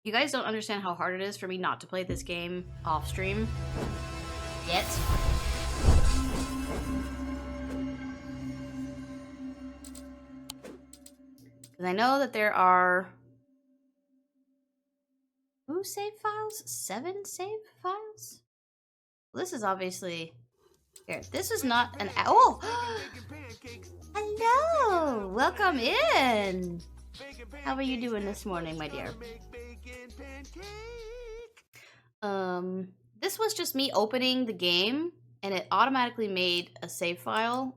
You guys don't understand how hard it is for me not to play this game off stream yet. Because I know that there are... Who save files? 7 save files? Well, this is obviously... Here, this is not an... Oh! Hello! Welcome in! How are you doing this morning, my dear? This was just me opening the game, and it automatically made a save file.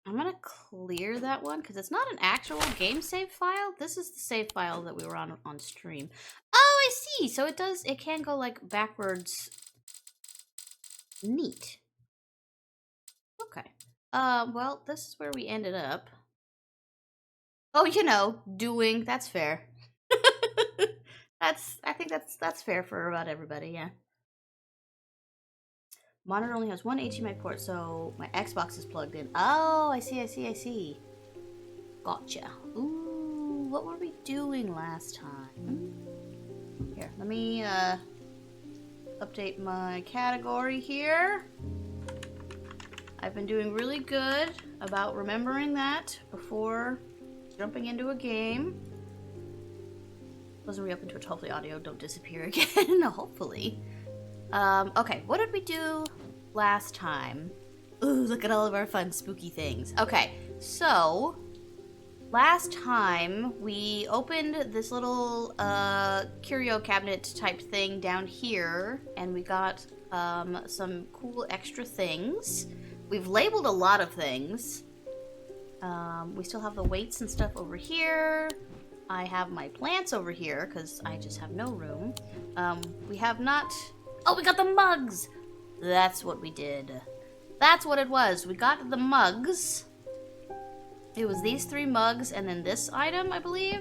I'm gonna clear that one, because it's not an actual game save file. This is the save file that we were on stream. Oh, I see! So it can go, like, backwards. Neat. Okay. Well, this is where we ended up. Oh, you know, doing, that's fair. I think that's fair for about everybody, yeah. Monitor only has one HDMI port, so my Xbox is plugged in. Oh, I see. Gotcha. Ooh, what were we doing last time? Here, let me, update my category here. I've been doing really good about remembering that before jumping into a game. Wasn't re up into it. Hopefully audio don't disappear again. Hopefully. Okay, what did we do last time? Ooh, look at all of our fun spooky things. Okay, so last time we opened this little curio cabinet type thing down here, and we got some cool extra things. We've labeled a lot of things. We still have the weights and stuff over here. I have my plants over here because I just have no room. We have not... Oh, we got the mugs! That's what we did. That's what it was. We got the mugs. It was these 3 mugs and then this item, I believe.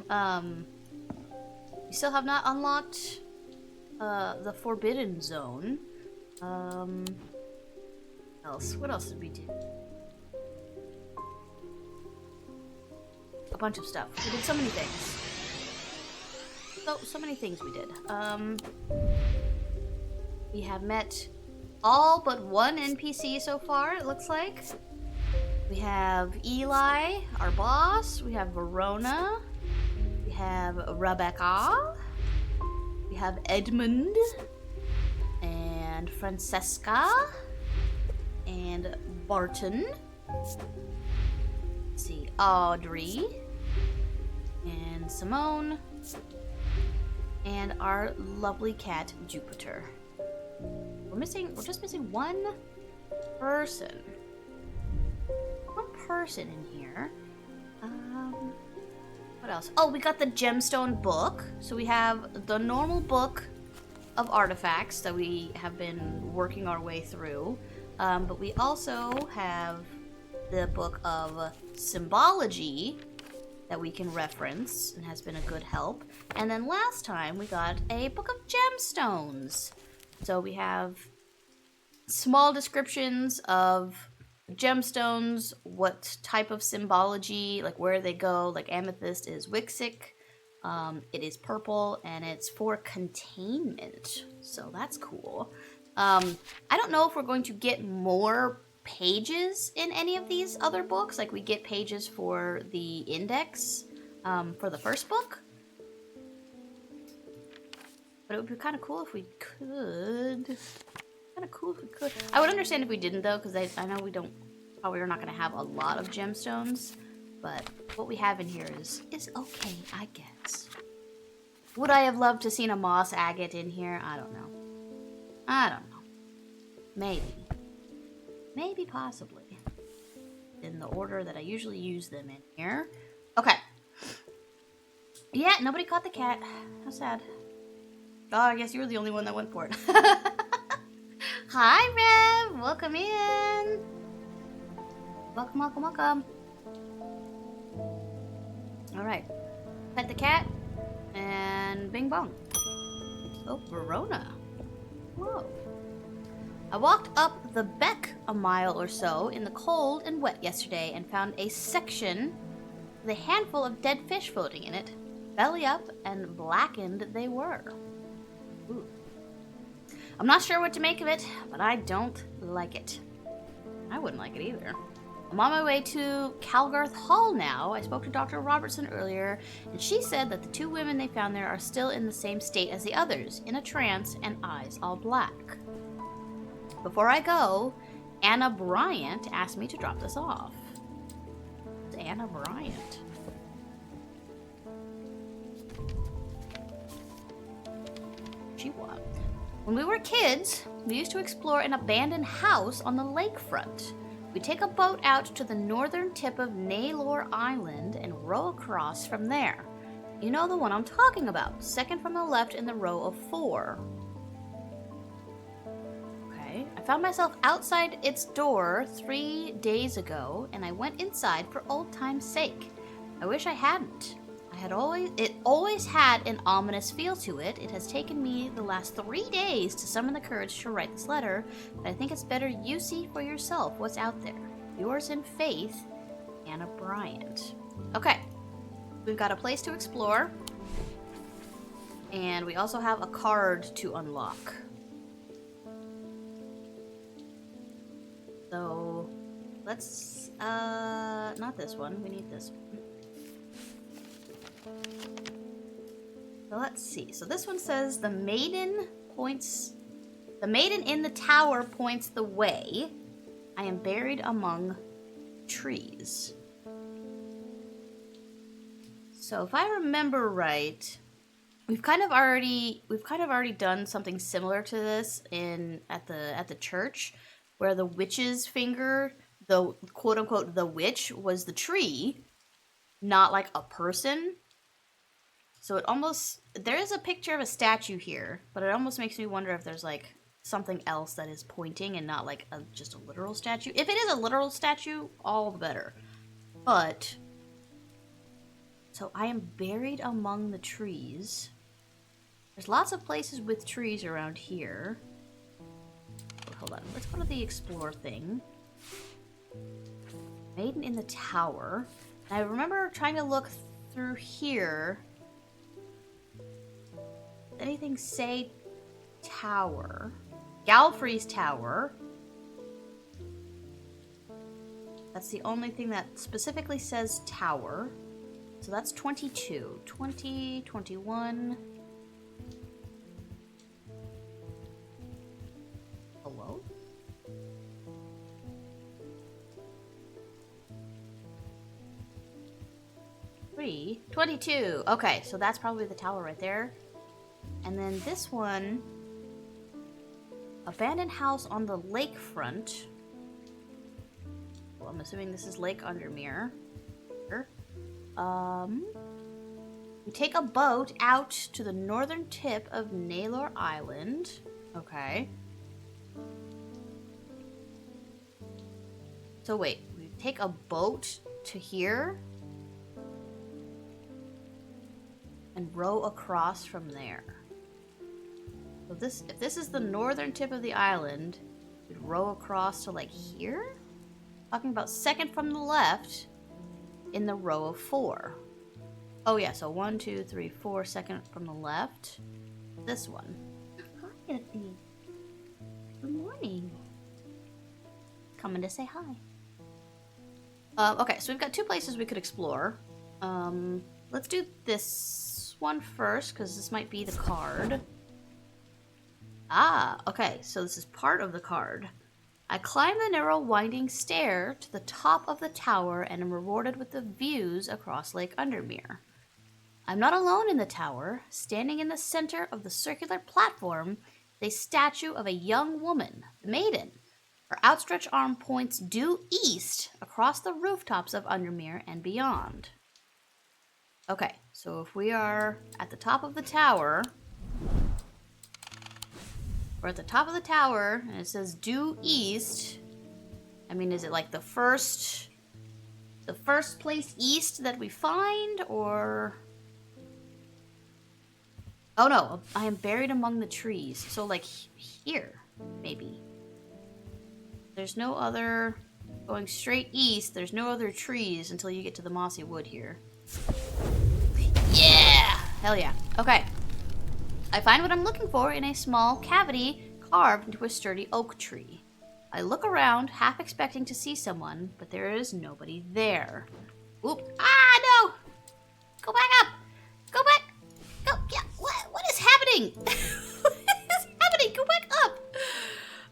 We still have not unlocked the Forbidden Zone. What else did we do? A bunch of stuff. We did so many things. So many things we did. We have met all but one NPC so far, it looks like. We have Eli, our boss. We have Verona. We have Rebecca. We have Edmund. And Francesca. And Barton. Let's see, Audrey. And Simone. And our lovely cat, Jupiter. We're just missing one person. One person in here. What else? Oh, we got the gemstone book. So we have the normal book of artifacts that we have been working our way through. But we also have the book of symbology that we can reference and has been a good help. And then last time we got a book of gemstones. So we have small descriptions of gemstones, what type of symbology, like where they go. Like amethyst is Wixic, it is purple, and it's for containment. So that's cool. I don't know if we're going to get more pages in any of these other books. Like we get pages for the index for the first book. But it would be kind of cool if we could. I would understand if we didn't, though, because I know we don't. Probably are not going to have a lot of gemstones. But what we have in here is okay, I guess. Would I have loved to seen a moss agate in here? I don't know. Maybe, possibly. In the order that I usually use them in here. Okay. Yeah, nobody caught the cat. How sad. Oh, I guess you were the only one that went for it. Hi, Rev! Welcome in! Welcome. Alright. Pet the cat. And bing bong. Oh, Verona. Whoa. I walked up the beck a mile or so in the cold and wet yesterday and found a section with a handful of dead fish floating in it. Belly up and blackened they were. Ooh. I'm not sure what to make of it, but I don't like it. I wouldn't like it either. I'm on my way to Calgarth Hall now. I spoke to Dr. Robertson earlier, and she said that the 2 women they found there are still in the same state as the others, in a trance and eyes all black. Before I go, Anna Bryant asked me to drop this off. It's Anna Bryant. She what? When we were kids, we used to explore an abandoned house on the lakefront. We take a boat out to the northern tip of Naylor Island and row across from there. You know the one I'm talking about, second from the left in the row of 4. Okay, I found myself outside its door 3 days ago, and I went inside for old time's sake. I wish I hadn't. It always had an ominous feel to it. It has taken me the last 3 days to summon the courage to write this letter, but I think it's better you see for yourself what's out there. Yours in faith, Anna Bryant. Okay, we've got a place to explore, and we also have a card to unlock. So, let's, not this one, we need this one. So let's see. So this one says the maiden in the tower points the way. I am buried among trees. So if I remember right, we've kind of already done something similar to this at the church, where the witch's finger, the quote unquote the witch, was the tree, not like a person. So it almost, there is a picture of a statue here, but it almost makes me wonder if there's like something else that is pointing and not like just a literal statue. If it is a literal statue, all the better. But, so I am buried among the trees. There's lots of places with trees around here. Hold on, let's go to the explore thing. Maiden in the tower. And I remember trying to look through here. Anything say tower? Galfrey's tower. That's the only thing that specifically says tower. So that's 22. 20, 21. Hello? Three. 22. Okay, so that's probably the tower right there. And then this one, abandoned house on the lakefront. Well, I'm assuming this is Lake Undermere. We take a boat out to the northern tip of Naylor Island. Okay. So wait, we take a boat to here and row across from there. So if this is the northern tip of the island, we'd row across to like here? Talking about second from the left in the row of 4. Oh yeah, so 1, 2, 3, 4, second from the left. This one. Hi, Effie. Good morning. Coming to say hi. Okay, so we've got 2 places we could explore. Let's do this one first, because this might be the card. Ah, okay, so this is part of the card. I climb the narrow winding stair to the top of the tower and am rewarded with the views across Lake Undermere. I'm not alone in the tower. Standing in the center of the circular platform is a statue of a young woman, the maiden. Her outstretched arm points due east across the rooftops of Undermere and beyond. Okay, so if we are at the top of the tower... We're at the top of the tower, and it says due east. I mean, is it like the first place east that we find, or... Oh no, I am buried among the trees. So like here, maybe. There's no other... Going straight east, there's no other trees until you get to the mossy wood here. Yeah! Hell yeah. Okay. I find what I'm looking for in a small cavity carved into a sturdy oak tree. I look around, half expecting to see someone, but there is nobody there. Oop. Ah, no! Go back up! Go back! Go! Yeah, what is happening? What is happening? Go back up!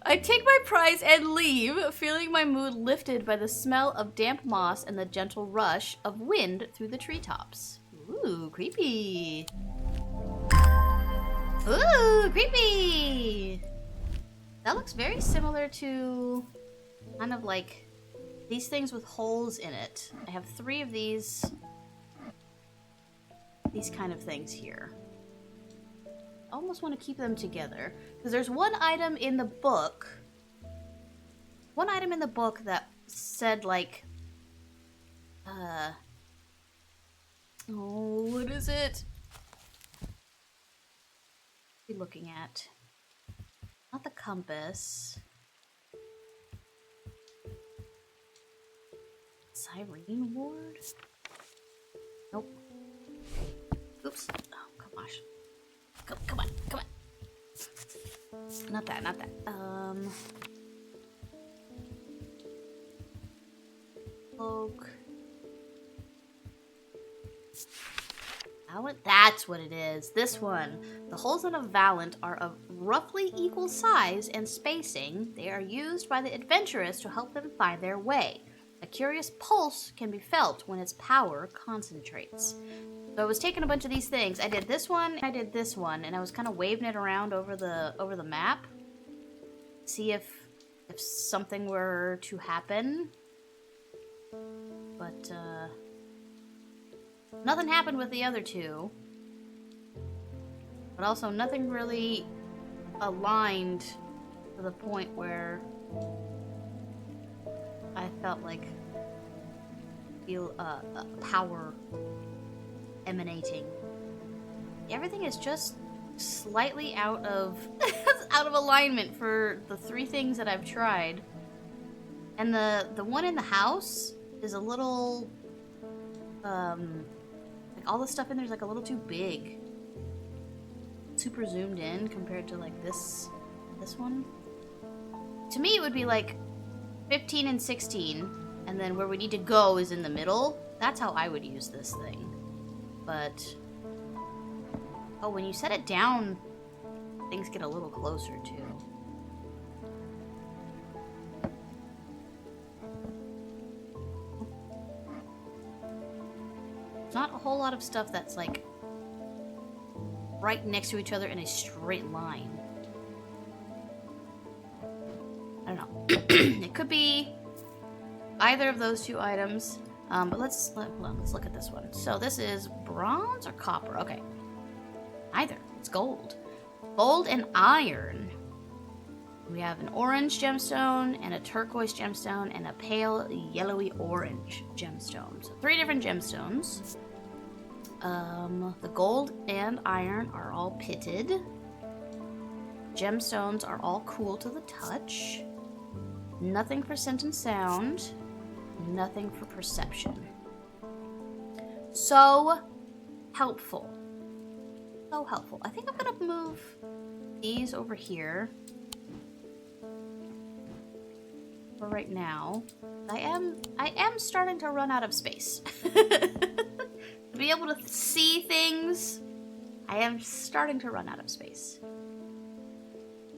I take my prize and leave, feeling my mood lifted by the smell of damp moss and the gentle rush of wind through the treetops. Ooh, creepy. Ooh, creepy! That looks very similar to kind of like these things with holes in it. I have 3 of these kind of things here. I almost want to keep them together because there's one item in the book that said like oh, what is it? What are we looking at? Not the compass. Cyrene ward? Nope. Oops. Oh, gosh. Come on. Not that. Cloak. That's what it is. This one. The holes in a Valant are of roughly equal size and spacing. They are used by the adventurous to help them find their way. A curious pulse can be felt when its power concentrates. So I was taking a bunch of these things. I did this one, I did this one, and I was kind of waving it around over the map. See if something were to happen. But nothing happened with the other 2. But also nothing really aligned to the point where I felt like power emanating. Everything is just slightly out of alignment for the 3 things that I've tried. And the one in the house is a little like all the stuff in there's like a little too big. Super zoomed in compared to like this one. To me it would be like 15 and 16, and then where we need to go is in the middle. That's how I would use this thing. But oh, when you set it down, things get a little closer too. There's not a whole lot of stuff that's like right next to each other in a straight line. I don't know. It could be either of those 2 items. But let's look at this one. So this is bronze or copper? Okay. Either. It's gold. Gold and iron. We have an orange gemstone and a turquoise gemstone and a pale yellowy orange gemstone. So 3 different gemstones. The gold and iron are all pitted. Gemstones are all cool to the touch. Nothing for scent and sound. Nothing for perception. So helpful. So helpful. I think I'm gonna move these over here for right now. I am starting to run out of space. To be able to see things, I am starting to run out of space.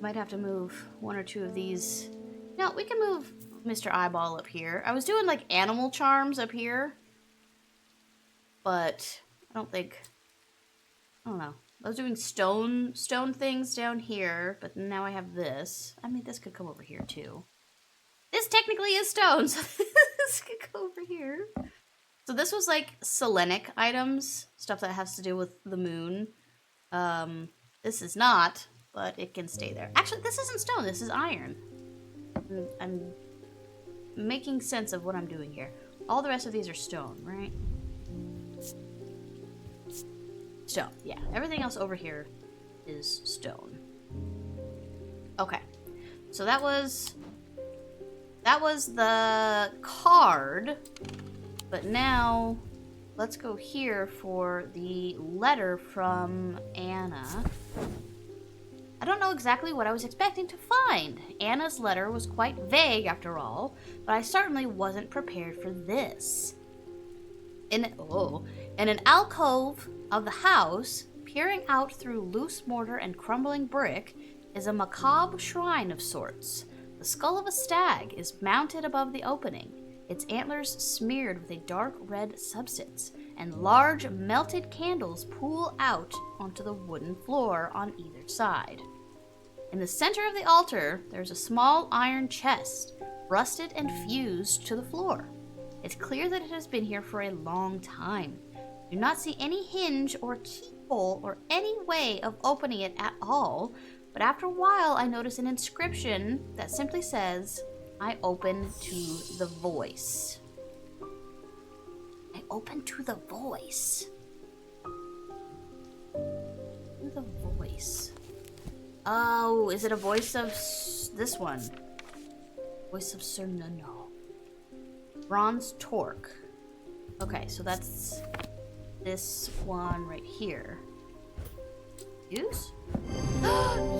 Might have to move 1 or 2 of these. No, we can move Mr. Eyeball up here. I was doing like animal charms up here, but I don't know. I was doing stone things down here, but now I have this. I mean, this could come over here too. This technically is stone, so this could go over here. So this was like selenic items, stuff that has to do with the moon. This is not, but it can stay there. Actually, this isn't stone, this is iron. I'm making sense of what I'm doing here. All the rest of these are stone, right? Stone, yeah. Everything else over here is stone. Okay. So that was the card, but now let's go here for the letter from Anna. I don't know exactly what I was expecting to find. Anna's letter was quite vague after all, but I certainly wasn't prepared for this. In an alcove of the house, peering out through loose mortar and crumbling brick, is a macabre shrine of sorts. The skull of a stag is mounted above the opening, its antlers smeared with a dark red substance, and large melted candles pool out onto the wooden floor on either side. In the center of the altar, there's a small iron chest, rusted and fused to the floor. It's clear that it has been here for a long time. Do not see any hinge or keyhole or any way of opening it at all, but after a while I notice an inscription that simply says, I open to the voice. I open to the voice. To the voice. Oh, is it a voice of this one? Voice of Sir Nuno. Bronze Torque. Okay, so that's this one right here. Use?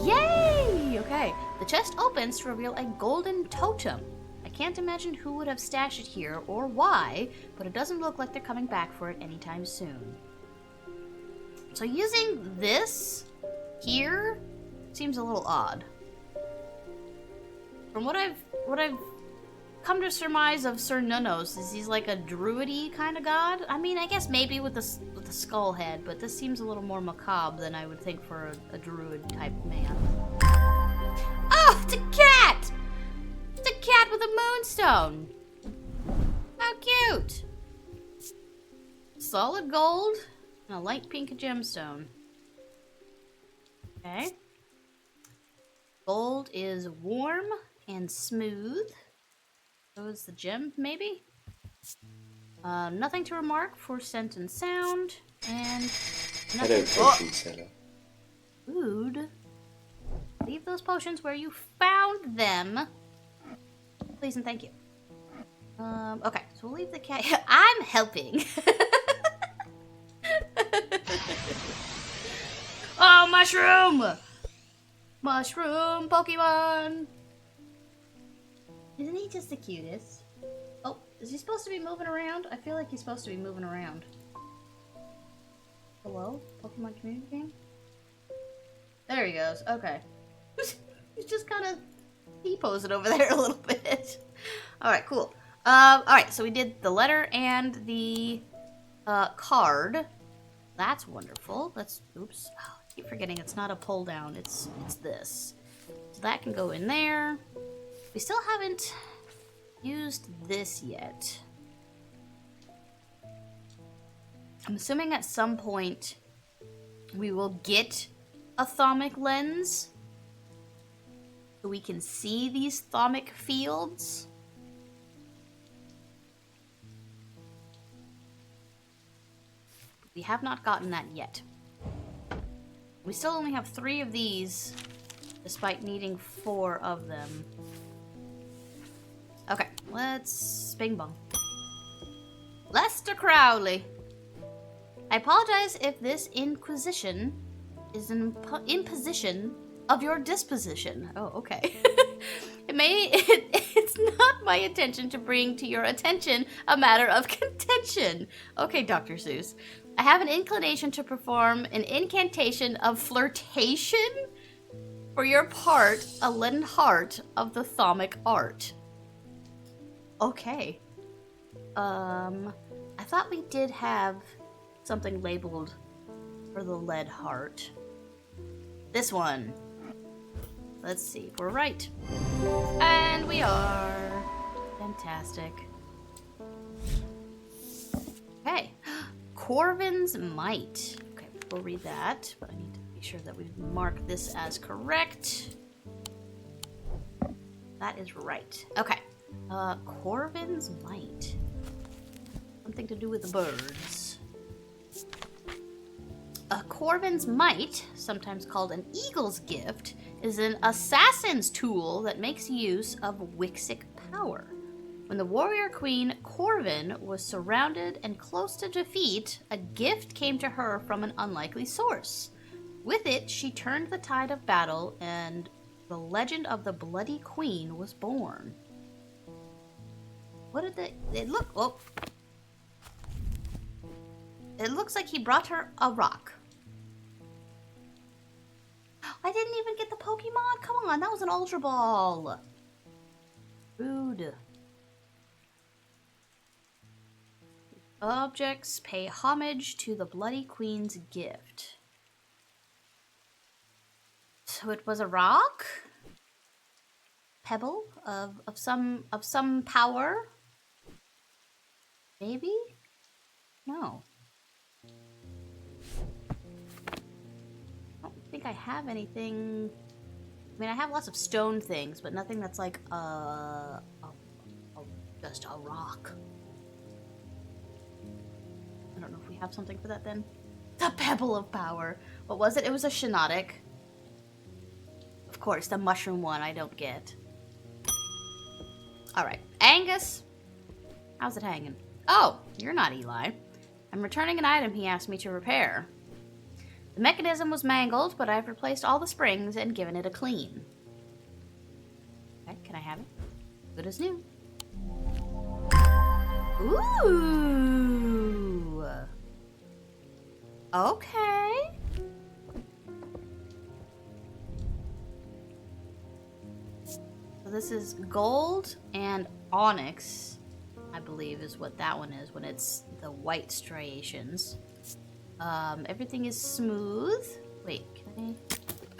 Yay! Okay, the chest opens to reveal a golden totem. I can't imagine who would have stashed it here or why, but it doesn't look like they're coming back for it anytime soon. So using this here seems a little odd. From what I've come to surmise of Sir Nunos, is he's like a druidy kind of god? I mean, I guess maybe with the skull head, but this seems a little more macabre than I would think for a druid type man. Oh, it's a cat! It's a cat with a moonstone! How cute! Solid gold and a light pink gemstone. Okay. Gold is warm and smooth. So is the gem, maybe? Nothing to remark for scent and sound, and nothing. Hello, potion seller. Food. Leave those potions where you found them. Please and thank you. Okay, so we'll leave the cat. I'm helping. Oh, mushroom! Mushroom Pokemon! Isn't he just the cutest? Oh, is he supposed to be moving around? I feel like he's supposed to be moving around. Hello? Pokemon community game? There he goes. Okay. He's just kind of T-posing over there a little bit. Alright, cool. Alright, so we did the letter and the card. That's wonderful. Let's, oops. Oh, I keep forgetting it's not a pull down. It's this. So that can go in there. We still haven't used this yet. I'm assuming at some point we will get a thaumic lens so we can see these thaumic fields. We have not gotten that yet. We still only have 3 of these, despite needing 4 of them. Okay, let's bing bong. Lester Crowley. I apologize if this inquisition is an imposition of your disposition. Oh, okay. It's not my intention to bring to your attention a matter of contention. Okay, Dr. Seuss. I have an inclination to perform an incantation of flirtation for your part, a leaden heart of the thaumic art. Okay. I thought we did have something labeled for the lead heart. This one. Let's see if we're right. And we are. Fantastic. Okay. Corvin's Might. Okay, we'll read that, but I need to make sure that we mark this as correct. That is right. Okay. Corvin's Might. Something to do with the birds. A Corvin's Might, sometimes called an Eagle's Gift, is an assassin's tool that makes use of Wixic power. When the warrior queen Corvin was surrounded and close to defeat, a gift came to her from an unlikely source. With it, she turned the tide of battle, and the legend of the Bloody Queen was born. What did it look? Oh. It looks like he brought her a rock. I didn't even get the Pokemon. Come on, that was an Ultra Ball. Rude. Objects pay homage to the Bloody Queen's gift. So it was a rock? Pebble of some power? Maybe? No. I don't think I have anything. I mean, I have lots of stone things, but nothing that's like just a rock. I don't know if we have something for that then. The Pebble of Power. What was it? It was a Shinotic. Of course, the mushroom one I don't get. Alright. Angus. How's it hanging? Oh, you're not Eli. I'm returning an item he asked me to repair. The mechanism was mangled, but I've replaced all the springs and given it a clean. Okay, can I have it? Good as new. Ooh. Okay. So this is gold and onyx, I believe is what that one is when it's the white striations. Everything is smooth. Wait, can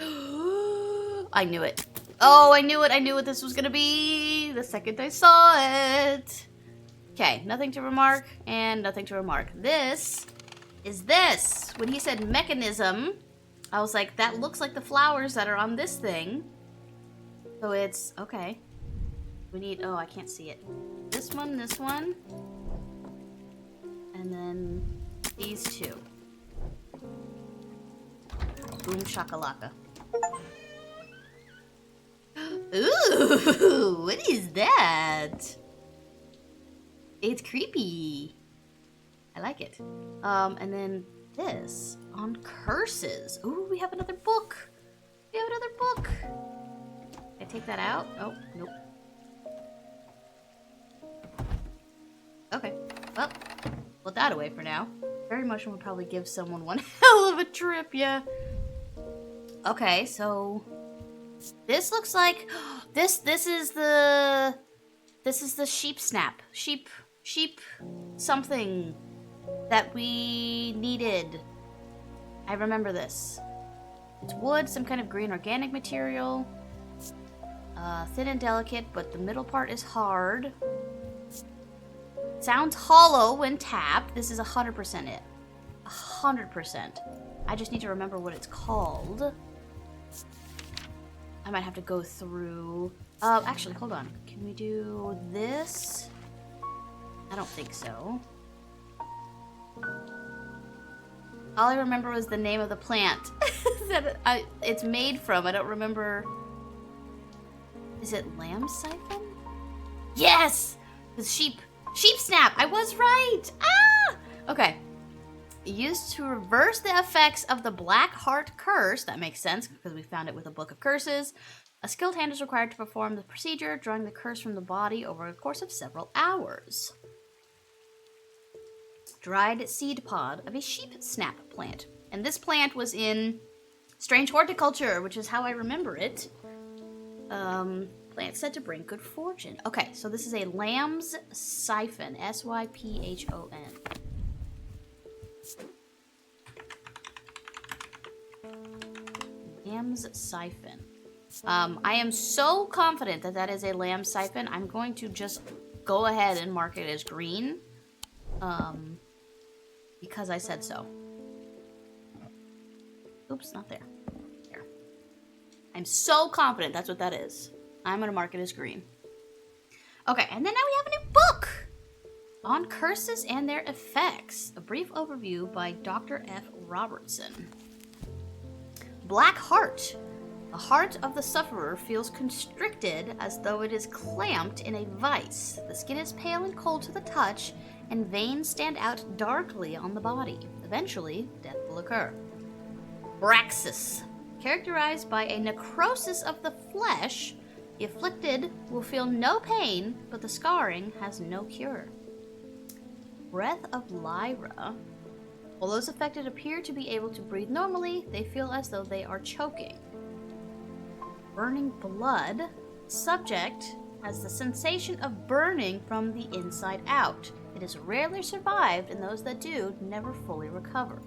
I? I knew it. Oh, I knew it. I knew what this was gonna be the second I saw it. Okay, nothing to remark and nothing to remark. This is this. When he said mechanism, I was like, that looks like the flowers that are on this thing. So it's, okay. We need, oh, I can't see it. This one, and then these two. Boom shakalaka. Ooh, what is that? It's creepy. I like it. And then this on curses. Ooh, we have another book. We have another book. Can I take that out? Oh, nope. Okay. Well, put that away for now. Very much would probably give someone one hell of a trip, yeah. Okay, so this looks like this is the sheep snap. Sheep something that we needed. I remember this. It's wood, some kind of green organic material. Thin and delicate, but the middle part is hard. Sounds hollow when tapped. This is 100% it. 100%. I just need to remember what it's called. I might have to go through... actually, hold on. Can we do this? I don't think so. All I remember was the name of the plant that it's made from. I don't remember... Is it lamb siphon? Yes! The sheep snap! I was right! Ah! Okay. Used to reverse the effects of the Black Heart Curse. That makes sense, because we found it with a Book of Curses. A skilled hand is required to perform the procedure, drawing the curse from the body over a course of several hours. Dried seed pod of a sheep snap plant. And this plant was in Strange Horticulture, which is how I remember it. Plant said to bring good fortune. Okay, so this is a lamb's siphon. S-Y-P-H-O-N. Lamb's siphon. I am so confident that that is a lamb siphon. I'm going to just go ahead and mark it as green. Because I said so. Oops, not there. There. I'm so confident that's what that is. I'm going to mark it as green. Okay, and then now we have a new book! On Curses and Their Effects. A brief overview by Dr. F. Robertson. Black Heart. The heart of the sufferer feels constricted as though it is clamped in a vice. The skin is pale and cold to the touch, and veins stand out darkly on the body. Eventually, death will occur. Braxis. Characterized by a necrosis of the flesh, the afflicted will feel no pain, but the scarring has no cure. Breath of Lyra. While those affected appear to be able to breathe normally, they feel as though they are choking. Burning blood. Subject has the sensation of burning from the inside out. It is rarely survived, and those that do never fully recover.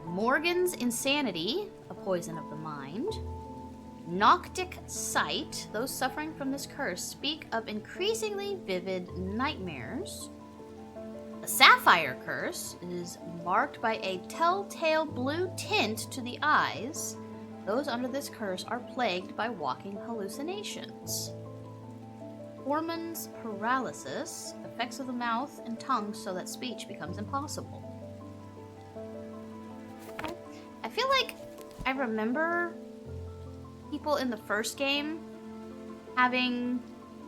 Morgan's Insanity, a poison of the mind. Noctic Sight. Those suffering from this curse speak of increasingly vivid nightmares. The Sapphire Curse is marked by a telltale blue tint to the eyes. Those under this curse are plagued by walking hallucinations. Foreman's Paralysis. Effects of the mouth and tongue so that speech becomes impossible. I feel like I remember people in the first game having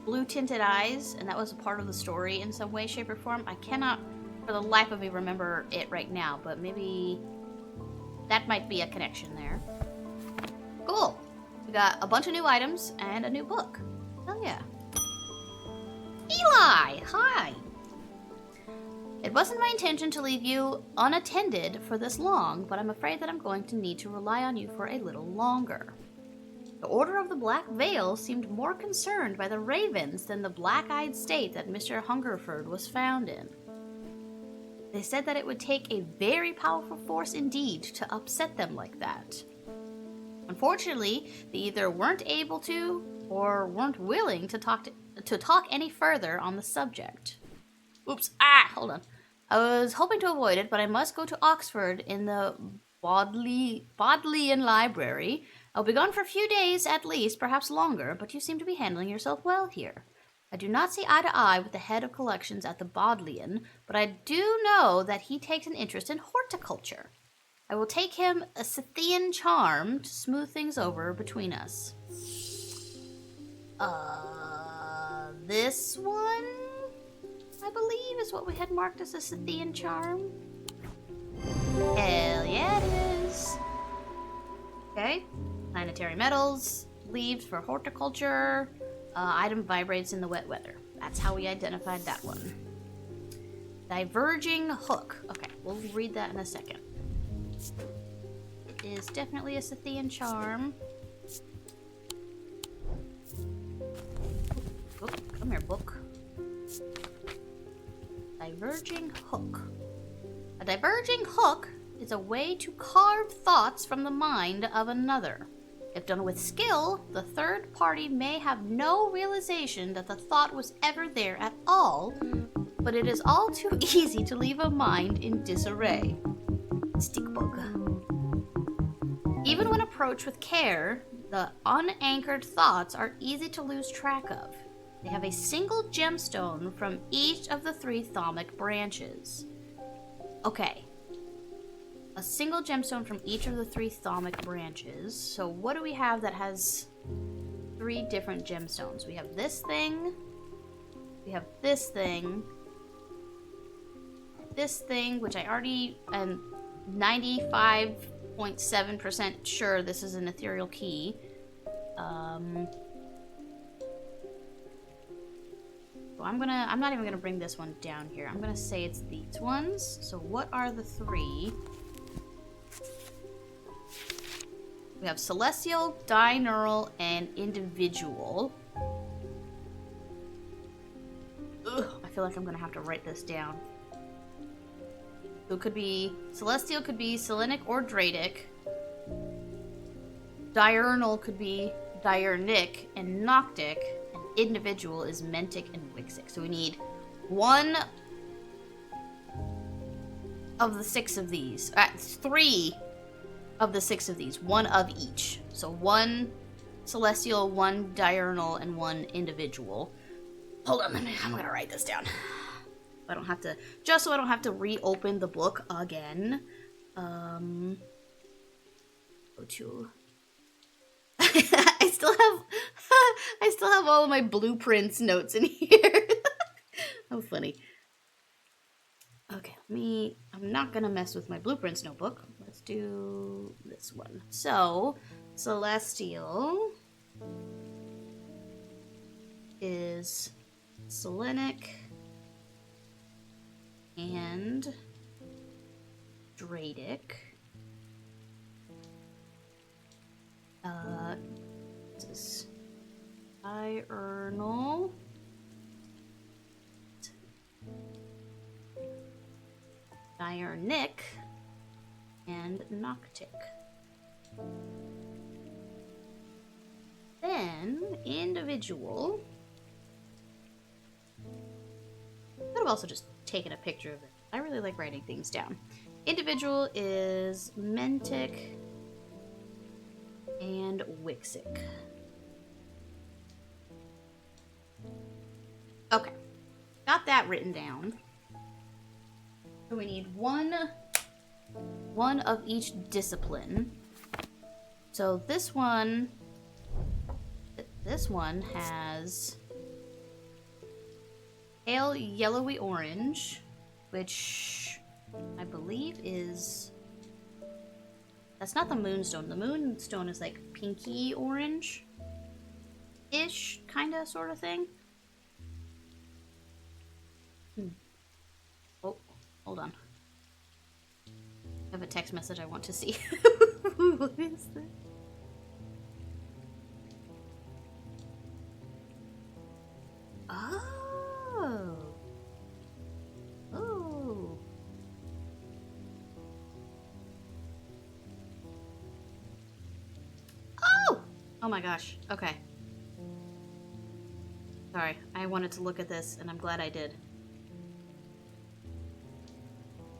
blue tinted eyes, and that was a part of the story in some way, shape, or form. I cannot for the life of me remember it right now, but maybe that might be a connection there. Cool. We got a bunch of new items and a new book. Hell yeah. Eli! Hi! It wasn't my intention to leave you unattended for this long, but I'm afraid that I'm going to need to rely on you for a little longer. The Order of the Black Veil seemed more concerned by the ravens than the black-eyed state that Mr. Hungerford was found in. They said that it would take a very powerful force indeed to upset them like that. Unfortunately, they either weren't able to or weren't willing to talk any further on the subject. Oops, hold on. I was hoping to avoid it, but I must go to Oxford in the Bodleian Library. I'll be gone for a few days at least, perhaps longer, but you seem to be handling yourself well here. I do not see eye to eye with the head of collections at the Bodleian, but I do know that he takes an interest in horticulture. I will take him a Scythian charm to smooth things over between us. This one, I believe, is what we had marked as a Scythian charm. Hell yeah, it is. Okay. Planetary metals, leaves for horticulture, item vibrates in the wet weather. That's how we identified that one. Diverging hook. Okay, we'll read that in a second. It is definitely a Scythian charm. Book, come here, book. Diverging hook. A diverging hook is a way to carve thoughts from the mind of another. If done with skill, the third party may have no realization that the thought was ever there at all, but it is all too easy to leave a mind in disarray. Stick bug. Even when approached with care, the unanchored thoughts are easy to lose track of. They have a single gemstone from each of the 3 thaumic branches. Okay. A single gemstone from each of the 3 thaumic branches. So what do we have that has 3 different gemstones? We have this thing. We have this thing. This thing, which I already am 95.7% sure this is an ethereal key. So I'm not even gonna bring this one down here. I'm gonna say it's these ones. So what are the 3? We have Celestial, Dineural, and Individual. Ugh, I feel like I'm gonna have to write this down. So it could be Celestial, could be Selenic or Dradic. Diurnal could be Diurnic and Noctic, and Individual is Mentic and Wixic. So we need 1 of the 6 of these. 3 of the 6 of these. 1 of each. So 1 Celestial, 1 Diurnal, and 1 Individual. Hold on, I'm gonna write this down. I don't have to, just so I don't have to reopen the book again. Go to I still have I still have all of my blueprints notes in here. How funny. Okay, I'm not gonna mess with my blueprints notebook. Let's do this one. So, Celestial is Selenic and Dradic. This is Diurnal. Diurnic and Noctic. Then individual. I could have also just taken a picture of it. I really like writing things down. Individual is Mentic and Wixic. Okay, got that written down. So we need one of each discipline. So this one has pale yellowy orange, which I believe is, that's not the moonstone. The moonstone is like pinky orange-ish, kinda, sort of thing. Oh, hold on. I have a text message I want to see. What is this? Oh. Oh. Oh! Oh my gosh. Okay. Sorry, I wanted to look at this, and I'm glad I did.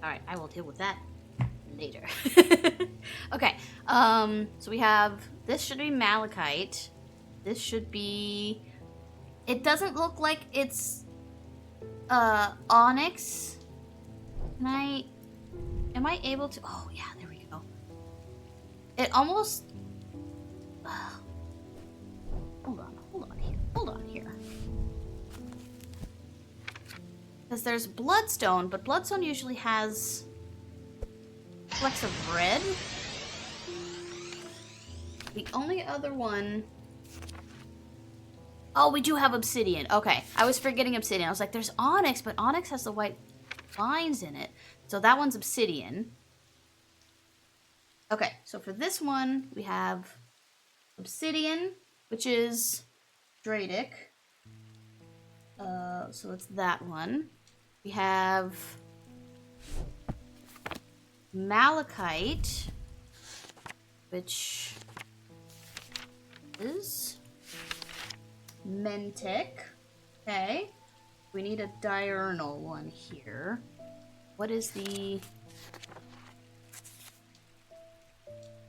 Alright, I will deal with that later. Okay, so we have, this should be malachite. This should be, it doesn't look like it's, onyx. Am I able to, oh yeah, there we go. It almost, hold on here. Because there's bloodstone, but bloodstone usually has flecks of red. The only other one... Oh, we do have obsidian. Okay, I was forgetting obsidian. I was like, there's onyx, but onyx has the white lines in it. So that one's obsidian. Okay, so for this one, we have obsidian, which is Dradic. So it's that one. We have malachite, which is Mentic. Okay. We need a diurnal one here. What is the...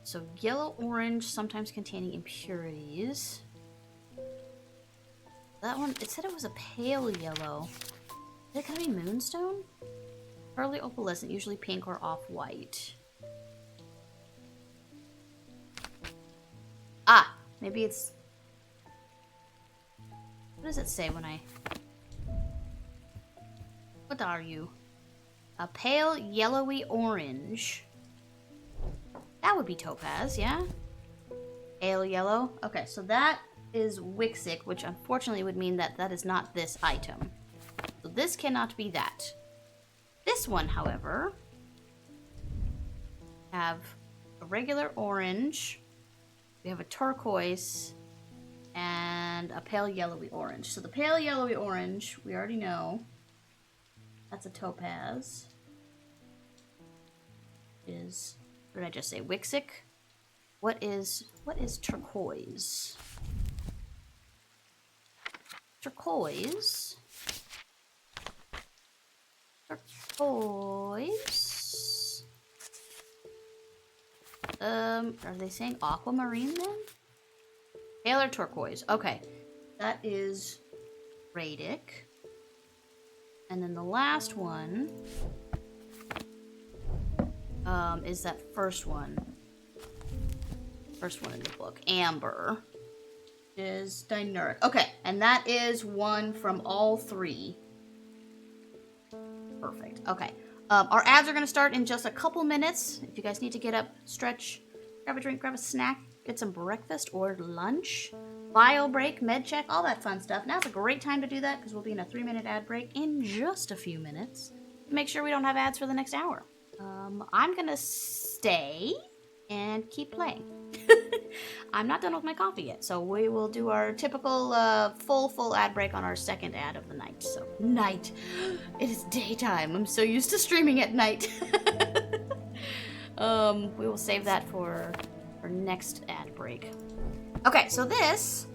So yellow-orange, sometimes containing impurities. That one, it said it was a pale yellow. Is it gonna be moonstone? Pearly opalescent, usually pink or off-white. Ah, maybe it's... What does it say when I... What are you? A pale yellowy orange. That would be topaz, yeah? Pale yellow. Okay, so that is Wixic, which unfortunately would mean that that is not this item. So this cannot be that. This one, however, have a regular orange, we have a turquoise, and a pale yellowy orange. So the pale yellowy orange, we already know. That's a topaz. Is, what did I just say? Wixic? What is turquoise? Turquoise. Turquoise. Are they saying aquamarine then? Pale or turquoise. Okay. That is Radic. And then the last one is that first one. First one in the book. Amber is diurneric. Okay, and that is one from all three. Perfect. Okay. Our ads are going to start in just a couple minutes. If you guys need to get up, stretch, grab a drink, grab a snack, get some breakfast or lunch, bio break, med check, all that fun stuff. Now's a great time to do that because we'll be in a 3-minute ad break in just a few minutes. Make sure we don't have ads for the next hour. I'm going to stay and keep playing. I'm not done with my coffee yet, so we will do our typical full ad break on our second ad of the night. So, night. It is daytime. I'm so used to streaming at night. We will save that for our next ad break. Okay, so this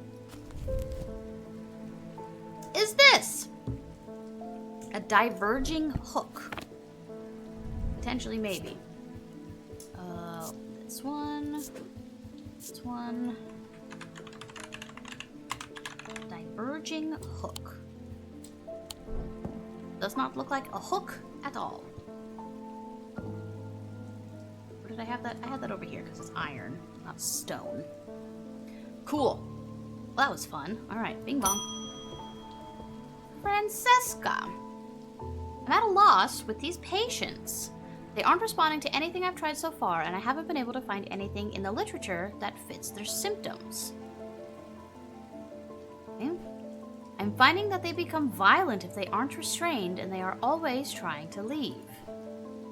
is this. A diverging hook. Potentially, maybe. This one. This one. Diverging hook. Does not look like a hook at all. Where did I have that? I had that over here because it's iron, not stone. Cool. Well, that was fun. Alright, bing bong. Francesca. I'm at a loss with these patients. They aren't responding to anything I've tried so far, and I haven't been able to find anything in the literature that fits their symptoms. Okay. I'm finding that they become violent if they aren't restrained, and they are always trying to leave.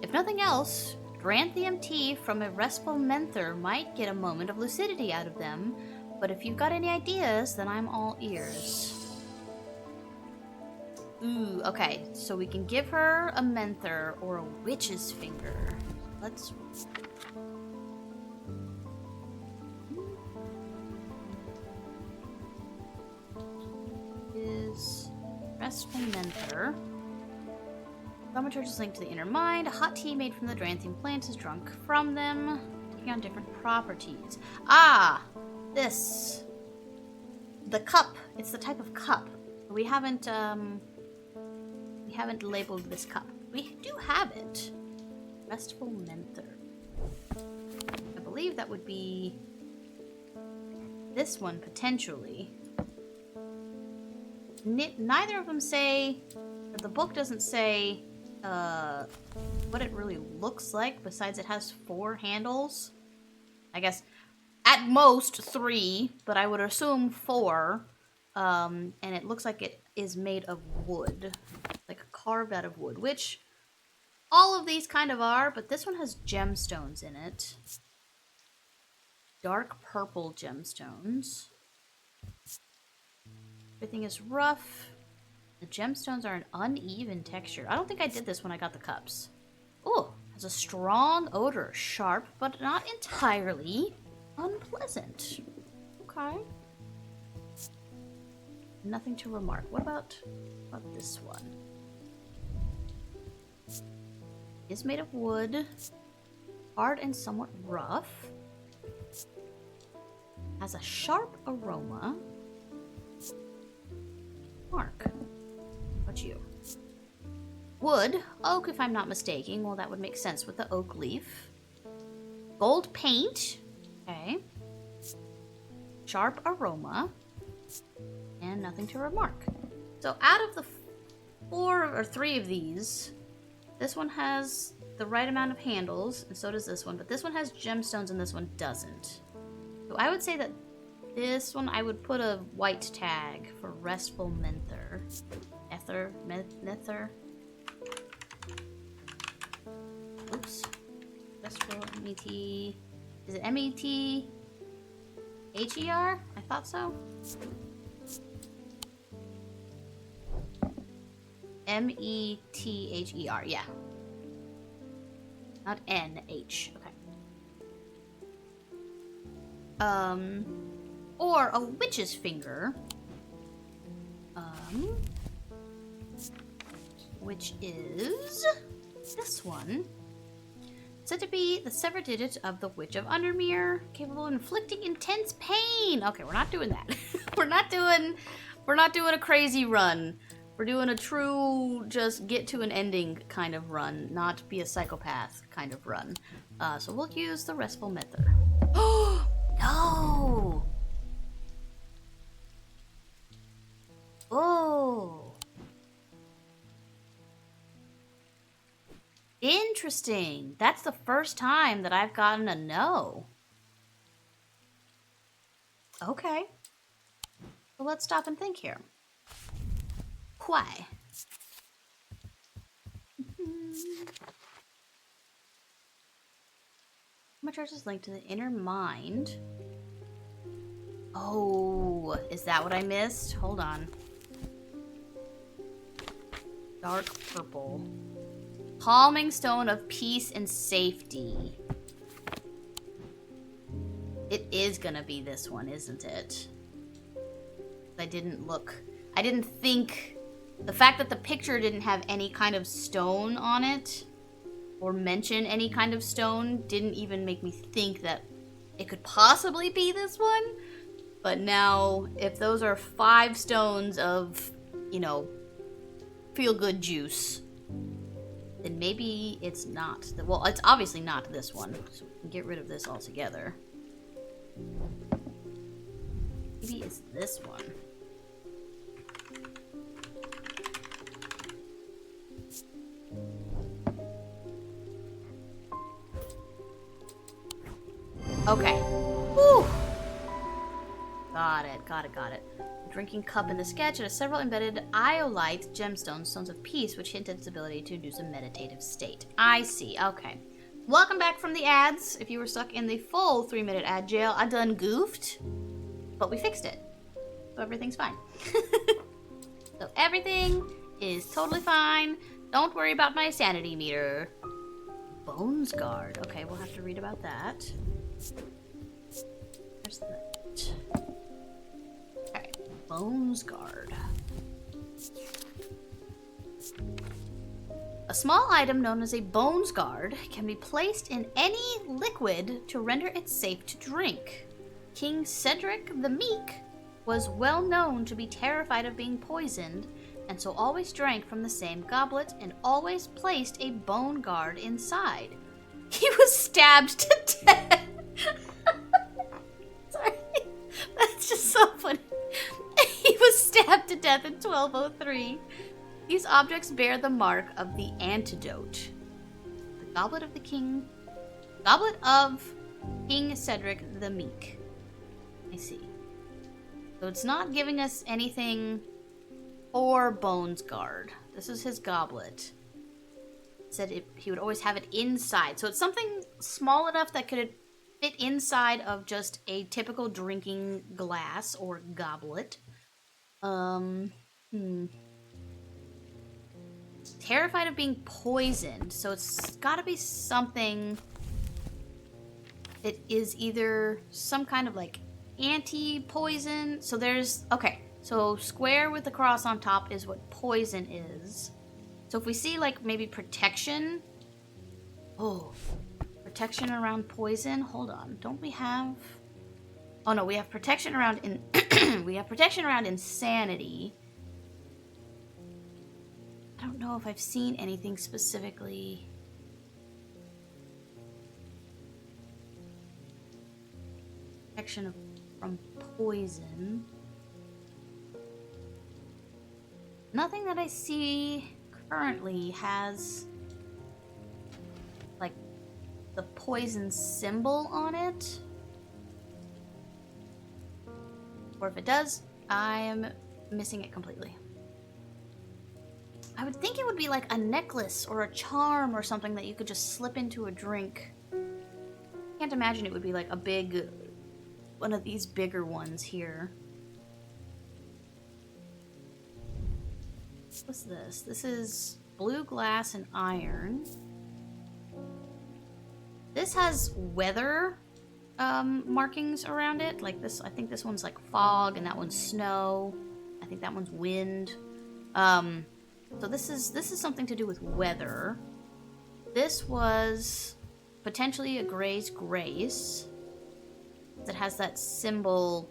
If nothing else, Granthium tea from a restful menther might get a moment of lucidity out of them, but if you've got any ideas, then I'm all ears. Ooh, okay, so we can give her a menther or a witch's finger. Let's... Is restful menther. Thaumaturge is linked to the inner mind. A hot tea made from the Dranthium plant is drunk from them, taking on different properties. Ah! This. The cup. It's the type of cup. We haven't labeled this cup. We do have it. Restful menther. I believe that would be this one, potentially. Neither of them say, or the book doesn't say what it really looks like, besides it has 4 handles. I guess at most 3, but I would assume 4. And it looks like it is made of wood, like carved out of wood, which all of these kind of are, but this one has gemstones in it. Dark purple gemstones. Everything is rough. The gemstones are an uneven texture. I don't think I did this when I got the cups. Oh, has a strong odor, sharp, but not entirely unpleasant. Okay. Nothing to remark. What about this one? It's made of wood, hard and somewhat rough. Has a sharp aroma. Mark. What you? Wood, oak if I'm not mistaken. Well, that would make sense with the oak leaf. Gold paint. Okay. Sharp aroma. And nothing to remark. So out of the 4 or 3 of these, this one has the right amount of handles, and so does this one, but this one has gemstones and this one doesn't. So I would say that this one, I would put a white tag for restful menther. Nether. Oops. Restful M-E-T. Is it M-E-T-H-E-R? I thought so. M-E-T-H-E-R, yeah. Not N-H, okay. Or a witch's finger. Which is this one. Said to be the severed digit of the Witch of Undermere, capable of inflicting intense pain. Okay, we're not doing that. We're not doing a crazy run. We're doing a true, just get to an ending kind of run, not be a psychopath kind of run. So we'll use the restful method. Oh, interesting. That's the first time that I've gotten a no. Okay. Well, let's stop and think here. Why? My church is linked to the inner mind. Oh, is that what I missed? Hold on. Dark purple. Calming stone of peace and safety. It is gonna be this one, isn't it? I didn't think, the fact that the picture didn't have any kind of stone on it, or mention any kind of stone, didn't even make me think that it could possibly be this one. But now, if those are 5 stones of, you know, feel-good juice, then maybe it's not. Well, it's obviously not this one, so we can get rid of this altogether. Maybe it's this one. Okay. Whew. Got it. The drinking cup in the sketch has several embedded iolite gemstones, stones of peace, which hint at its ability to induce a meditative state. I see. Okay. Welcome back from the ads. If you were stuck in the full 3-minute ad jail, I done goofed, but we fixed it. So everything's fine. So everything is totally fine. Don't worry about my sanity meter. Bones Guard. Okay, we'll have to read about that. There's that. Alright, Bones Guard. A small item known as a Bones Guard can be placed in any liquid to render it safe to drink. King Cedric the Meek was well known to be terrified of being poisoned, and so always drank from the same goblet and always placed a bone guard inside. He was stabbed to death. Sorry. That's just so funny. He was stabbed to death in 1203. These objects bear the mark of the antidote. The Goblet of King Cedric the Meek. I see. So it's not giving us anything for Bones Guard. This is his goblet. It said he would always have it inside. So it's something small enough that could fit inside of just a typical drinking glass or goblet. Terrified of being poisoned. So it's gotta be something that is either some kind of like anti-poison. So there's, okay, so square with the cross on top is what poison is. So if we see like maybe protection. Oh, protection around poison. Hold on. Don't we have, oh no, we have protection around we have protection around insanity. I don't know if I've seen anything specifically. Protection from poison. Nothing that I see currently has like the poison symbol on it. Or if it does, I am missing it completely. I would think it would be like a necklace or a charm or something that you could just slip into a drink. Can't imagine it would be like a big, one of these bigger ones here. What's this? This is blue glass and iron. This has weather markings around it. Like this, I think this one's like fog and that one's snow. I think that one's wind. So this is something to do with weather. This was potentially a Gray's Grace that has that symbol,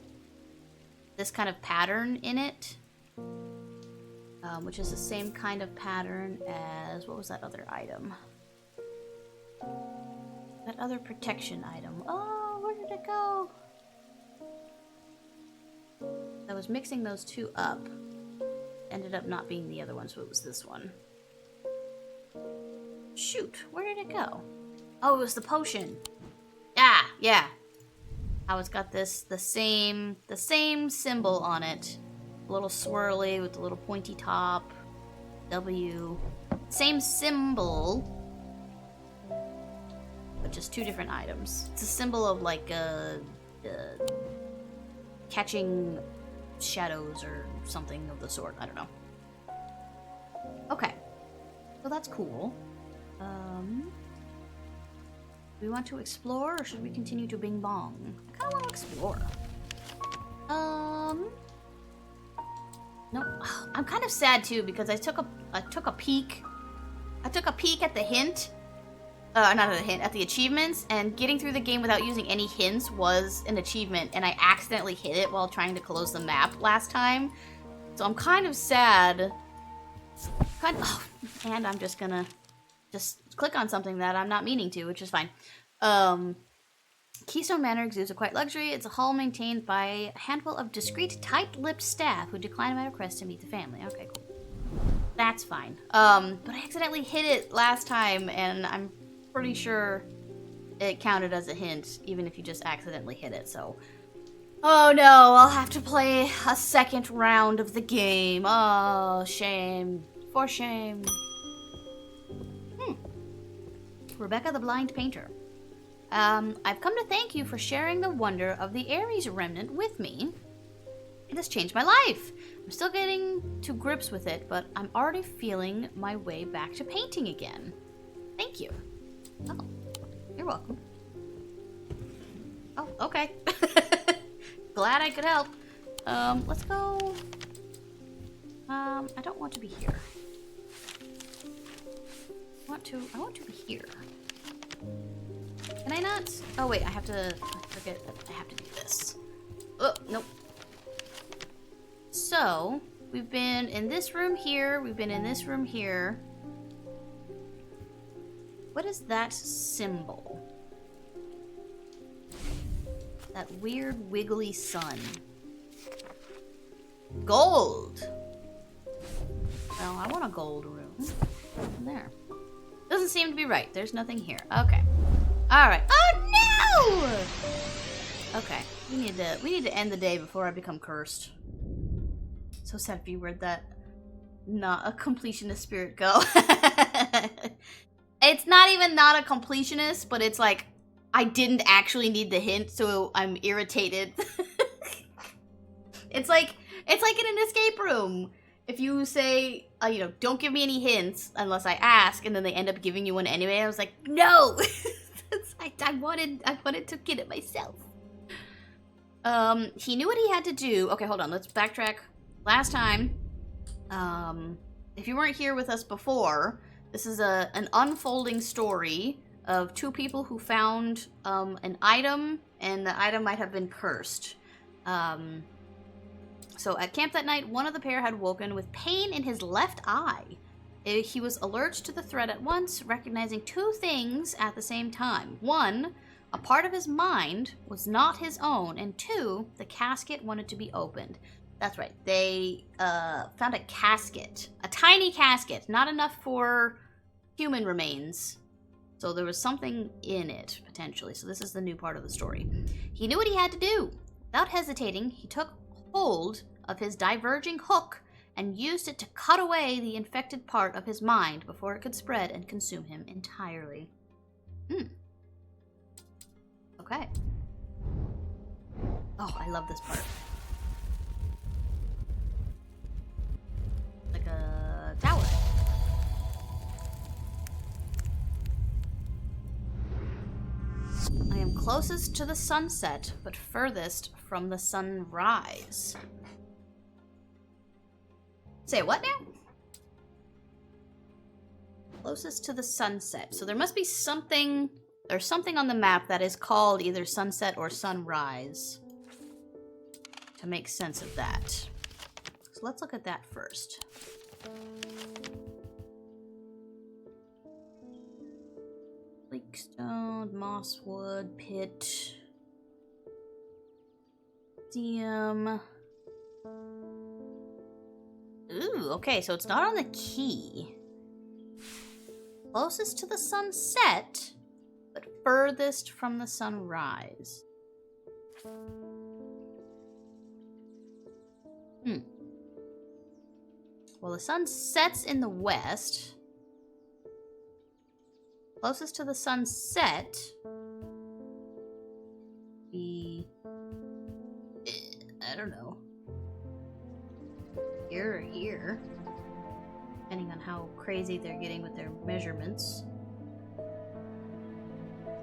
this kind of pattern in it, which is the same kind of pattern as, what was that other item? That other protection item. Oh, where did it go? I was mixing those two up. Ended up not being the other one, so it was this one. Shoot, where did it go? Oh, it was the potion. Ah, yeah. How it's got the same symbol on it. A little swirly with the little pointy top. W. Same symbol, but just two different items. It's a symbol of like catching shadows or something of the sort. I don't know. Okay, so that's cool. Do we want to explore, or should we continue to bing bong? I kind of want to explore. No, I'm kind of sad too because I took a peek. I took a peek at the hint. Not at the hint, at the achievements, and getting through the game without using any hints was an achievement, and I accidentally hit it while trying to close the map last time. So I'm kind of sad. And I'm just gonna click on something that I'm not meaning to, which is fine. Keystone Manor exudes a quiet luxury. It's a hall maintained by a handful of discreet, tight-lipped staff who decline my request to meet the family. Okay, cool. That's fine. But I accidentally hit it last time, and I'm pretty sure it counted as a hint, even if you just accidentally hit it, so... Oh no, I'll have to play a second round of the game. Oh, shame. For shame. Rebecca the Blind Painter. I've come to thank you for sharing the wonder of the Ares remnant with me. It has changed my life. I'm still getting to grips with it, but I'm already feeling my way back to painting again. Thank you. Oh, you're welcome. Oh, okay. Glad I could help. Let's go. I don't want to be here. I want to be here. Can I not? Oh wait, I forget that I have to do this. Oh, nope. So, we've been in this room here, we've been in this room here. What is that symbol? That weird wiggly sun. Gold! Well, I want a gold room. Nothing there. Doesn't seem to be right. There's nothing here. Okay. Alright. Oh no! Okay. We need to end the day before I become cursed. So sad if you where'd that not a completionist spirit go. It's not even not a completionist, but it's like I didn't actually need the hint, so I'm irritated. It's like in an escape room. If you say, don't give me any hints unless I ask, and then they end up giving you one anyway, I was like, no! I wanted to get it myself. He knew what he had to do. Okay, hold on, let's backtrack. Last time, if you weren't here with us before, this is an unfolding story of two people who found an item, and the item might have been cursed. So at camp that night, one of the pair had woken with pain in his left eye. He was alert to the threat at once, recognizing two things at the same time. One, a part of his mind was not his own, and two, the casket wanted to be opened. That's right, they found a casket. A tiny casket, not enough for human remains. So there was something in it, potentially. So this is the new part of the story. He knew what he had to do. Without hesitating, he took hold of his diverging hook and used it to cut away the infected part of his mind before it could spread and consume him entirely. Okay. Oh, I love this part. Like a tower. I am closest to the sunset, but furthest from the sunrise. Say what now? Closest to the sunset. So there must be something... There's something on the map that is called either sunset or sunrise. To make sense of that. So let's look at that first. Bleakstone, Mosswood, Pit, Museum. Ooh, okay, so it's not on the key. Closest to the sunset, but furthest from the sunrise. Well, the sun sets in the west. Closest to the sunset be, I don't know, here or here, depending on how crazy they're getting with their measurements.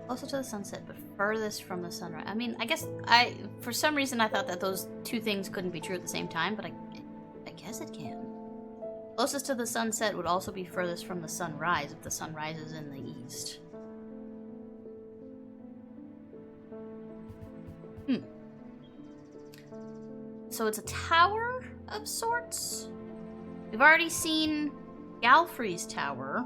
Closer to the sunset, but furthest from the sunrise. I mean, I guess for some reason I thought that those two things couldn't be true at the same time, but I guess it can. Closest to the sunset would also be furthest from the sunrise if the sun rises in the east. So it's a tower of sorts? We've already seen Galfrey's tower.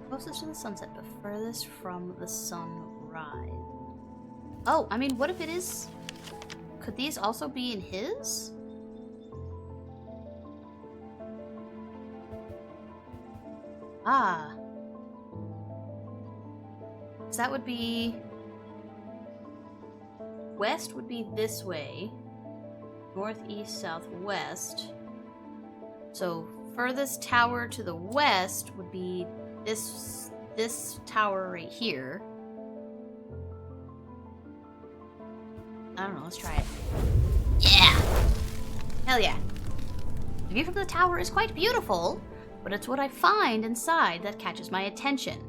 Closest to the sunset, but furthest from the sunrise. Oh, I mean, what if it is... Could these also be in his? Ah. So that would be... West would be this way. Northeast, southwest. So furthest tower to the west would be this tower right here. I don't know, let's try it. Yeah! Hell yeah. The view from the tower is quite beautiful, but it's what I find inside that catches my attention.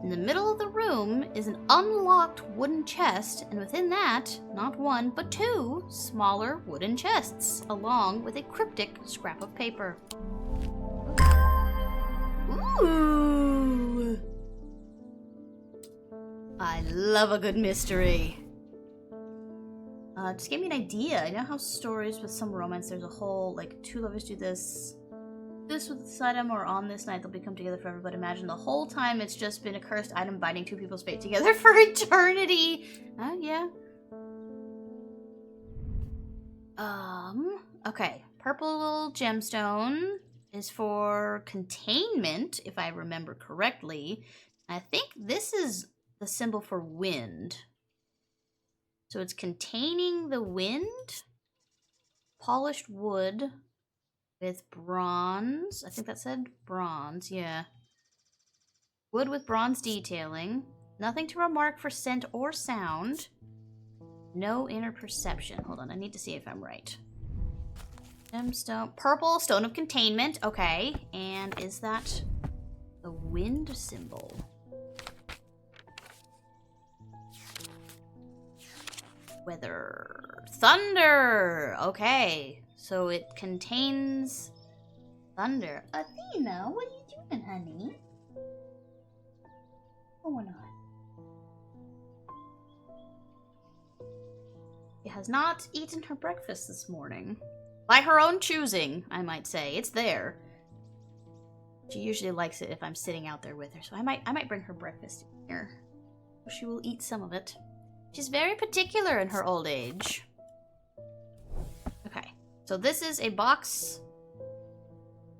In the middle of the room is an unlocked wooden chest, and within that, not one, but two smaller wooden chests, along with a cryptic scrap of paper. Ooh! I love a good mystery. Just give me an idea. You know how stories with some romance, there's a whole, like, two lovers do this with this item, or on this night they'll become together forever, but imagine the whole time it's just been a cursed item binding two people's fate together for eternity. Yeah. Okay. Purple gemstone is for containment, if I remember correctly. I think this is the symbol for wind. So it's containing the wind. Polished wood with bronze. I think that said bronze, yeah. Wood with bronze detailing. Nothing to remark for scent or sound. No inner perception. Hold on, I need to see if I'm right. Gemstone. Purple, stone of containment. Okay, and is that the wind symbol? Weather. Thunder! Okay, so it contains thunder. Athena, what are you doing, honey? What's going on? She has not eaten her breakfast this morning. By her own choosing, I might say. It's there. She usually likes it if I'm sitting out there with her, so I might bring her breakfast in here. She will eat some of it. She's very particular in her old age. Okay, so this is a box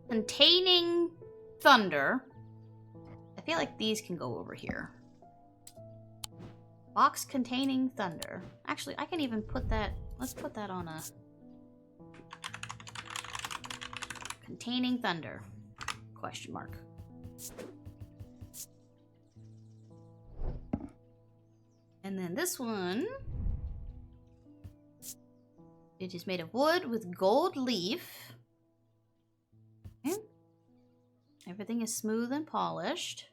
containing thunder. I feel like these can go over here. Box containing thunder. Actually, I can even put that... Let's put that on a... Containing thunder. Question mark. And then this one, it is made of wood with gold leaf. Okay. Everything is smooth and polished.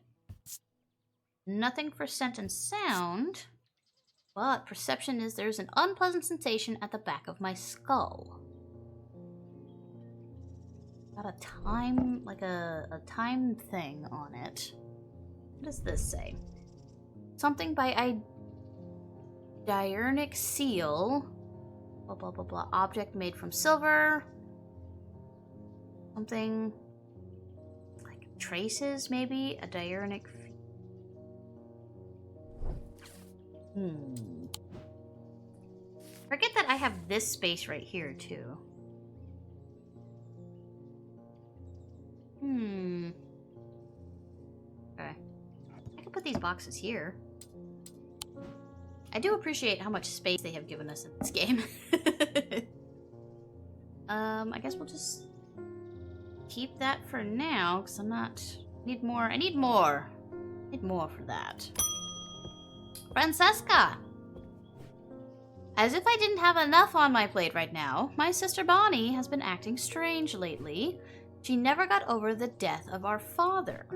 Nothing for scent and sound, but perception is there's an unpleasant sensation at the back of my skull. Got a time, like a time thing on it. What does this say? Something by Diurnic seal. Blah, blah, blah, blah. Object made from silver. Something like traces, maybe? A diurnic... Forget that I have this space right here, too. Okay. I can put these boxes here. I do appreciate how much space they have given us in this game. I guess we'll just keep that for now, because I'm not... I need more. I need more for that. Francesca! As if I didn't have enough on my plate right now, my sister Bonnie has been acting strange lately. She never got over the death of our father.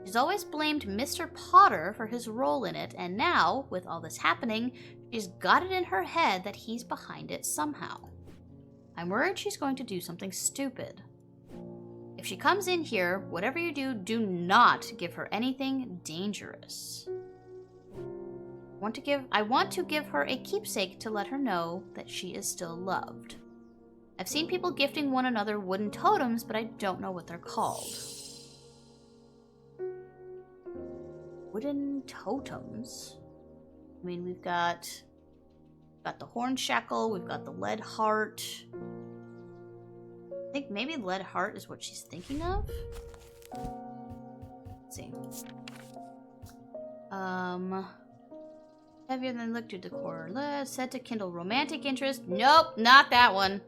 She's always blamed Mr. Potter for his role in it, and now, with all this happening, she's got it in her head that he's behind it somehow. I'm worried she's going to do something stupid. If she comes in here, whatever you do, do not give her anything dangerous. I want to give her a keepsake to let her know that she is still loved. I've seen people gifting one another wooden totems, but I don't know what they're called. Wooden totems? I mean, we've got the horn shackle, we've got the lead heart. I think maybe lead heart is what she's thinking of. Let's see. Heavier than look to decor. Said to kindle romantic interest. Nope, not that one.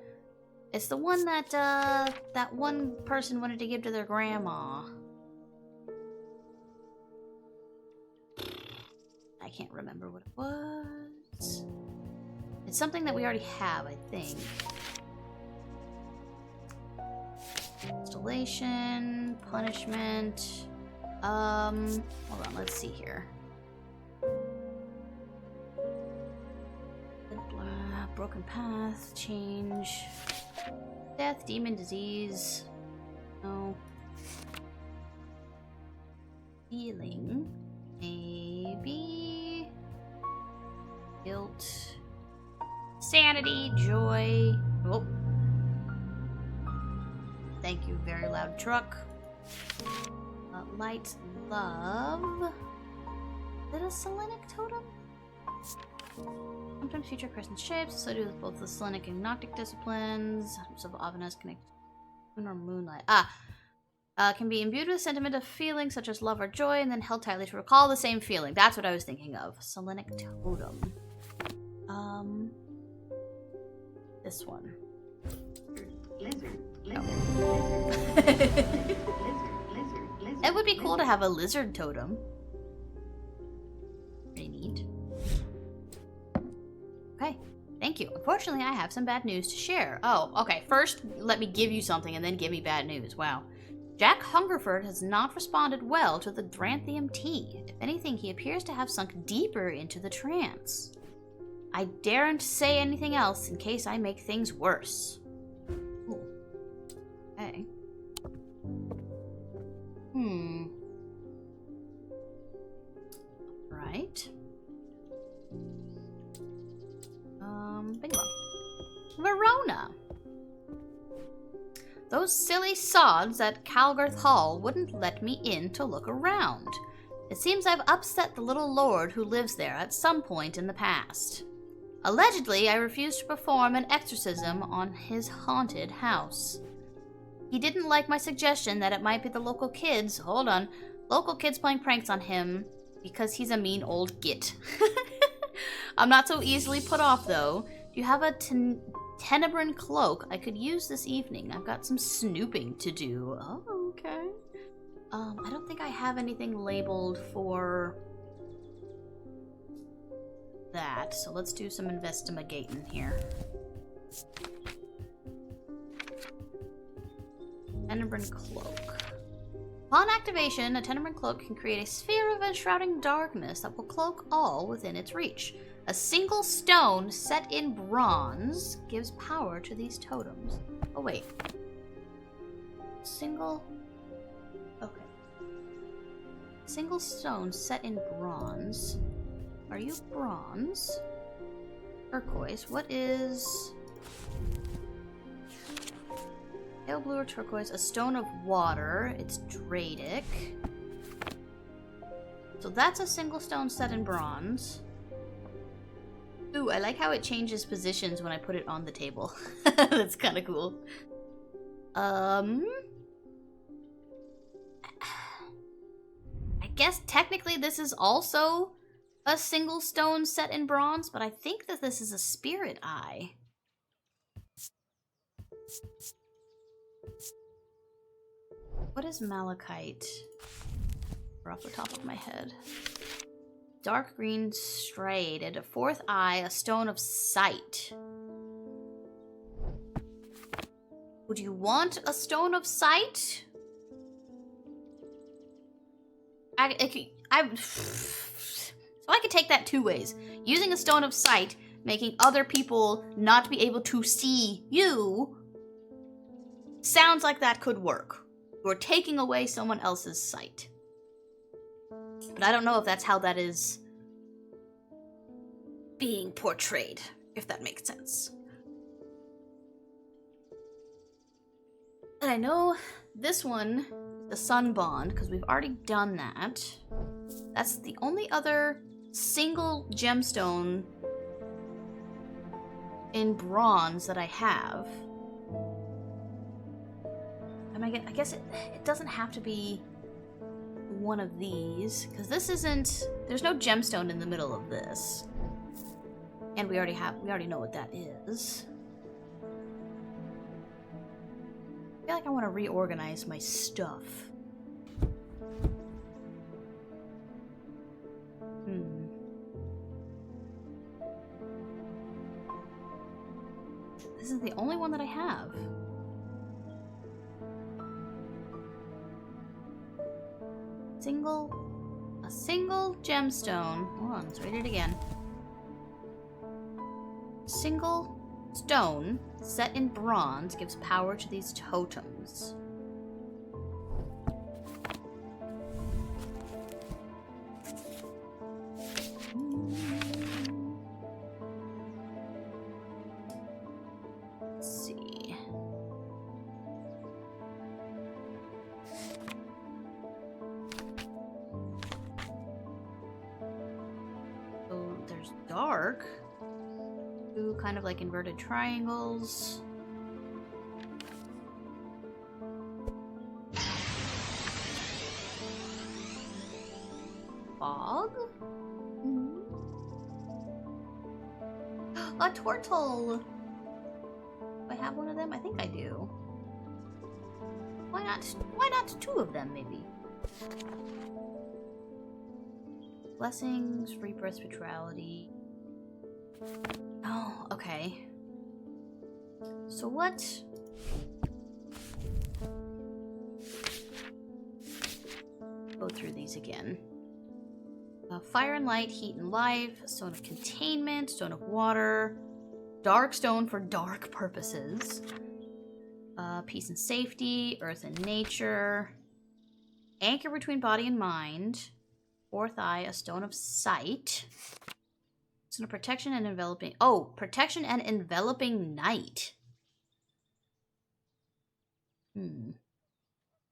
It's the one that that one person wanted to give to their grandma. I can't remember what it was. It's something that we already have, I think. Installation, punishment. Hold on, let's see here. Broken path, change, death, demon, disease. No. Healing. Maybe. Guilt. Sanity, joy. Oh. Thank you, very loud truck. Light, love. Is it a Selenic totem? Sometimes feature crescent shapes, associated with both the Selenic and Gnostic disciplines. Of Avanas connect moon or moonlight. Can be imbued with a sentiment of feeling such as love or joy, and then held tightly to recall the same feeling. That's what I was thinking of. Selenic totem. This one. It would be cool to have a lizard totem. Pretty neat. Okay, thank you. Unfortunately, I have some bad news to share. Oh, okay. First, let me give you something and then give me bad news. Wow. Jack Hungerford has not responded well to the Dranthium tea. If anything, he appears to have sunk deeper into the trance. I daren't say anything else in case I make things worse. Ooh. Okay. Right. Bingo. Verona. Those silly sods at Calgarth Hall wouldn't let me in to look around. It seems I've upset the little lord who lives there at some point in the past. Allegedly, I refused to perform an exorcism on his haunted house. He didn't like my suggestion that it might be the local kids playing pranks on him because he's a mean old git. I'm not so easily put off, though. Do you have a Tenebran cloak I could use this evening? I've got some snooping to do. Oh, okay. I don't think I have anything labeled for that, so let's do some investigating here. Tenebran cloak. Upon activation, a Tenebran cloak can create a sphere of enshrouding darkness that will cloak all within its reach. A single stone set in bronze gives power to these totems. Oh, wait. Okay. Single stone set in bronze. Are you bronze? Turquoise. What is... Pale blue or turquoise. A stone of water. It's Dradic. So that's a single stone set in bronze. Ooh, I like how it changes positions when I put it on the table. That's kind of cool. I guess technically this is also a single stone set in bronze, but I think that this is a spirit eye. What is malachite? Off the top of my head. Dark green striated, a fourth eye, a stone of sight. Would you want a stone of sight? So I could take that two ways. Using a stone of sight, making other people not be able to see you, sounds like that could work. You're taking away someone else's sight. But I don't know if that's how that is being portrayed, if that makes sense. And I know this one, the sun bond, because we've already done that. That's the only other single gemstone in bronze that I have. And I guess it doesn't have to be one of these, because this isn't, there's no gemstone in the middle of this. And we already know what that is. I feel like I want to reorganize my stuff. This is the only one that I have. A single gemstone. Hold on, let's read it again. Single stone set in bronze gives power to these totems. Let's see. So there's dark. Two kind of like inverted triangles. Fog? A turtle! Do I have one of them? I think I do. Why not two of them, maybe? Blessings, rebirth, spirituality. Oh, okay. So what? Go through these again. Fire and light, heat and life, stone of containment, stone of water, dark stone for dark purposes, peace and safety, earth and nature, anchor between body and mind, fourth eye, a stone of sight, stone of protection and enveloping, protection and enveloping night.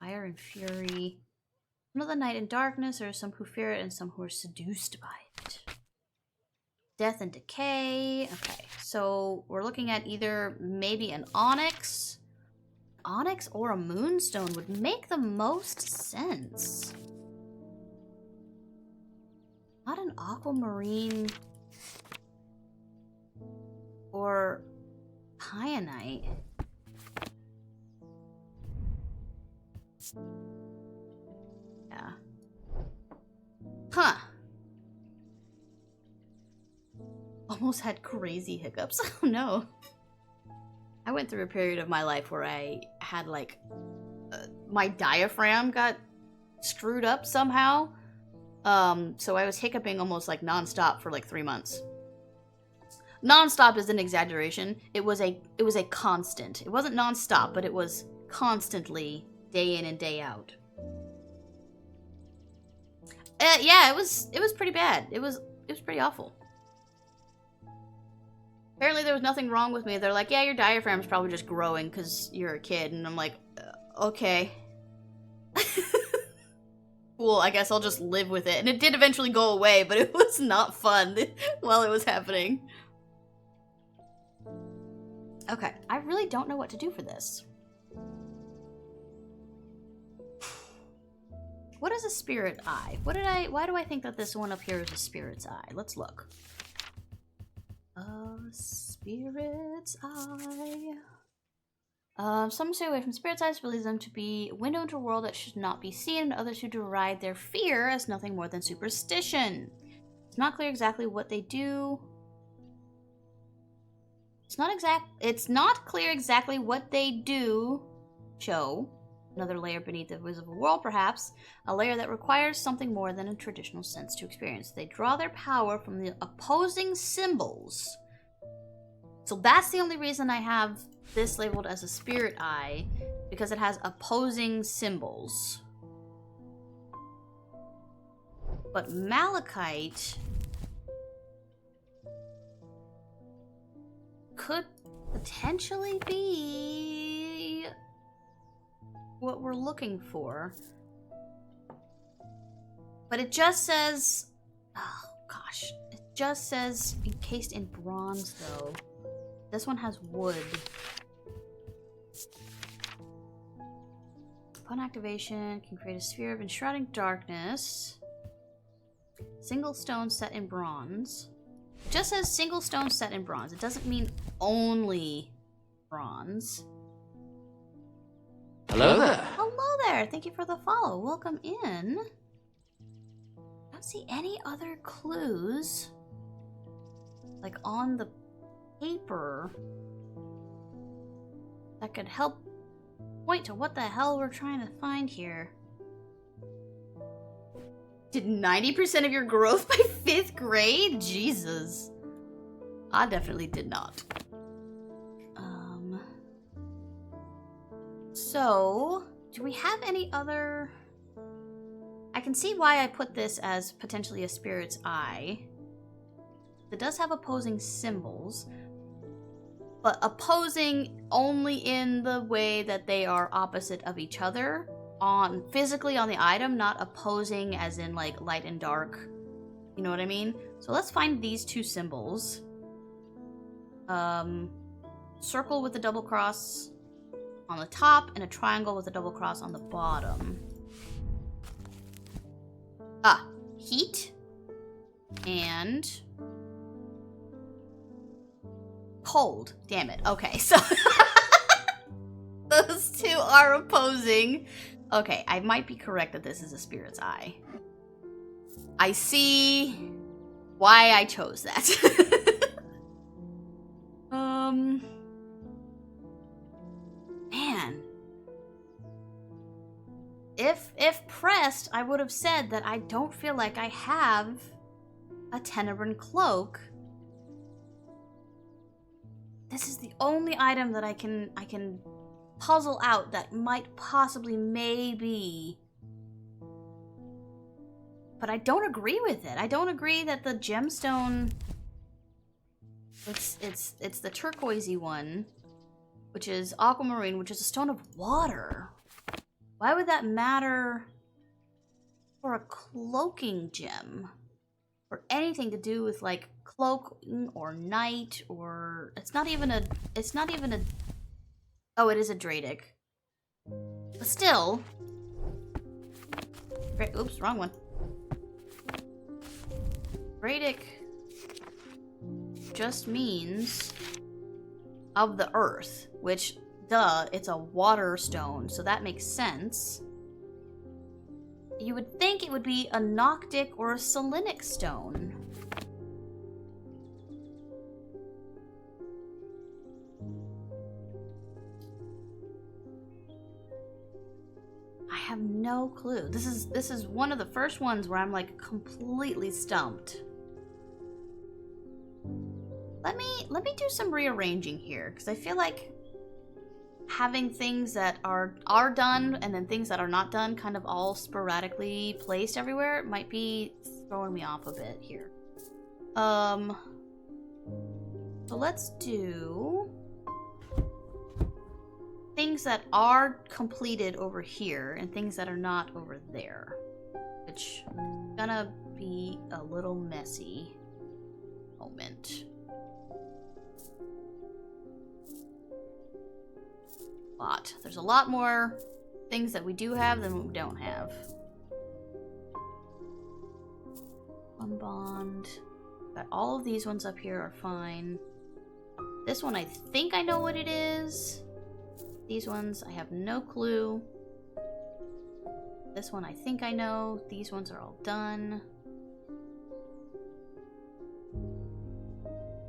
Fire and fury. Some of the night and darkness, there are some who fear it and some who are seduced by it. Death and decay. Okay, so we're looking at either maybe an onyx. Onyx or a moonstone would make the most sense. Not an aquamarine or kyanite. Yeah. Huh. Almost had crazy hiccups. Oh no. I went through a period of my life where I had like my diaphragm got screwed up somehow. So I was hiccuping almost like nonstop for like 3 months. Nonstop is an exaggeration. It was a constant. It wasn't nonstop, but it was constantly day in and day out. Yeah, it was pretty bad. It was pretty awful. Apparently there was nothing wrong with me. They're like, yeah, your diaphragm's probably just growing because you're a kid. And I'm like, okay. Cool, I guess I'll just live with it. And it did eventually go away, but it was not fun while it was happening. Okay, I really don't know what to do for this. What is a spirit eye? Why do I think that this one up here is a spirit's eye? Let's look. A spirit's eye. Some stay away from spirit's eyes, believe them to be a window into a world that should not be seen, and others who deride their fear as nothing more than superstition. It's not clear exactly what they do. It's not clear exactly what they do. Show another layer beneath the visible world, perhaps a layer that requires something more than a traditional sense to experience. They draw their power from the opposing symbols. So that's the only reason I have this labeled as a spirit eye, because it has opposing symbols. But malachite could potentially be what we're looking for. But it just says, oh gosh, it just says encased in bronze though. This one has wood. Upon activation, can create a sphere of enshrouding darkness. Single stone set in bronze. It just says single stone set in bronze. It doesn't mean only bronze. Hello there. Hello there. Thank you for the follow. Welcome in. I don't see any other clues, like on the paper, that could help point to what the hell we're trying to find here. Did 90% of your growth by 5th grade? Jesus. I definitely did not. So, do we have any other... I can see why I put this as potentially a spirit's eye. It does have opposing symbols, but opposing only in the way that they are opposite of each other, physically on the item, not opposing as in like light and dark. You know what I mean? So let's find these two symbols. Circle with a double cross on the top and a triangle with a double cross on the bottom. Heat and cold. Damn it. Okay, so those two are opposing. Okay, I might be correct that this is a spirit's eye. I see why I chose that. Man. If pressed, I would have said that I don't feel like I have a Tenebrine cloak. This is the only item that I can puzzle out that might possibly maybe. But I don't agree with it. I don't agree that the gemstone, it's the turquoisey one, which is aquamarine, which is a stone of water. Why would that matter for a cloaking gem? Or anything to do with like cloaking or night, or it's not even a oh, it is a Dradic. But still. Oops, wrong one. Dradic just means of the earth, which duh, it's a water stone, so that makes sense. You would think it would be a Noctic or a Selenic stone. I have no clue. This is one of the first ones where I'm like completely stumped. Let me do some rearranging here, because I feel like having things that are done and then things that are not done kind of all sporadically placed everywhere might be throwing me off a bit here. So let's do things that are completed over here and things that are not over there, which is gonna be a little messy moment. lot. There's a lot more things that we do have than we don't have. One bond. But all of these ones up here are fine. This one, I think I know what it is. These ones, I have no clue. This one, I think I know. These ones are all done.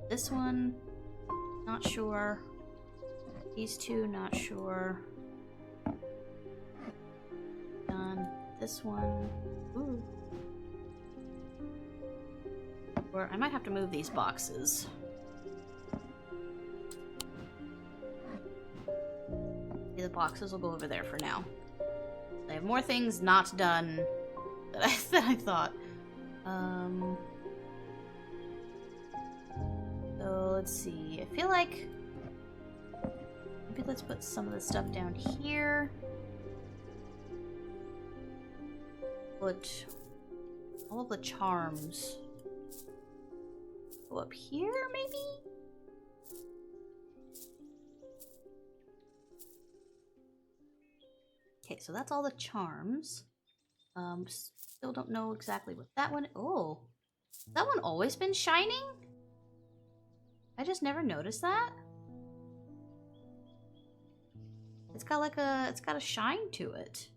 This one, not sure. These two, not sure. Done. This one. Ooh. Or I might have to move these boxes. Okay, the boxes will go over there for now. I have more things not done that I thought. So let's see. I feel like maybe let's put some of the stuff down here. Put all of the charms go up here, maybe? Okay, so that's all the charms. Still don't know exactly what that one... Oh! Has that one always been shining? I just never noticed that. It's got like a... It's got a shine to it.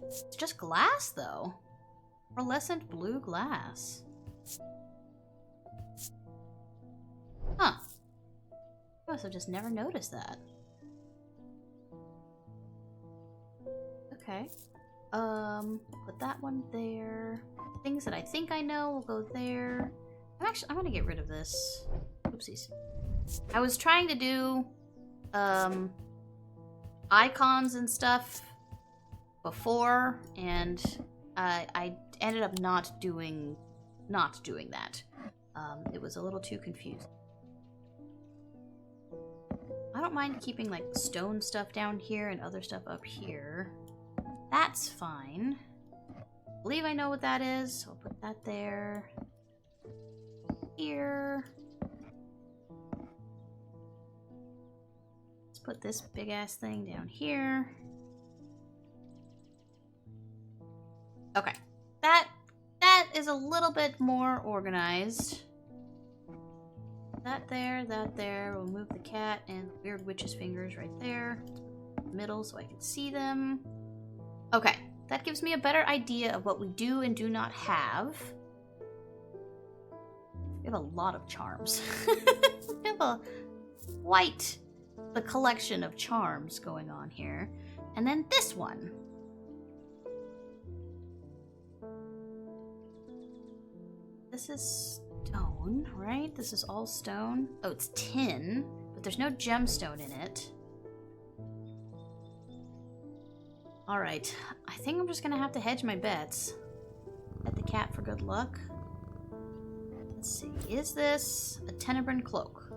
It's just glass, though. Pearlescent blue glass. Huh. I must have just never noticed that. Okay. Put that one there. Things that I think I know will go there. I'm gonna get rid of this. Oopsies. I was trying to do, icons and stuff before, and I ended up not doing that. It was a little too confusing. I don't mind keeping like stone stuff down here and other stuff up here. That's fine. I believe I know what that is, so I'll put that there. Here. Let's put this big ass thing down here. Okay. That is a little bit more organized. That there. We'll move the cat and the weird witch's fingers right there. Middle so I can see them. Okay. That gives me a better idea of what we do and do not have. We have a lot of charms. We have quite the collection of charms going on here. And then this one. This is stone, right? This is all stone. Oh, it's tin, but there's no gemstone in it. Alright, I think I'm just gonna have to hedge my bets. Bet the cat for good luck. Let's see, is this a Tenebrin cloak?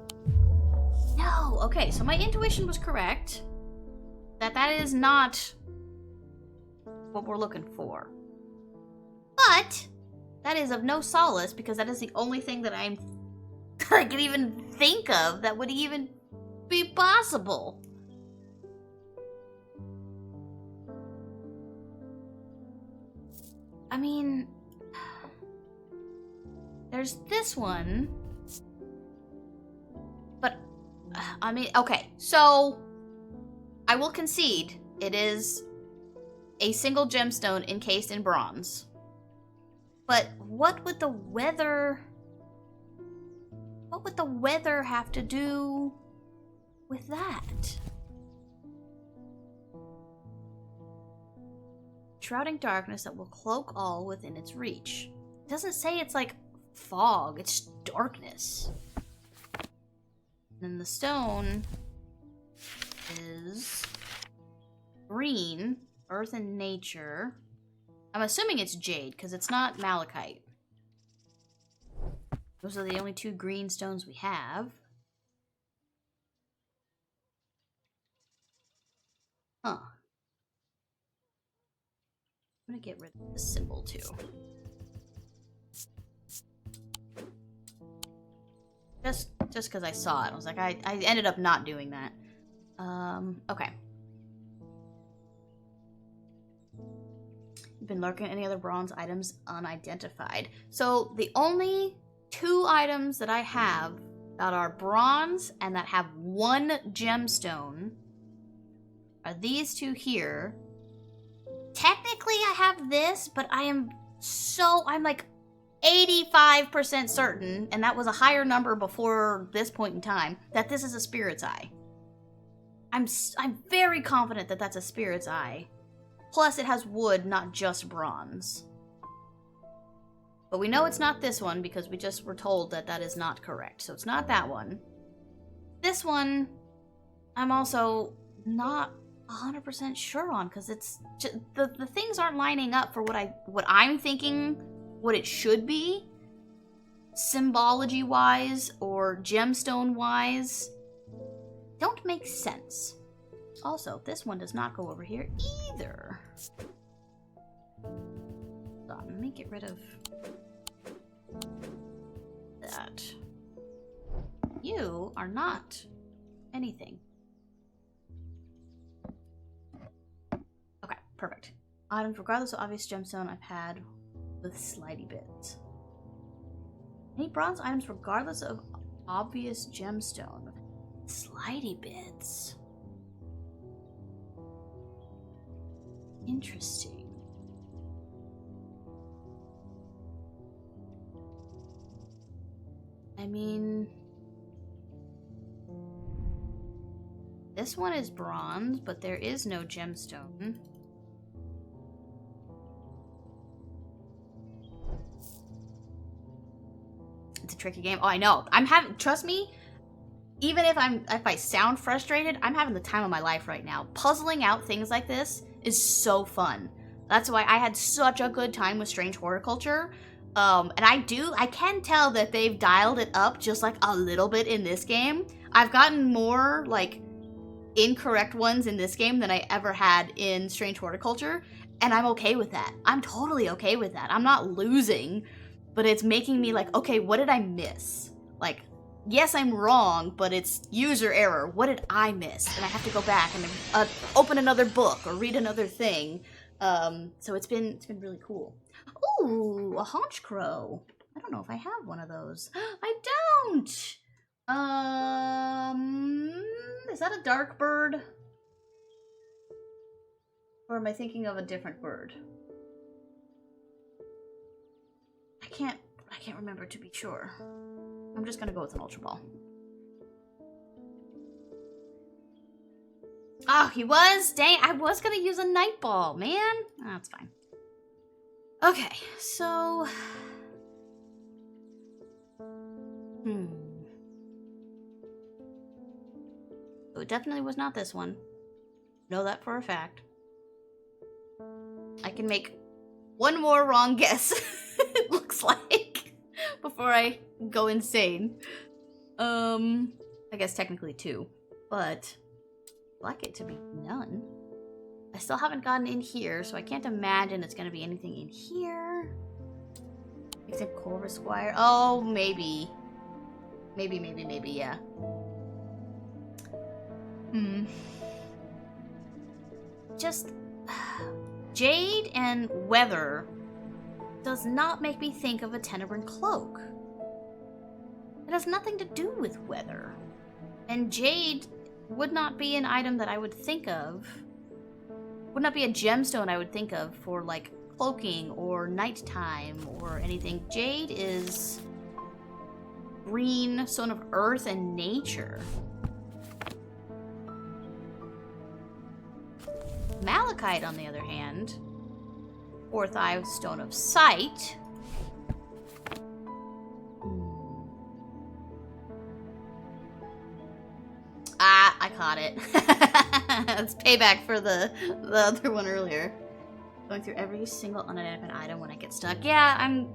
No! Okay, so my intuition was correct. That is not what we're looking for. But that is of no solace, because that is the only thing that I can even think of that would even be possible. I mean, there's this one, but, I mean, okay, so I will concede it is a single gemstone encased in bronze. But what would the weather have to do with that? Shrouding darkness that will cloak all within its reach. It doesn't say it's like fog, it's darkness. And then the stone is green, earth and nature. I'm assuming it's jade, because it's not malachite. Those are the only two green stones we have. Huh. I'm gonna get rid of this symbol, too. Just Just because I saw it. I was like, I ended up not doing that. Okay. You've been lurking at any other bronze items unidentified. So the only 2 items that I have that are bronze and that have 1 gemstone are these 2 here. Technically I have this, but I'm like 85% certain, and that was a higher number before this point in time, that this is a spirit's eye. I'm very confident that that's a spirit's eye. Plus it has wood, not just bronze. But we know it's not this one because we just were told that that is not correct. So it's not that one. This one, I'm also not 100% sure on because it's just, the things aren't lining up for what I'm thinking, what it should be, symbology wise or gemstone wise. Don't make sense. Also, this one does not go over here either. So let me get rid of that. You are not anything. Okay, perfect. Items regardless of obvious gemstone I've had with slidey bits. Any bronze items regardless of obvious gemstone. Slidey bits. Interesting. I mean, this one is bronze, but there is no gemstone. It's a tricky game. Oh, I know. Trust me, even if I sound frustrated, I'm having the time of my life right now. Puzzling out things like this is so fun. That's why I had such a good time with Strange Horticulture. And I can tell that they've dialed it up just like a little bit in this game. I've gotten more like incorrect ones in this game than I ever had in Strange Horticulture, and I'm okay with that. I'm totally okay with that. I'm not losing, but it's making me like, okay, what did I miss? Like, yes, I'm wrong, but it's user error. What did I miss? And I have to go back and open another book or read another thing. So it's been really cool. Ooh, a haunch crow. I don't know if I have one of those. I don't. Is that a dark bird? Or am I thinking of a different bird? I can't remember to be sure. I'm just gonna go with an ultra ball. Oh, he was? Dang, I was gonna use a night ball, man. Oh, that's fine. Okay, so... So it definitely was not this one. Know that for a fact. I can make one more wrong guess, it looks like, before I go insane. I guess technically 2, but I'd like it to be none. I still haven't gotten in here, so I can't imagine it's gonna be anything in here. Except Corvus Squire. Oh, maybe. Maybe, yeah. Just... Jade and weather does not make me think of a Tenebrine cloak. It has nothing to do with weather. And jade would not be an item that I would think of. Would not be a gemstone I would think of for, like, cloaking or nighttime or anything. Jade is green, stone of earth and nature. Malachite, on the other hand, 4th eye, stone of sight. Ah, I caught it. It's payback for the other one earlier. Going through every single unidentified item when I get stuck. Yeah, I'm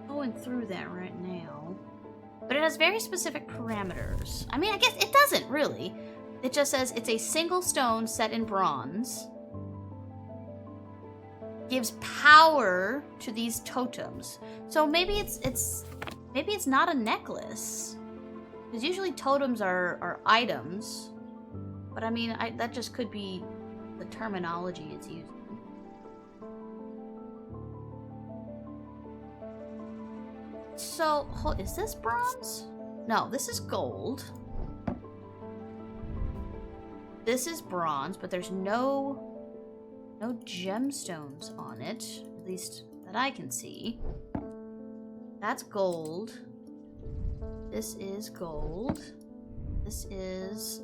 going through that right now. But it has very specific parameters. I mean, I guess it doesn't really. It just says it's a single stone set in bronze. Gives power to these totems. So maybe it's Maybe it's not a necklace. Because usually totems are items. But I mean, that just could be the terminology it's using. So, is this bronze? No, this is gold. This is bronze, but there's no gemstones on it, at least that I can see. That's gold. This is gold. This is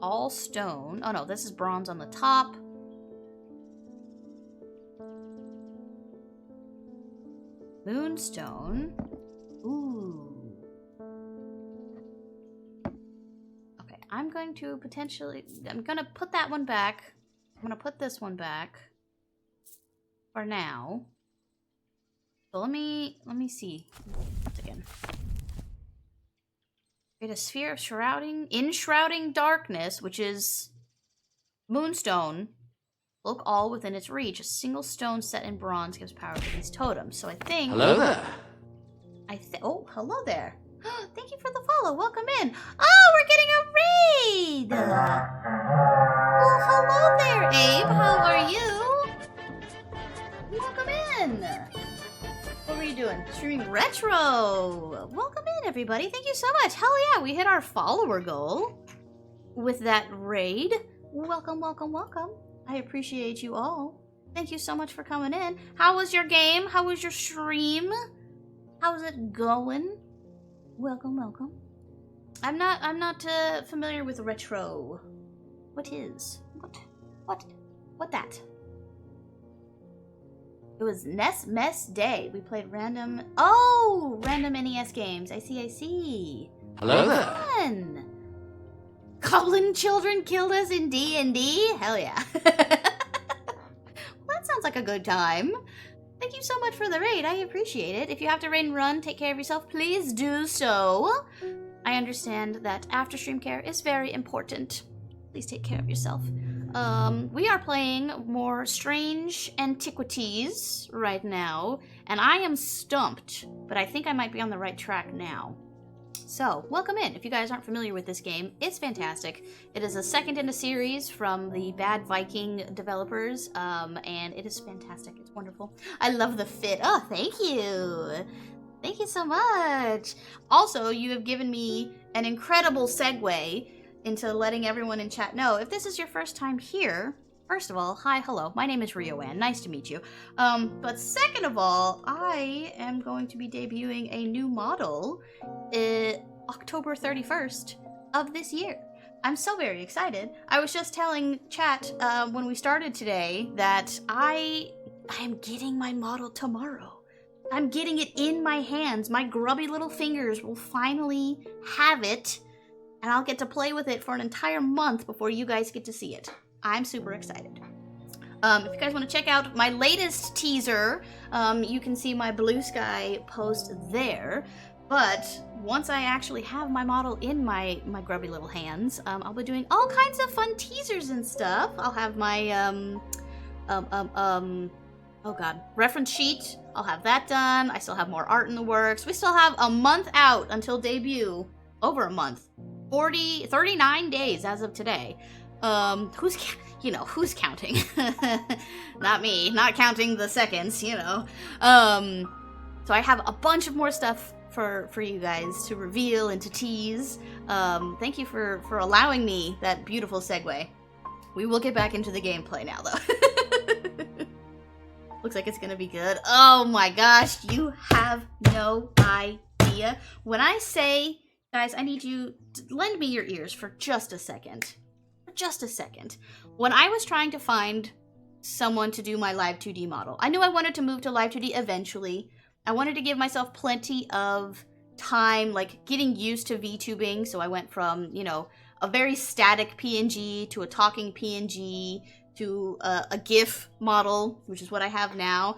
all stone. Oh no, this is bronze on the top. Moonstone. Ooh. Okay, I'm going to put that one back. I'm gonna put this one back for now. So let me see once again. Create a sphere of enshrouding darkness, which is moonstone. Look all within its reach. A single stone set in bronze gives power to these totems. So I think. Hello there. Oh, hello there. Thank you for the follow. Welcome in. Oh, we're getting a raid. Well, hello there, Abe. How are you? Welcome in. What were you doing? Streaming retro. Welcome in, everybody. Thank you so much. Hell yeah, we hit our follower goal with that raid. Welcome, welcome, welcome. I appreciate you all. Thank you so much for coming in. How was your game? How was your stream? How's it going? Welcome, welcome. I'm not familiar with retro. What is? What that? It was Mess Day. We played random NES games. I see. Hello there. Fun. Goblin children killed us in D&D? Hell yeah. Well, that sounds like a good time. Thank you so much for the raid. I appreciate it. If you have to raid and run, take care of yourself, please do so. I understand that after stream care is very important. Please take care of yourself. We are playing more Strange Antiquities right now, and I am stumped, but I think I might be on the right track now. So, welcome in. If you guys aren't familiar with this game, it's fantastic. It is a second in a series from the Bad Viking developers, and it is fantastic. It's wonderful. I love the fit. Oh, thank you. Thank you so much. Also, you have given me an incredible segue into letting everyone in chat know, if this is your first time here, first of all, hi, hello, my name is Rioanne, nice to meet you. But second of all, I am going to be debuting a new model October 31st of this year. I'm so very excited. I was just telling chat when we started today that I am getting my model tomorrow. I'm getting it in my hands. My grubby little fingers will finally have it, and I'll get to play with it for an entire month before you guys get to see it. I'm super excited. If you guys want to check out my latest teaser, you can see my Blue Sky post there. But once I actually have my model in my grubby little hands, I'll be doing all kinds of fun teasers and stuff. I'll have my, oh god, reference sheet. I'll have that done. I still have more art in the works. We still have a month out until debut. Over a month. 39 days as of today. Who's counting? Not me. Not counting the seconds, you know. So I have a bunch of more stuff for you guys to reveal and to tease. Thank you for allowing me that beautiful segue. We will get back into the gameplay now, though. Looks like it's gonna be good. Oh my gosh, you have no idea. When I say, guys, I need you to lend me your ears for just a second. For just a second. When I was trying to find someone to do my Live 2D model, I knew I wanted to move to Live 2D eventually. I wanted to give myself plenty of time, like getting used to VTubing. So I went from, a very static PNG to a talking PNG to a GIF model, which is what I have now.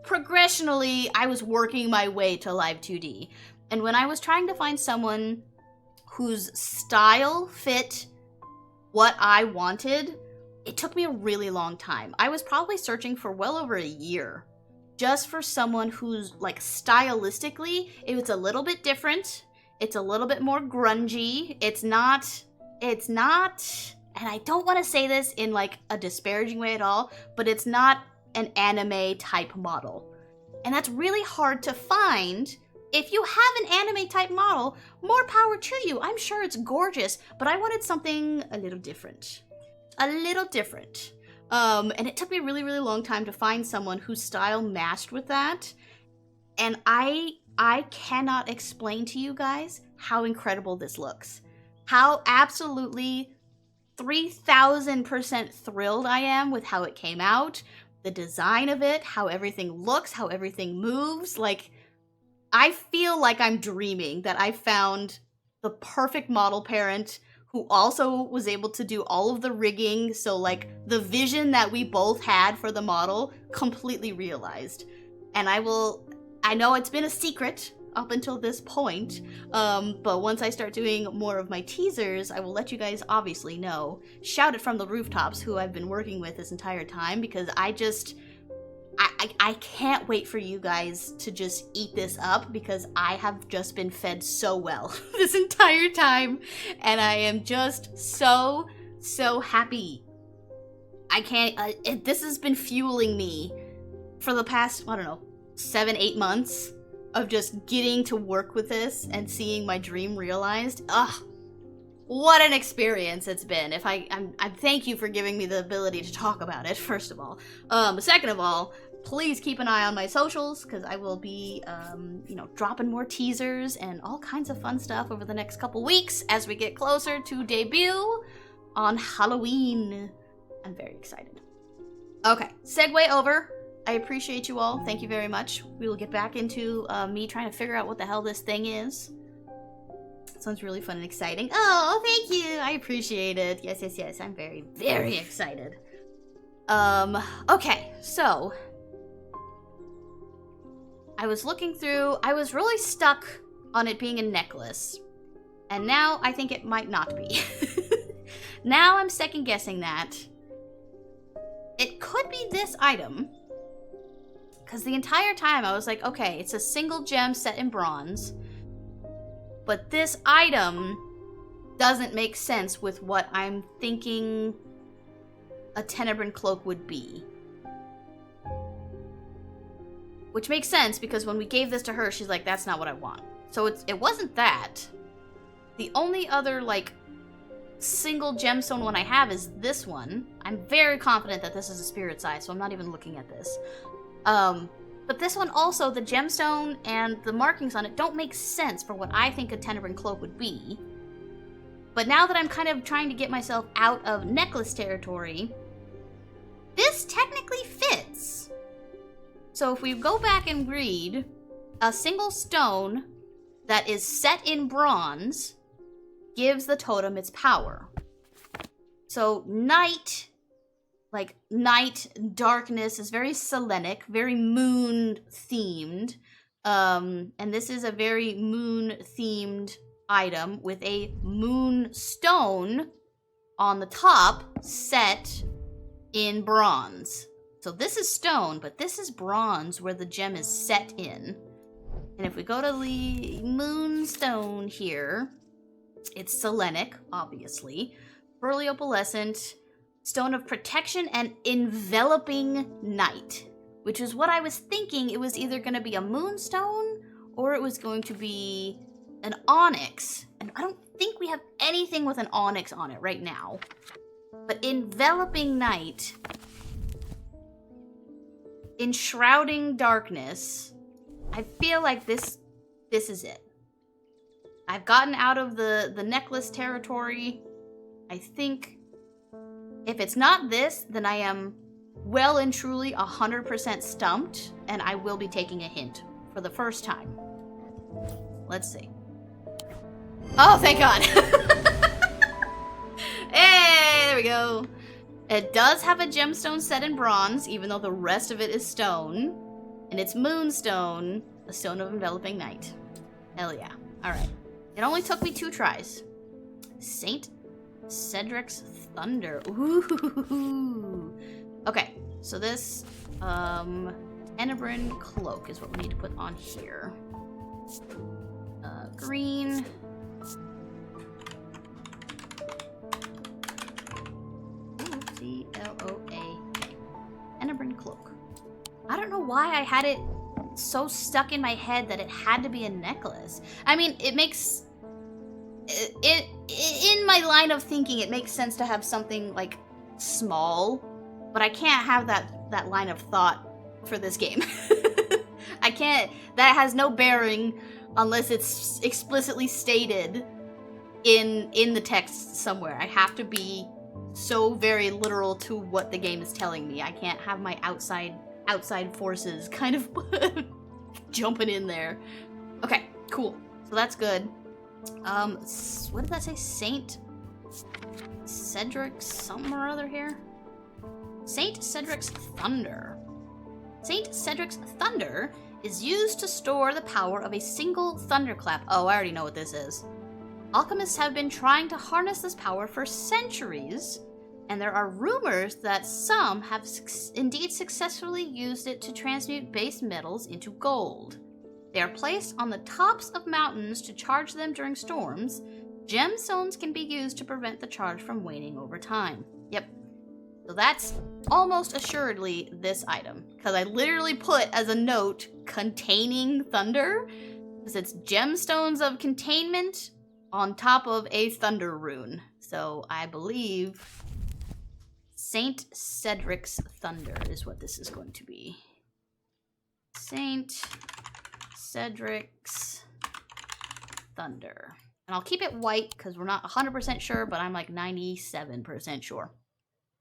Progressionally, I was working my way to Live 2D. And when I was trying to find someone whose style fit what I wanted, it took me a really long time. I was probably searching for well over a year just for someone who's, like, stylistically, it's a little bit different. It's a little bit more grungy. It's not, and I don't want to say this in, like, a disparaging way at all, but it's not an anime type model. And that's really hard to find. If you have an anime type model, more power to you. I'm sure it's gorgeous, but I wanted something a little different. And it took me a really, really long time to find someone whose style matched with that. And I cannot explain to you guys how incredible this looks. How absolutely 3,000% thrilled I am with how it came out. The design of it, how everything looks, how everything moves. Like, I feel like I'm dreaming that I found the perfect model parent who also was able to do all of the rigging, so, like, the vision that we both had for the model completely realized. And I know it's been a secret up until this point, but once I start doing more of my teasers, I will let you guys obviously know. Shout it from the rooftops who I've been working with this entire time, because I can't wait for you guys to just eat this up, because I have just been fed so well this entire time, and I am just so happy. I can't, this has been fueling me for the past, I don't know, 7-8 months of just getting to work with this and seeing my dream realized. Ugh. What an experience it's been. I thank you for giving me the ability to talk about it, first of all. Second of all, please keep an eye on my socials, because I will be, dropping more teasers and all kinds of fun stuff over the next couple weeks as we get closer to debut on Halloween. I'm very excited. Okay, segue over. I appreciate you all. Thank you very much. We will get back into me trying to figure out what the hell this thing is. Sounds really fun and exciting. Oh, thank you. I appreciate it. Yes. I'm very, very excited. Okay, so I was looking through, I was really stuck on it being a necklace. And now I think it might not be. Now I'm second guessing that. It could be this item. Because the entire time I was like, okay, it's a single gem set in bronze. But this item doesn't make sense with what I'm thinking a Tenebrine cloak would be. Which makes sense, because when we gave this to her, she's like, that's not what I want. So it wasn't that. The only other, like, single gemstone one I have is this one. I'm very confident that this is a spirit size, so I'm not even looking at this. But this one also, the gemstone and the markings on it don't make sense for what I think a Tenebrine cloak would be. But now that I'm kind of trying to get myself out of necklace territory, this technically fits. So if we go back and read, a single stone that is set in bronze gives the totem its power. So night, darkness is very Selenic, very moon-themed. And this is a very moon-themed item with a moon stone on the top set in bronze. So this is stone, but this is bronze where the gem is set in. And if we go to the moonstone here, it's Selenic, obviously. Early opalescent, stone of protection and enveloping night. Which is what I was thinking. It was either going to be a moonstone or it was going to be an onyx. And I don't think we have anything with an onyx on it right now. But enveloping night, enshrouding darkness, I feel like this is it. I've gotten out of the necklace territory. I think if it's not this, then I am well and truly 100% stumped, and I will be taking a hint for the first time. Let's see. Oh, thank God. Hey, there we go. It does have a gemstone set in bronze, even though the rest of it is stone. And it's moonstone, a stone of enveloping night. Hell yeah. Alright. It only took me 2 tries. Saint Cedric's Thunder. Ooh. Okay, so this, Enabrin cloak is what we need to put on here. Green. C-L-O-A. Enabrin cloak. I don't know why I had it so stuck in my head that it had to be a necklace. I mean, it makes... in my line of thinking, it makes sense to have something, like, small. But I can't have that line of thought for this game. I can't... That has no bearing unless it's explicitly stated in the text somewhere. I have to be so very literal to what the game is telling me. I can't have my outside forces kind of jumping in there. Okay, cool. So that's good. What did that say? Saint Cedric's something or other here? Saint Cedric's Thunder. Saint Cedric's Thunder is used to store the power of a single thunderclap. Oh, I already know what this is. Alchemists have been trying to harness this power for centuries, and there are rumors that some have indeed successfully used it to transmute base metals into gold. They are placed on the tops of mountains to charge them during storms. Gemstones can be used to prevent the charge from waning over time. Yep. So that's almost assuredly this item, because I literally put as a note, containing thunder, because it's gemstones of containment on top of a thunder rune. So I believe Saint Cedric's Thunder is what this is going to be. Saint Cedric's Thunder. And I'll keep it white because we're not 100% sure, but I'm like 97% sure.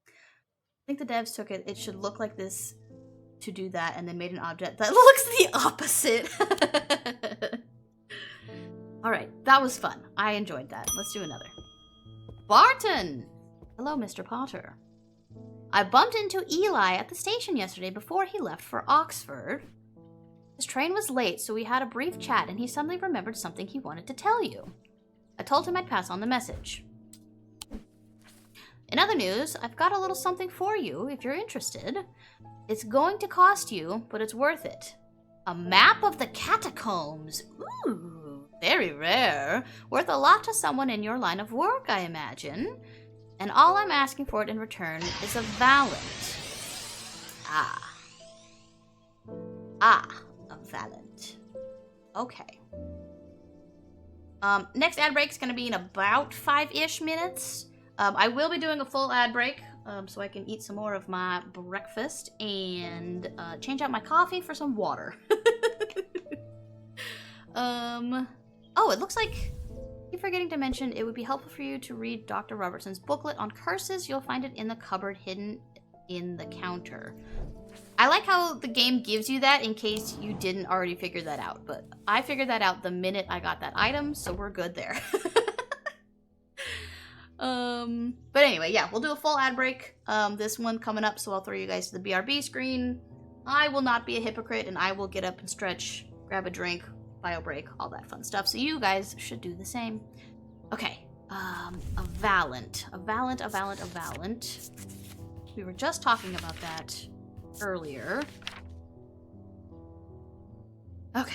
I think the devs took it. It should look like this to do that, and then made an object that looks the opposite. Alright, that was fun. I enjoyed that. Let's do another. Barton! Hello, Mr. Potter. I bumped into Eli at the station yesterday before he left for Oxford. His train was late, so we had a brief chat, and he suddenly remembered something he wanted to tell you. I told him I'd pass on the message. In other news, I've got a little something for you, if you're interested. It's going to cost you, but it's worth it. A map of the catacombs. Ooh, very rare. Worth a lot to someone in your line of work, I imagine. And all I'm asking for it in return is a Valent. A Valent. Okay. Next ad break is going to be in about 5-ish minutes. I will be doing a full ad break, so I can eat some more of my breakfast and change out my coffee for some water. Oh, it looks like I keep forgetting to mention it would be helpful for you to read Dr. Robertson's booklet on curses. You'll find it in the cupboard hidden in the counter. I like how the game gives you that in case you didn't already figure that out, but I figured that out the minute I got that item, so we're good there. But anyway, yeah, we'll do a full ad break. This one coming up, so I'll throw you guys to the BRB screen. I will not be a hypocrite, and I will get up and stretch, grab a drink, bio break, all that fun stuff. So you guys should do the same. Okay, a Valent. We were just talking about that earlier. Okay.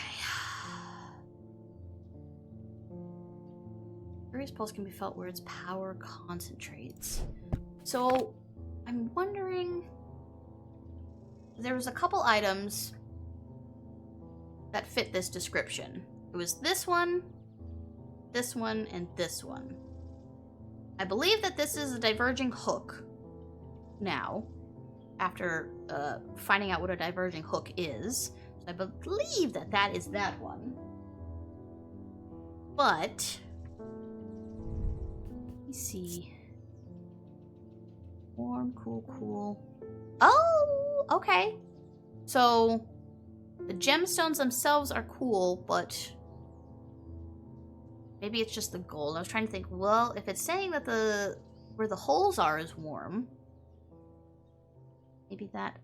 Furious pulse can be felt where its power concentrates. So, I'm wondering... There was a couple items that fit this description. It was this one, and this one. I believe that this is a diverging hook now, after finding out what a diverging hook is. So I believe that that is that one. But... let me see. Warm, cool. Oh, okay. So, the gemstones themselves are cool, but maybe it's just the gold. I was trying to think, well, if it's saying that where the holes are is warm, maybe that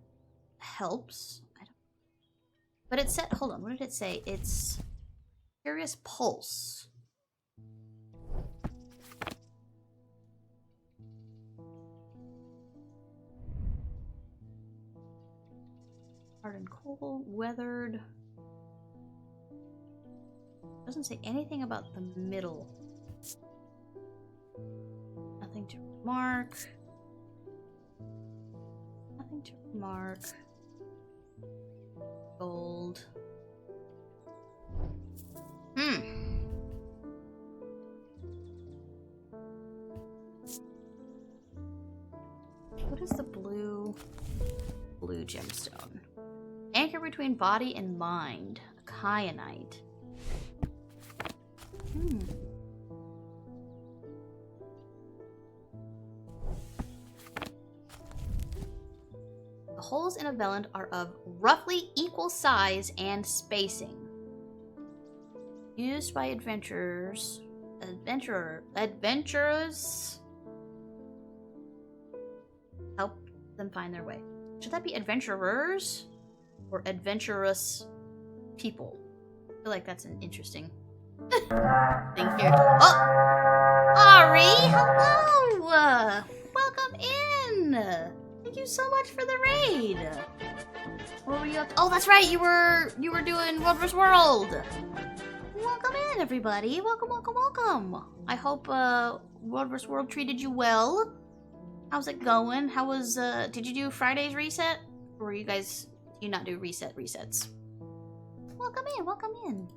helps. I don't. But it said, hold on, what did it say? It's Furious Pulse. Hard and cold, weathered. Doesn't say anything about the middle. Nothing to remark. Nothing to remark. Gold. What is the blue gemstone? Anchor between body and mind. A kyanite. The holes in a vellum are of roughly equal size and spacing. Used by adventurers. Help them find their way. Should that be adventurers or adventurous people? I feel like that's an interesting thing here. Oh, Ari, hello. Welcome in. Thank you so much for the raid. What were you up to? Oh, that's right. You were doing World vs. World. Welcome in, everybody. Welcome, welcome, welcome. I hope World vs. World treated you well. How's it going? How was did you do Friday's reset? Or were you guys do you not do resets? Welcome in, welcome in.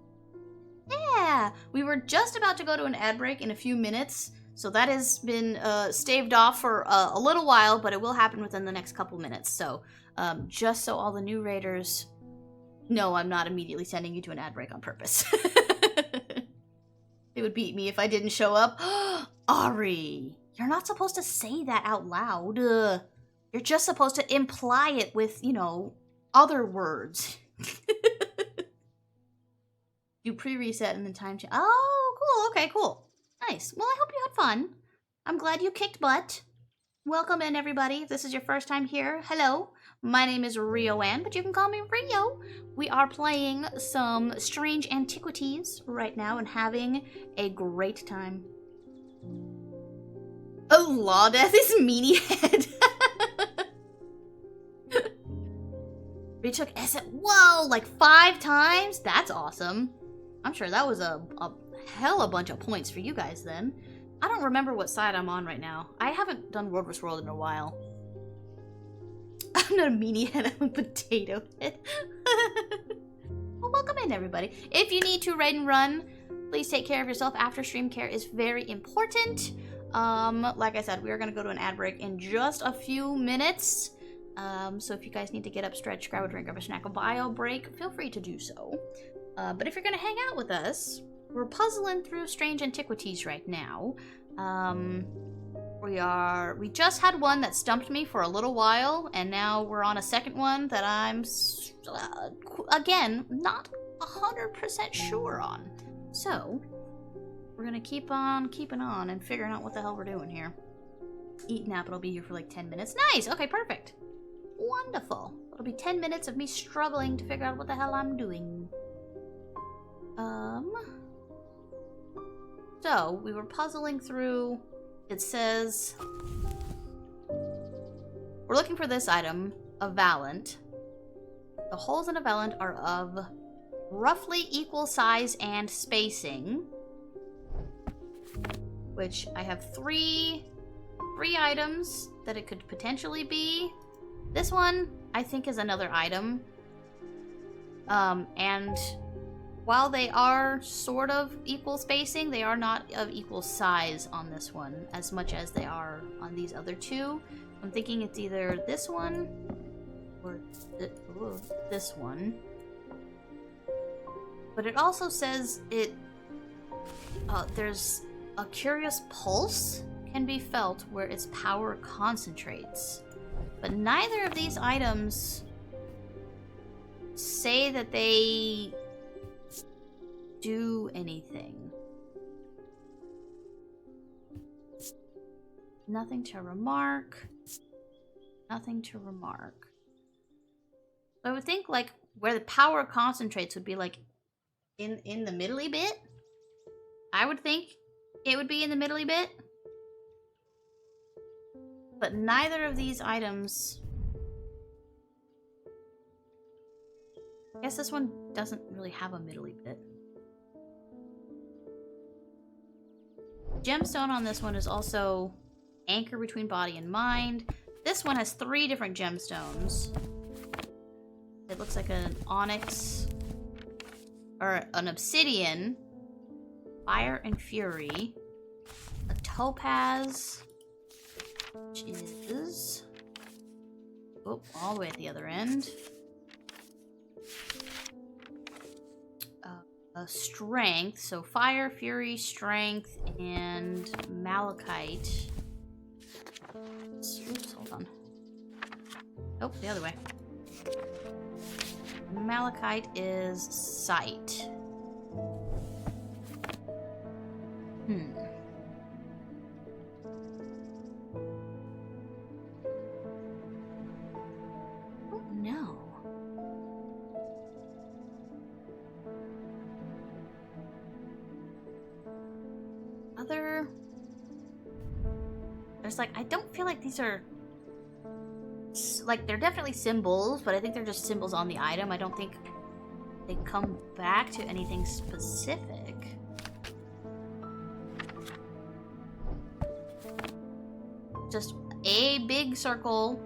Yeah, we were just about to go to an ad break in a few minutes, so that has been staved off for a little while, but it will happen within the next couple minutes. So just so all the new raiders know, I'm not immediately sending you to an ad break on purpose. They would beat me if I didn't show up. Ari, you're not supposed to say that out loud. You're just supposed to imply it with, you know, other words. Do pre-reset and then time change. Oh, cool. Okay, cool. Nice. Well, I hope you had fun. I'm glad you kicked butt. Welcome in, everybody. If this is your first time here, hello. My name is Rio Ann, but you can call me Rio. We are playing some Strange Antiquities right now and having a great time. Oh, Law Death is meanie head. Retook S. Whoa, like 5 times? That's awesome. I'm sure that was a hella bunch of points for you guys then. I don't remember what side I'm on right now. I haven't done World vs. World in a while. I'm not a meanie head, I'm a potato head. Well, welcome in, everybody. If you need to raid and run, please take care of yourself. After stream care is very important. Like I said, we are going to go to an ad break in just a few minutes. So if you guys need to get up, stretch, grab a drink, grab a snack, a bio break, feel free to do so. But if you're going to hang out with us, we're puzzling through Strange Antiquities right now. We just had one that stumped me for a little while, and now we're on a second one that I'm, again, not 100% sure on. So, we're gonna keep on keeping on and figuring out what the hell we're doing here. Eat nap, it'll be here for like 10 minutes. Nice! Okay, perfect. Wonderful. It'll be 10 minutes of me struggling to figure out what the hell I'm doing. So, we were puzzling through... It says... We're looking for this item, a Valant. The holes in a Valant are of roughly equal size and spacing. Which I have three items that it could potentially be. This one, I think, is another item. And while they are sort of equal spacing, they are not of equal size on this one as much as they are on these other two. I'm thinking it's either this one or this one. But it also says there's a curious pulse can be felt where its power concentrates. But neither of these items say that they do anything. Nothing to remark. Nothing to remark. So I would think like where the power concentrates would be like in the middly bit. I would think it would be in the middly bit. But neither of these items guess this one doesn't really have a middly bit. Gemstone on this one is also anchor between body and mind. This one has 3 different gemstones. It looks like an onyx or an obsidian, fire and fury, a topaz, which is all the way at the other end. A strength, so fire, fury, strength, and malachite. Oops, hold on. Oh, the other way. Malachite is sight. Oh no. There's like, I don't feel like these are, like, they're definitely symbols, but I think they're just symbols on the item. I don't think they come back to anything specific. Just a big circle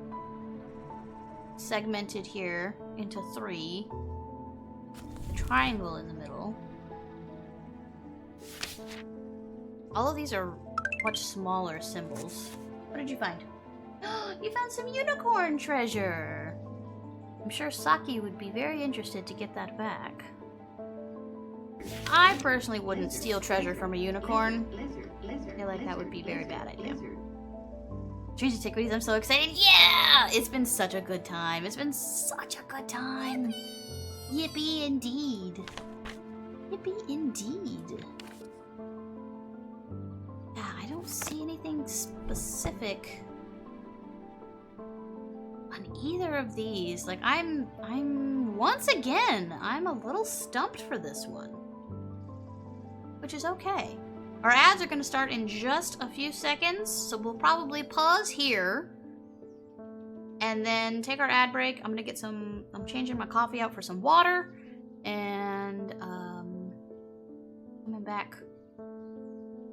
segmented here into 3. A triangle in the middle. All of these are much smaller symbols. What did you find? You found some unicorn treasure! I'm sure Saki would be very interested to get that back. I personally wouldn't steal treasure from a unicorn. I feel like that would be a very bad idea. Strange Antiquities, I'm so excited. Yeah! It's been such a good time. It's been such a good time. Yippee indeed. Yippee indeed. I don't see anything specific on either of these. Like, I'm once again, I'm a little stumped for this one, which is okay. Our ads are going to start in just a few seconds, so we'll probably pause here and then take our ad break. I'm changing my coffee out for some water, and coming back.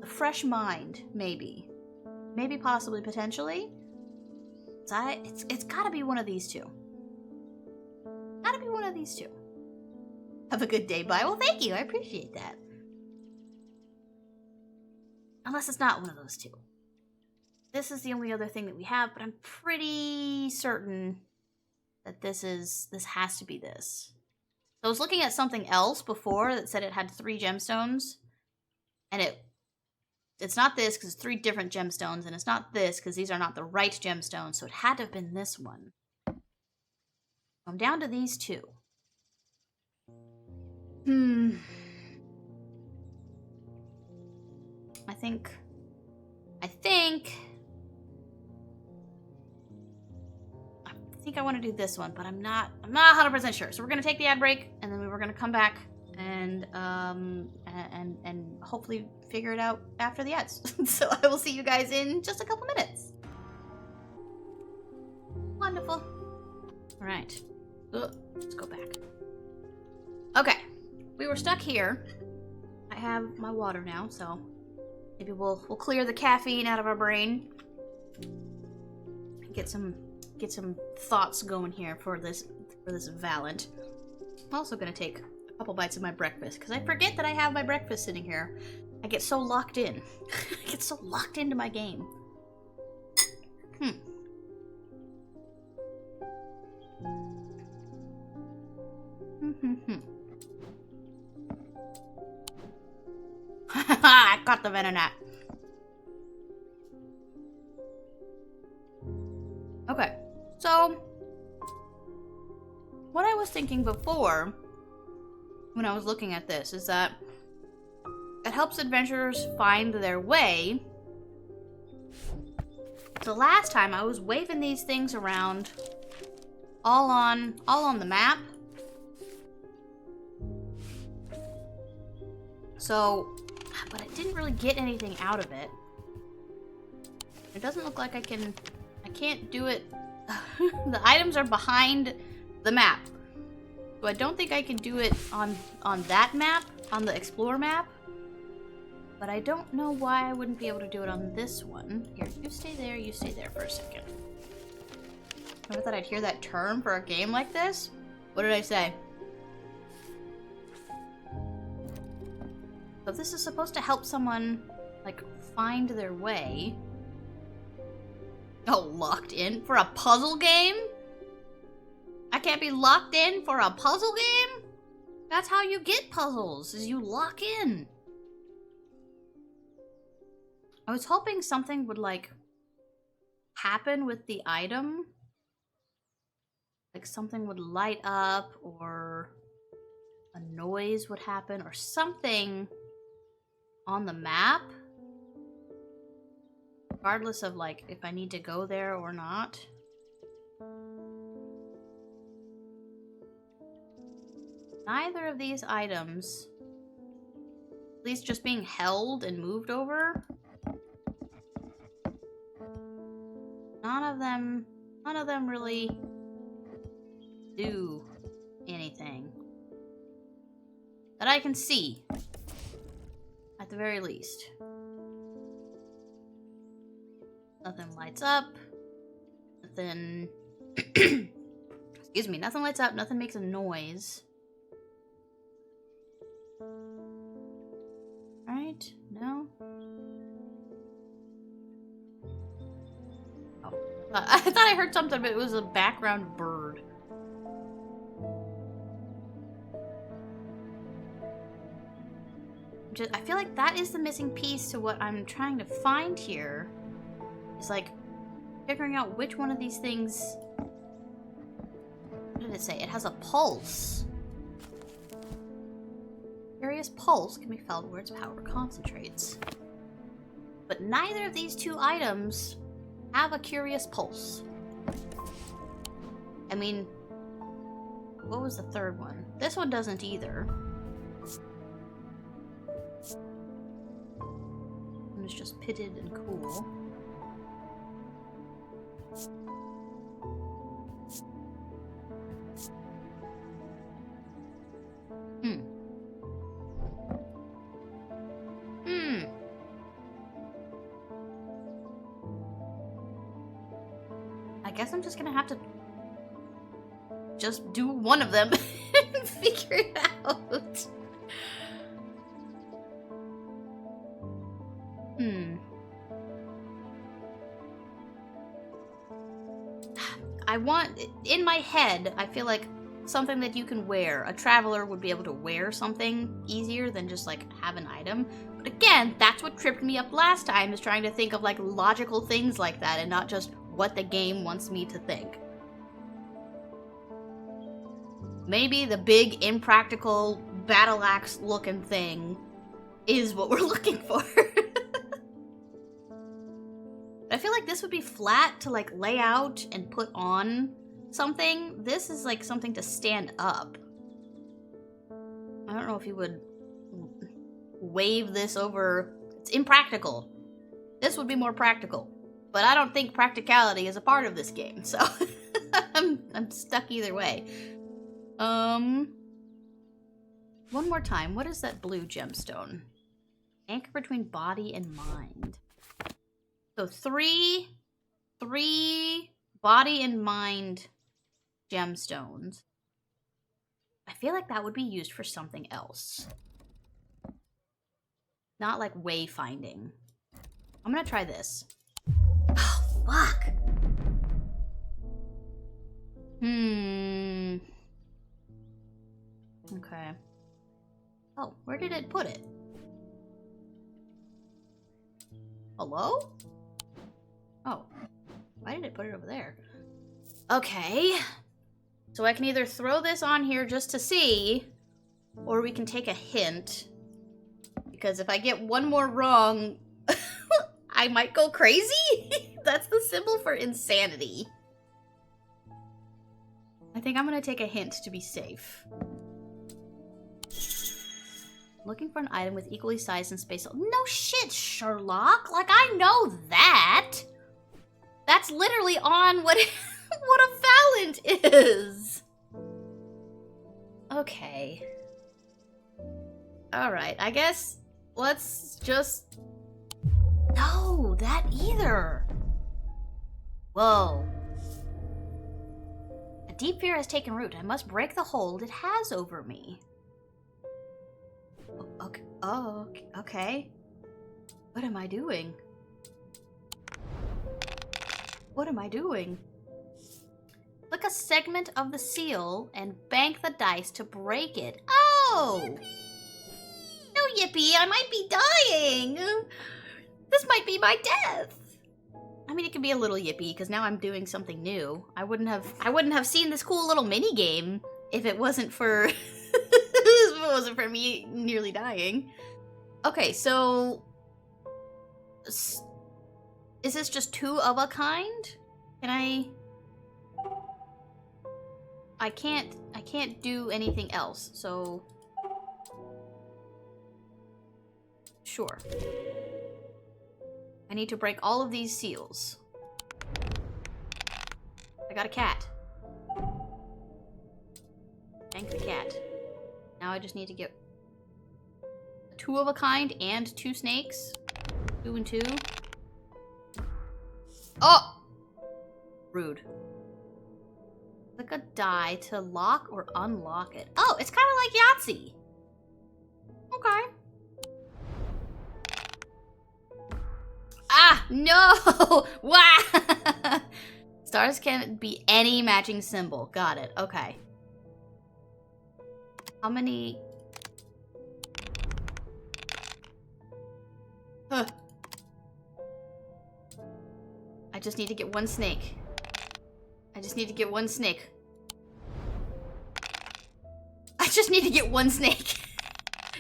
A fresh mind, maybe, possibly, potentially. It's gotta be one of these two. Gotta be one of these two. Have a good day, bye. Well, thank you. I appreciate that. Unless it's not one of those two. This is the only other thing that we have, but I'm pretty certain that this has to be this. So I was looking at something else before that said it had 3 gemstones, and it's not this because it's 3 different gemstones, and it's not this because these are not the right gemstones, so it had to have been this one. I'm down to these 2. I think I want to do this one, but I'm not 100% sure. So we're gonna take the ad break, and then we're gonna come back and hopefully figure it out after the ads. So I will see you guys in just a couple minutes. Wonderful. All right. Let's go back. Okay, we were stuck here. I have my water now, so maybe we'll clear the caffeine out of our brain. Get some thoughts going here for this Valent. I'm also gonna take a couple bites of my breakfast because I forget that I have my breakfast sitting here. I get so locked in. I get so locked into my game. I got the Venonat. Okay, so what I was thinking before when I was looking at this is that it helps adventurers find their way. So last time I was waving these things around all on the map. So, but I didn't really get anything out of it. It doesn't look like I can't do it. The items are behind the map. So I don't think I can do it on that map, on the Explore map. But I don't know why I wouldn't be able to do it on this one. Here, you stay there for a second. Never thought I'd hear that term for a game like this. What did I say? So this is supposed to help someone, like, find their way. Oh, locked in for a puzzle game? I can't be locked in for a puzzle game? That's how you get puzzles, is you lock in. I was hoping something would, like, happen with the item. Like, something would light up, or a noise would happen, or something on the map. Regardless of, like, if I need to go there or not. Neither of these items, at least just being held and moved over, none of them really do anything that I can see, at the very least. Nothing lights up, nothing, excuse me, nothing lights up, nothing makes a noise. Right? No? Oh. I thought I heard something, but it was a background bird. I feel like that is the missing piece to what I'm trying to find here. It's like figuring out which one of these things... What did it say? It has a pulse. Curious pulse can be felt where its power concentrates. But neither of these two items have a curious pulse. I mean, what was the third one? This one doesn't either. One is just pitted and cool. I guess I'm just gonna have to just do one of them and figure it out. I want, in my head, I feel like something that you can wear. A traveler would be able to wear something easier than just, like, have an item. But again, that's what tripped me up last time, is trying to think of, like, logical things like that and not just what the game wants me to think. Maybe the big, impractical, battle axe looking thing is what we're looking for. I feel like this would be flat to, like, lay out and put on something. This is, like, something to stand up. I don't know if you would wave this over. It's impractical. This would be more practical. But I don't think practicality is a part of this game, so I'm stuck either way. One more time. What is that blue gemstone? Anchor between body and mind. So three body and mind gemstones. I feel like that would be used for something else. Not like wayfinding. I'm gonna try this. Oh, fuck! Okay. Oh, where did it put it? Hello? Oh. Why did it put it over there? Okay. So I can either throw this on here just to see, or we can take a hint. Because if I get one more wrong, I might go crazy. That's the symbol for insanity. I think I'm gonna take a hint to be safe. Looking for an item with equally sized and space. No shit, Sherlock. Like, I know that. That's literally on what a phalant is. Okay. Alright, I guess let's just... No, that either! Whoa. A deep fear has taken root. I must break the hold it has over me. Okay. Oh, okay. What am I doing? What am I doing? Click a segment of the seal and bank the dice to break it. Oh! Yippee! No yippee, I might be dying! This might be my death! I mean, it can be a little yippee, because now I'm doing something new. I wouldn't have seen this cool little mini-game if it wasn't for... if it wasn't for me nearly dying. Okay, so... Is this just 2 of a kind? Can I can't do anything else, so... Sure. I need to break all of these seals. I got a cat. Thank the cat. Now I just need to get 2 of a kind and 2 snakes. 2 and 2. Oh! Rude. Click a die to lock or unlock it. Oh, it's kind of like Yahtzee. Okay. Ah, no! Wow! Stars can be any matching symbol. Got it. Okay. How many... Huh. I just need to get 1 snake. I just need to get 1 snake. I just need to get 1 snake.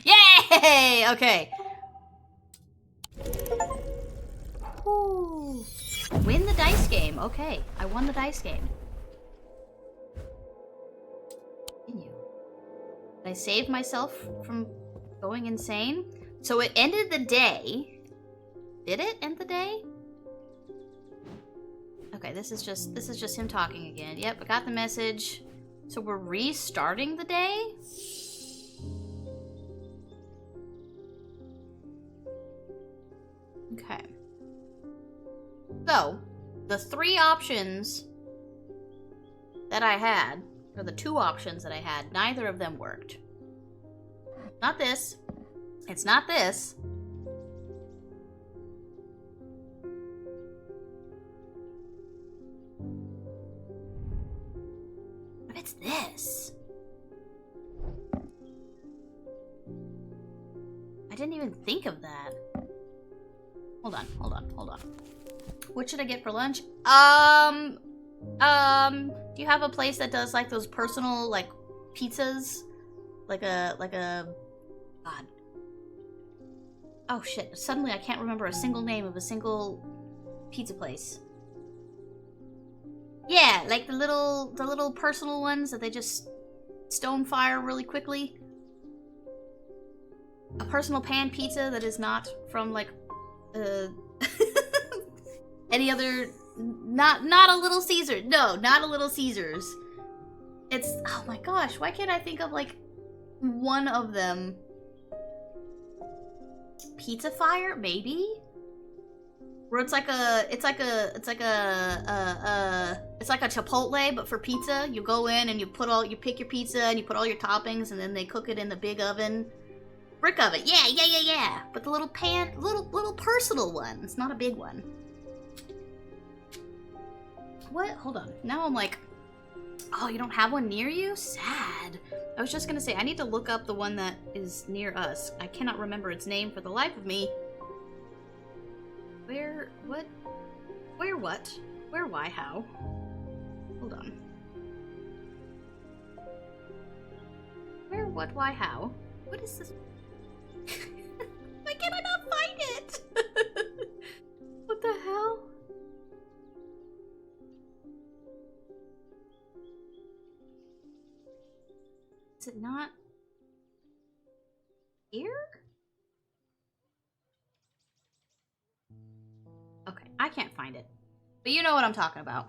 Yay! Okay. Ooh. Win the dice game. Okay, I won the dice game. Continue. Did I save myself from going insane? So it ended the day. Did it end the day? Okay, this is just him talking again. Yep, I got the message. So we're restarting the day? Okay. So, the 3 options that I had, or the 2 options that I had, neither of them worked. Not this. It's not this. But it's this. I didn't even think of that. Hold on. What should I get for lunch? Do you have a place that does like those personal like pizzas? Like a God. Oh shit, suddenly I can't remember a single name of a single pizza place. Yeah, like the little personal ones that they just stone fire really quickly. A personal pan pizza that is not from like any other, not a Little Caesar. No, not a Little Caesars. It's, oh my gosh, why can't I think of like one of them? Pizza Fire, maybe? Where it's like a Chipotle, but for pizza. You go in and you pick your pizza and you put all your toppings, and then they cook it in the big oven. Brick oven, yeah. But the little little personal one. It's not a big one. What? Hold on. Now I'm like, oh, you don't have one near you? Sad. I was just gonna say, I need to look up the one that is near us. I cannot remember its name for the life of me. Where, what? Where, what? Where, why, how? Hold on. Where, what, why, how? What is this? Why can I not find it? What the hell? Is it not here? Okay, I can't find it. But you know what I'm talking about.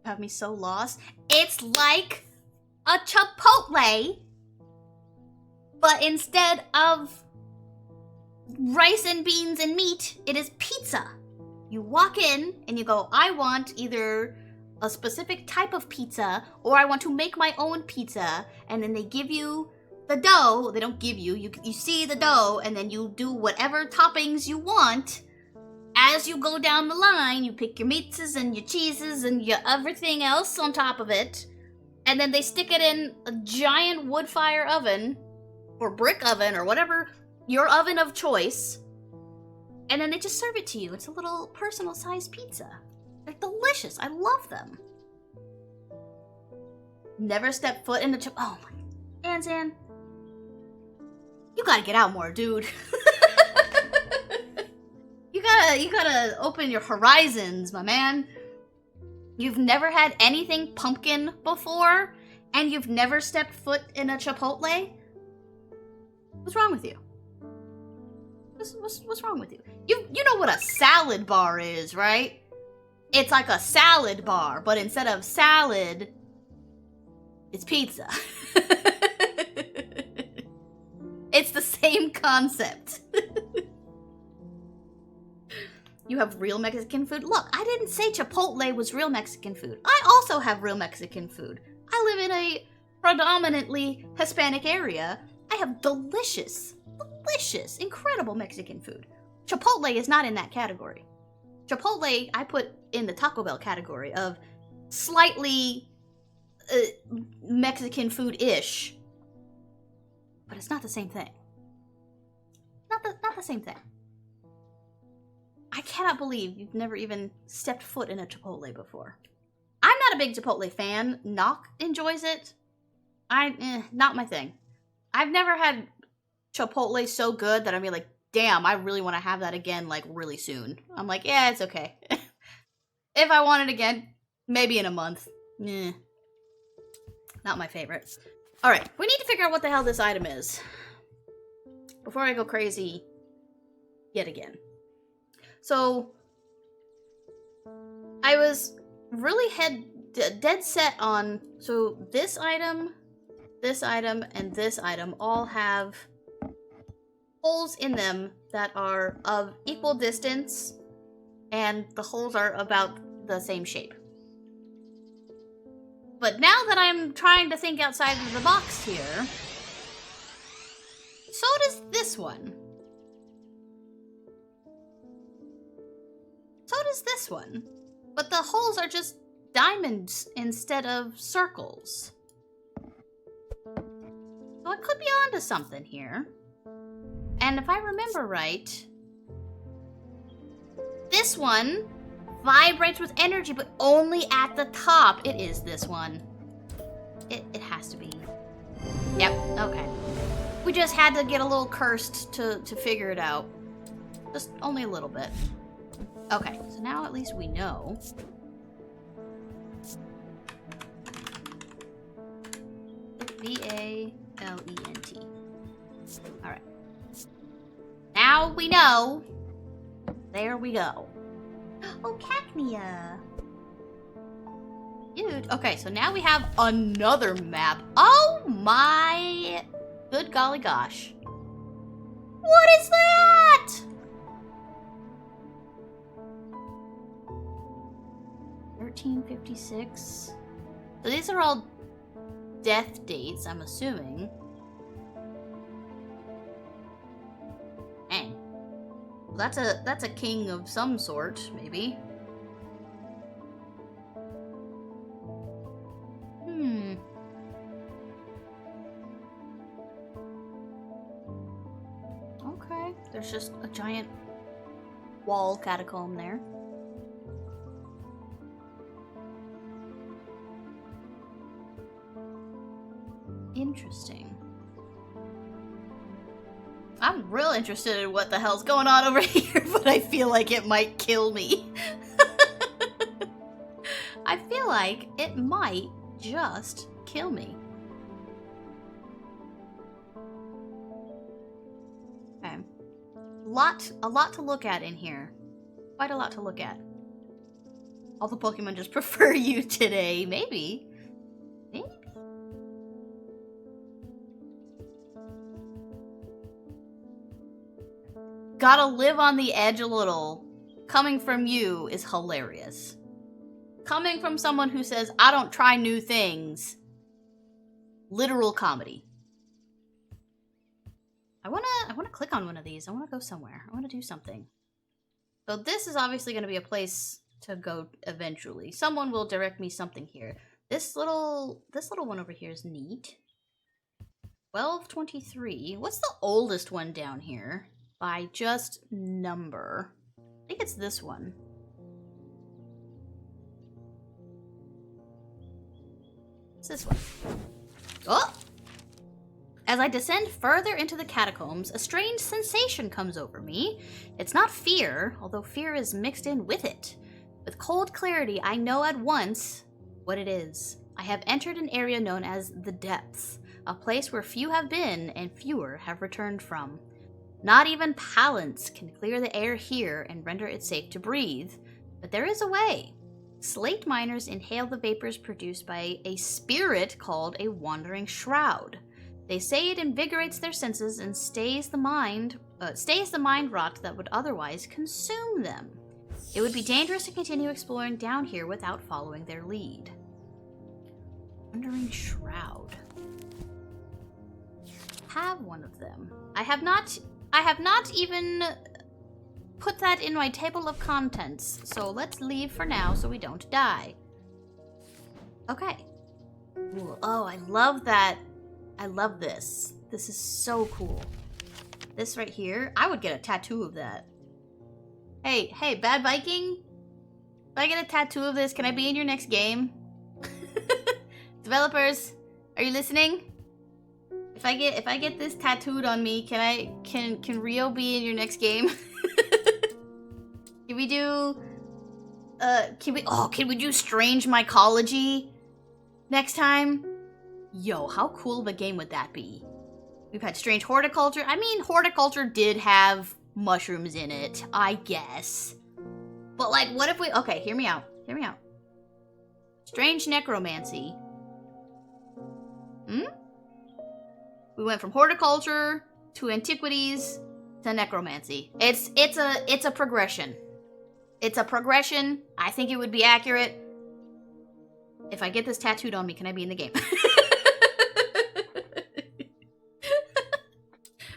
Have me so lost. It's like a Chipotle, but instead of rice and beans and meat, it is pizza. You walk in and you go, I want either a specific type of pizza or I want to make my own pizza, and then they give you the dough. They don't give you, you see the dough, and then you do whatever toppings you want. As you go down the line, you pick your meats and your cheeses and your everything else on top of it, and then they stick it in a giant wood fire oven or brick oven or whatever, your oven of choice, and then they just serve it to you. It's a little personal-sized pizza. They're delicious. I love them. Never step foot in the oh my, Anzan, you gotta get out more, dude. You gotta open your horizons, my man. You've never had anything pumpkin before, and you've never stepped foot in a Chipotle? What's wrong with you? What's wrong with you? You know what a salad bar is, right? It's like a salad bar, but instead of salad, it's pizza. It's the same concept. You have real Mexican food? Look, I didn't say Chipotle was real Mexican food. I also have real Mexican food. I live in a predominantly Hispanic area. I have delicious, incredible Mexican food. Chipotle is not in that category. Chipotle, I put in the Taco Bell category of slightly Mexican food-ish. But it's not the same thing. Not the same thing. I cannot believe you've never even stepped foot in a Chipotle before. I'm not a big Chipotle fan. Knock enjoys it. Not my thing. I've never had Chipotle so good that I'm like, damn, I really want to have that again, like, really soon. I'm like, yeah, it's okay. If I want it again, maybe in a month. Not my favorite. Alright, we need to figure out what the hell this item is before I go crazy yet again. So, I was really dead set on, so this item, and this item all have holes in them that are of equal distance, and the holes are about the same shape. But now that I'm trying to think outside of the box here, so does this one. So does this one. But the holes are just diamonds instead of circles. So I could be onto something here. And if I remember right, this one vibrates with energy, but only at the top. It is this one. It has to be. Yep, okay. We just had to get a little cursed to figure it out. Just only a little bit. Okay, so now at least we know. V-A-L-E-N-T. Alright. Now we know. There we go. Oh, Cacnea. Dude. Okay, so now we have another map. Oh my good golly gosh. What is that? $13.56. So these are all death dates, I'm assuming. Dang. Well, that's a king of some sort, maybe. Okay. There's just a giant wall catacomb there. Interesting. I'm real interested in what the hell's going on over here, but I feel like it might kill me. I feel like it might just kill me. Okay. A lot to look at in here. Quite a lot to look at. All the Pokemon just prefer you today. Maybe. Maybe. gotta live on the edge a little, coming from you is hilarious. Coming from someone who says, I don't try new things. Literal comedy. I wanna click on one of these. I wanna go somewhere. I wanna do something. So this is obviously gonna be a place to go eventually. Someone will direct me something here. This little one over here is neat. 1223. What's the oldest one down here? By just number. I think it's this one. It's this one. Oh! As I descend further into the catacombs, a strange sensation comes over me. It's not fear, although fear is mixed in with it. With cold clarity, I know at once what it is. I have entered an area known as the Depths, a place where few have been and fewer have returned from. Not even Palance can clear the air here and render it safe to breathe, but there is a way. Slate miners inhale the vapors produced by a spirit called a wandering shroud. They say it invigorates their senses and stays the mind rot that would otherwise consume them. It would be dangerous to continue exploring down here without following their lead. Wandering shroud. Have one of them. I have not even put that in my table of contents, so let's leave for now so we don't die. Okay. Ooh, oh, I love that. I love this. This is so cool. This right here, I would get a tattoo of that. Hey, Bad Viking? If I get a tattoo of this, can I be in your next game? Developers, are you listening? If I get this tattooed on me, can Rio be in your next game? Can we do can we do Strange Mycology next time? Yo, how cool of a game would that be? We've had Strange Horticulture. I mean, Horticulture did have mushrooms in it, I guess. But like, what if we... Okay, hear me out. Hear me out. Strange Necromancy. We went from Horticulture to Antiquities to Necromancy. It's a progression. It's a progression. I think it would be accurate. If I get this tattooed on me, can I be in the game?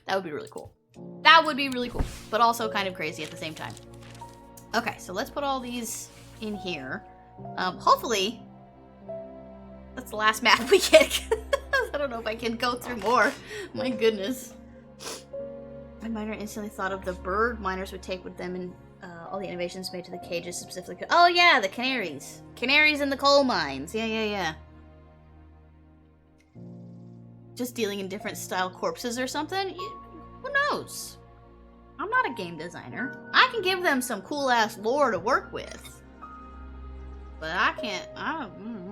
That would be really cool. That would be really cool, but also kind of crazy at the same time. Okay, so let's put all these in here. Hopefully, that's the last map we get. I don't know if I can go through more. My goodness. My miner instantly thought of the bird miners would take with them and all the innovations made to the cages specifically. Oh yeah, the canaries. Canaries in the coal mines. Yeah. Just dealing in different style corpses or something? Who knows? I'm not a game designer. I can give them some cool ass lore to work with. But I can't, I don't know.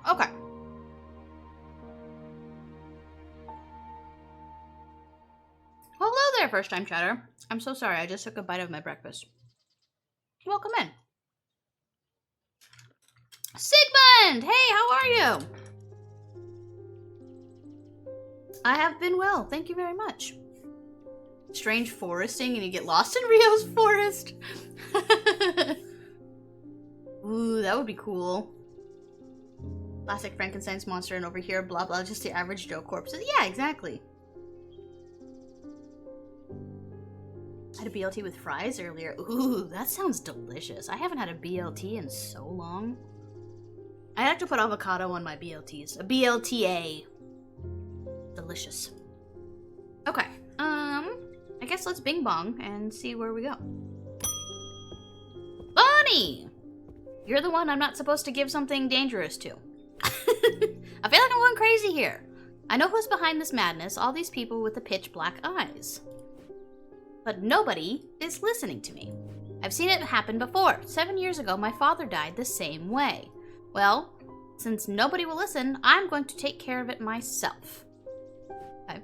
Okay. Well, hello there, first time chatter. I'm so sorry, I just took a bite of my breakfast. Welcome in. Sigmund! Hey, how are you? I have been well, thank you very much. Strange foresting and you get lost in Rio's forest. Ooh, that would be cool. Classic Frankenstein's monster and over here, blah blah, just the average Joe corpses. Yeah, exactly. I had a BLT with fries earlier. Ooh, that sounds delicious. I haven't had a BLT in so long. I have to put avocado on my BLTs. A BLTA. Delicious. Okay. I guess let's bing bong and see where we go. Bonnie! You're the one I'm not supposed to give something dangerous to. I feel like I'm going crazy here. I know who's behind this madness, all these people with the pitch black eyes. But nobody is listening to me. I've seen it happen before. 7 years ago, my father died the same way. Well, since nobody will listen, I'm going to take care of it myself. Okay.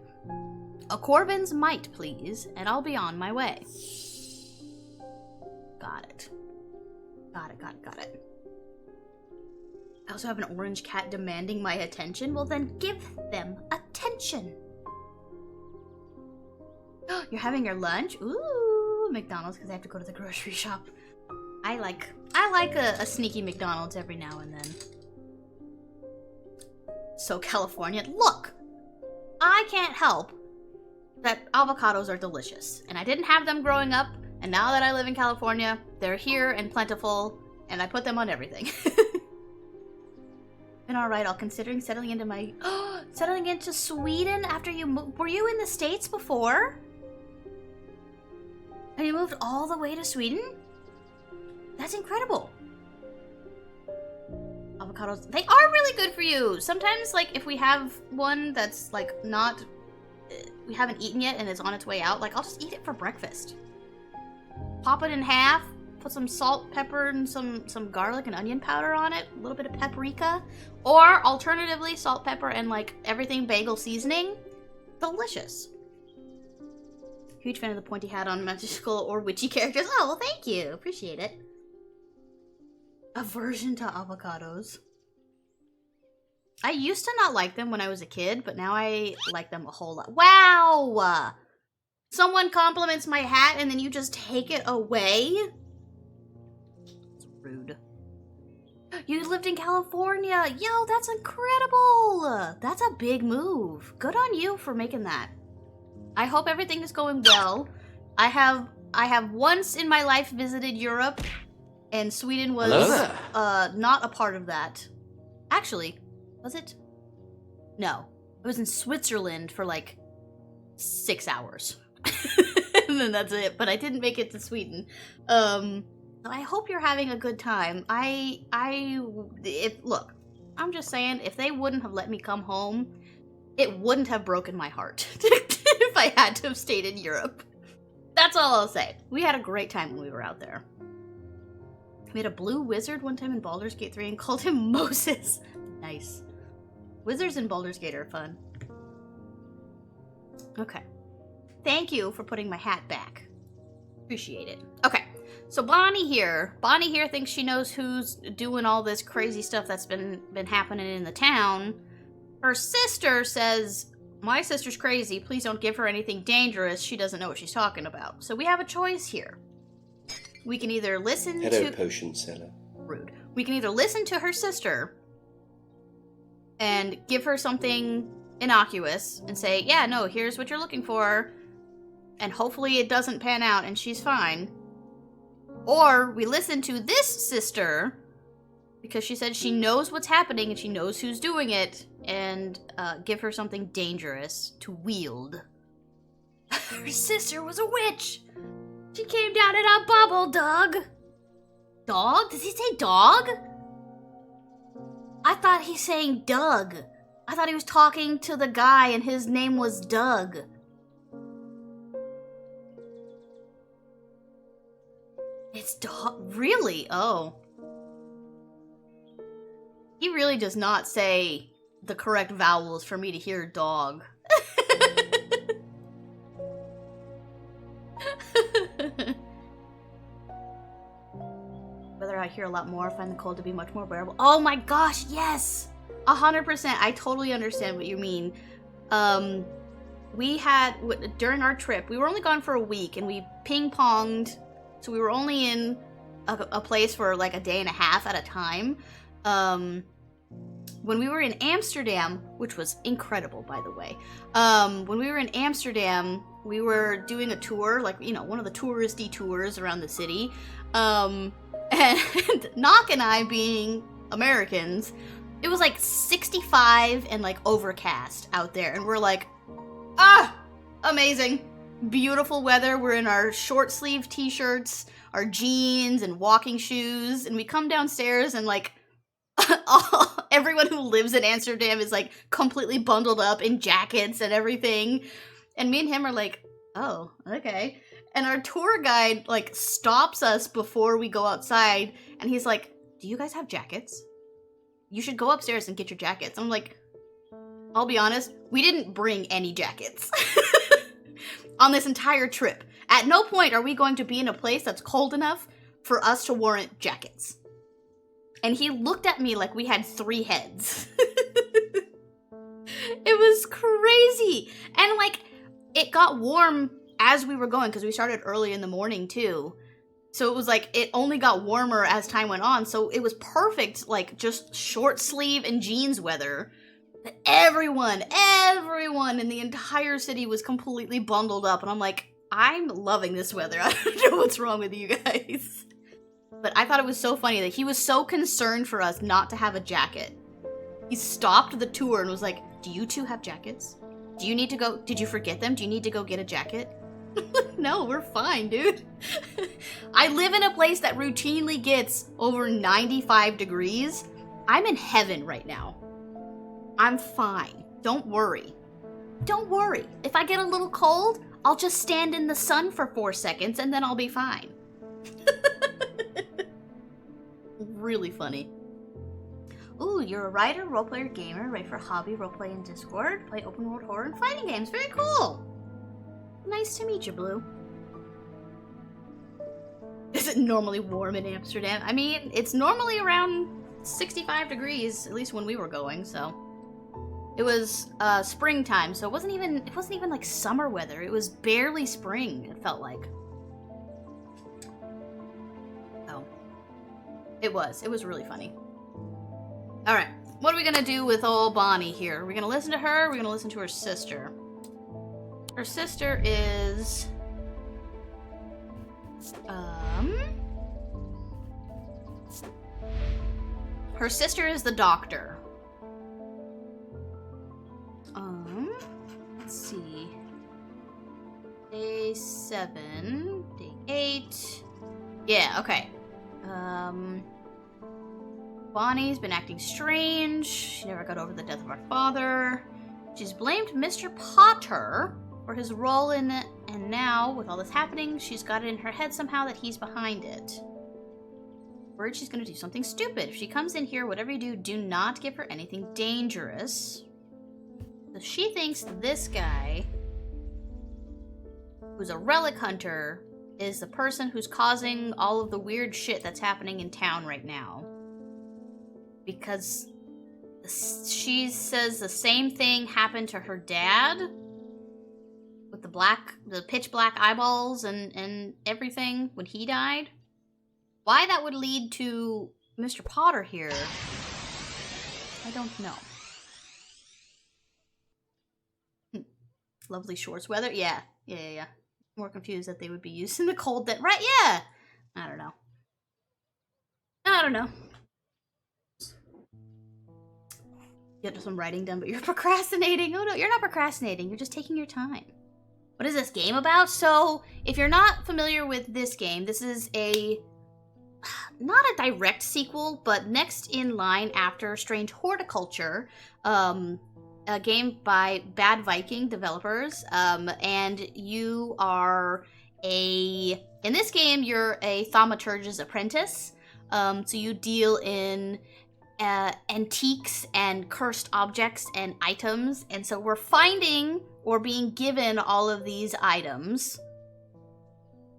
A Corbin's might, please, and I'll be on my way. Got it. Got it. I also have an orange cat demanding my attention. Well, then give them attention. You're having your lunch? Ooh, McDonald's, because I have to go to the grocery shop. I like a sneaky McDonald's every now and then. So California, look! I can't help that avocados are delicious. And I didn't have them growing up, and now that I live in California, they're here and plentiful, and I put them on everything. Been alright, all considering settling into my... settling into Sweden after you moved... Were you in the States before? And you moved all the way to Sweden? That's incredible. Avocados, they are really good for you. Sometimes, like, if we have one that's, like, not... we haven't eaten yet and it's on its way out, like, I'll just eat it for breakfast. Pop it in half, put some salt, pepper, and some garlic and onion powder on it, a little bit of paprika. Or, alternatively, salt, pepper, and, like, everything bagel seasoning. Delicious. Huge fan of the pointy hat on magical or witchy characters. Oh, well, thank you. Appreciate it. Aversion to avocados. I used to not like them when I was a kid, but now I like them a whole lot. Wow! Someone compliments my hat and then you just take it away? It's rude. You lived in California! Yo, that's incredible! That's a big move. Good on you for making that. I hope everything is going well. I have once in my life visited Europe, and Sweden was not a part of that. Actually, was it? No. I was in Switzerland for like 6 hours. And then that's it. But I didn't make it to Sweden. I hope you're having a good time. Look, I'm just saying, if they wouldn't have let me come home, it wouldn't have broken my heart if I had to have stayed in Europe. That's all I'll say. We had a great time when we were out there. We had a blue wizard one time in Baldur's Gate 3 and called him Moses. Nice. Wizards in Baldur's Gate are fun. Okay. Thank you for putting my hat back. Appreciate it. Okay. So Bonnie here thinks she knows who's doing all this crazy stuff that's been happening in the town. Her sister says, my sister's crazy. Please don't give her anything dangerous. She doesn't know what she's talking about. So we have a choice here. We can either listen Hello, potion seller. Rude. We can either listen to her sister and give her something innocuous and say, yeah, no, here's what you're looking for, and hopefully it doesn't pan out and she's fine. Or we listen to this sister because she said she knows what's happening and she knows who's doing it, and give her something dangerous to wield. Her sister was a witch! She came down in a bubble, Doug! Dog? Does he say dog? I thought he's saying Doug. I thought he was talking to the guy and his name was Doug. It's dog? Really? Oh. He really does not say the correct vowels for me to hear dog. Whether I hear a lot more, find the cold to be much more bearable. Oh my gosh, yes! 100%. I totally understand what you mean. We had, during our trip, we were only gone for a week, and we ping-ponged, so we were only in a place for like a day and a half at a time. When we were in Amsterdam, which was incredible, by the way, when we were in Amsterdam, we were doing a tour, like, you know, one of the touristy tours around the city, and Nock and I, being Americans, it was like 65 and like overcast out there, and we're like, ah, amazing, beautiful weather. We're in our short sleeve t-shirts, our jeans and walking shoes, and we come downstairs and like everyone who lives in Amsterdam is like completely bundled up in jackets and everything, and me and him are like, oh, okay. And our tour guide like stops us before we go outside, and he's like, do you guys have jackets? You should go upstairs and get your jackets. I'm like, I'll be honest, we didn't bring any jackets on this entire trip. At no point are we going to be in a place that's cold enough for us to warrant jackets. and he looked at me like we had 3 heads. It was crazy. And like, it got warm as we were going, because we started early in the morning too. So it was like, it only got warmer as time went on. So it was perfect, like just short sleeve and jeans weather. Everyone in the entire city was completely bundled up. And I'm like, I'm loving this weather. I don't know what's wrong with you guys. But I thought it was so funny that he was so concerned for us not to have a jacket. He stopped the tour and was like, do you two have jackets? Do you need to go? Did you forget them? Do you need to go get a jacket? No, we're fine, dude. I live in a place that routinely gets over 95 degrees. I'm in heaven right now. I'm fine. Don't worry. Don't worry. If I get a little cold, I'll just stand in the sun for 4 seconds and then I'll be fine. Really funny. Ooh, you're a writer, roleplayer, gamer, write for hobby, roleplay in Discord, play open world horror and fighting games. Very cool. Nice to meet you, Blue. Is it normally warm in Amsterdam? I mean, it's normally around 65 degrees, at least when we were going, so. It was springtime, so it wasn't even like summer weather. It was barely spring, it felt like. Oh. It was really funny. Alright, what are we gonna do with old Bonnie here? Are we gonna listen to her, or are we gonna listen to her sister? Her sister is... Her sister is the doctor. Let's see. Day 7, day 8. Yeah, okay. Bonnie's been acting strange. She never got over the death of our father. She's blamed Mr. Potter for his role in it, and now, with all this happening, she's got it in her head somehow that he's behind it. Worried she's gonna do something stupid. If she comes in here, whatever you do, do not give her anything dangerous. So she thinks this guy, who's a relic hunter, is the person who's causing all of the weird shit that's happening in town right now. Because she says the same thing happened to her dad, with the pitch black eyeballs and everything when he died. Why that would lead to Mr. Potter here, I don't know. Lovely shorts weather? Yeah. More confused that they would be used in the cold that, right, yeah! I don't know. Get some writing done, but you're procrastinating. Oh no, you're not procrastinating, you're just taking your time. What is this game about? So, if you're not familiar with this game, this is not a direct sequel, but next in line after Strange Horticulture, a game by Bad Viking developers, and you are in this game, you're a thaumaturge's apprentice, so you deal in antiques and cursed objects and items, and so we're finding or being given all of these items,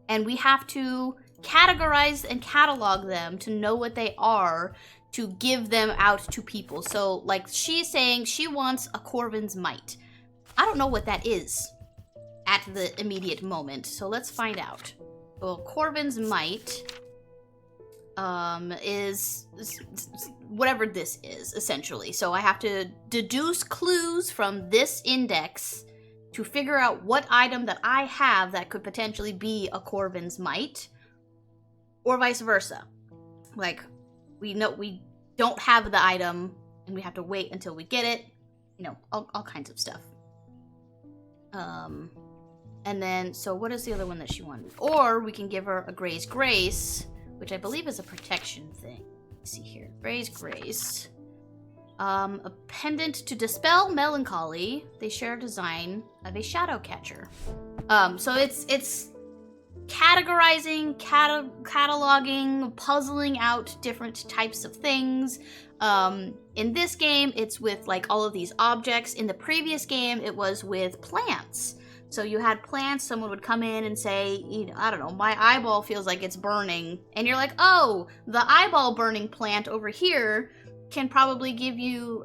and we have to categorize and catalog them to know what they are to give them out to people. So, like, she's saying she wants a Corvin's Might. I don't know what that is at the immediate moment, so let's find out. Well, Corvin's Might is whatever this is, essentially. So I have to deduce clues from this index to figure out what item that I have that could potentially be a Corvin's Might, or vice versa. Like, we don't have the item and we have to wait until we get it. You know, all kinds of stuff. And then, so what is the other one that she wanted? Or we can give her a Gray's Grace, which I believe is a protection thing. Let's see here. Gray's Grace. A pendant to dispel melancholy. They share a design of a shadow catcher. So it's categorizing, cataloging, puzzling out different types of things. In this game, it's with like all of these objects. In the previous game, it was with plants. So you had plants, someone would come in and say, you know, I don't know, my eyeball feels like it's burning. And you're like, oh, the eyeball burning plant over here can probably give you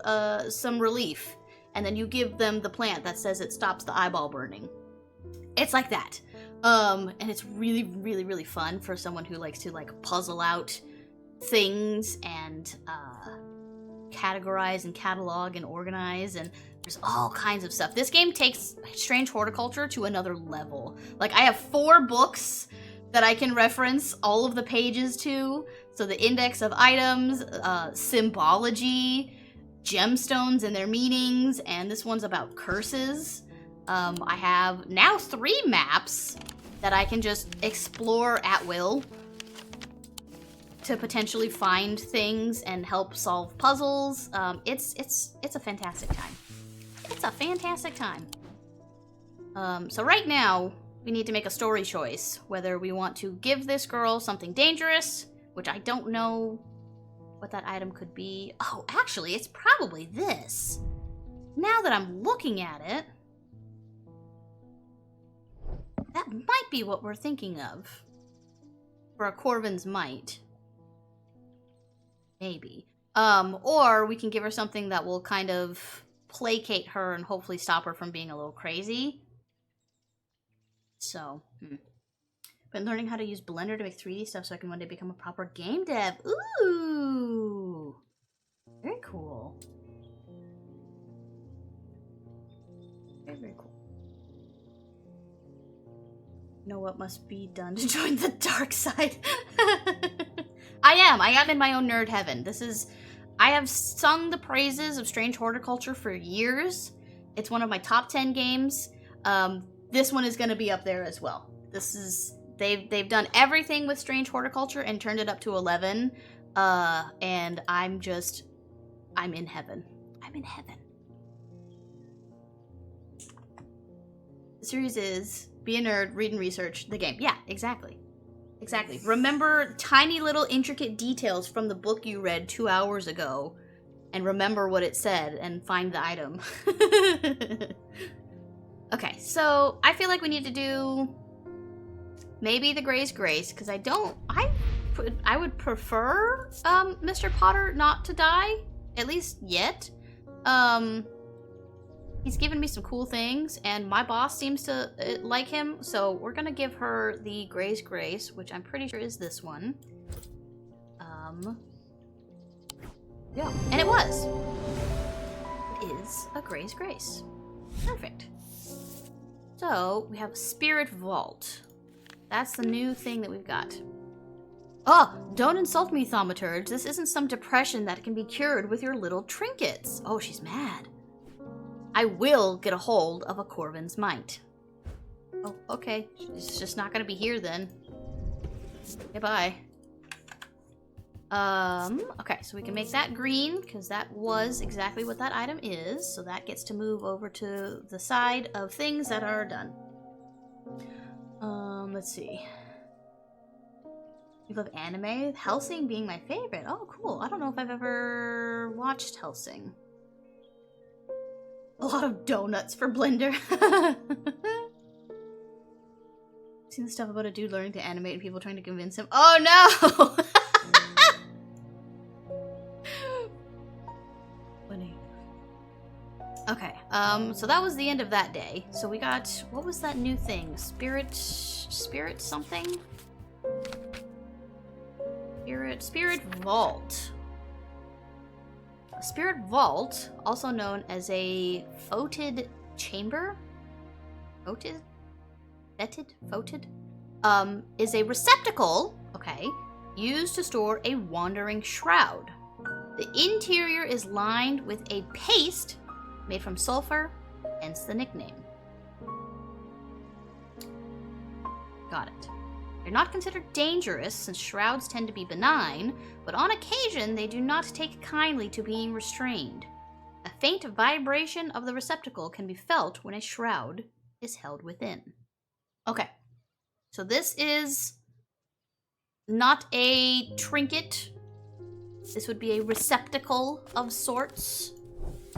some relief. And then you give them the plant that says it stops the eyeball burning. It's like that. And it's really, really, really fun for someone who likes to like puzzle out things and categorize and catalog and organize, and there's all kinds of stuff. This game takes Strange Horticulture to another level. Like, I have 4 books that I can reference all of the pages to. So the index of items, symbology, gemstones and their meanings, and this one's about curses. I have now 3 maps that I can just explore at will to potentially find things and help solve puzzles. It's a fantastic time. It's a fantastic time. So right now, we need to make a story choice, whether we want to give this girl something dangerous, which I don't know what that item could be. Oh, actually, it's probably this. Now that I'm looking at it, that might be what we're thinking of for a Corvin's Might. Maybe. Or we can give her something that will kind of placate her and hopefully stop her from being a little crazy. So, Been learning how to use Blender to make 3D stuff so I can one day become a proper game dev. Ooh! Very cool. Very, very cool. Know what must be done to join the dark side? I am in my own nerd heaven. I have sung the praises of Strange Horticulture for years. It's one of my top 10 games. This one is going to be up there as well. They've done everything with Strange Horticulture and turned it up to 11. And I'm in heaven. I'm in heaven. The series is be a nerd, read and research the game. Yeah, exactly. Exactly. Remember tiny little intricate details from the book you read 2 hours ago and remember what it said and find the item. Okay, so I feel like we need to do maybe the Gray's Grace, because I would prefer Mr. Potter not to die, at least yet. He's given me some cool things, and my boss seems to like him, so we're gonna give her the Gray's Grace, which I'm pretty sure is this one. Yeah, and it was. It is a Gray's Grace. Perfect. So, we have Spirit Vault. That's the new thing that we've got. Oh, don't insult me, Thaumaturge. This isn't some depression that can be cured with your little trinkets. Oh, she's mad. I will get a hold of a Corvin's Might. Oh, okay. It's just not gonna be here then. Goodbye. Okay, so we can make that green, because that was exactly what that item is. So that gets to move over to the side of things that are done. Let's see. You love anime? Hellsing being my favorite. Oh, cool. I don't know if I've ever watched Hellsing. A lot of donuts for Blender. Seen the stuff about a dude learning to animate and people trying to convince him. Oh no! Funny. Okay, so that was the end of that day. So we got, what was that new thing? Spirit something? Spirit Vault. A Spirit Vault, also known as a Foetid Chamber? Foetid? Is a receptacle, okay, used to store a wandering shroud. The interior is lined with a paste made from sulfur, hence the nickname. Got it. They're not considered dangerous since shrouds tend to be benign, but on occasion they do not take kindly to being restrained. A faint vibration of the receptacle can be felt when a shroud is held within. Okay, so this is not a trinket. This would be a receptacle of sorts.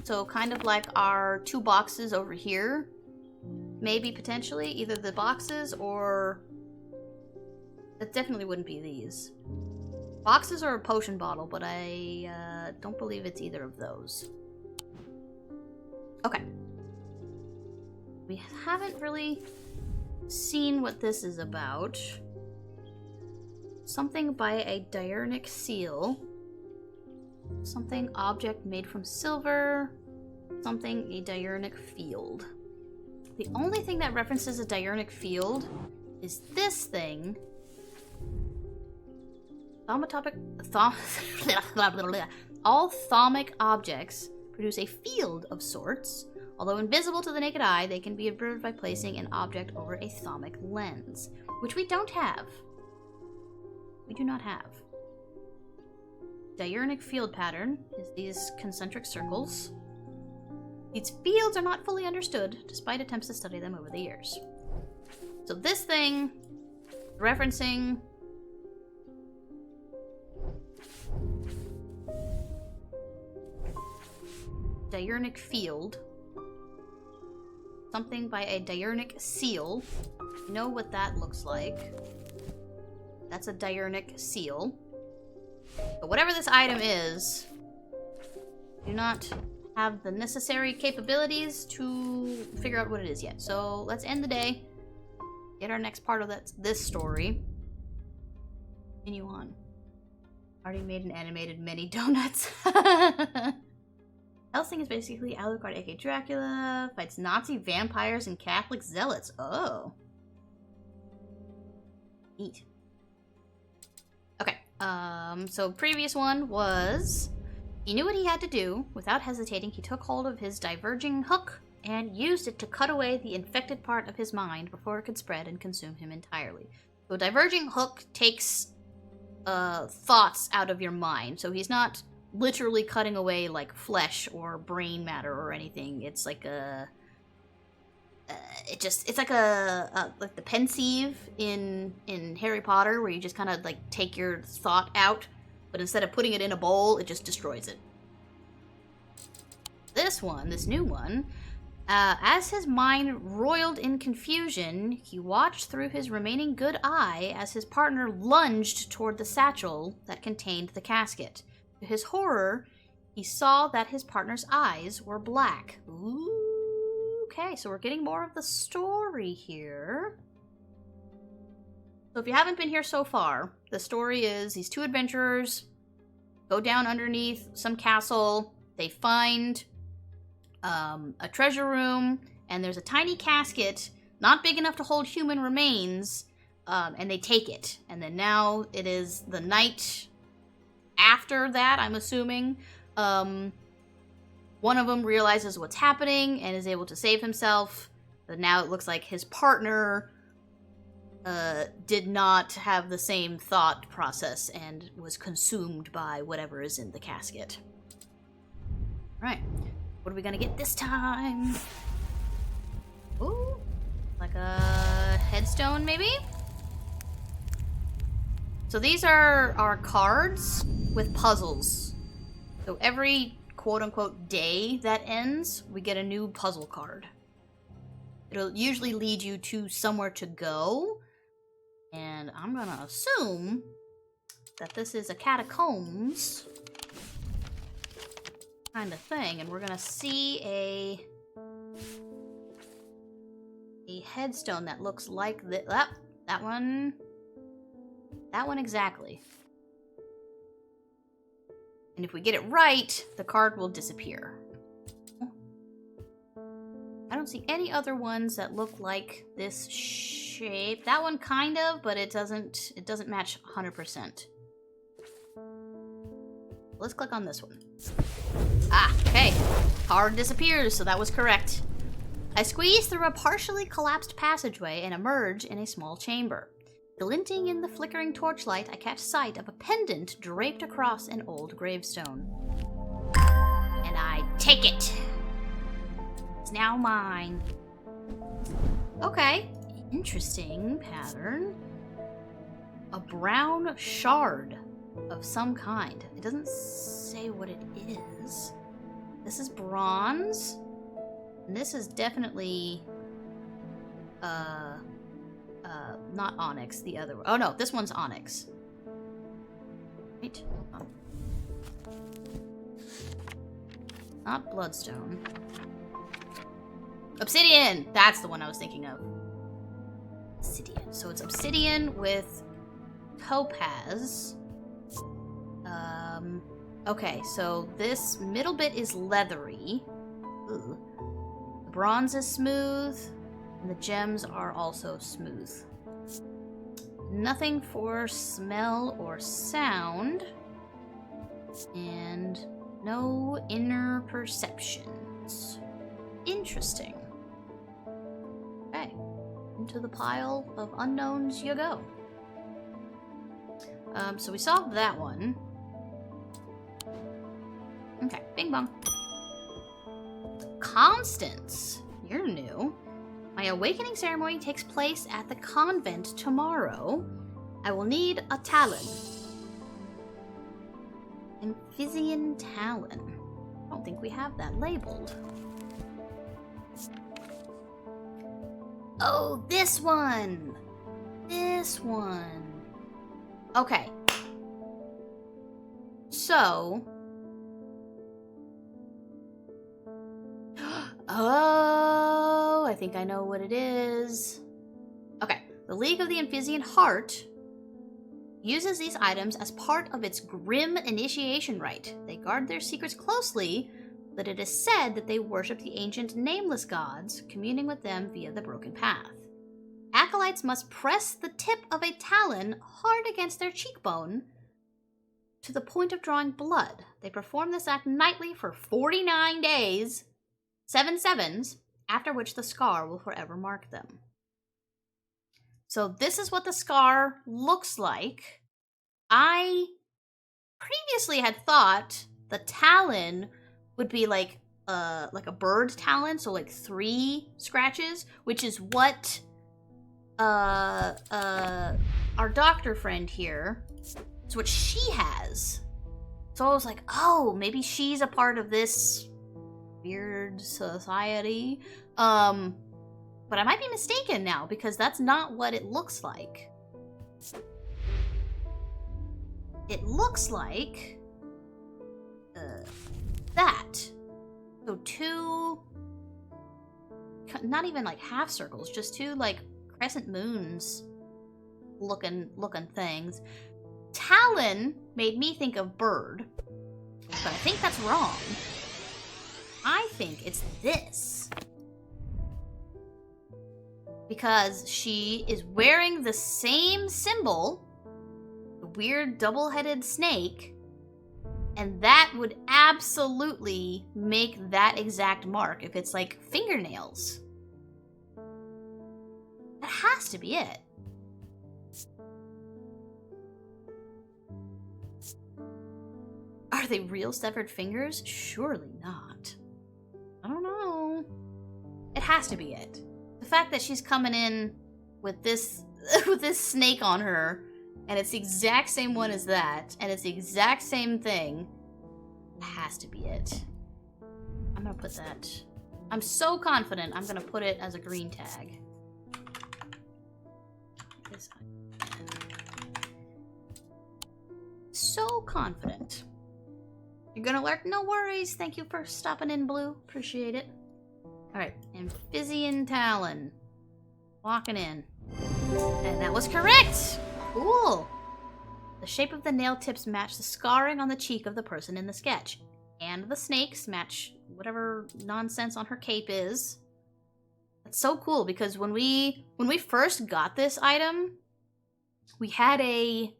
So kind of like our 2 boxes over here. maybe potentially either the boxes or... It definitely wouldn't be these. Boxes or a potion bottle, but I don't believe it's either of those. Okay. We haven't really seen what this is about. Something by a diurnic seal. Something object made from silver. Something a diurnic field. The only thing that references a diurnic field is this thing. All thaumic objects produce a field of sorts. Although invisible to the naked eye, they can be observed by placing an object over a thaumic lens, which we don't have. We do not have. Diurnic field pattern is these concentric circles. These fields are not fully understood, despite attempts to study them over the years. So this thing, referencing diurnic field, something by a diurnic seal. You know what that looks like. That's a diurnic seal. But whatever this item is, do not have the necessary capabilities to figure out what it is yet. So let's end the day. Get our next part of this story. Continue on. Already made an animated mini donuts. Helsing is basically Alucard, aka Dracula, fights Nazi vampires and Catholic zealots. Oh. Neat. Okay, so previous one was... He knew what he had to do. Without hesitating, he took hold of his diverging hook and used it to cut away the infected part of his mind before it could spread and consume him entirely. So a diverging hook takes thoughts out of your mind. So he's not literally cutting away like flesh or brain matter or anything. It's like a it's like like the pensieve in Harry Potter, where you just kind of like take your thought out, but instead of putting it in a bowl, it just destroys it. This new one, as his mind roiled in confusion, he watched through his remaining good eye as his partner lunged toward the satchel that contained the casket. To his horror, he saw that his partner's eyes were black. Ooh, okay, so we're getting more of the story here. So if you haven't been here so far, the story is these two adventurers go down underneath some castle. They find a treasure room, and there's a tiny casket, not big enough to hold human remains, and they take it. And then now it is the night after that, I'm assuming. One of them realizes what's happening and is able to save himself, but now it looks like his partner did not have the same thought process and was consumed by whatever is in the casket. Right. What are we gonna get this time? Ooh, like a headstone, maybe? So these are cards with puzzles. So every quote-unquote day that ends, we get a new puzzle card. It'll usually lead you to somewhere to go. And I'm gonna assume that this is a catacombs kind of thing, and we're gonna see a headstone that looks like that one exactly. And if we get it right, the card will disappear. I don't see any other ones that look like this shape. That one kind of, but it doesn't match 100%. Let's click on this one. Ah, okay. Card disappears, so that was correct. I squeeze through a partially collapsed passageway and emerge in a small chamber. Glinting in the flickering torchlight, I catch sight of a pendant draped across an old gravestone. And I take it. It's now mine. Okay, interesting pattern. A brown shard of some kind. It doesn't say what it is. This is bronze. And this is definitely not onyx, the other one. Oh no, this one's onyx. Right? Oh. Not bloodstone. Obsidian! That's the one I was thinking of. Obsidian. So it's obsidian with topaz. Okay, so this middle bit is leathery. Ooh. The bronze is smooth, and the gems are also smooth. Nothing for smell or sound. And no inner perceptions. Interesting. Okay. Into the pile of unknowns you go. So we solved that one. Okay, bing bong. Constance, you're new. My awakening ceremony takes place at the convent tomorrow. I will need a talon. Amphibian talon. I don't think we have that labeled. Oh, this one! This one. Okay. So... Oh, I think I know what it is. Okay, the League of the Amphibian Heart uses these items as part of its grim initiation rite. They guard their secrets closely, but it is said that they worship the ancient nameless gods, communing with them via the broken path. Acolytes must press the tip of a talon hard against their cheekbone to the point of drawing blood. They perform this act nightly for 49 days, 7 sevens, after which the scar will forever mark them. So this is what the scar looks like. I previously had thought the talon would be like a bird talon, so like 3 scratches, which is what our doctor friend here, it's what she has. So I was like, oh, maybe she's a part of this weird society. But I might be mistaken now, because that's not what it looks like. It looks like that. So 2, not even like half circles, just 2 like crescent moons looking things. Talon made me think of bird, but I think that's wrong. I think it's this. Because she is wearing the same symbol, the weird double-headed snake, and that would absolutely make that exact mark if it's like fingernails. That has to be it. Are they real severed fingers? Surely not. I don't know. It has to be it. The fact that she's coming in with this snake on her, and it's the exact same one as that, and it's the exact same thing, it has to be it. I'm gonna put that. I'm so confident I'm gonna put it as a green tag. So confident. You're gonna lurk? No worries. Thank you for stopping in, Blue. Appreciate it. Alright, Amphibian Talon. Walking in. And that was correct! Cool! The shape of the nail tips match the scarring on the cheek of the person in the sketch. And the snakes match whatever nonsense on her cape is. That's so cool, because when we first got this item, we had a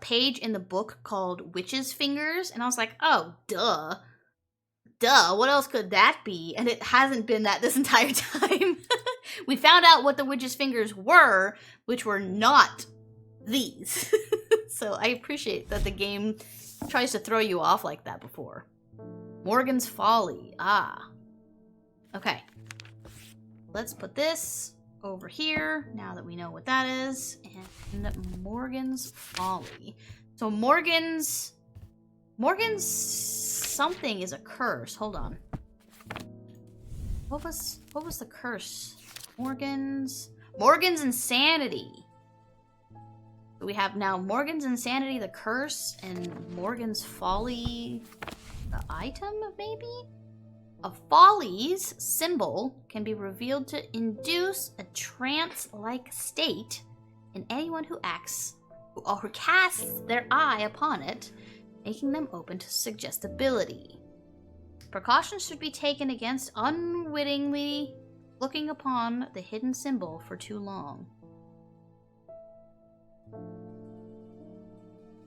page in the book called Witch's Fingers, and I was like, oh, duh, what else could that be? And it hasn't been that this entire time. We found out what the witch's fingers were, which were not these. So I appreciate that the game tries to throw you off like that before. Morgan's Folly. Ah. Okay. Let's put this over here, now that we know what that is. And Morgan's Folly. So Morgan's something is a curse. Hold on. What was the curse Morgan's Insanity. So we have now Morgan's Insanity, the curse, and Morgan's Folly, the item, maybe? A Folly's symbol can be revealed to induce a trance-like state in anyone who acts or who casts their eye upon it, making them open to suggestibility. Precautions should be taken against unwittingly looking upon the hidden symbol for too long.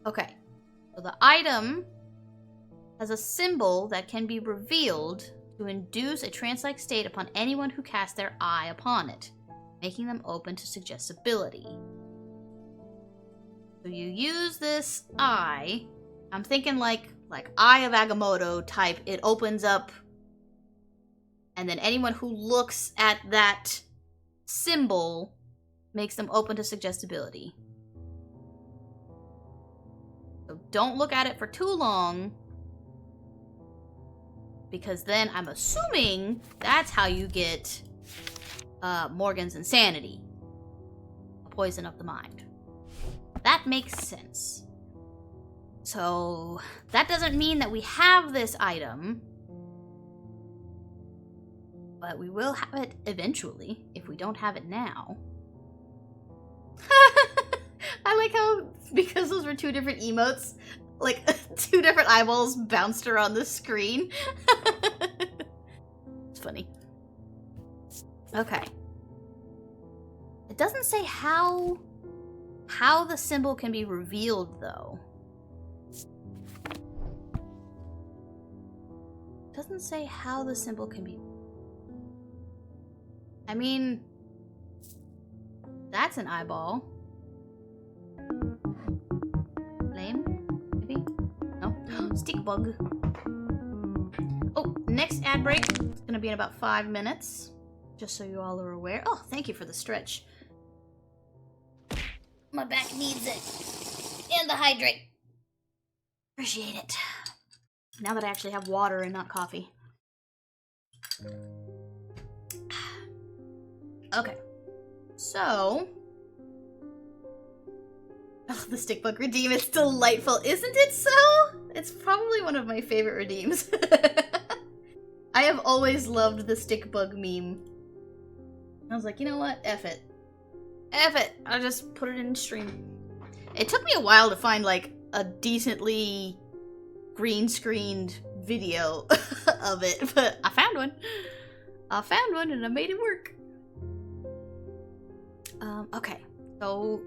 Okay, so the item has a symbol that can be revealed to induce a trance-like state upon anyone who casts their eye upon it, making them open to suggestibility. So you use this eye. I'm thinking like Eye of Agamotto type. It opens up, and then anyone who looks at that symbol makes them open to suggestibility. So don't look at it for too long, because then I'm assuming that's how you get Morgan's Insanity. A poison of the mind. That makes sense. So that doesn't mean that we have this item, but we will have it eventually if we don't have it now. I like how, because those were two different emotes, like, two different eyeballs bounced around the screen. It's funny. Okay. It doesn't say how the symbol can be revealed, though. It doesn't say how the symbol can be... I mean... That's an eyeball. Flame? Maybe? No. Stick bug. Oh, next ad break. It's gonna be in about 5 minutes. Just so you all are aware. Oh, thank you for the stretch. My back needs it. And the hydrate. Appreciate it. Now that I actually have water and not coffee. Okay. So... Oh, the stick bug redeem, it's delightful. Isn't it so? It's probably one of my favorite redeems. I have always loved the stick bug meme. I was like, you know what? F it. F it. I'll just put it in stream. It took me a while to find, like, a decently green-screened video of it, but I found one. I found one and I made it work. Okay. So...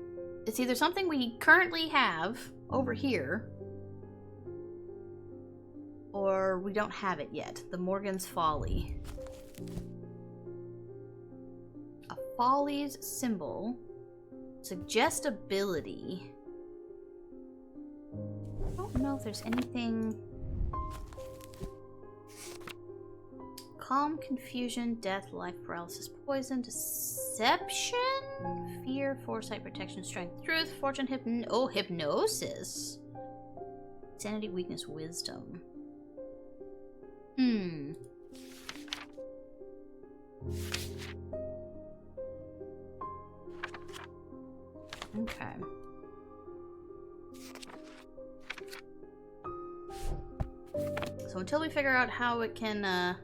it's either something we currently have over here, or we don't have it yet. The Morgan's Folly. A Folly's symbol. Suggestibility. I don't know if there's anything... Calm, confusion, death, life, paralysis, poison, deception, fear, foresight, protection, strength, truth, fortune, hypnosis, sanity, weakness, wisdom. Okay. So until we figure out how it can, the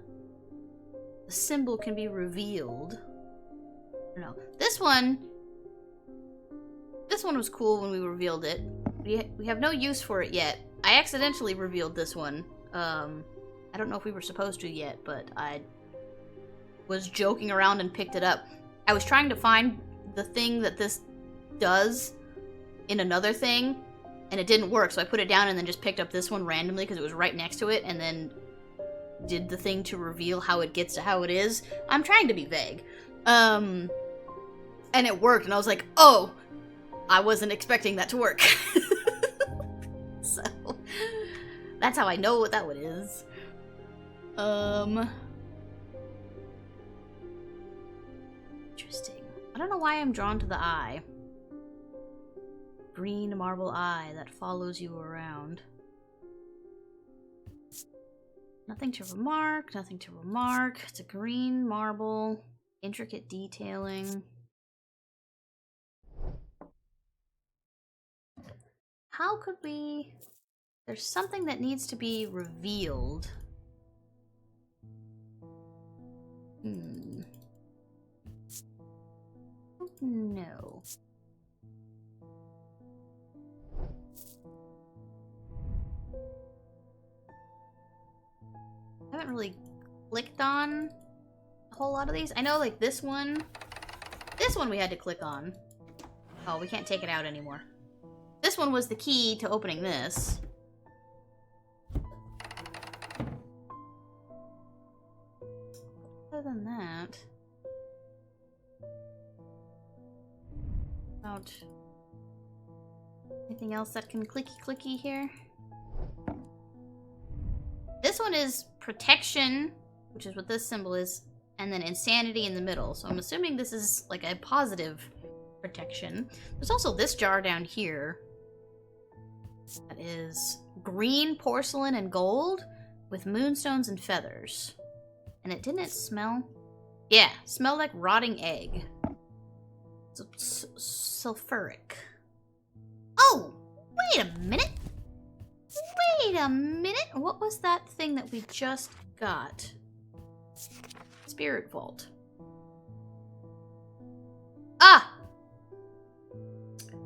symbol can be revealed. I don't know. This one was cool when we revealed it. We have no use for it yet. I accidentally revealed this one. I don't know if we were supposed to yet, but I was joking around and picked it up. I was trying to find the thing that this does in another thing, and it didn't work, so I put it down and then just picked up this one randomly because it was right next to it, and then did the thing to reveal how it gets to how it is. I'm trying to be vague. And it worked, and I was like, oh, I wasn't expecting that to work. So, that's how I know what that one is. Interesting. I don't know why I'm drawn to the eye. Green marble eye that follows you around. Nothing to remark, nothing to remark. It's a green marble Intricate detailing. How could we... There's something that needs to be revealed. No. I haven't really clicked on a whole lot of these. I know, like, this one we had to click on. Oh, we can't take it out anymore. This one was the key to opening this. Other than that... About... Anything else that can clicky here? This one is protection, which is what this symbol is, and then insanity in the middle. So I'm assuming this is like a positive protection. There's also this jar down here. That is green porcelain and gold with moonstones and feathers. And didn't it smell? Yeah, smelled like rotting egg. It's sulfuric. Oh, wait a minute. Wait a minute. What was that thing that we just got? Spirit Vault. Ah!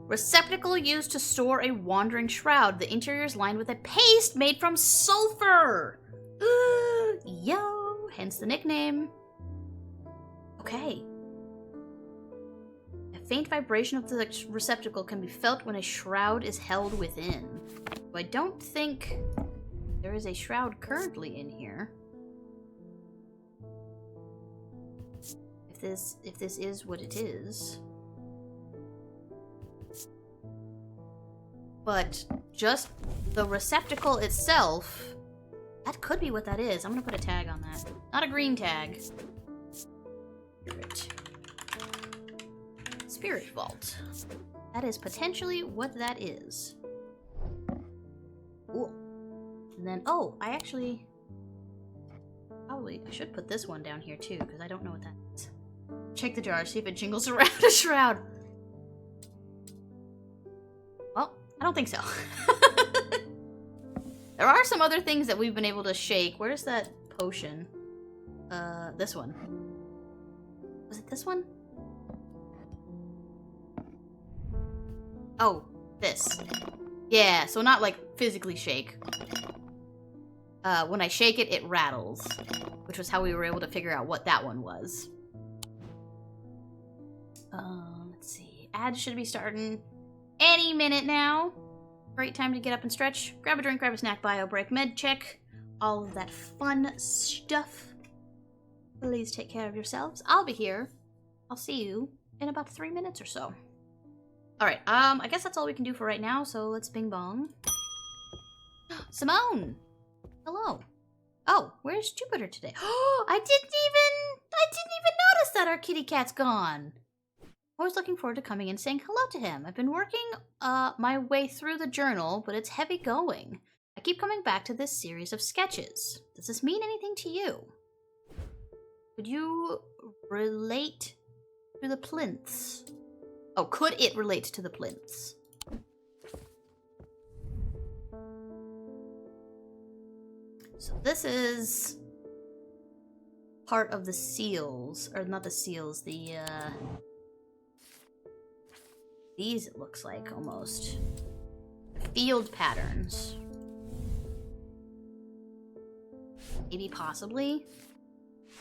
Receptacle used to store a wandering shroud. The interior is lined with a paste made from sulfur. Yo, hence the nickname. Okay. A faint vibration of the receptacle can be felt when a shroud is held within. I don't think there is a shroud currently in here. If this is what it is. But just the receptacle itself, that could be what that is. I'm gonna put a tag on that. Not a green tag. Spirit Vault. That is potentially what that is. Ooh. And then, oh, I actually... Probably, I should put this one down here too, because I don't know what that is. Check the jar, see if it jingles around a shroud. Well, I don't think so. There are some other things that we've been able to shake. Where's that potion? This one. Was it this one? Oh, this. Yeah, so not like physically shake. When I shake it, it rattles. Which was how we were able to figure out what that one was. Let's see. Ads should be starting any minute now. Great time to get up and stretch. Grab a drink, grab a snack, bio break, med check. All of that fun stuff. Please take care of yourselves. I'll be here. I'll see you in about 3 minutes or so. Alright, I guess that's all we can do for right now, so let's bing bong. Simone! Hello. Oh, where's Jupiter today? Oh, I didn't even notice that our kitty cat's gone. I was looking forward to coming and saying hello to him. I've been working my way through the journal, but it's heavy going. I keep coming back to this series of sketches. Does this mean anything to you? Could you relate to the plinths? Oh, could it relate to the plinths? So this is part of the seals, or not the seals, the these it looks like almost. Field patterns. Maybe possibly.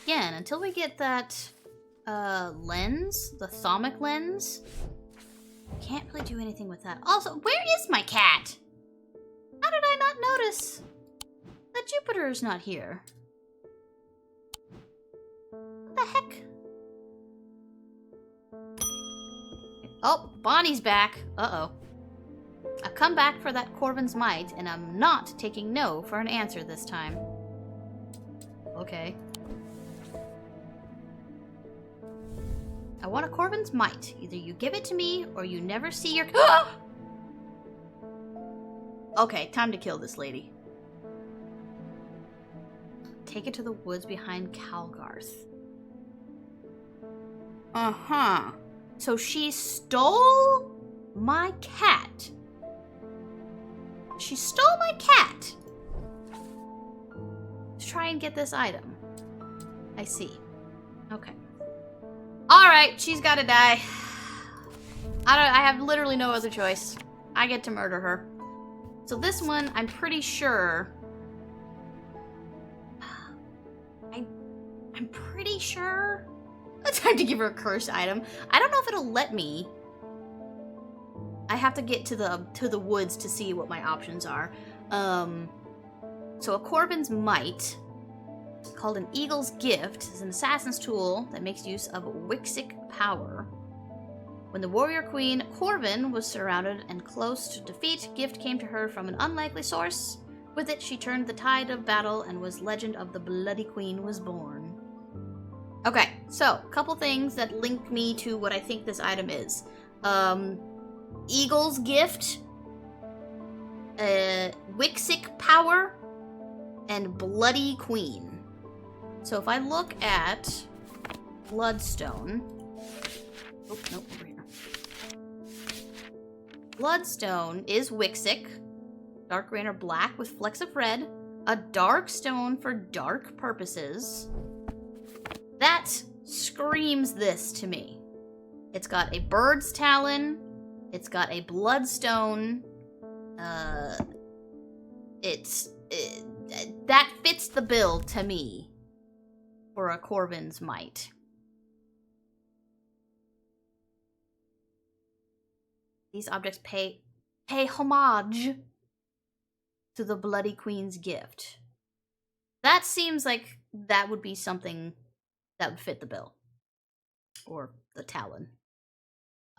Again, until we get that lens, the thermic lens, can't really do anything with that. Also, where is my cat? How did I not notice that Jupiter is not here? What the heck? Oh, Bonnie's back. Uh-oh. I've come back for that Corvin's Might, and I'm not taking no for an answer this time. Okay. I want a Corvin's Might. Either you give it to me, or you never see your... Okay, time to kill this lady. Take it to the woods behind Calgarth. Uh-huh. So she stole my cat. She stole my cat to try and get this item. I see. Okay. Alright, she's gotta die. I have literally no other choice. I get to murder her. So this one, I'm pretty sure... I'm pretty sure... It's time to give her a cursed item. I don't know if it'll let me. I have to get to the woods to see what my options are. So a Corbin's Might, called an Eagle's Gift, is an assassin's tool that makes use of Wixic power. When the warrior queen Corvin was surrounded and close to defeat, gift came to her from an unlikely source. With it, she turned the tide of battle and was legend of the Bloody Queen was born. Okay, so, a couple things that link me to what I think this item is. Eagle's Gift, Wixic Power, and Bloody Queen. So if I look at Bloodstone... Oh, nope, over here. Bloodstone is Wixic, dark green or black with flecks of red, a dark stone for dark purposes. That screams this to me. It's got a bird's talon. It's got a bloodstone. That fits the bill to me for a Corbin's Might. These objects pay homage to the Bloody Queen's gift. That seems like that would be something that would fit the bill. Or the talon.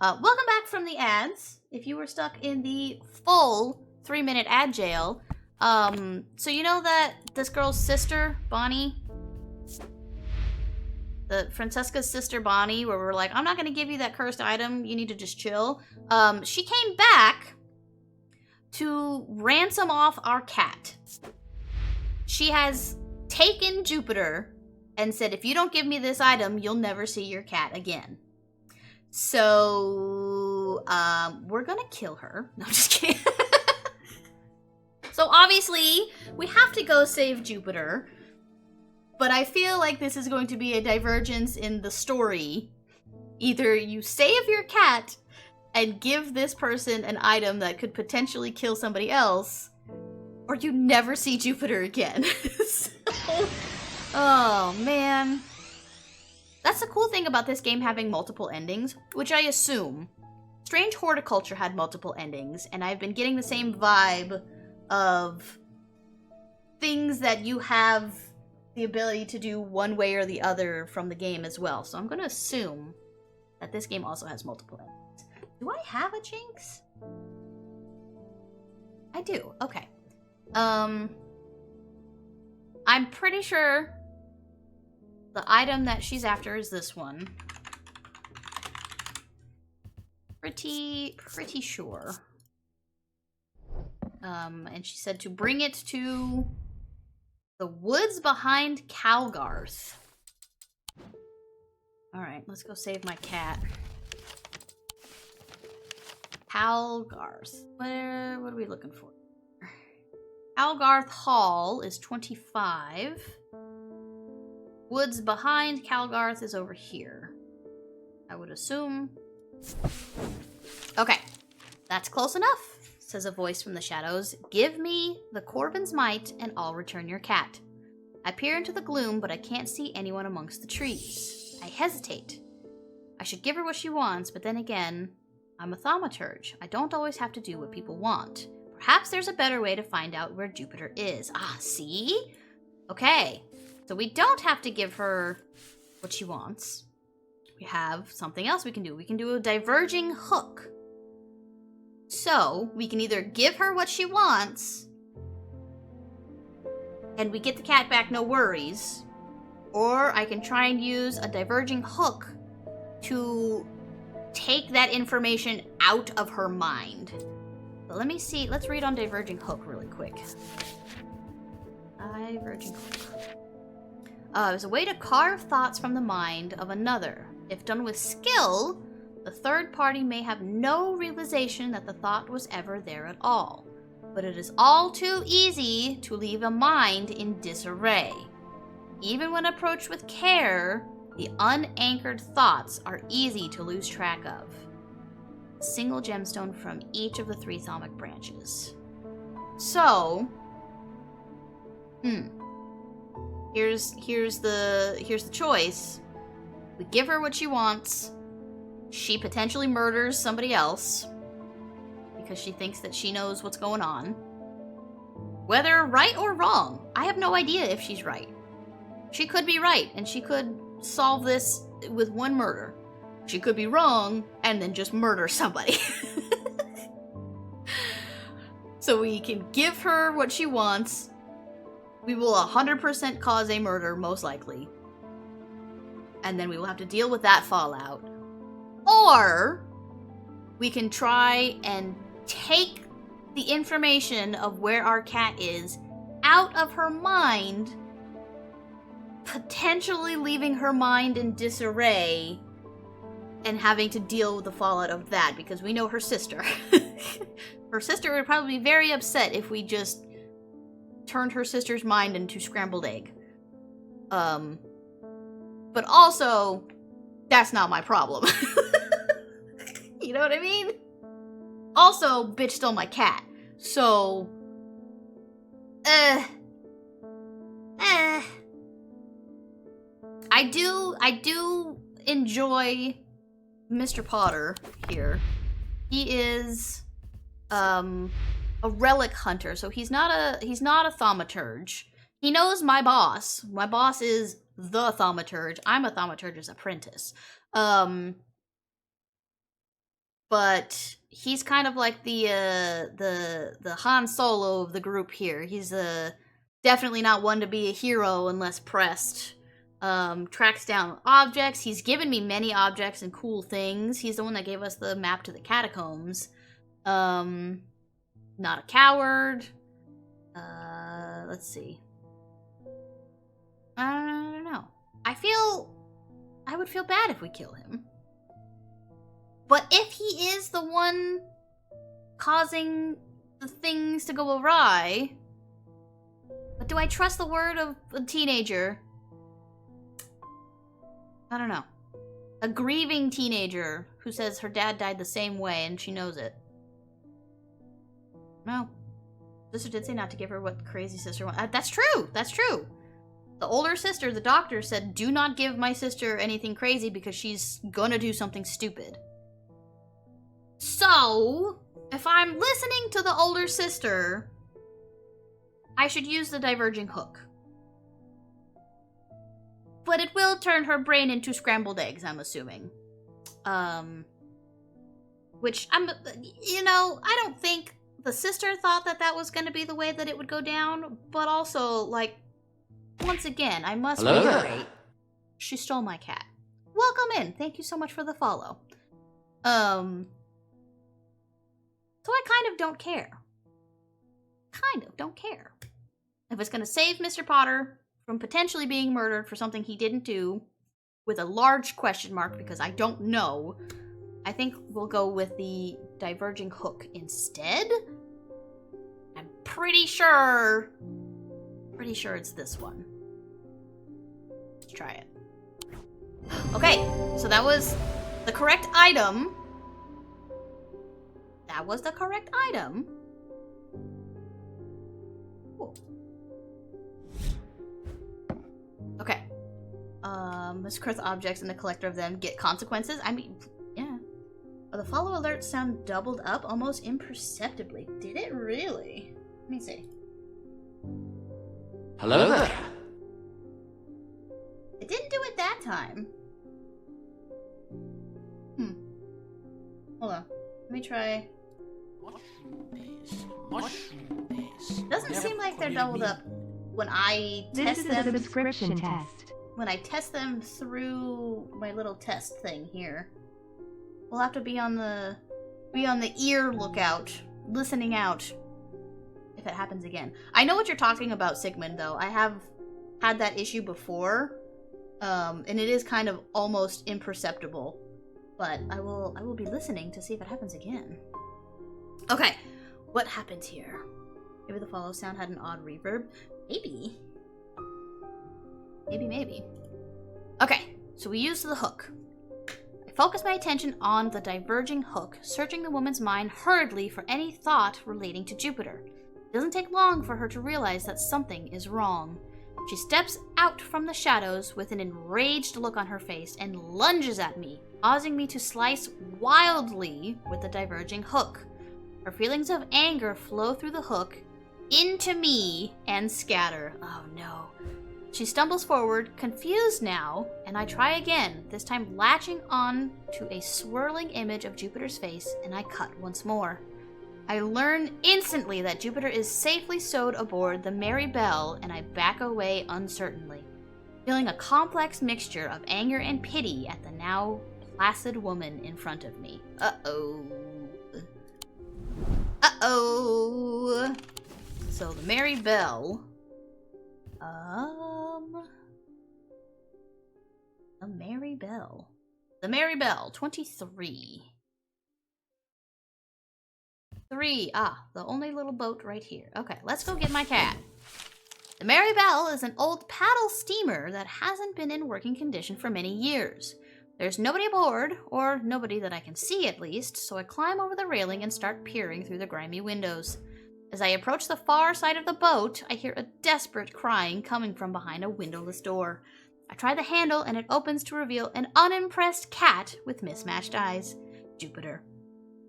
Welcome back from the ads. If you were stuck in the full 3-minute ad jail, so you know that this girl's sister, Bonnie? The Francesca's sister, Bonnie, where we're like, I'm not gonna give you that cursed item, you need to just chill. She came back to ransom off our cat. She has taken Jupiter and said, if you don't give me this item, you'll never see your cat again. So, we're gonna kill her. No, I'm just kidding. So obviously, we have to go save Jupiter. But I feel like this is going to be a divergence in the story. Either you save your cat and give this person an item that could potentially kill somebody else, or you never see Jupiter again. So, oh, man. That's the cool thing about this game having multiple endings, which I assume. Strange Horticulture had multiple endings, and I've been getting the same vibe of things that you have the ability to do one way or the other from the game as well. So I'm going to assume that this game also has multiple endings. Do I have a Jinx? I do. Okay. I'm pretty sure the item that she's after is this one. Pretty sure. And she said to bring it to the woods behind Calgarth. Alright, let's go save my cat. Calgarth. What are we looking for? Calgarth Hall is 25. Woods behind Calgarth is over here. I would assume. Okay, that's close enough, says a voice from the shadows. Give me the Corbin's Might and I'll return your cat. I peer into the gloom, but I can't see anyone amongst the trees. I hesitate. I should give her what she wants, but then again, I'm a thaumaturge. I don't always have to do what people want. Perhaps there's a better way to find out where Jupiter is. Ah, see? Okay, so we don't have to give her what she wants. We have something else we can do. We can do a diverging hook. So, we can either give her what she wants, and we get the cat back, no worries, or I can try and use a diverging hook to take that information out of her mind. But let me see, let's read on diverging hook really quick. Diverging hook. There's a way to carve thoughts from the mind of another. If done with skill, the third party may have no realization that the thought was ever there at all. But it is all too easy to leave a mind in disarray. Even when approached with care, the unanchored thoughts are easy to lose track of. A single gemstone from each of the 3 thaumic branches. So, here's the choice. We give her what she wants. She potentially murders somebody else because she thinks that she knows what's going on. Whether right or wrong, I have no idea if she's right. She could be right, and she could solve this with 1 murder. She could be wrong, and then just murder somebody. So we can give her what she wants. We will 100% cause a murder, most likely. And then we will have to deal with that fallout. Or we can try and take the information of where our cat is out of her mind, potentially leaving her mind in disarray and having to deal with the fallout of that, because we know her sister. Her sister would probably be very upset if we just turned her sister's mind into scrambled egg. But also, that's not my problem. You know what I mean? Also, bitch stole my cat. So, I do enjoy Mr. Potter here. He is a relic hunter, so he's not a thaumaturge. He knows my boss. My boss is the thaumaturge. I'm a thaumaturge's apprentice. But he's kind of like the Han Solo of the group here. He's definitely not one to be a hero unless pressed. Tracks down objects. He's given me many objects and cool things. He's the one that gave us the map to the catacombs. Not a coward. Let's see. I don't know. I would feel bad if we kill him. But if he is the one causing the things to go awry, but do I trust the word of a teenager? I don't know. A grieving teenager who says her dad died the same way and she knows it. No. Sister did say not to give her what crazy sister wanted. That's true. That's true. The older sister, the doctor, said, do not give my sister anything crazy because she's gonna do something stupid. So, if I'm listening to the older sister, I should use the diverging hook. But it will turn her brain into scrambled eggs, I'm assuming. Which, I don't think the sister thought that was going to be the way that it would go down, but also, like, once again, I must reiterate, she stole my cat. Welcome in. Thank you so much for the follow. So I kind of don't care. If it's going to save Mr. Potter from potentially being murdered for something he didn't do, with a large question mark because I don't know, I think we'll go with the diverging hook instead. I'm pretty sure it's this one. Let's try it. Okay, so that was the correct item. Cool. Okay. Miscursed objects and the collector of them get consequences. I mean, yeah. Oh, the follow alerts sound doubled up almost imperceptibly. Did it really? Let me see. Hello there. It didn't do it that time. Hold on. Let me try. Mushroom base. Doesn't seem like they're doubled up when I test them. This is a subscription test. When I test them through my little test thing here. We'll have to be on the ear lookout, listening out, if it happens again. I know what you're talking about, Sigmund, though. I have had that issue before, And it is kind of almost imperceptible. But I will be listening to see if it happens again. Okay, what happens here? Maybe the follow sound had an odd reverb. Maybe. Maybe. Okay, so we use the hook. I focus my attention on the diverging hook, searching the woman's mind hurriedly for any thought relating to Jupiter. It doesn't take long for her to realize that something is wrong. She steps out from the shadows with an enraged look on her face and lunges at me, causing me to slice wildly with the diverging hook. Her feelings of anger flow through the hook into me and scatter. Oh no. She stumbles forward, confused now, and I try again, this time latching on to a swirling image of Jupiter's face, and I cut once more. I learn instantly that Jupiter is safely stowed aboard the Mary Bell, and I back away uncertainly, feeling a complex mixture of anger and pity at the now placid woman in front of me. Uh-oh. So the Mary Bell. The Mary Bell. The Mary Bell, 23. The only little boat right here. Okay, let's go get my cat. The Mary Bell is an old paddle steamer that hasn't been in working condition for many years. There's nobody aboard, or nobody that I can see at least, so I climb over the railing and start peering through the grimy windows. As I approach the far side of the boat, I hear a desperate crying coming from behind a windowless door. I try the handle and it opens to reveal an unimpressed cat with mismatched eyes. Jupiter.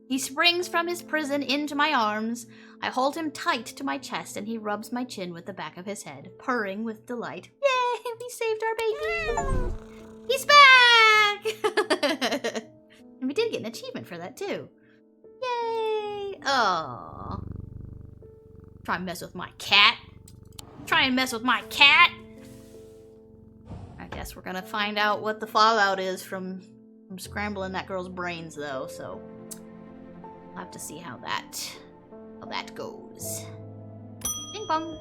He springs from his prison into my arms. I hold him tight to my chest and he rubs my chin with the back of his head, purring with delight. Yay, we saved our baby! He's back! And we did get an achievement for that too. Yay! Oh. Try and mess with my cat. I guess we're gonna find out what the fallout is from scrambling that girl's brains though, so I'll have to see how that goes. Bing bong.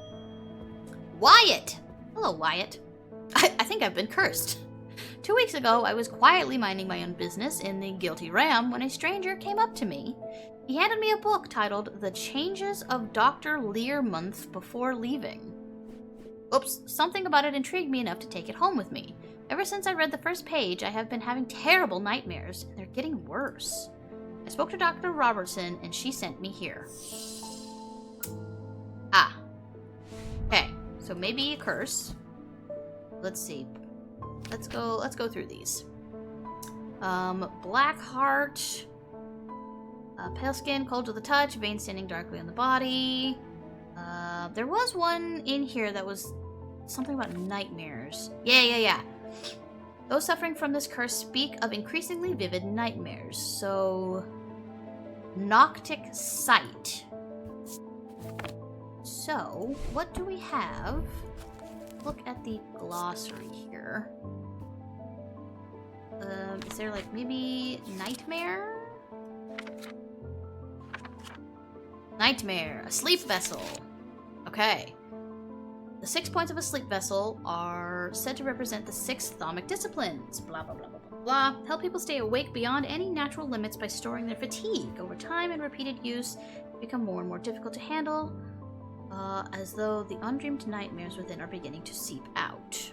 Wyatt! Hello, Wyatt. I think I've been cursed. 2 weeks ago, I was quietly minding my own business in the Guilty Ram when a stranger came up to me. He handed me a book titled The Changes of Dr. Learmonth Before Leaving. Oops, something about it intrigued me enough to take it home with me. Ever since I read the first page, I have been having terrible nightmares, and they're getting worse. I spoke to Dr. Robertson, and she sent me here. Ah. Okay, so maybe a curse. Let's see. Let's go through these. Black heart. Pale skin, cold to the touch, veins standing darkly on the body. There was one in here that was something about nightmares. Yeah. Those suffering from this curse speak of increasingly vivid nightmares. So, Noctic sight. So, what do we have? Look at the glossary here. Is there like maybe nightmare? Nightmare, a sleep vessel. Okay. The 6 points of a sleep vessel are said to represent the 6 thaumic disciplines. Blah, blah, blah, blah, blah, blah. Help people stay awake beyond any natural limits by storing their fatigue. Over time and repeated use, become more and more difficult to handle, as though the undreamed nightmares within are beginning to seep out.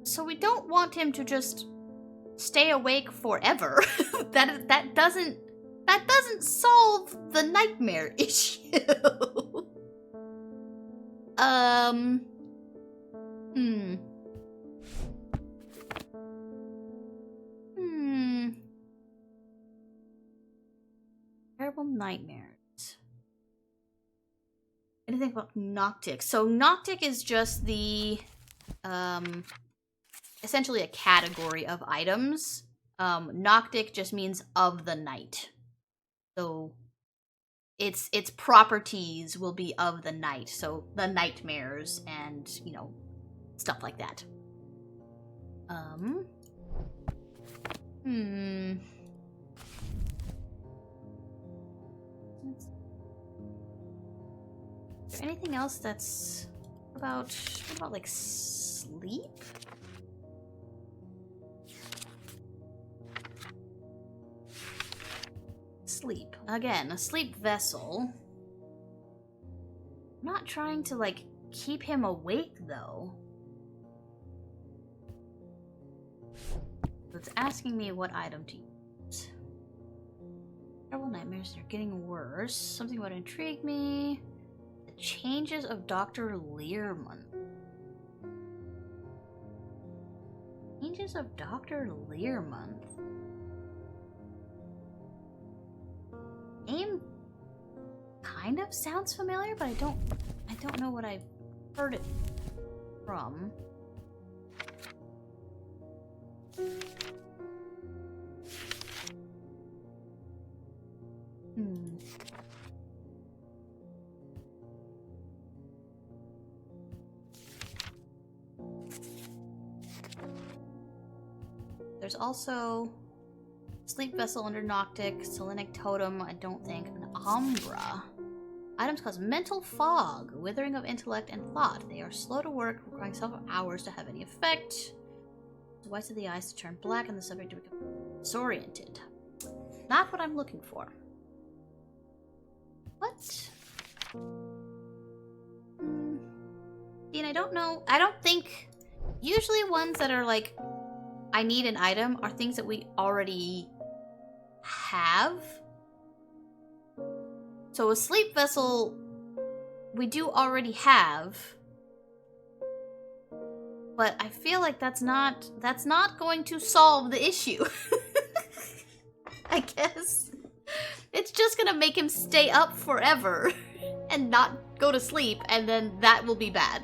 So we don't want him to just stay awake forever. that doesn't solve the nightmare issue. Terrible nightmares. Anything about Noctic? So Noctic is just the essentially a category of items. Noctic just means of the night. So its properties will be of the night. So the nightmares and, stuff like that. Is there anything else that's what about like sleep? Sleep. Again, a sleep vessel. I'm not trying to like keep him awake though. It's asking me what item to use. Terrible nightmares are getting worse. Something would intrigue me. The changes of Dr. Learmonth. Changes of Dr. Learmonth. Name kind of sounds familiar, but I don't know what I've heard it from. There's also sleep vessel under Noctic, Selenic totem, I don't think, an Umbra. Items cause mental fog, withering of intellect and thought. They are slow to work, requiring several hours to have any effect. The whites of the eyes to turn black and the subject to become disoriented. Not what I'm looking for. What? And I don't know. I don't think... Usually ones that are like, I need an item are things that we already have. So a sleep vessel we do already have. But I feel like that's not going to solve the issue. I guess. It's just gonna make him stay up forever and not go to sleep, and then that will be bad.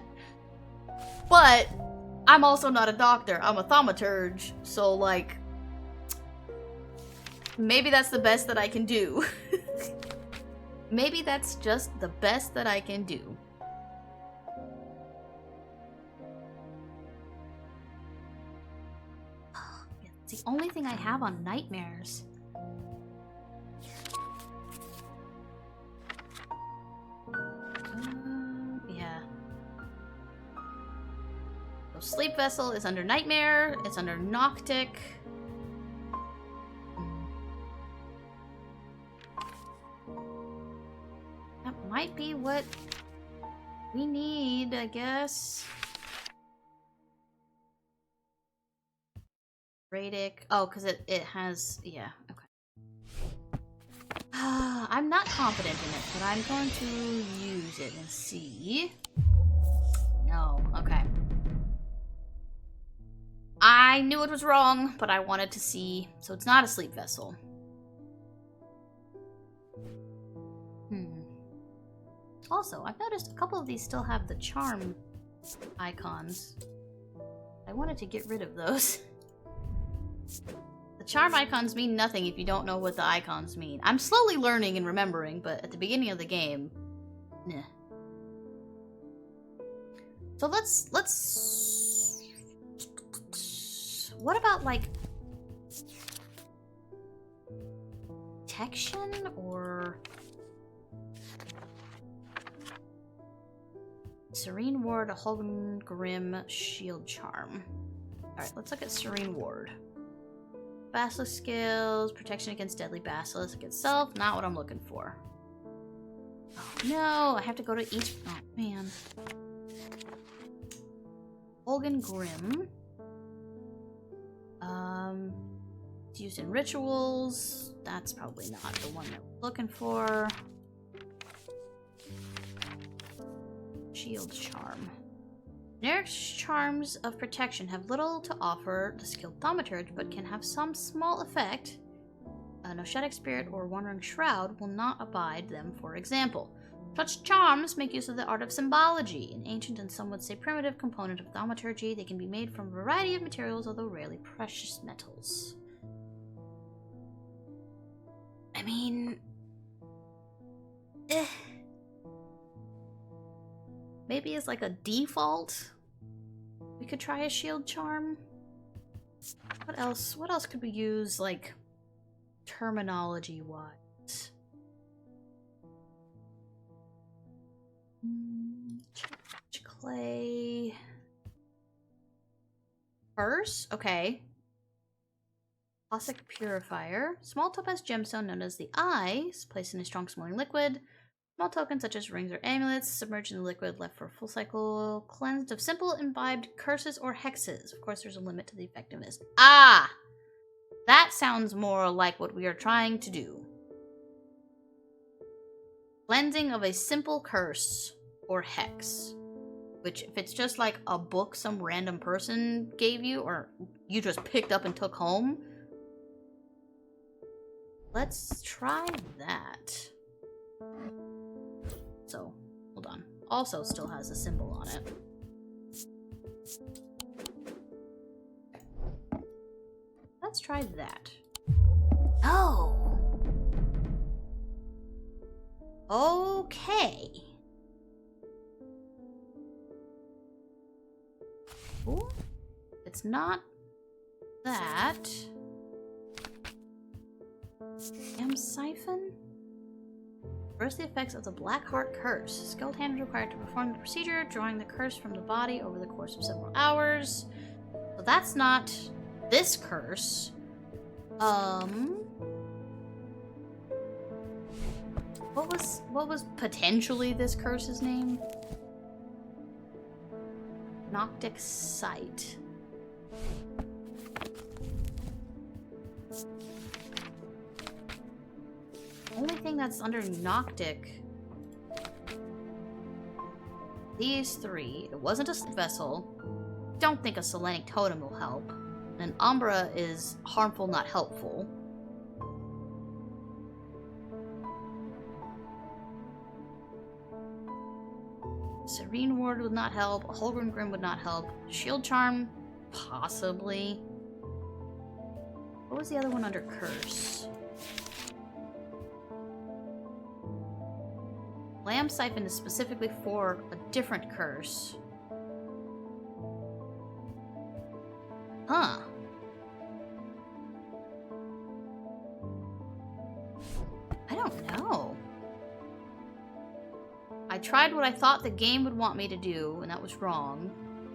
But I'm also not a doctor, I'm a thaumaturge, so like maybe that's the best that I can do. Maybe that's just the best that I can do. It's the only thing I have on nightmares. Yeah. So sleep vessel is under nightmare. It's under Noctic. That might be what we need, I guess. Radic. Oh, because it has... Yeah, okay. I'm not confident in it, but I'm going to use it and see. No, okay. I knew it was wrong, but I wanted to see. So it's not a sleep vessel. Also, I've noticed a couple of these still have the charm icons. I wanted to get rid of those. The charm icons mean nothing if you don't know what the icons mean. I'm slowly learning and remembering, but at the beginning of the game, nah. So let's... What about, like... protection, or... Serene Ward, Holden Grim, Shield Charm. Alright, let's look at Serene Ward. Basilisk skills, protection against deadly basilisk itself. Not what I'm looking for. Oh no, I have to go to each... Oh man. Holden Grim. It's used in rituals. That's probably not the one that we're looking for. Shield Charm. Generic charms of protection have little to offer the skilled thaumaturge, but can have some small effect. A Noshatic Spirit or Wandering Shroud will not abide them, for example. Such charms make use of the art of symbology, an ancient and some would say primitive component of thaumaturgy. They can be made from a variety of materials, although rarely precious metals. I mean... Maybe as like a default, we could try a shield charm. What else? What else could we use, like, terminology-wise? Clay. Curse? Okay. Classic purifier. Small topaz gemstone known as the Eye is placed in a strong smelling liquid. Small tokens such as rings or amulets submerged in the liquid left for a full cycle. Cleansed of simple imbibed curses or hexes. Of course, there's a limit to the effectiveness. Ah! That sounds more like what we are trying to do. Cleansing of a simple curse or hex. Which, if it's just like a book some random person gave you, or you just picked up and took home, let's try that. So, hold on. Also still has a symbol on it. Let's try that. Oh! Okay. Ooh. It's not that. Siphon? Reverse the effects of the Black Heart Curse. Skilled hand is required to perform the procedure, drawing the curse from the body over the course of several hours. So that's not this curse. What was potentially this curse's name? Noctic Sight. Only thing that's under Noctic. These three. It wasn't a vessel. Don't think a Selenic totem will help. And Umbra is harmful, not helpful. Serene Ward would not help. Holgrim Grim would not help. Shield Charm, possibly. What was the other one under Curse? Lamb Siphon is specifically for a different curse. Huh. I don't know. I tried what I thought the game would want me to do, and that was wrong.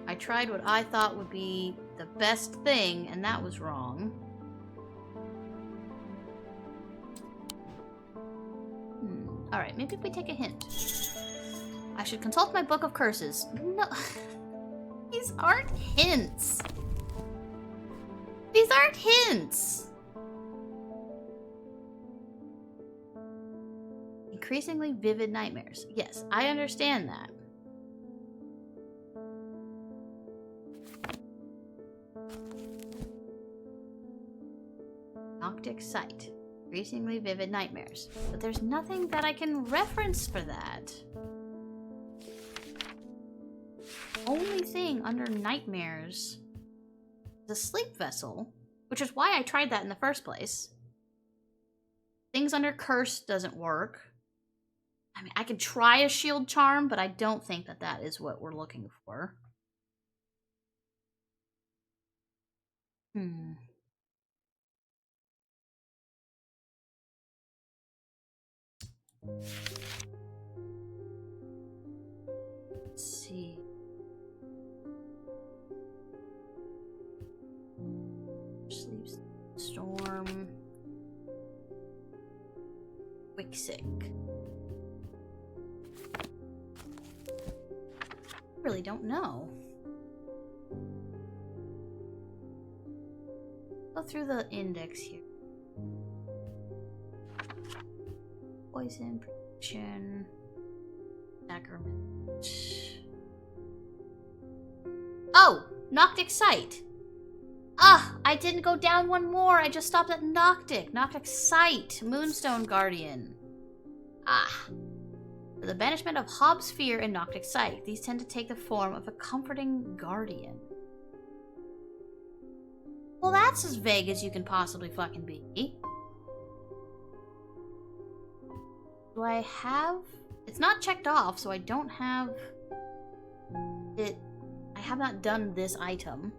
I tried what I thought would be the best thing, and that was wrong. Alright, maybe if we take a hint. I should consult my book of curses. No. These aren't hints. These aren't hints. Increasingly vivid nightmares. Yes, I understand that. Noctic Sight. Increasingly vivid nightmares. But there's nothing that I can reference for that. Only thing under nightmares is a sleep vessel, which is why I tried that in the first place. Things under curse doesn't work. I mean, I could try a shield charm, but I don't think that that is what we're looking for. Let's see. Sleep Storm. Quick-sick. I really don't know. Go through the index here. Poison, protection, sacrament. Oh! Noctic Sight! Ah! I didn't go down one more! I just stopped at Noctic! Noctic Sight! Moonstone Guardian. Ah. For the banishment of Hobbs' fear and Noctic Sight, these tend to take the form of a comforting guardian. Well, that's as vague as you can possibly fucking be. Do I have... It's not checked off, so I don't have it. I have not done this item.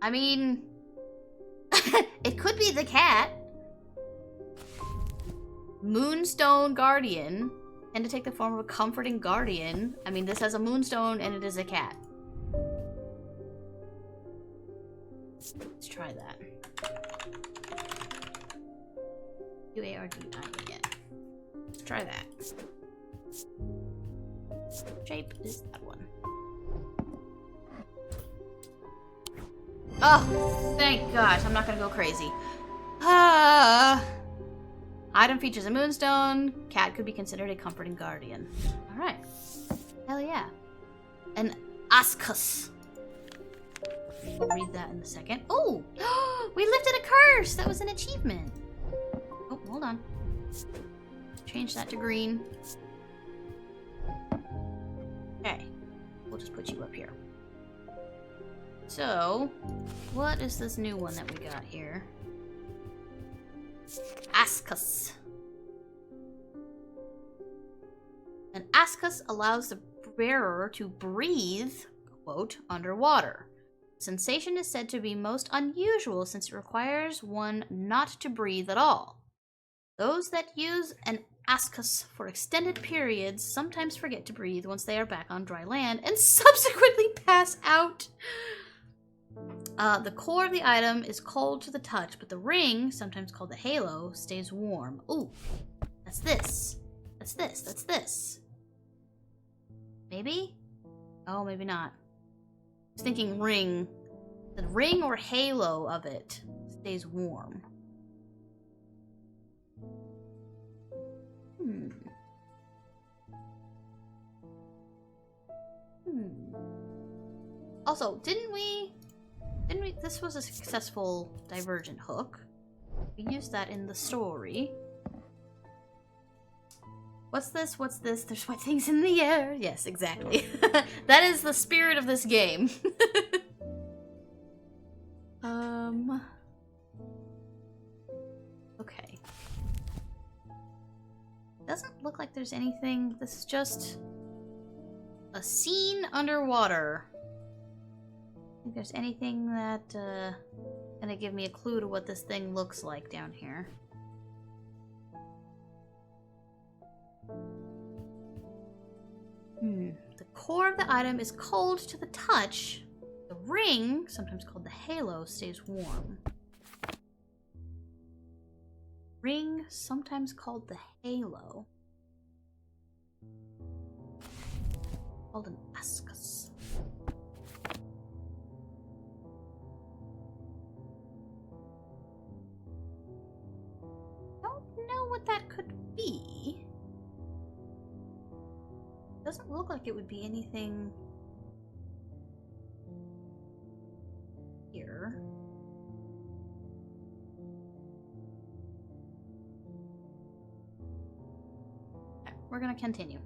I mean... it could be the cat. Moonstone Guardian. And to take the form of a comforting guardian. I mean, this has a moonstone and it is a cat. Let's try that. U-A-R-D-I-E-N. Let's try that. Shape is that one. Oh, thank gosh. I'm not gonna go crazy. Item features a moonstone. Cat could be considered a comforting guardian. Alright. Hell yeah. An ascus. We'll read that in a second. Oh! We lifted a curse! That was an achievement. Oh, hold on. Change that to green. Okay. We'll just put you up here. So, what is this new one that we got here? Ascus. An ascus allows the bearer to breathe, quote, underwater. The sensation is said to be most unusual since it requires one not to breathe at all. Those that use an ascus for extended periods sometimes forget to breathe once they are back on dry land and subsequently pass out. The core of the item is cold to the touch, but the ring, sometimes called the halo, stays warm. Ooh, that's this. That's this. That's this. Maybe? Oh, maybe not. I was thinking ring. The ring or halo of it stays warm. Also, didn't we, this was a successful divergent hook. We used that in the story. What's this? What's this? There's white things in the air. Yes, exactly. That is the spirit of this game. Okay. Doesn't look like there's anything. This is just a scene underwater. I think there's anything that gonna give me a clue to what this thing looks like down here. The core of the item is cold to the touch. The ring, sometimes called the halo, stays warm. Ring, sometimes called the halo. Called an ascus. Don't know what that could be. Doesn't look like it would be anything here. Okay, we're gonna continue.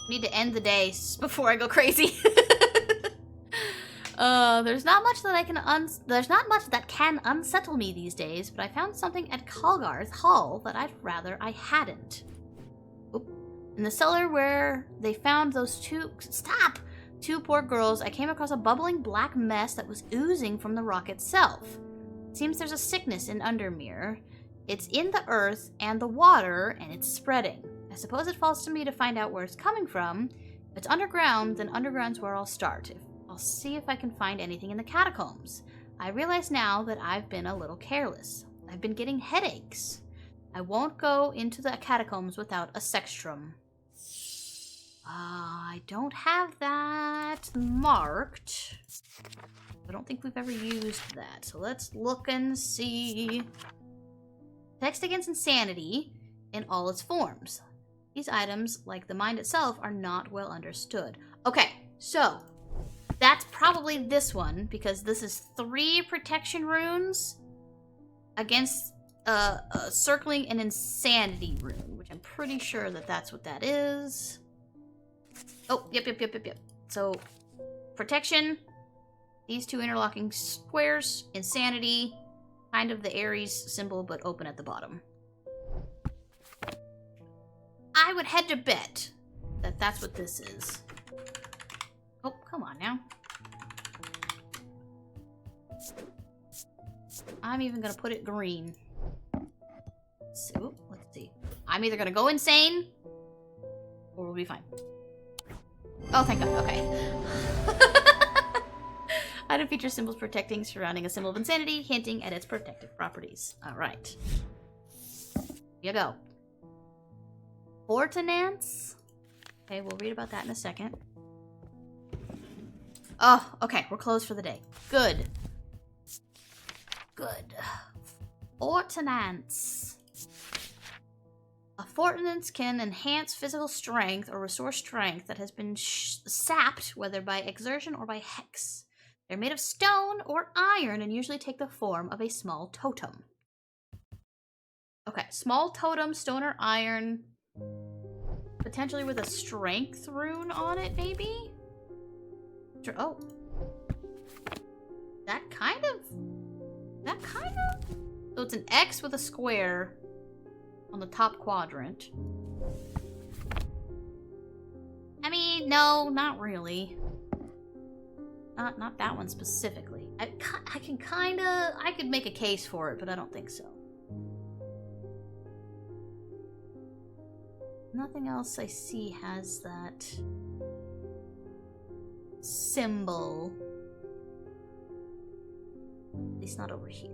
Need to end the day before I go crazy. There's not much that can unsettle me these days, but I found something at Calgarth Hall that I'd rather I hadn't. Oop. In the cellar where they found those two poor girls, I came across a bubbling black mess that was oozing from the rock itself. It seems there's a sickness in Undermere. It's in the earth and the water, and it's spreading. I suppose it falls to me to find out where it's coming from. If it's underground, then underground's where I'll start. I'll see if I can find anything in the catacombs. I realize now that I've been a little careless. I've been getting headaches. I won't go into the catacombs without a sextrum. I don't have that marked. I don't think we've ever used that. So let's look and see. Text against insanity in all its forms. These items, like the mind itself, are not well understood. Okay, so that's probably this one, because this is 3 protection runes against circling an insanity rune, which I'm pretty sure that that's what that is. Oh, yep. So, protection, these 2 interlocking squares, insanity, kind of the Aries symbol, but open at the bottom. I would hedge a bet that that's what this is. Oh, come on now. I'm even gonna put it green. So, let's see. I'm either gonna go insane, or we'll be fine. Oh, thank God. Okay. Item feature symbols protecting surrounding a symbol of insanity, hinting at its protective properties. Alright. Here you go. Ordinance. Okay, we'll read about that in a second. Oh, okay, we're closed for the day. Good. Good. Ordinance. A fortance can enhance physical strength or restore strength that has been sapped, whether by exertion or by hex. They're made of stone or iron and usually take the form of a small totem. Okay, small totem, stone or iron. Potentially with a strength rune on it, maybe? Oh. That kind of? So it's an X with a square on the top quadrant. I mean, no, not really. Not that one specifically. I could make a case for it, but I don't think so. Nothing else I see has that symbol. At least not over here.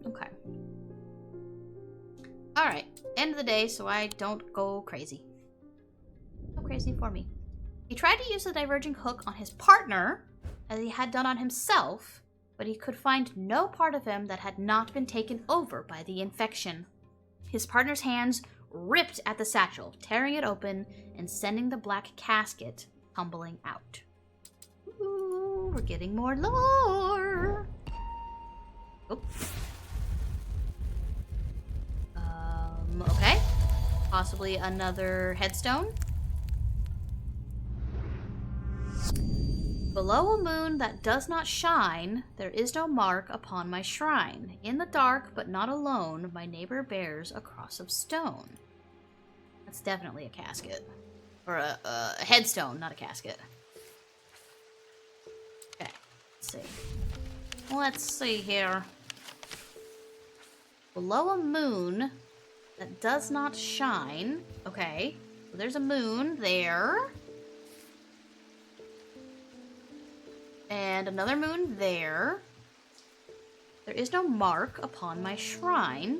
Okay. Alright, end of the day, so I don't go crazy. Go crazy for me. He tried to use the diverging hook on his partner, as he had done on himself, but he could find no part of him that had not been taken over by the infection. His partner's hands ripped at the satchel, tearing it open and sending the black casket tumbling out. Ooh, we're getting more lore! Oops. Okay. Possibly another headstone. Below a moon that does not shine, there is no mark upon my shrine. In the dark, but not alone, my neighbor bears a cross of stone. That's definitely a casket. Or a headstone, not a casket. Okay, let's see. Let's see here. Below a moon that does not shine. Okay, so there's a moon there. And another moon there. There is no mark upon my shrine.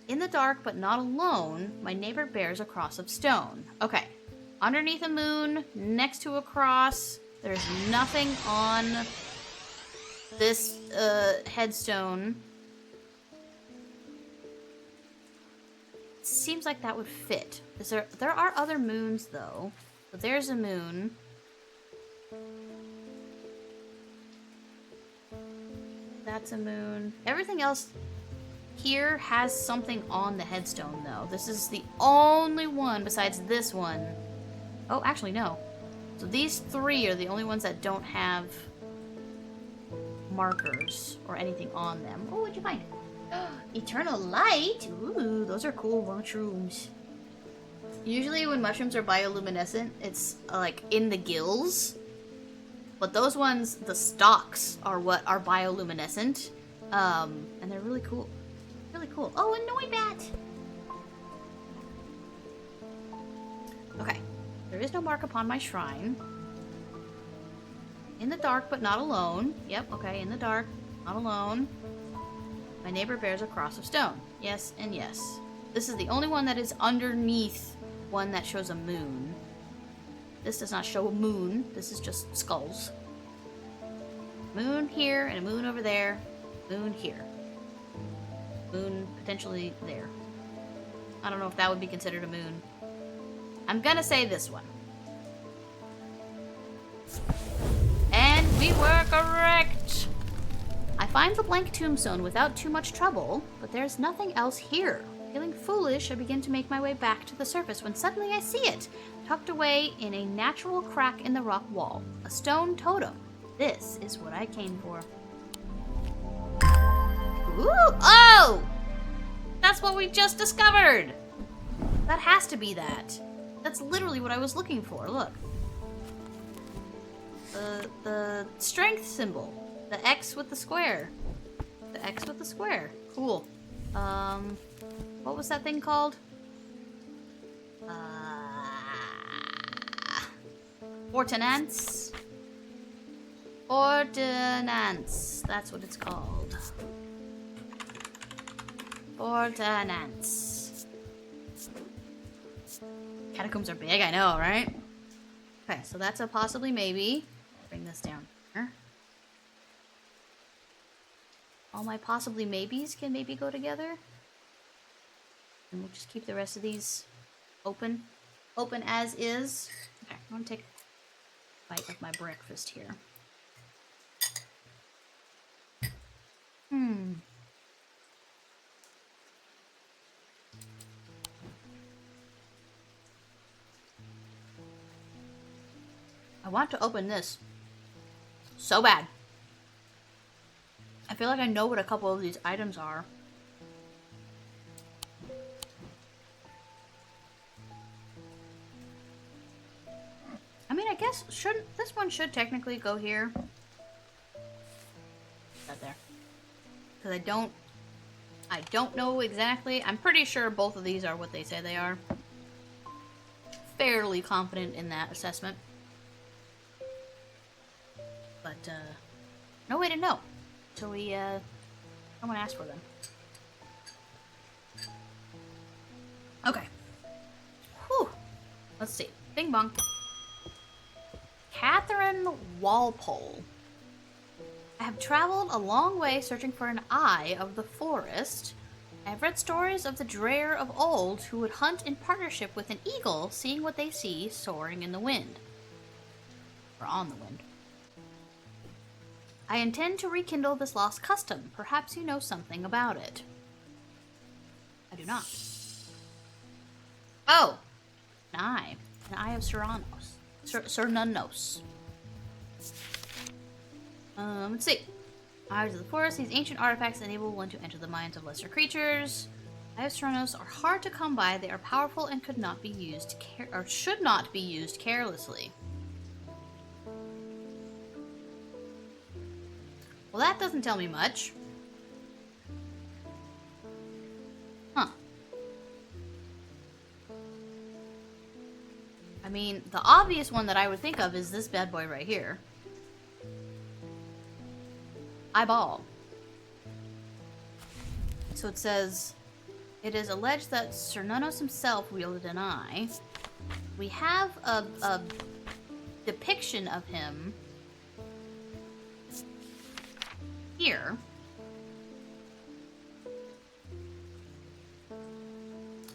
In the dark, but not alone, my neighbor bears a cross of stone. Okay, underneath a moon, next to a cross. There's nothing on this headstone. Seems like that would fit. There are other moons though. So there's a moon. That's a moon. Everything else here has something on the headstone though. This is the only one besides this one. Oh, actually no. So these three are the only ones that don't have markers or anything on them. Oh, what'd you find? Eternal light? Ooh, those are cool mushrooms. Usually when mushrooms are bioluminescent, it's like in the gills. But those ones, the stalks, are what are bioluminescent. And they're really cool. Really cool. Oh, a Noibat! Okay. There is no mark upon my shrine. In the dark, but not alone. Yep, okay, in the dark, not alone. My neighbor bears a cross of stone. Yes, and yes. This is the only one that is underneath one that shows a moon. This does not show a moon. This is just skulls. Moon here, and a moon over there. Moon here. Moon potentially there. I don't know if that would be considered a moon. I'm gonna say this one. And we were correct! I find the blank tombstone without too much trouble, but there's nothing else here. Feeling foolish, I begin to make my way back to the surface when suddenly I see it, tucked away in a natural crack in the rock wall. A stone totem. This is what I came for. Ooh! Oh! That's what we just discovered! That has to be that. That's literally what I was looking for, look. The strength symbol. The X with the square. The X with the square. Cool. What was that thing called? Ordnance. Ordnance. That's what it's called. Ordnance. Catacombs are big, I know, right? Okay, so that's a possibly maybe. Bring this down here. All my possibly maybes can maybe go together. And we'll just keep the rest of these open. Open as is. Okay, I'm gonna take a bite of my breakfast here. I want to open this so bad. I feel like I know what a couple of these items are. I mean, I guess this one should technically go here. Right there. Because I don't know exactly. I'm pretty sure both of these are what they say they are. Fairly confident in that assessment. But, no way to know until someone asks for them. Okay. Whew. Let's see. Bing bong. Catherine Walpole. I have traveled a long way searching for an eye of the forest. I have read stories of the dreyer of old who would hunt in partnership with an eagle, seeing what they see soaring in the wind. Or on the wind. I intend to rekindle this lost custom. Perhaps you know something about it. I do not. Oh! An eye. An eye of Cernunnos. Cernunnos. Let's see. Eyes of the forest. These ancient artifacts enable one to enter the minds of lesser creatures. Eye of Cernunnos are hard to come by. They are powerful and could not be used should not be used carelessly. Well, that doesn't tell me much. Huh. I mean, the obvious one that I would think of is this bad boy right here. Eyeball. So it says, it is alleged that Cernunnos himself wielded an eye. We have a depiction of him here.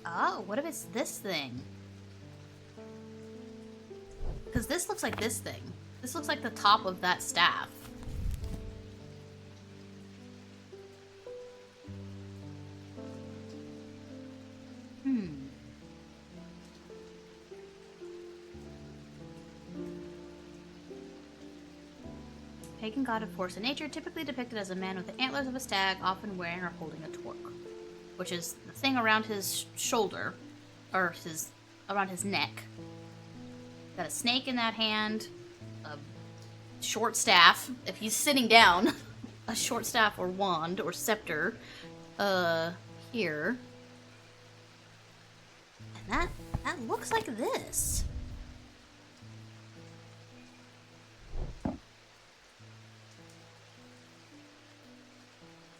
Oh, what if it's this thing? Because this looks like this thing. This looks like the top of that staff. Pagan god of force and nature, typically depicted as a man with the antlers of a stag, often wearing or holding a torque, which is the thing around his shoulder, or around his neck. Got a snake in that hand, a short staff, if he's sitting down, a short staff or wand or scepter, here. And that looks like this.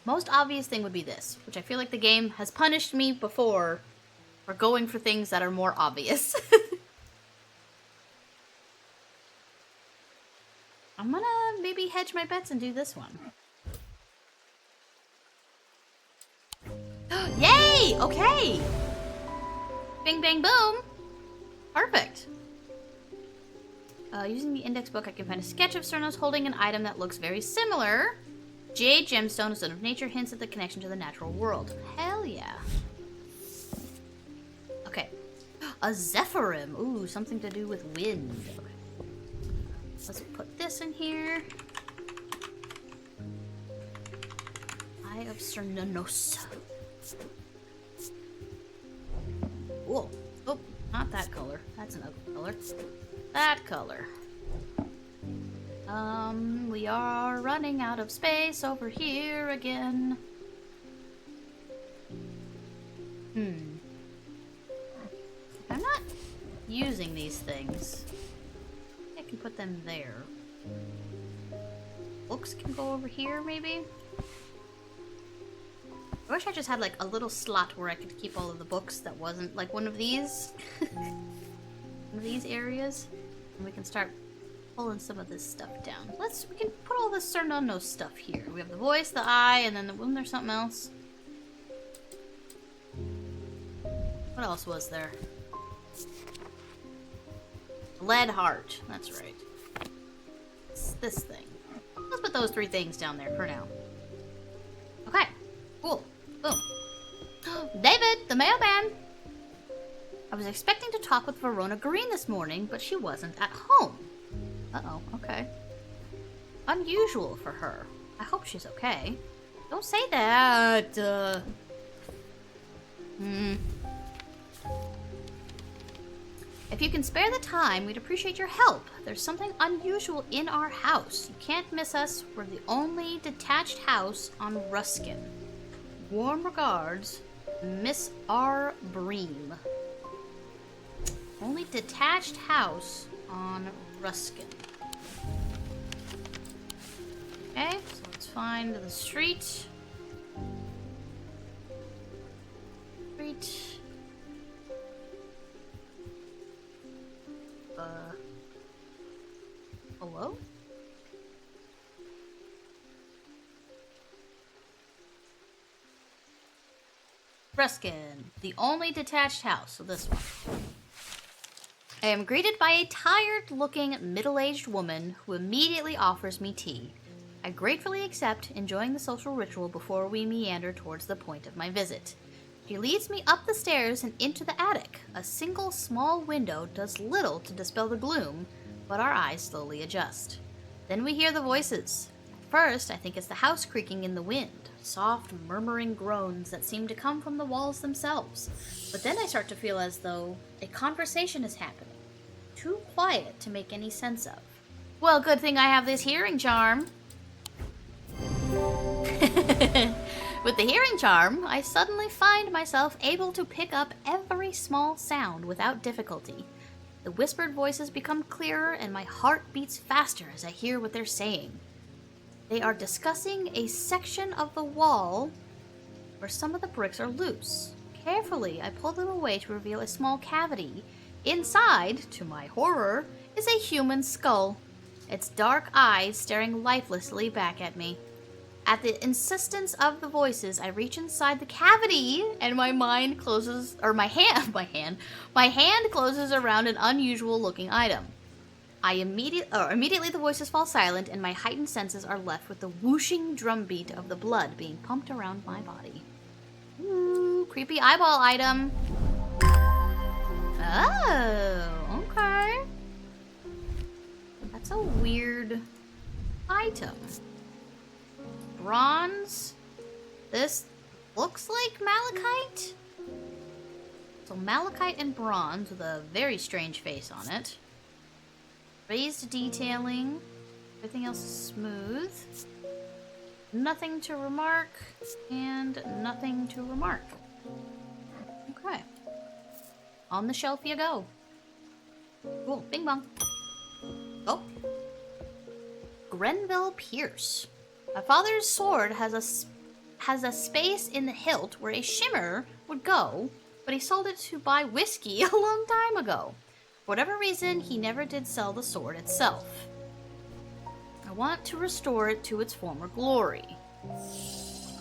Most obvious thing would be this, which I feel like the game has punished me before for going for things that are more obvious. I'm gonna maybe hedge my bets and do this one. Yay! Okay! Bing, bang, boom! Perfect. Using the index book, I can find a sketch of Cernunnos holding an item that looks very similar. Jade gemstone, a stone of nature, hints at the connection to the natural world. Hell yeah. Okay. A Zephyrim. Ooh, something to do with wind. Let's put this in here. Eye of Cernunnos. Whoa. Oh, not that color. That's an ugly color. That color. We are running out of space over here again. I'm not using these things. I can put them there. Books can go over here, maybe? I wish I just had like a little slot where I could keep all of the books that wasn't like one of these. One of these areas. And we can start pulling some of this stuff down. We can put all this Cernunno stuff here. We have the voice, the eye, and then wasn't there something else? What else was there? Lead heart. That's right. It's this thing. Let's put those 3 things down there for now. Okay. Cool. Boom. David, the mailman! I was expecting to talk with Verona Green this morning, but she wasn't at home. Uh-oh, okay. Unusual for her. I hope she's okay. Don't say that. If you can spare the time, we'd appreciate your help. There's something unusual in our house. You can't miss us. We're the only detached house on Ruskin. Warm regards, Miss R. Bream. Only detached house on Ruskin. Okay, so let's find the street. Hello? Ruskin, the only detached house, so this one. I am greeted by a tired-looking, middle-aged woman who immediately offers me tea. I gratefully accept, enjoying the social ritual before we meander towards the point of my visit. She leads me up the stairs and into the attic. A single small window does little to dispel the gloom, but our eyes slowly adjust. Then we hear the voices. At first, I think it's the house creaking in the wind, soft, murmuring groans that seem to come from the walls themselves. But then I start to feel as though a conversation is happening, too quiet to make any sense of. Well, good thing I have this hearing charm. With the hearing charm, I suddenly find myself able to pick up every small sound without difficulty. The whispered voices become clearer, and my heart beats faster as I hear what they're saying. They are discussing a section of the wall where some of the bricks are loose. Carefully, I pull them away to reveal a small cavity. Inside, to my horror, is a human skull, its dark eyes staring lifelessly back at me. At the insistence of the voices, I reach inside the cavity, and my hand closes around an unusual-looking item. Immediately the voices fall silent, and my heightened senses are left with the whooshing drumbeat of the blood being pumped around my body. Ooh, creepy eyeball item. Oh, okay. That's a weird item. Bronze. This looks like malachite. So malachite and bronze with a very strange face on it. Raised detailing. Everything else is smooth. Nothing to remark. And nothing to remark. Okay. On the shelf you go. Cool. Bing bong. Oh. Grenville Pierce. My father's sword has a space in the hilt where a shimmer would go, but he sold it to buy whiskey a long time ago. For whatever reason, he never did sell the sword itself. I want to restore it to its former glory.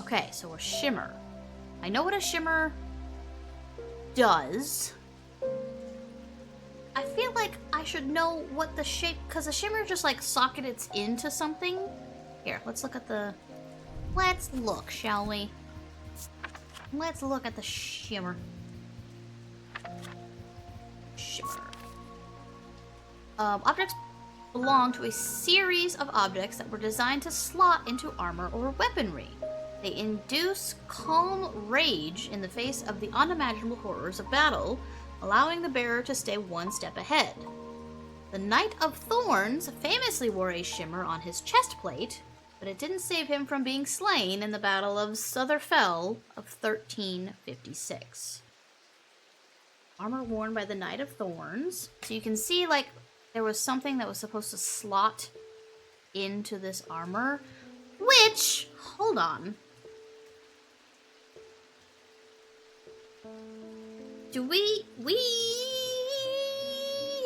Okay, so a shimmer. I know what a shimmer does. I feel like I should know what the shape, because a shimmer just like sockets into something. Here, let's look, shall we? Let's look at the shimmer. Objects belong to a series of objects that were designed to slot into armor or weaponry. They induce calm rage in the face of the unimaginable horrors of battle, allowing the bearer to stay one step ahead. The Knight of Thorns famously wore a shimmer on his chest plate, but it didn't save him from being slain in the Battle of Sutherfell of 1356. Armor worn by the Knight of Thorns. So you can see, like, there was something that was supposed to slot into this armor, which, hold on. Do we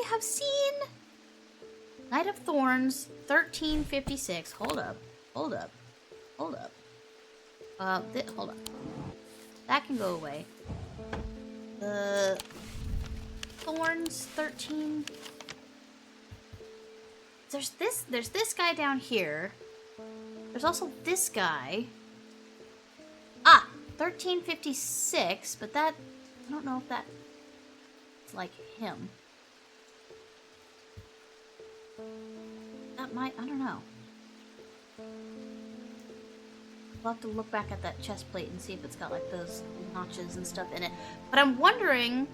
have seen Knight of Thorns 1356. Hold up. Hold up. Hold up. Hold up. That can go away. The Thorns 13. There's this guy down here. There's also this guy. Ah, 1356, but that, I don't know if that's like him. That might, I don't know. We'll have to look back at that chest plate and see if it's got like those notches and stuff in it. But I'm wondering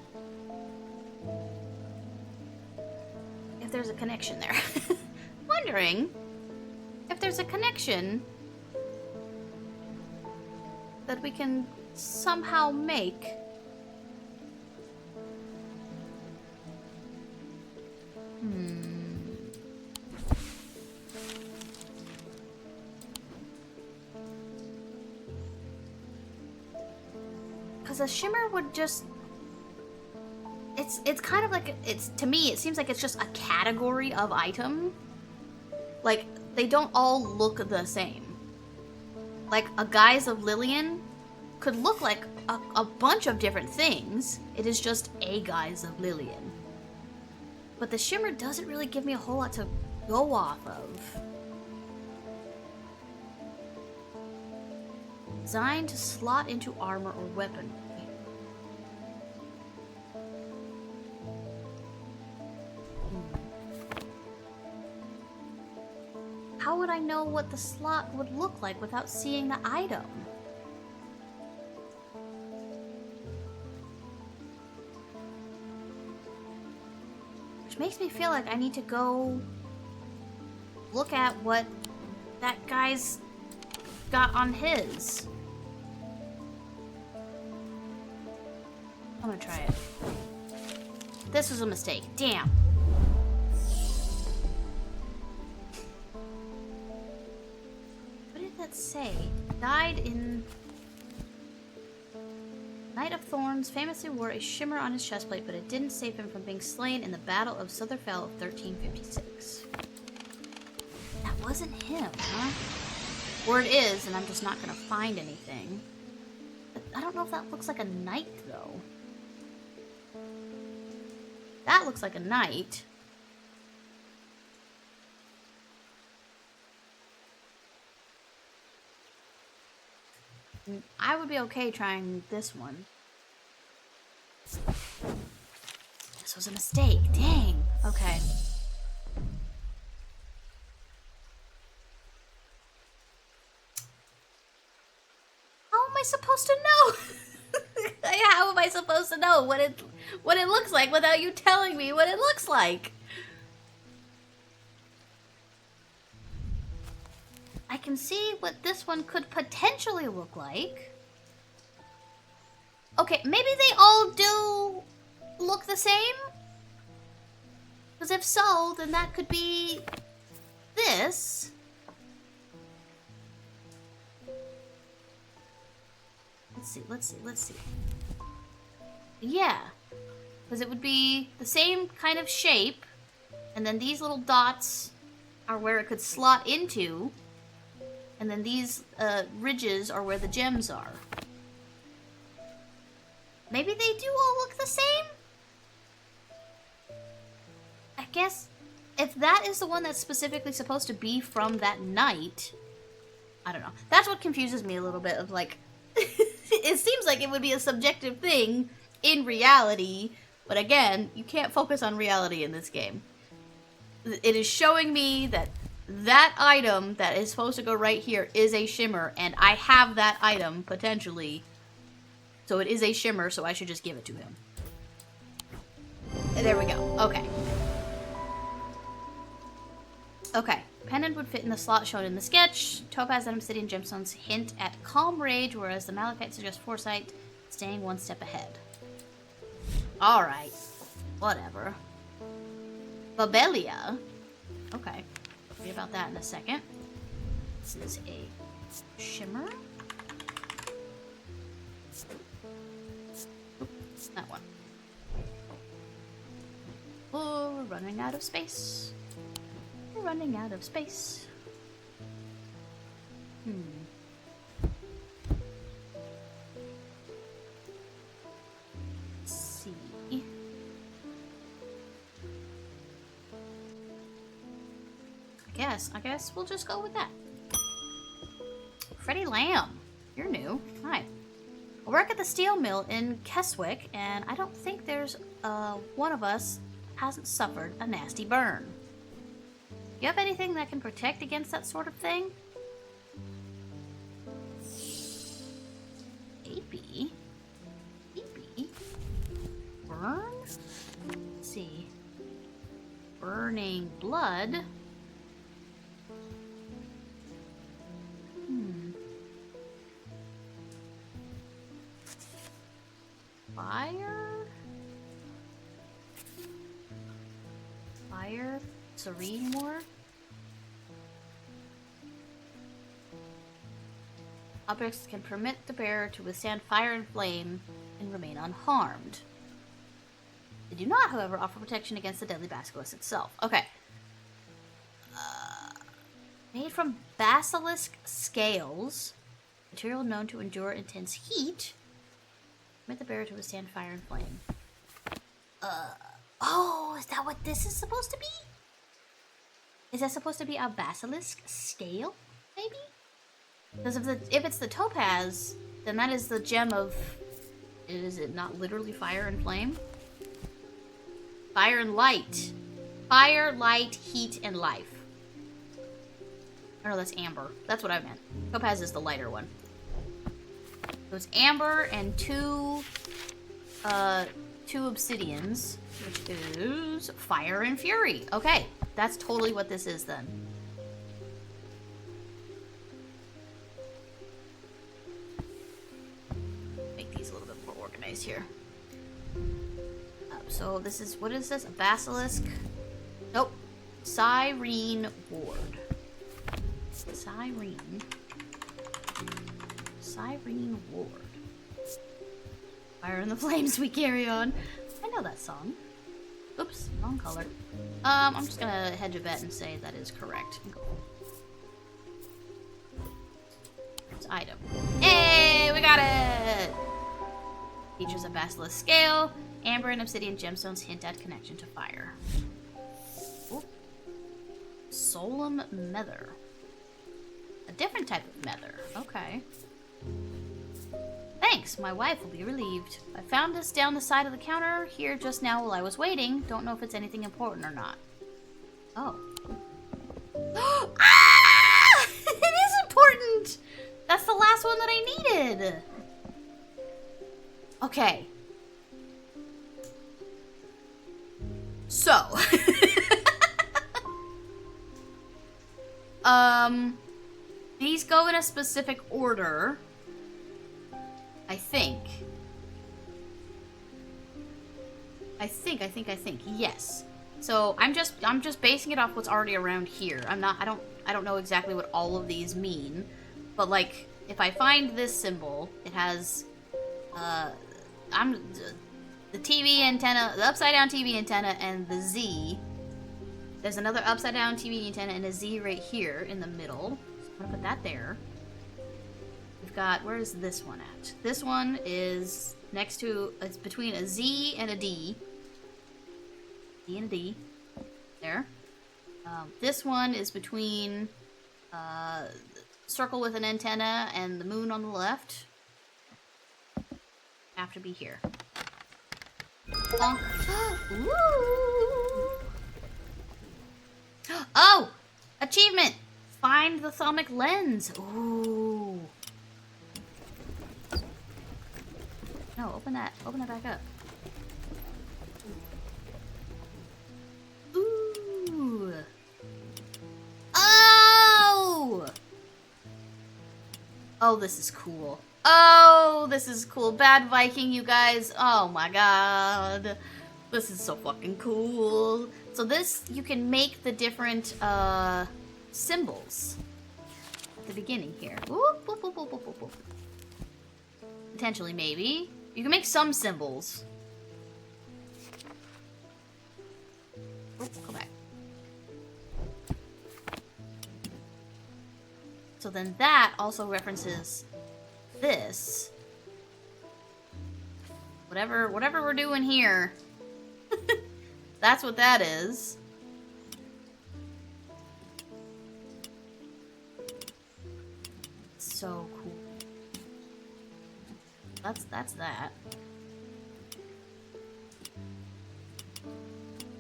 if there's a connection there. Wondering if there's a connection that we can somehow make. Because a shimmer would just... It's kind of like... To me, it seems like it's just a category of item. Like, they don't all look the same. Like, a Guise of Lillian could look like a bunch of different things. It is just a Guise of Lillian. But the shimmer doesn't really give me a whole lot to go off of. Designed to slot into armor or weaponry. How would I know what the slot would look like without seeing the item? Which makes me feel like I need to go look at what that guy's got on his. I'm gonna try it. This was a mistake. Damn. What did that say? Died in... Knight of Thorns famously wore a shimmer on his chestplate, but it didn't save him from being slain in the Battle of Sutherfell of 1356. That wasn't him, huh? Or it is, and I'm just not gonna find anything. But I don't know if that looks like a knight, though. That looks like a knight. I would be okay trying this one. This was a mistake. Dang. Okay. How am I supposed to know? How am I supposed to know what it looks like without you telling me what it looks like? I can see what this one could potentially look like. Okay, maybe they all do look the same? Because if so, then that could be this. Let's see. Yeah. Because it would be the same kind of shape, and then these little dots are where it could slot into, and then these ridges are where the gems are. Maybe they do all look the same? I guess if that is the one that's specifically supposed to be from that knight, I don't know. That's what confuses me a little bit of like, it seems like it would be a subjective thing in reality, but again, you can't focus on reality in this game. It is showing me that that item that is supposed to go right here is a shimmer, and I have that item, potentially. So it is a shimmer, so I should just give it to him. There we go. Okay. Okay. Pendant would fit in the slot shown in the sketch. Topaz and obsidian gemstones hint at calm rage, whereas the malachite suggests foresight, staying one step ahead. Alright. Whatever. Babelia. Okay. I'll read about that in a second. This is a shimmer. Oops, that one. Oh, we're running out of space. We're running out of space. Let's see. I guess we'll just go with that. Freddie Lamb, you're new. Hi. I work at the steel mill in Keswick, and I don't think there's one of us hasn't suffered a nasty burn. You have anything that can protect against that sort of thing? Maybe. Burn? Let's see. Burning blood. Fire? Serene War? Objects can permit the bearer to withstand fire and flame and remain unharmed. They do not, however, offer protection against the deadly basilisk itself. Okay. Made from basilisk scales, material known to endure intense heat, permit the bearer to withstand fire and flame. Oh, is that what this is supposed to be? Is that supposed to be a basilisk scale, maybe? Because if it's the topaz, then that is the gem of... Is it not literally fire and flame? Fire and light. Fire, light, heat, and life. Oh no, that's amber. That's what I meant. Topaz is the lighter one. So it's amber and two obsidians, which is fire and fury. Okay, that's totally what this is then. Make these a little bit more organized here. So this is, what is this? A basilisk? Nope. Cyrene ward. Cyrene ward. Fire in the flames we carry on. I know that song. Oops, wrong color. I'm just gonna hedge a bet and say that is correct. It's item. Hey, we got it! Features a basilisk scale. Amber and obsidian gemstones hint at connection to fire. Ooh. Solemn Mether. A different type of mether. Okay. Thanks, my wife will be relieved. I found this down the side of the counter here just now while I was waiting. Don't know if it's anything important or not. Oh. Ah! It is important! That's the last one that I needed. Okay. So. These go in a specific order. I think. Yes. So I'm just basing it off what's already around here. I don't know exactly what all of these mean, but like if I find this symbol, it has the TV antenna, the upside down TV antenna, and the Z. There's another upside down TV antenna and a Z right here in the middle. So I'm gonna put that there. We've got, where is this one at? This one is next to, it's between a Z and a D. D and a D. There. This one is between circle with an antenna and the moon on the left. Have to be here. Ooh. Oh! Achievement! Find the thermic lens. Ooh. No, open that back up. Ooh. Oh, this is cool. Oh, this is cool. Bad Viking, you guys. Oh my god. This is so fucking cool. So this, you can make the different symbols at the beginning here. Whoop, whoop, whoop, whoop, whoop, whoop, whoop. Potentially, maybe. You can make some symbols. Oh, go back. So then that also references this. Whatever we're doing here. That's what that is. So cool. That's that.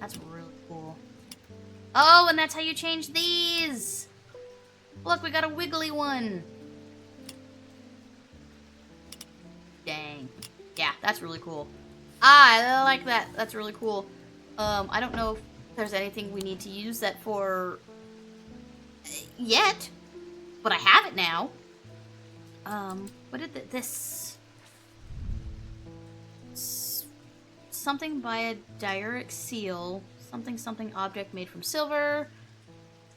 That's really cool. Oh, and that's how you change these. Look, we got a wiggly one. Dang. Yeah, that's really cool. I like that. That's really cool. I don't know if there's anything we need to use that for yet, but I have it now. What did this? Something by a diuric seal. Something object made from silver.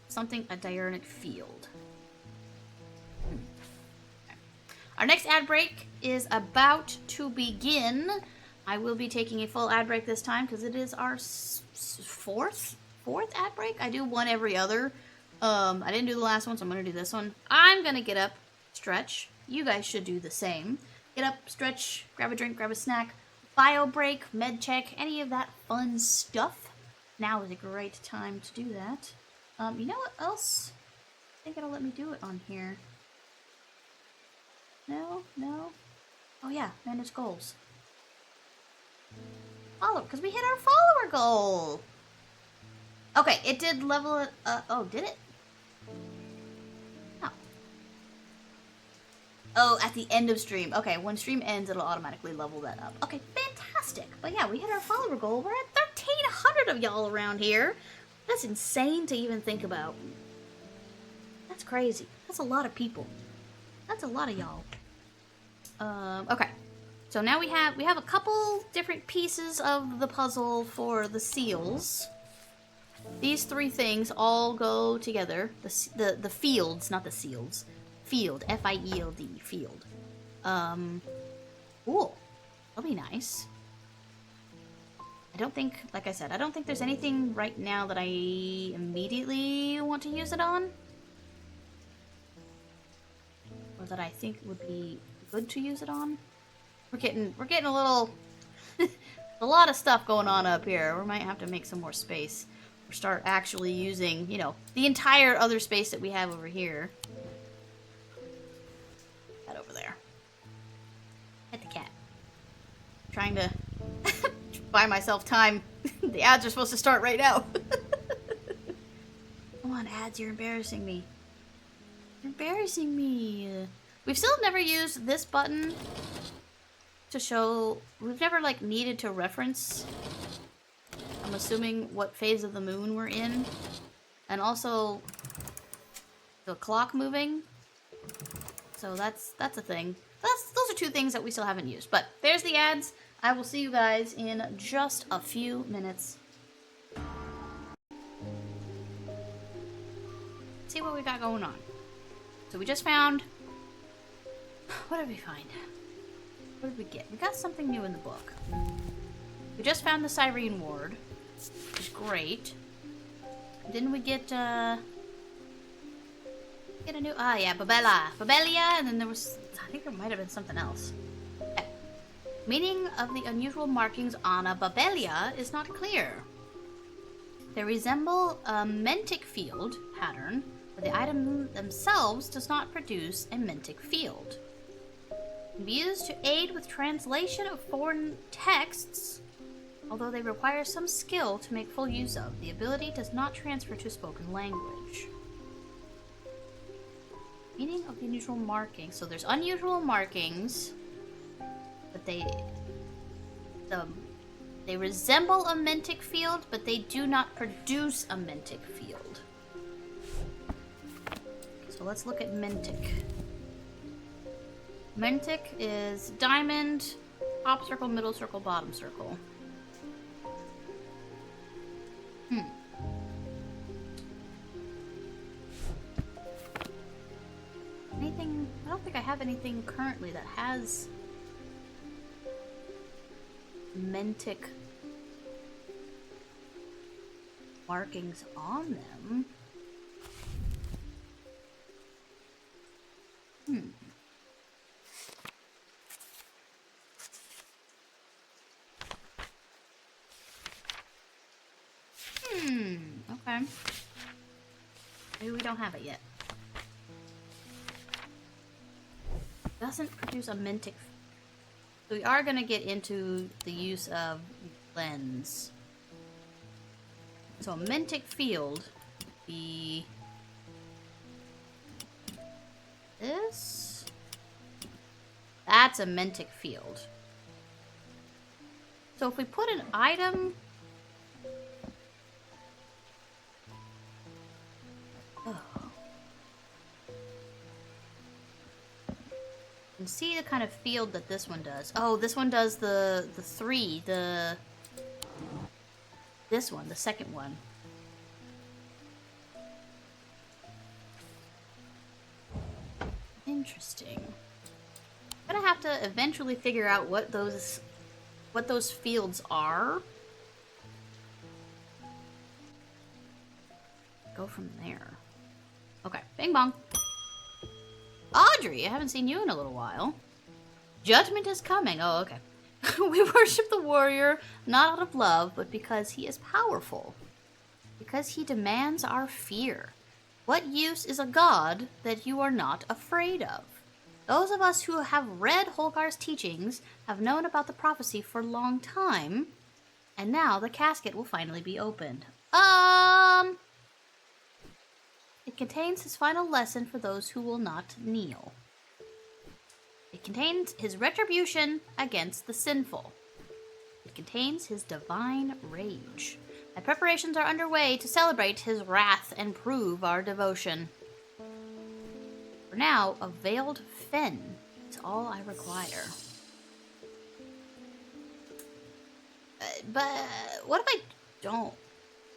Something a diurnate field. Okay. Our next ad break is about to begin. I will be taking a full ad break this time because it is our fourth ad break. I do one every other. I didn't do the last one, so I'm gonna do this one. I'm gonna get up, stretch. You guys should do the same. Get up, stretch, grab a drink, grab a snack, bio break, med check, any of that fun stuff. Now is a great time to do that. You know what else? I think it'll let me do it on here. No? Oh yeah, manage goals. Follow, because we hit our follower goal. Okay, it did level it, oh, did it? Oh. Oh, at the end of stream. Okay, when stream ends, it'll automatically level that up. Okay, fantastic. But yeah, we hit our follower goal. We're at 1,300 of y'all around here. That's insane to even think about. That's crazy. That's a lot of people. That's a lot of y'all. Okay. So now we have a couple different pieces of the puzzle for the seals. These three things all go together. The fields, not the seals. Field, F-I-E-L-D, field. Cool. That'll be nice. I don't think, like I said, I don't think there's anything right now that I immediately want to use it on. Or that I think would be good to use it on. We're getting a little a lot of stuff going on up here. We might have to make some more space. Or start actually using, you know, the entire other space that we have over here. That over there. Pet the cat. Trying to buy myself time. The ads are supposed to start right now. Come on, ads, you're embarrassing me. You're embarrassing me. We've still never used this button to show, we've never like needed to reference, I'm assuming, what phase of the moon we're in, and also the clock moving. So that's a thing. Those are two things that we still haven't used. But there's the ads. I will see you guys in just a few minutes. See what we got going on. So we just found, what did we find? What did we get? We got something new in the book. We just found the Cyrene Ward, which is great. Didn't we get a new, yeah, Babelia, and then there was, I think there might have been something else. Okay. Meaning of the unusual markings on a Babelia is not clear. They resemble a mentic field pattern, but the item themselves does not produce a mentic field. Can be used to aid with translation of foreign texts, although they require some skill to make full use of. The ability does not transfer to spoken language. Meaning of the unusual markings. So there's unusual markings, but they resemble a mentic field, but they do not produce a mentic field. So let's look at mentic. Mentic is diamond, top circle, middle circle, bottom circle. Anything? I don't think I have anything currently that has Mentic markings on them. Okay. Maybe we don't have it yet. Doesn't produce a Mentic. So we are going to get into the use of lens. So a Mentic field would be this. That's a Mentic field. So if we put an item... And see the kind of field that this one does. Oh, this one does the this one, the second one. Interesting. I'm gonna have to eventually figure out what those fields are. Go from there. Okay, bing bong. Audrey, I haven't seen you in a little while. Judgment is coming. Oh, okay. We worship the warrior, not out of love, but because he is powerful. Because he demands our fear. What use is a god that you are not afraid of? Those of us who have read Holgar's teachings have known about the prophecy for a long time, and now the casket will finally be opened. It contains his final lesson for those who will not kneel. It contains his retribution against the sinful. It contains his divine rage. My preparations are underway to celebrate his wrath and prove our devotion. For now, a veiled fen is all I require. But what if I don't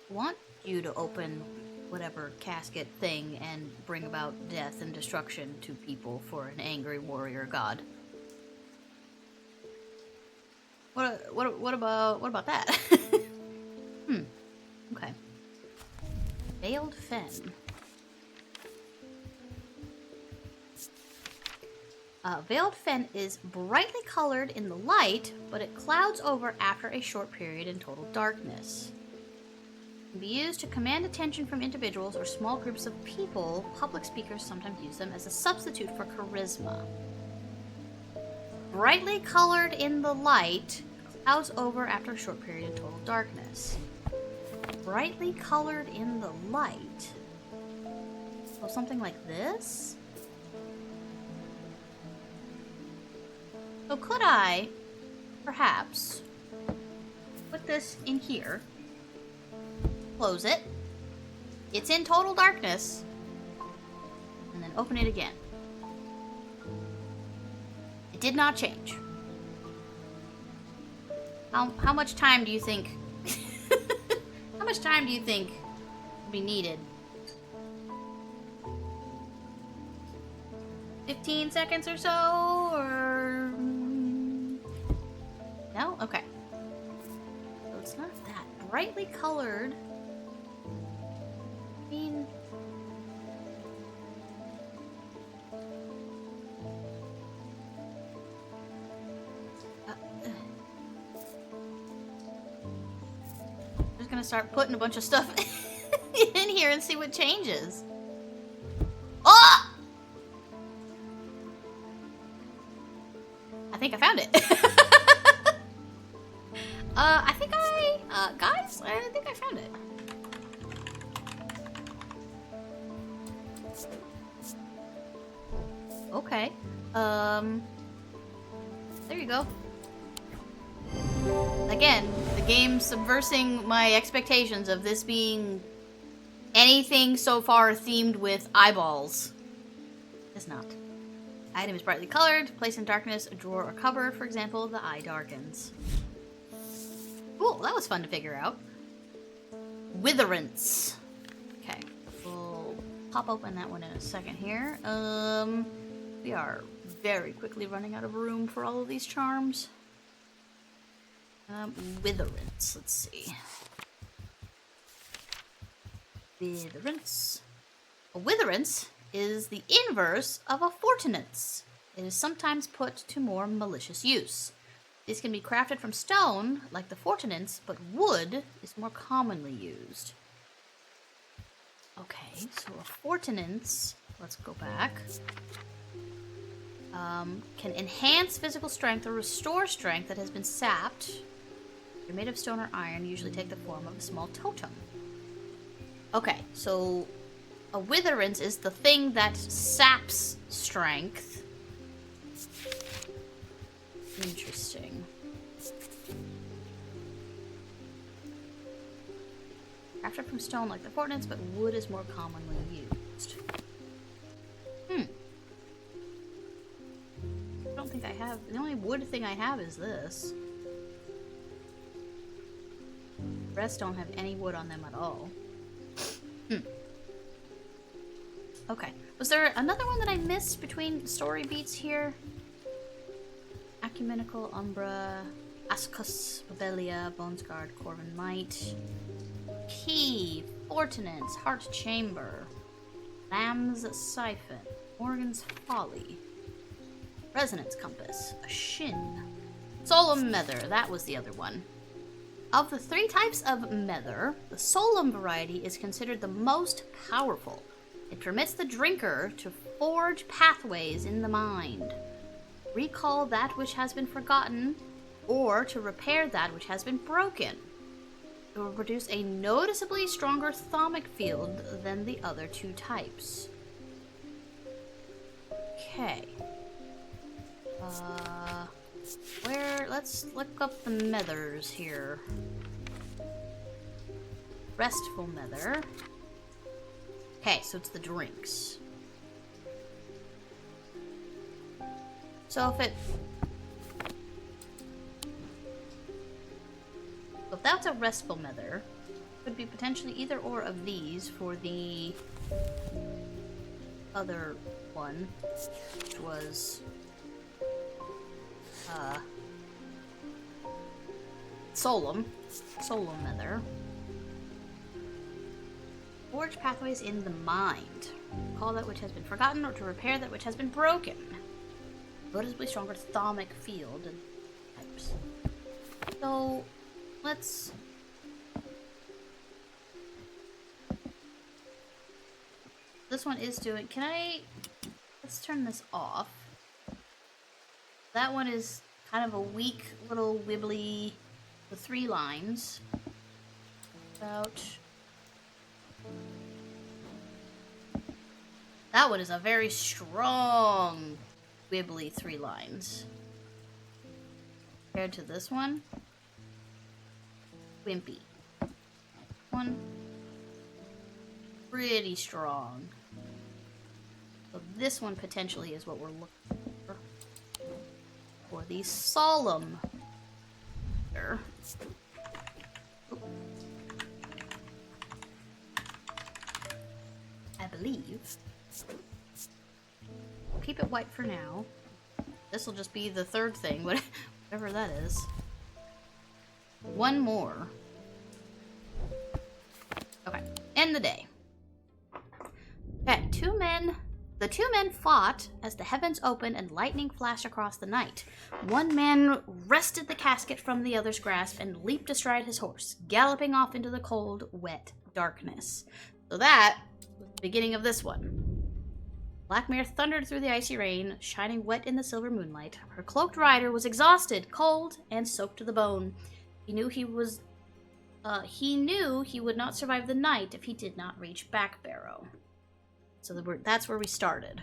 want you to open whatever casket thing and bring about death and destruction to people for an angry warrior god? What about that? Okay. Veiled fen. Veiled fen is brightly colored in the light, but it clouds over after a short period in total darkness. Can be used to command attention from individuals or small groups of people. Public speakers sometimes use them as a substitute for charisma. Brightly colored in the light, clouds over after a short period in total darkness. Brightly colored in the light. So something like this? So could I, perhaps, put this in here? Close it. It's in total darkness. And then open it again. It did not change. How much time do you think... how much time do you think would be needed? 15 seconds or so? Or... No? Okay. So it's not that brightly colored. I mean... I'm just gonna start putting a bunch of stuff in here and see what changes. Oh! I think I found it. Guys, I think I found it. Okay. There you go. Again, the game subversing my expectations of this being anything so far themed with eyeballs. It's not. Item is brightly colored. Placed in darkness, a drawer or cupboard, for example, the eye darkens. Cool, that was fun to figure out. Witherance. Okay, we'll pop open that one in a second here. We are very quickly running out of room for all of these charms. Witherance, let's see. Witherance. A witherance is the inverse of a fortinance. It is sometimes put to more malicious use. These can be crafted from stone, like the fortinance, but wood is more commonly used. Okay, so a fortinance, let's go back, can enhance physical strength or restore strength that has been sapped. They're made of stone or iron, usually take the form of a small totem. Okay, so a witherance is the thing that saps strength. Interesting. Crafted from stone like the fortinance, but wood is more commonly used. I don't think I have... The only wood thing I have is this. The rest don't have any wood on them at all. Okay. Was there another one that I missed between story beats here? Ecumenical, Umbra, Ascus, Babelia, Bonesguard, Corvin Might, Key, Fortinance, Heart Chamber, Lamb's Siphon, Morgan's Folly, Resonance Compass, a Shin, Solemn Mether, that was the other one. Of the 3 types of Mether, the Solemn variety is considered the most powerful. It permits the drinker to forge pathways in the mind, recall that which has been forgotten, or to repair that which has been broken. It will produce a noticeably stronger thaumic field than the other 2 types. Okay. Let's look up the Methers here. Restful Mether. Okay, so it's the drinks. So if that's a restful Mether, could be potentially either or of these for the other one, which was Solemn Mether. Forge pathways in the mind. Call that which has been forgotten or to repair that which has been broken. Noticeably stronger thaumic field and types. So, let's... This one is doing... Let's turn this off. That one is kind of a weak little wibbly... The 3 lines. That one is a very strong, wibbly 3 lines. Compared to this one, wimpy. One, pretty strong. So this one potentially is what we're looking for the Solemn. I believe. Keep it white for now. This will just be the 3rd thing, whatever that is. One more. Okay, end the day. Okay, the 2 men fought as the heavens opened and lightning flashed across the night. One man wrested the casket from the other's grasp and leaped astride his horse, galloping off into the cold, wet darkness. So that was the beginning of this one. Black Mare thundered through the icy rain, shining wet in the silver moonlight. Her cloaked rider was exhausted, cold, and soaked to the bone. He knew he would not survive the night if he did not reach Backbarrow. So that's where we started.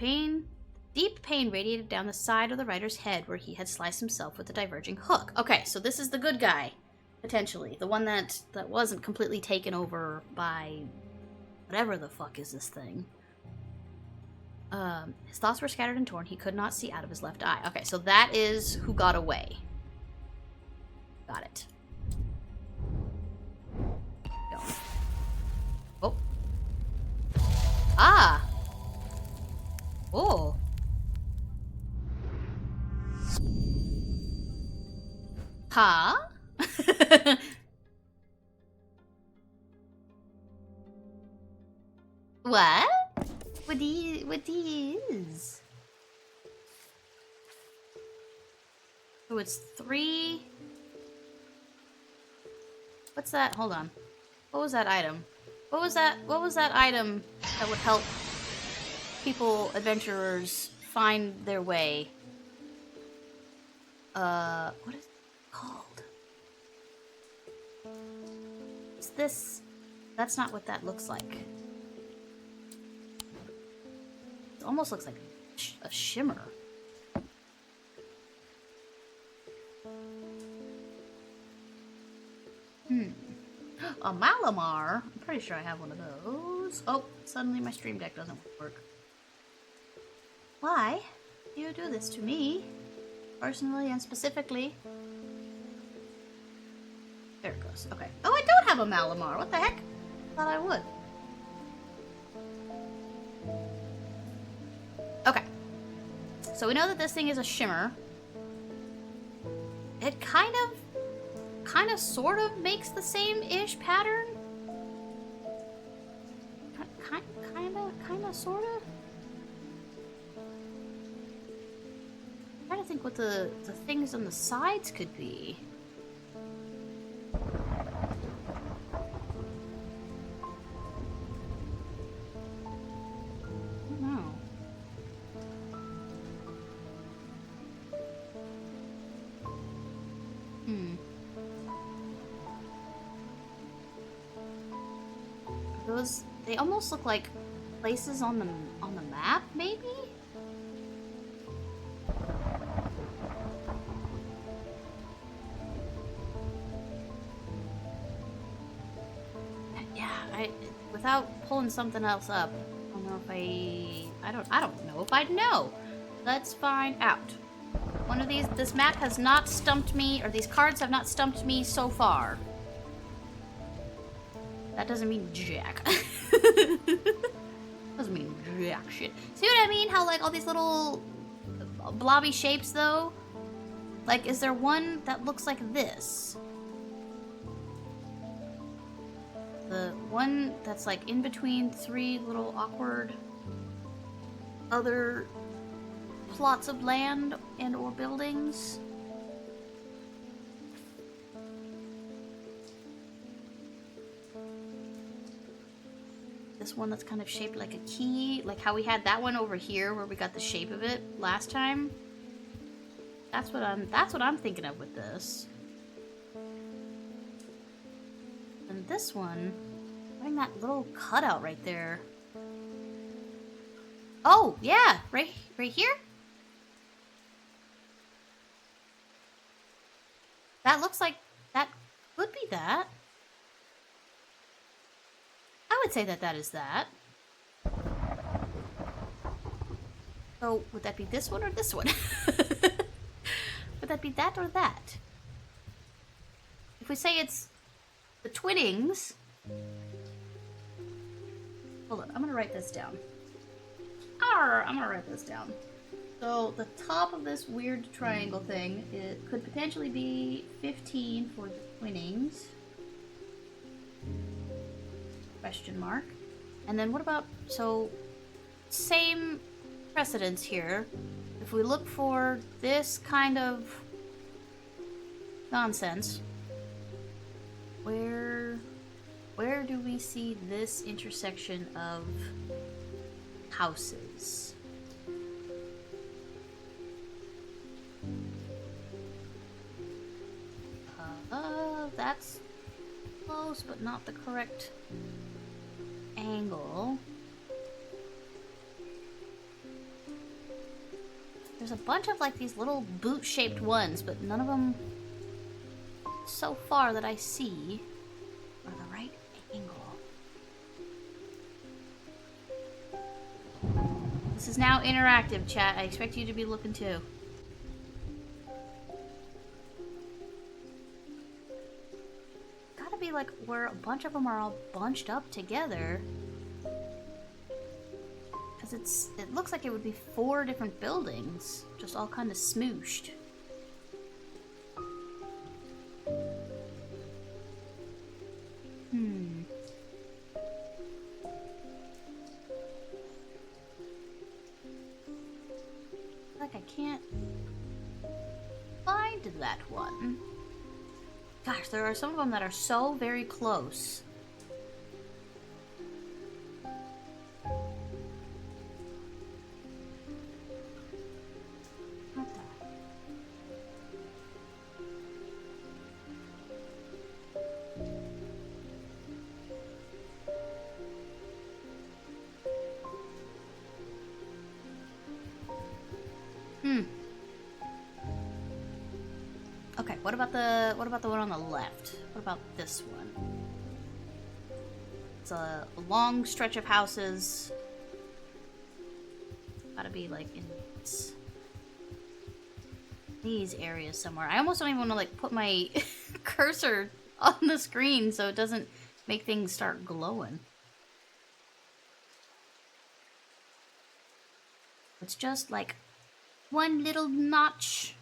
Deep pain radiated down the side of the rider's head where he had sliced himself with a diverging hook. Okay, so this is the good guy, potentially. The one that wasn't completely taken over by whatever the fuck is this thing. His thoughts were scattered and torn. He could not see out of his left eye. Okay, so that is who got away. Got it. Go. Oh. Ah! Oh. Huh? What? What is? So it's 3. What's that? Hold on. What was that item? What was that item that would help people, adventurers, find their way? What is it called? Is this? That's not what that looks like. It almost looks like a shimmer. A Malamar? I'm pretty sure I have one of those. Oh, suddenly my stream deck doesn't work. Why do you do this to me? Personally and specifically? There it goes. Okay. Oh, I don't have a Malamar. What the heck? Thought I would. Okay. So we know that this thing is a shimmer. It kind of sort of makes the same-ish pattern. Kind of, sort of. I'm trying to think what the things on the sides could be. They almost look like places on the map, maybe? Yeah, without pulling something else up, I don't know if I don't know if I'd know. Let's find out. One of these, this map has not stumped me, or these cards have not stumped me so far. That doesn't mean jack. Doesn't mean jack shit. See what I mean? How like all these little blobby shapes though? Like, is there one that looks like this? The one that's like in between 3 little awkward other plots of land and or buildings? This one that's kind of shaped like a key, like how we had that one over here where we got the shape of it last time. That's what I'm thinking of with this. And this one, having that little cutout right there. Oh, yeah, right here? That looks like that could be that. I would say that is that. So, would that be this one or this one? Would that be that or that? If we say it's the Twinnings... Hold on, I'm gonna write this down. I'm gonna write this down. So, the top of this weird triangle thing, it could potentially be 15 for the Twinnings. Question mark. And then what about, so same precedence here. If we look for this kind of nonsense, where do we see this intersection of houses? That's close, but not the correct angle. There's a bunch of like these little boot-shaped ones, but none of them so far that I see are the right angle. This is now interactive, chat. I expect you to be looking too. Gotta be like where a bunch of them are all bunched up together. Because it looks like it would be 4 different buildings, just all kind of smooshed. Like I can't find that one. Gosh, there are some of them that are so very close. What the? Okay, what about the one on the left? What about this one? It's a long stretch of houses. Gotta be like in these areas somewhere. I almost don't even want to like put my cursor on the screen so it doesn't make things start glowing. It's just like one little notch.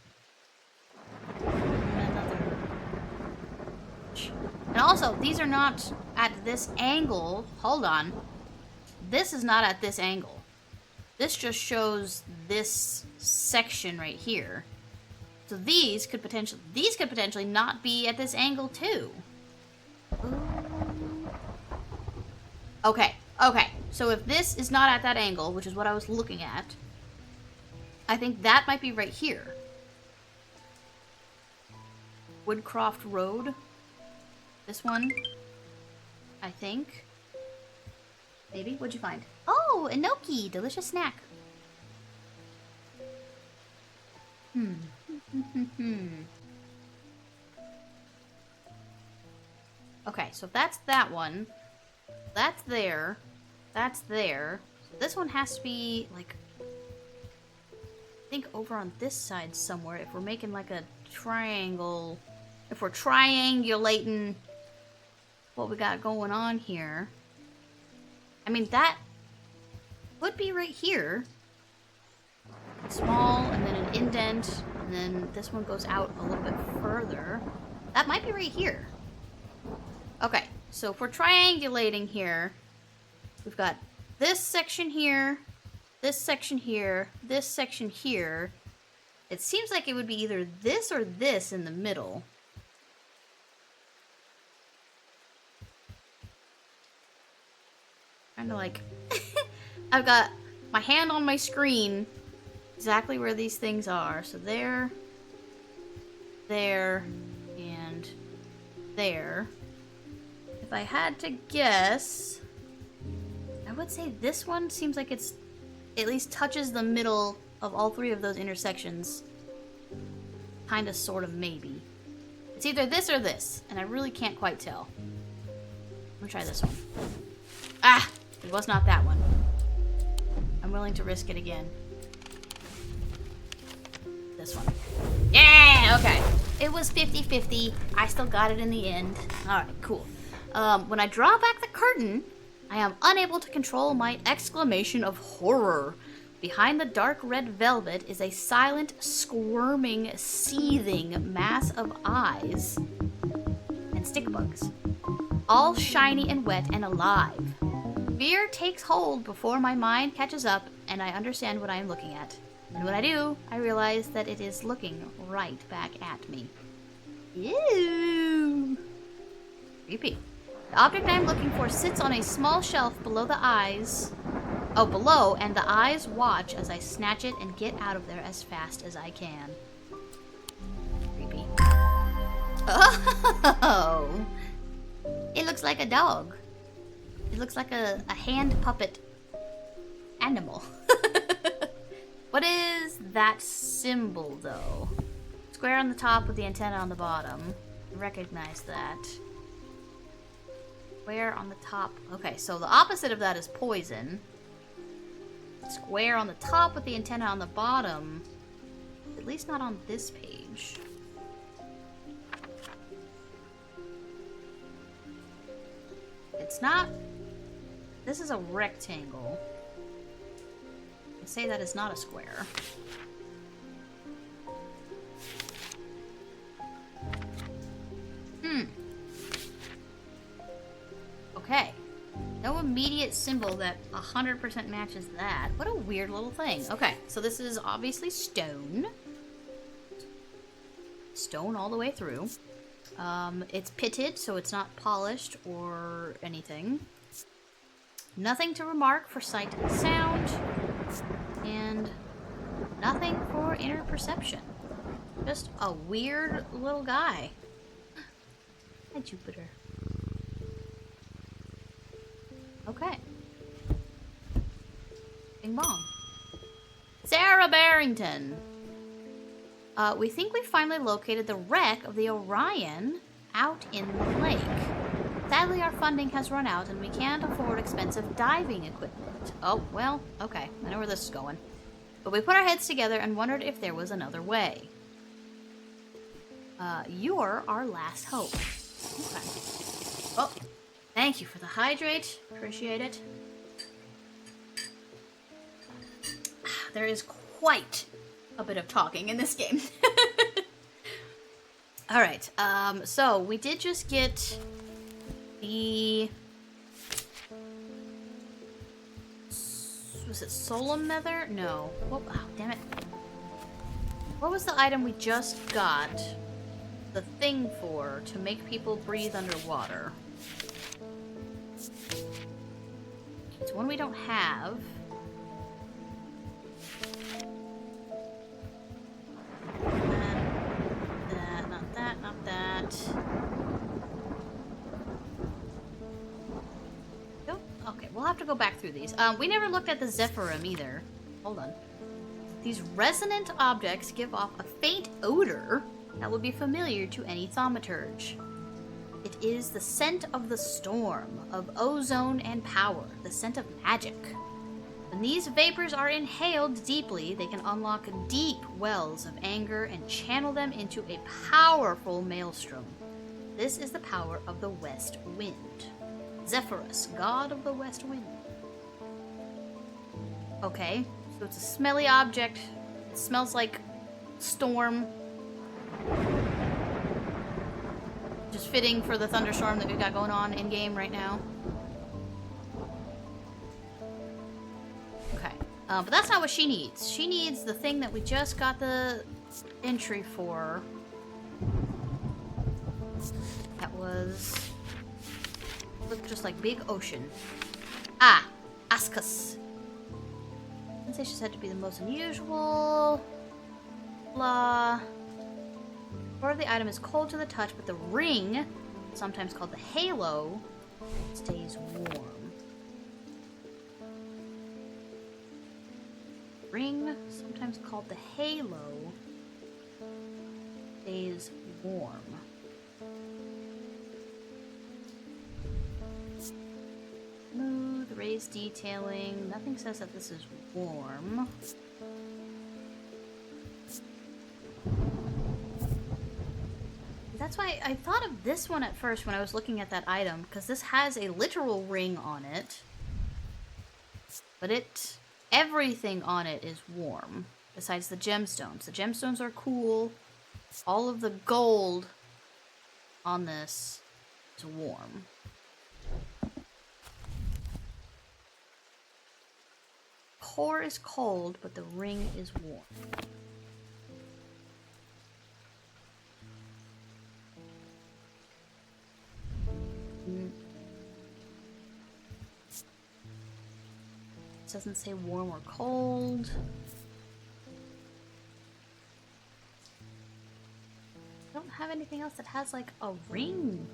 And also, these are not at this angle. Hold on. This is not at this angle. This just shows this section right here. So these could potentially not be at this angle too. Okay. So if this is not at that angle, which is what I was looking at, I think that might be right here. Woodcroft Road. This one, I think. Maybe? What'd you find? Oh, enoki! Delicious snack. Okay, so if that's that one. That's there. That's there. So this one has to be, like, I think over on this side somewhere, if we're making, like, a triangle. If we're triangulating what we got going on here. I mean, that would be right here. Small, and then an indent, and then this one goes out a little bit further. That might be right here. Okay, so if we're triangulating here, we've got this section here, this section here, this section here. It seems like it would be either this or this in the middle. Kind of like, I've got my hand on my screen, exactly where these things are. So there, and there. If I had to guess, I would say this one seems like it's at least touches the middle of all 3 of those intersections. Kind of, sort of, maybe. It's either this or this, and I really can't quite tell. I'm gonna try this one. Ah! It was not that one. I'm willing to risk it again. This one. Yeah! Okay. It was 50-50. I still got it in the end. Alright, cool. When I draw back the curtain, I am unable to control my exclamation of horror. Behind the dark red velvet is a silent, squirming, seething mass of eyes and stick bugs. All shiny and wet and alive. Fear takes hold before my mind catches up and I understand what I am looking at. And when I do, I realize that it is looking right back at me. Ew! Creepy. The object I am looking for sits on a small shelf below the eyes. Oh, below, and the eyes watch as I snatch it and get out of there as fast as I can. Creepy. Oh! It looks like a dog. It looks like a hand puppet animal. What is that symbol, though? Square on the top with the antenna on the bottom. Recognize that. Square on the top. Okay, so the opposite of that is poison. square on the top with the antenna on the bottom. At least not on this page. It's not... This is a rectangle. I say that is not a square. Okay. No immediate symbol that 100% matches that. What a weird little thing. Okay, so this is obviously stone. Stone all the way through. It's pitted, so it's not polished or anything. Nothing to remark for sight and sound. And nothing for inner perception. Just a weird little guy. Hi, Jupiter. Okay. Bing bong. Sarah Barrington. We think we finally located the wreck of the Orion out in the lake. Sadly, our funding has run out and we can't afford expensive diving equipment. Oh, well, okay. I know where this is going. But we put our heads together and wondered if there was another way. You're our last hope. Okay. Oh, thank you for the hydrate. Appreciate it. There is quite a bit of talking in this game. Alright, so we did just get the... Was it Solemn Nether? No. Oh, damn it. What was the item we just got the thing for to make people breathe underwater? It's one we don't have. Not that. Nope. Okay, we'll have to go back through these. We never looked at the Zephyrum either. Hold on. These resonant objects give off a faint odor that would be familiar to any thaumaturge. It is the scent of the storm, of ozone and power, the scent of magic. When these vapors are inhaled deeply, they can unlock deep wells of anger and channel them into a powerful maelstrom. This is the power of the West Wind. Zephyrus, god of the West Wind. Okay, so it's a smelly object. It smells like storm. Just fitting for the thunderstorm that we've got going on in-game right now. But that's not what she needs. She needs the thing that we just got the entry for. That was... looked just like big ocean. Ah! Ascus. Sensations had to be the most unusual. Blah. Part of the item is cold to the touch, but the ring, sometimes called the halo, stays warm. Ring, sometimes called the halo, stays warm. Smooth, raised detailing. Nothing says that this is warm. That's why I thought of this one at first when I was looking at that item, because this has a literal ring on it. But everything on it is warm, besides the gemstones. The gemstones are cool. All of the gold on this is warm. Core is cold, but the ring is warm. It doesn't say warm or cold. I don't have anything else that has like a ring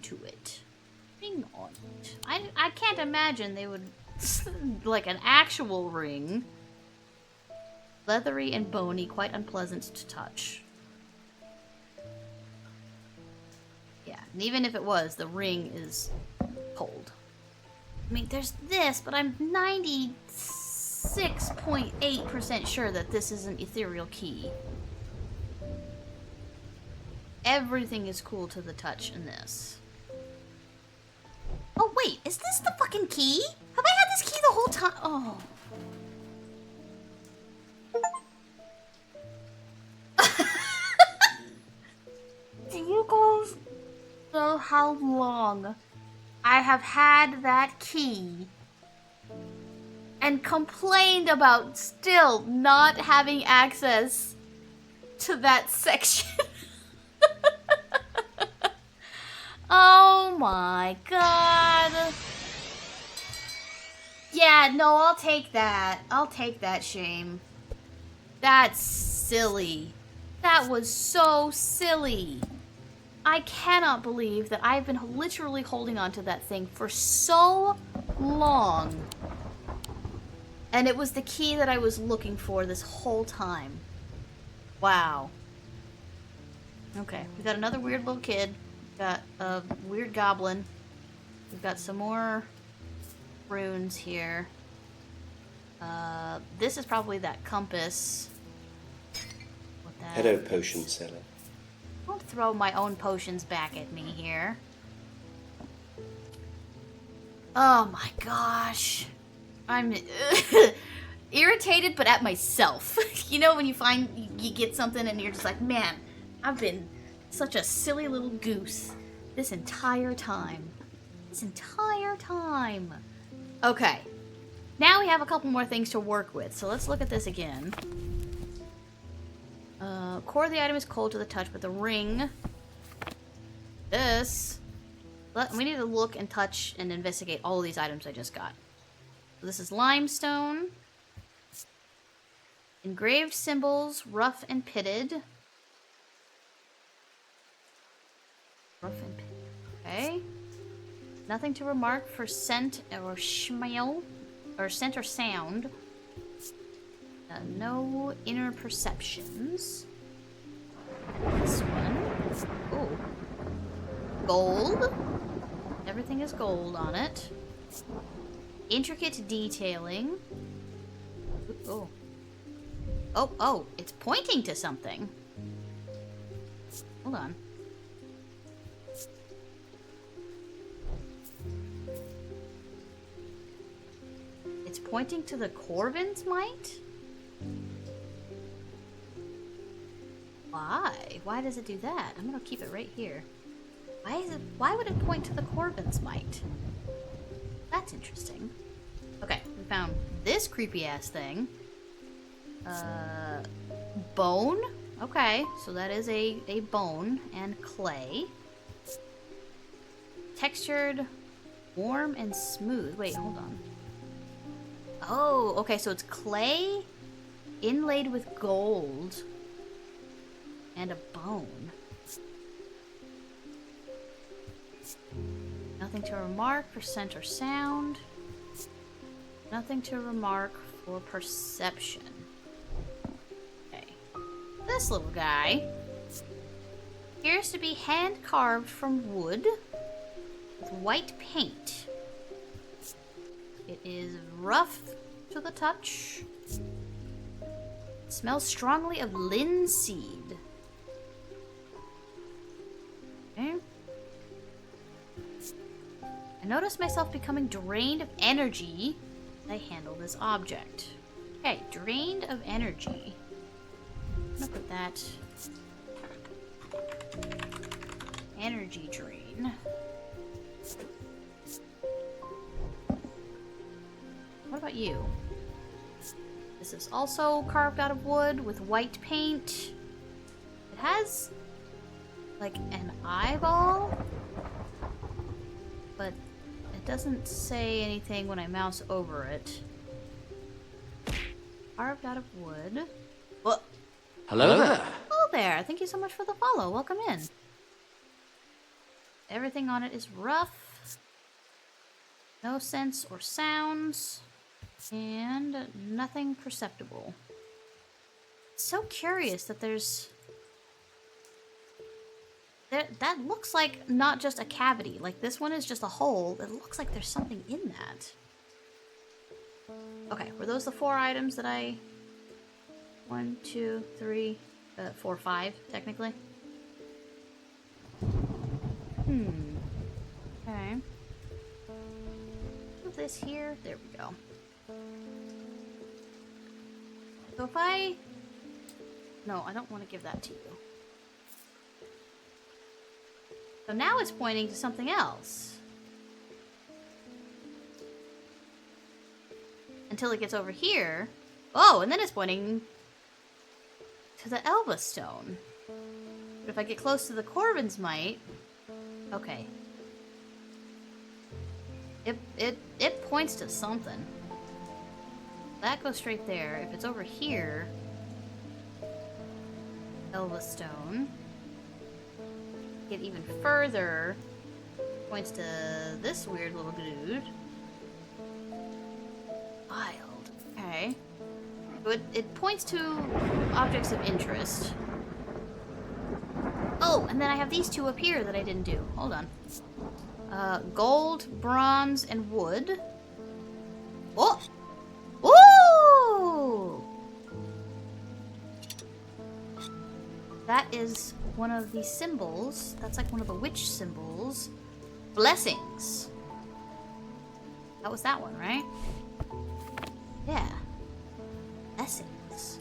to it. Ring on it. I can't imagine they would like an actual ring. Leathery and bony, quite unpleasant to touch. Yeah, and even if it was, the ring is cold. I mean, there's this, but I'm 96.8% sure that this is an ethereal key. Everything is cool to the touch in this. Oh, wait, is this the fucking key? Have I had this key the whole time? Oh. Do you guys know how long I have had that key and complained about still not having access to that section? Oh my god. Yeah, no, I'll take that. I'll take that, shame. That's silly. That was so silly. I cannot believe that I've been literally holding on to that thing for so long. And it was the key that I was looking for this whole time. Wow. Okay, we got another weird little kid. Got a weird goblin. We've got some more runes here. This is probably that compass. What that Hello, potion seller. Don't throw my own potions back at me here. Oh my gosh. I'm irritated, but at myself. You know when you find you get something and you're just like, man, I've been such a silly little goose this entire time. This entire time. Okay. Now we have a couple more things to work with, so let's look at this again. Core of the item is cold to the touch, but the ring... We need to look and touch and investigate all of these items I just got. So this is limestone. Engraved symbols, rough and pitted. Rough and pitted. Okay. Nothing to remark for scent or smell. Or scent or sound. No inner perceptions. This one. Ooh. Gold. Everything is gold on it. Intricate detailing. Ooh. Oh, it's pointing to something. Hold on. It's pointing to the Corvin's Might? Why? Why does it do that? I'm gonna keep it right here. Why would it point to the Corvin's Might? That's interesting. Okay, we found this creepy ass thing. Bone? Okay, so that is a bone and clay. Textured, warm, and smooth. Wait, hold on. Oh, okay, so it's clay inlaid with gold and a bone. Nothing to remark for scent or sound. Nothing to remark for perception. Okay. This little guy appears to be hand carved from wood with white paint. It is rough to the touch. It smells strongly of linseed. Okay. I notice myself becoming drained of energy as I handle this object. Okay, drained of energy. I'm gonna put that energy drain. What about you? This is also carved out of wood with white paint. It has like an eyeball, but it doesn't say anything when I mouse over it. Carved out of wood. What? Hello there. Hello there. Thank you so much for the follow. Welcome in. Everything on it is rough. No sense or sounds. And nothing perceptible. So curious that there's That looks like not just a cavity. Like, this one is just a hole. It looks like there's something in that. Okay, were those the 4 items that I... 1, 2, 3, 4, 5, technically? Okay. Put this here. There we go. So if I... No, I don't want to give that to you. So now it's pointing to something else. Until it gets over here. Oh, and then it's pointing to the Elva Stone. But if I get close to the Corvin's Might... Okay. It points to something. That goes straight there. If it's over here... Elva Stone. Get even further. Points to this weird little dude. Wild. Okay. So it points to objects of interest. Oh, and then I have these 2 up here that I didn't do. Hold on. Gold, bronze, and wood. Oh! Ooh! That is one of the symbols. That's like one of the witch symbols. Blessings. That was that one, right? Yeah. Blessings.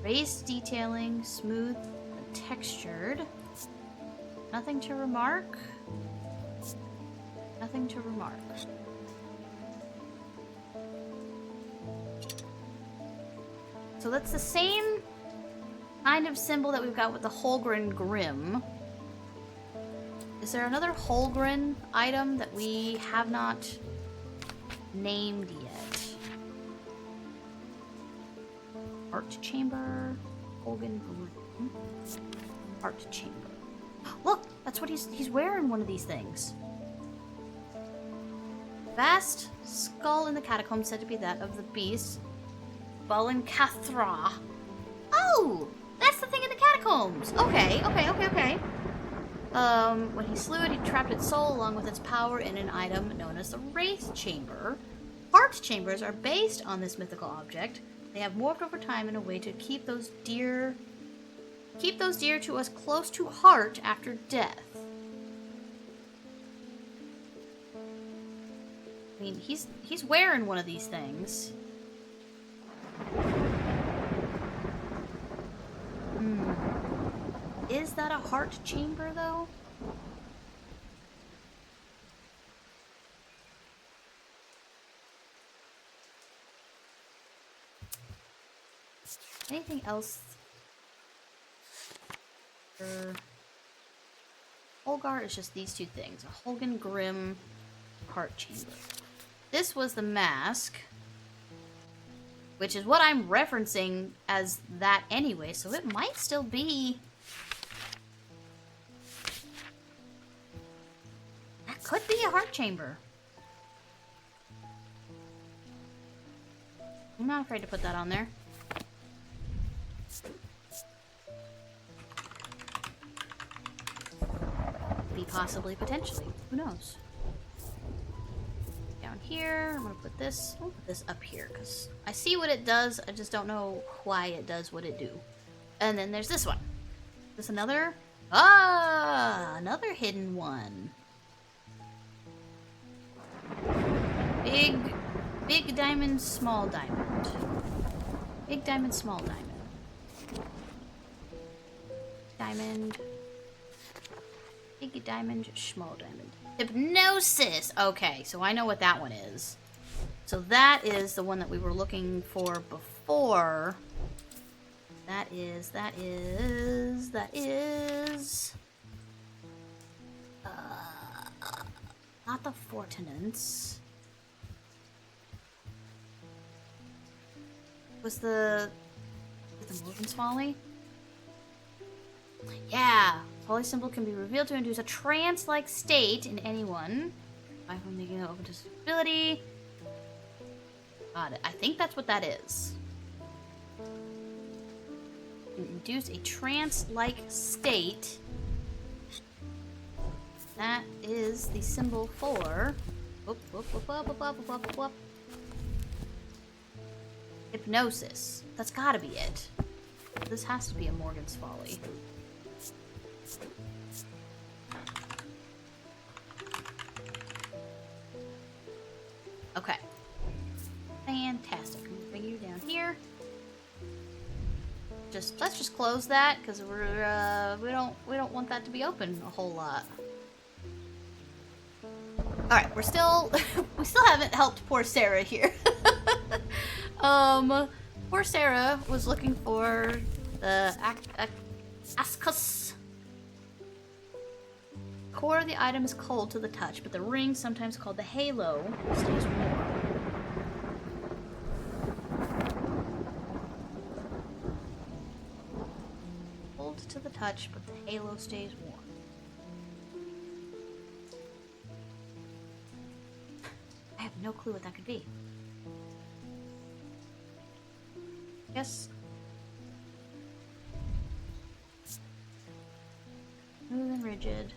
Raised detailing, smooth and textured. Nothing to remark. Nothing to remark. So that's the same kind of symbol that we've got with the Holgren Grim. Is there another Holgren item that we have not named yet? Art chamber, Holgren Grim, art chamber. Look, that's what he's wearing. One of these things. Vast skull in the catacombs, said to be that of the beast. Balin Cathra. Oh! That's the thing in the catacombs! Okay. When he slew it, he trapped its soul along with its power in an item known as the Wraith Chamber. Heart chambers are based on this mythical object. They have morphed over time in a way to keep those dear to us close to heart after death. I mean, he's wearing one of these things. Is that a heart chamber, though? Anything else? Holgar is just these 2 things. A Holgen Grim heart chamber. This was the mask. Which is what I'm referencing as that anyway, so it might still be... That could be a heart chamber. I'm not afraid to put that on there. Be possibly, potentially. Who knows? Down here, I'm gonna put this. I'll put this up here because I see what it does. I just don't know why it does what it do. And then there's this one. Is this another? Ah, another hidden one. Big diamond, small diamond. Big diamond, small diamond. Diamond. Big diamond, small diamond. Hypnosis! Okay, so I know what that one is. So that is the one that we were looking for before. That is... not the Fortinance. Was the Morgan's Folly? Yeah! Holy symbol can be revealed to induce a trance-like state in anyone. By making it open to ability. Got it. I think that's what that is. Induce a trance-like state. That is the symbol for... Whoop, whoop, whoop, whoop, whoop, whoop, whoop, whoop, whoop. Hypnosis. That's gotta be it. This has to be a Morgan's Folly. Okay. Fantastic. I'm gonna bring you down here. Let's just close that because we don't want that to be open a whole lot. All right, we still haven't helped poor Sarah here. Poor Sarah was looking for the Ascus. Core of the item is cold to the touch, but the ring, sometimes called the halo, stays warm. Cold to the touch, but the halo stays warm. I have no clue what that could be. Yes. Smooth and rigid.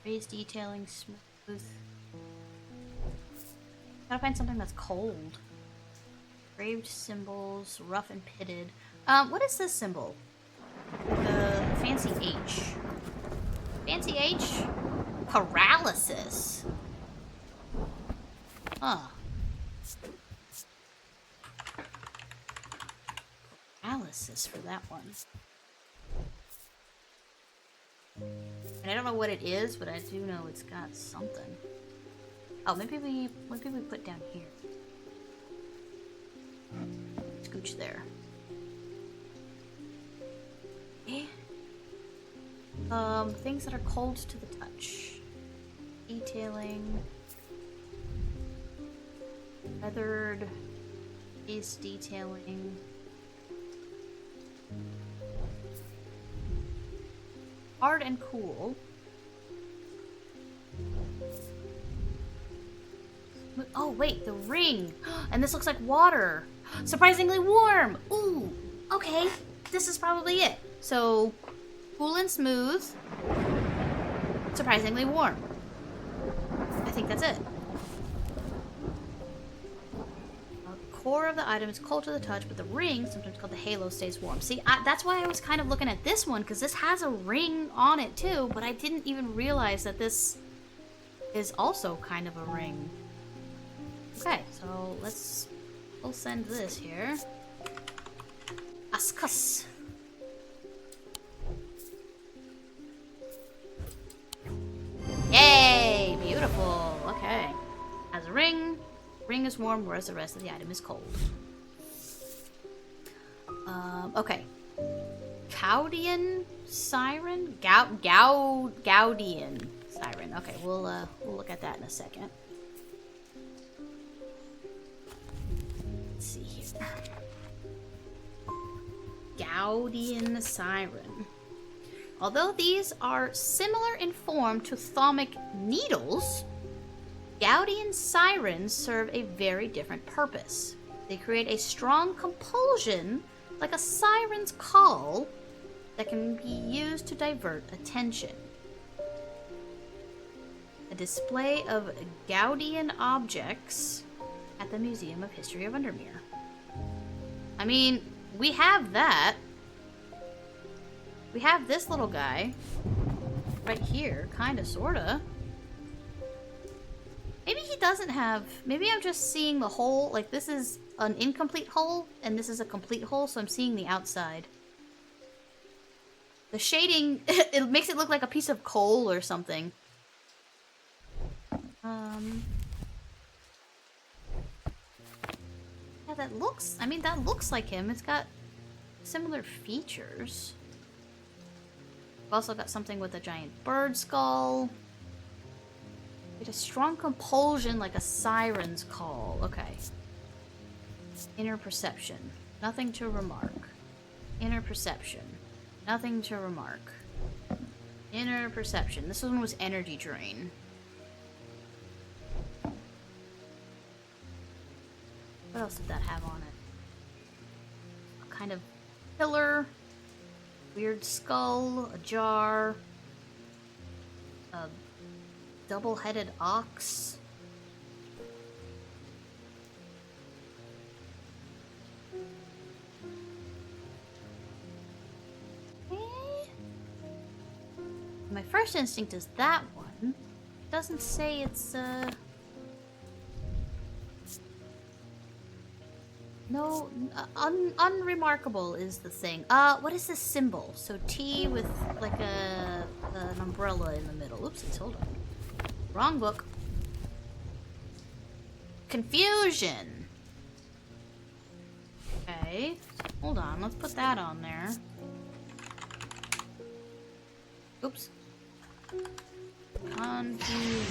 Raised detailing, smooth. Gotta find something that's cold. Graved symbols, rough and pitted. What is this symbol? The fancy H. Fancy H? Paralysis. Huh. Paralysis for that one. And I don't know what it is, but I do know it's got something. Oh, maybe we put down here. Scooch there. Eh? Things that are cold to the touch. Detailing. Feathered. Face detailing. Hard and cool. Oh wait, the ring! And this looks like water! Surprisingly warm! Ooh! Okay, this is probably it. So, cool and smooth. Surprisingly warm. I think that's it. The core of the item is cold to the touch, but the ring, sometimes called the halo, stays warm. See, that's why I was kind of looking at this one, because this has a ring on it too, but I didn't even realize that this is also kind of a ring. Okay, so we'll send this here. Ascus. Yay! Beautiful. Okay. Has a ring. Ring is warm, whereas the rest of the item is cold. Okay. Gaudian siren? Gaudian siren. Okay, we'll look at that in a second. Let's see here. Gaudian siren. Although these are similar in form to thaumic needles, Gaudian sirens serve a very different purpose. They create a strong compulsion, like a siren's call, that can be used to divert attention. A display of Gaudian objects at the Museum of History of Undermere. I mean, we have that. We have this little guy right here, kinda, sorta. Maybe he doesn't have... Maybe I'm just seeing the hole. Like, this is an incomplete hole, and this is a complete hole, so I'm seeing the outside. The shading, it makes it look like a piece of coal or something. Yeah, that looks... I mean, that looks like him. It's got similar features. We've also got something with a giant bird skull. It's a strong compulsion like a siren's call. Okay. Inner perception. Nothing to remark. Inner perception. Nothing to remark. Inner perception. This one was energy drain. What else did that have on it? kind of pillar, weird skull, a jar, a double-headed ox. My first instinct is that one. It doesn't say it's, no, unremarkable is the thing. What is this symbol? So T with, like, an umbrella in the middle. Oopsies, hold on. Wrong book. Confusion! Okay. Hold on, let's put that on there. Oops. Confusion.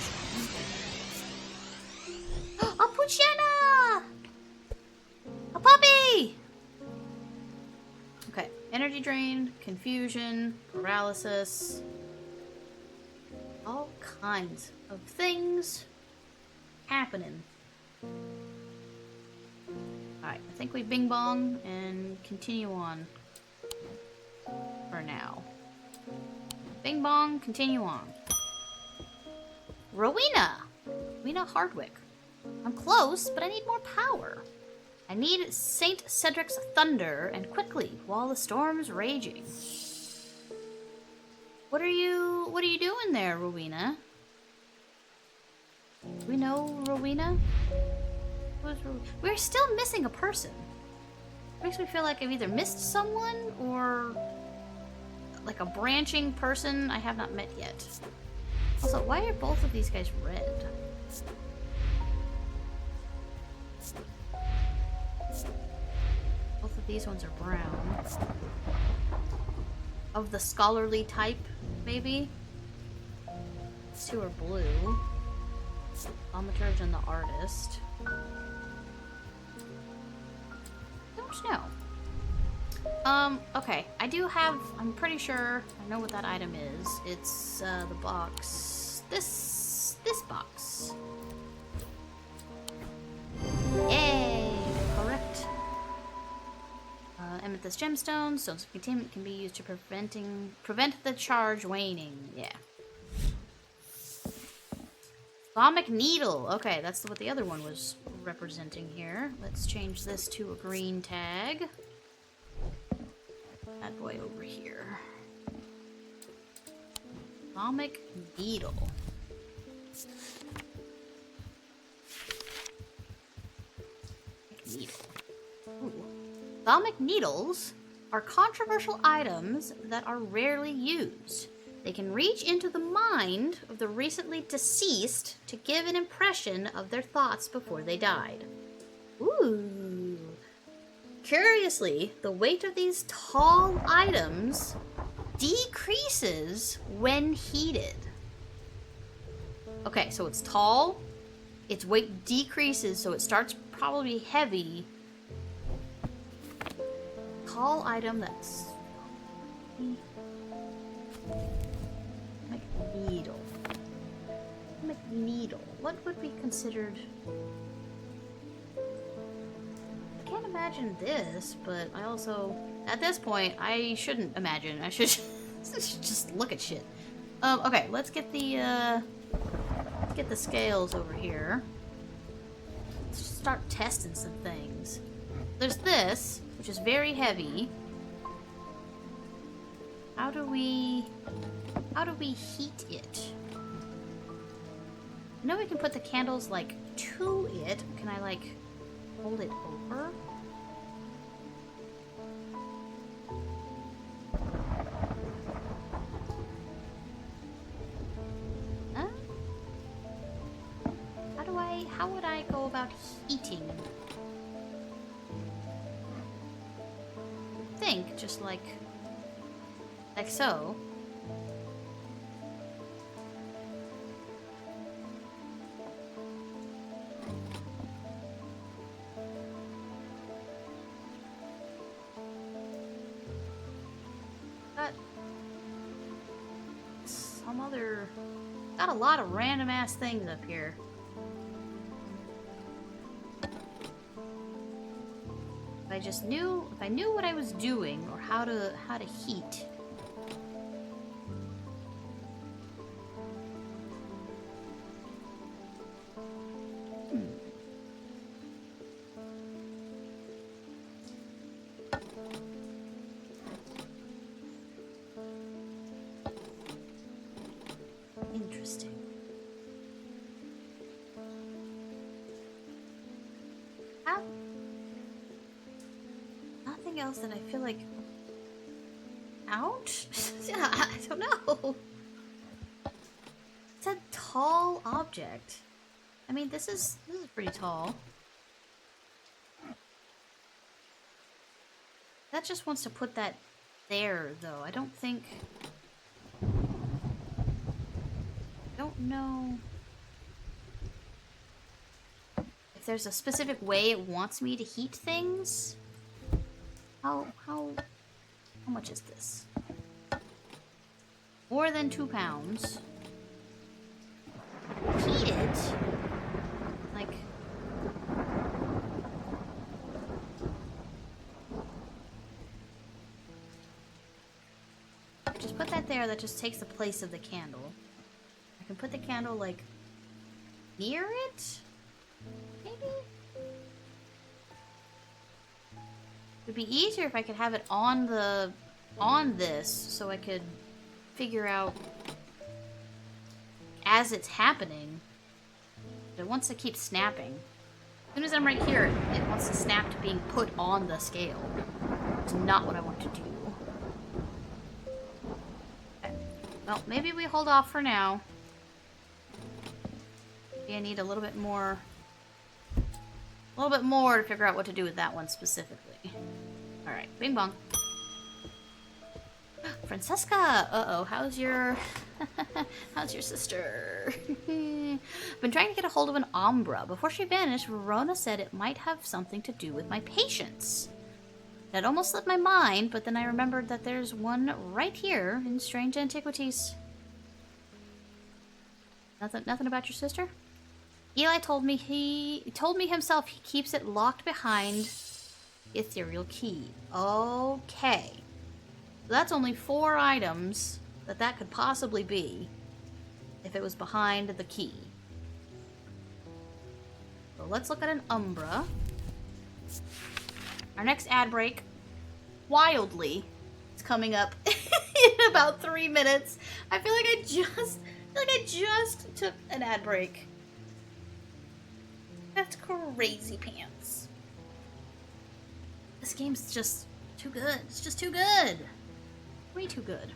A Puchena! A puppy! Okay. Energy drain, confusion, paralysis. All kinds of things happening. Alright, I think we bing bong and continue on for now. Bing bong, continue on. Rowena! Rowena Hardwick. I'm close, but I need more power. I need Saint Cedric's thunder, and quickly, while the storm's raging. What are you doing there, Rowena? Do we know Rowena? We're still missing a person. It makes me feel like I've either missed someone, or like a branching person I have not met yet. Also, why are both of these guys red? Both of these ones are brown. Of the scholarly type, maybe? These two are blue. Thaumaturge and the artist. Don't know. Okay. I do have, I'm pretty sure I know what that item is. It's, the box. This box. Yay! Correct. Amethyst gemstones. Stones of containment can be used to prevent the charge waning. Yeah. Thaumic needle. Okay, that's what the other one was representing here. Let's change this to a green tag. That boy over here. Thaumic needle. Needle. Ooh. Thaumic needles are controversial items that are rarely used. They can reach into the mind of the recently deceased to give an impression of their thoughts before they died. Ooh. Curiously, the weight of these tall items decreases when heated. Okay, so it's tall, its weight decreases, so it starts probably heavy. Tall item that's needle. Needle. What would be considered? I can't imagine this, but I also, at this point, I shouldn't imagine. I should just look at shit. Okay, let's get the scales over here. Let's just start testing some things. There's this, which is very heavy. How do we heat it? I know we can put the candles, like, to it. Can I, like, hold it over? Huh? How would I go about heating? I think just like so. Got a lot of random ass things up here. If I knew what I was doing or how to heat. Interesting. Nothing else that I feel like. Ouch? Yeah, I don't know. It's a tall object. I mean, this is pretty tall. That just wants to put that there, though. I don't think. Don't know if there's a specific way it wants me to heat things. How much is this? More than 2 pounds. Heat it? Like... I just put that there, that just takes the place of the candle. I can put the candle, like, near it? Maybe? It'd be easier if I could have it on this, so I could figure out as it's happening. But it wants to keep snapping. As soon as I'm right here, it wants to snap to being put on the scale. It's not what I want to do. Okay. Well, maybe we hold off for now. Maybe I need a little bit more to figure out what to do with that one specifically. Alright, bing bong. Francesca! Uh-oh, how's your sister? Been trying to get a hold of an Umbra. Before she vanished, Verona said it might have something to do with my patients. That almost slipped my mind, but then I remembered that there's one right here in Strange Antiquities. Nothing about your sister? Eli told me himself he keeps it locked behind ethereal key. Okay. So that's only 4 items that could possibly be if it was behind the key. So let's look at an Umbra. Our next ad break, wildly, is coming up in about 3 minutes. I feel like I just took an ad break. That's crazy pants. This game's just too good. It's just too good. Way too good.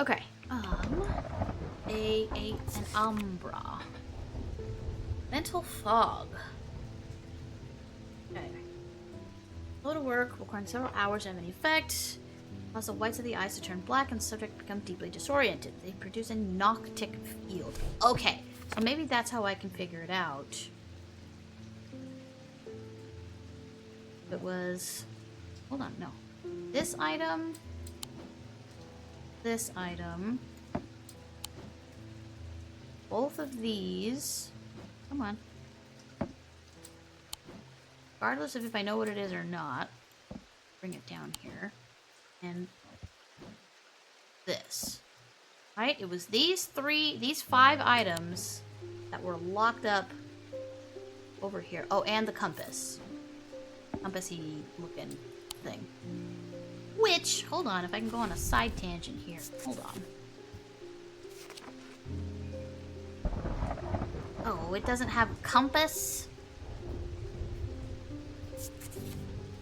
Okay. An Umbra. Mental fog. Okay. Go to work, requiring several hours to have any effect. Cause the whites of the eyes to turn black and the subject become deeply disoriented. They produce a noctic field. Okay. So maybe that's how I can figure it out. It was... Hold on, no. This item. Both of these. Come on. Regardless of if I know what it is or not. Bring it down here. And this. Right? It was these 5 items that were locked up over here. Oh, and the compass. Compassy looking thing. Which, hold on, if I can go on a side tangent here. Hold on. Oh, it doesn't have compass?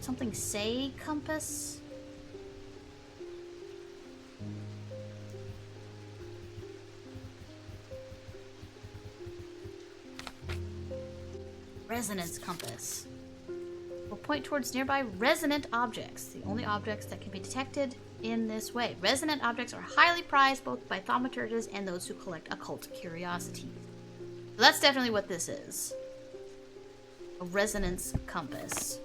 Something say compass? Resonance compass. Will point towards nearby resonant objects, the only objects that can be detected in this way. Resonant objects are highly prized both by thaumaturges and those who collect occult curiosities. So that's definitely what this is. A resonance compass.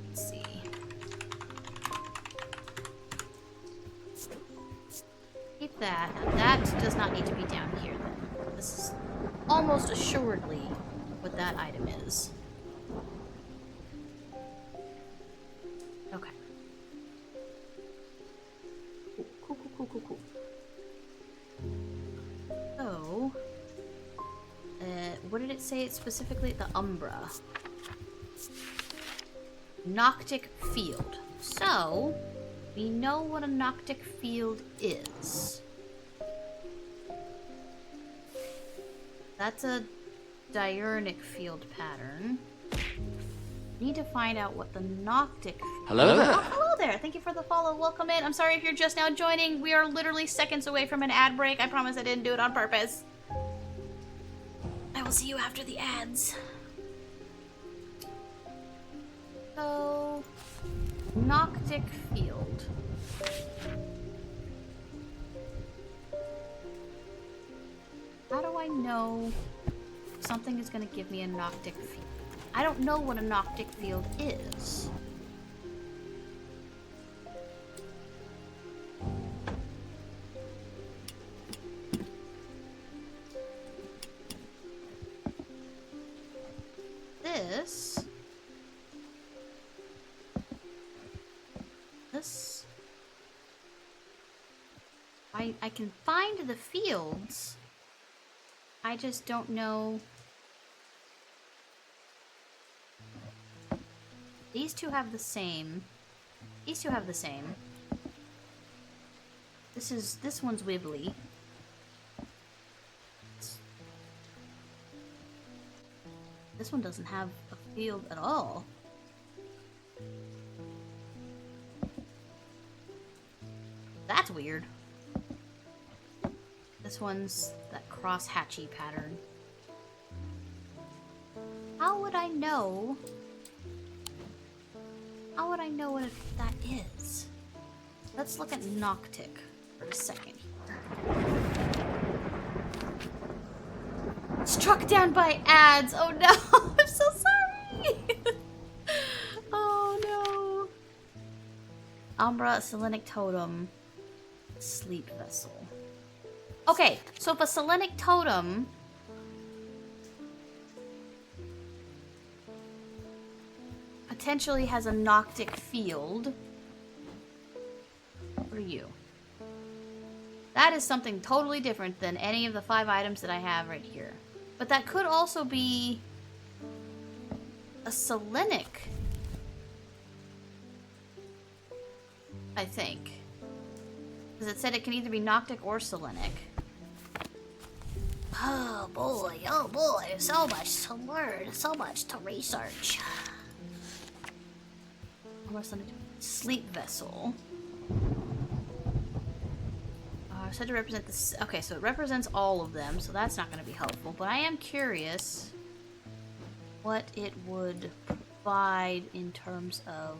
Let's see. Keep that. Now that does not need to be down here then. This is almost assuredly what that item is. Okay. Cool. So, what did it say specifically? The Umbra. Noctic field. So, we know what a Noctic field is. That's a diurnic field pattern. Need to find out what the Noctic... Hello there. Oh, hello there. Thank you for the follow. Welcome in. I'm sorry if you're just now joining. We are literally seconds away from an ad break. I promise I didn't do it on purpose. I will see you after the ads. So... Noctic field. How do I know something is going to give me a Noctic field? I don't know what a Noctic field is. This... I can find the fields. I just don't know. These two have the same. These two have the same. This one's wibbly. This one doesn't have a field at all. That's weird. This one's that cross-hatchy pattern. How would I know? How would I know what that is? Let's look at Noctic for a second here. Struck down by ads! Oh no! I'm so sorry! Oh no! Umbra, Selenic Totem, Sleep Vessel. Okay, so if a Selenic Totem potentially has a Noctic field, what are you? That is something totally different than any of the 5 items that I have right here. But that could also be a Selenic, I think. Because it said it can either be Noctic or Selenic. Oh boy, so much to learn, so much to research. Sleep Vessel. Said to represent this. Okay, so it represents all of them, so that's not going to be helpful. But I am curious what it would provide in terms of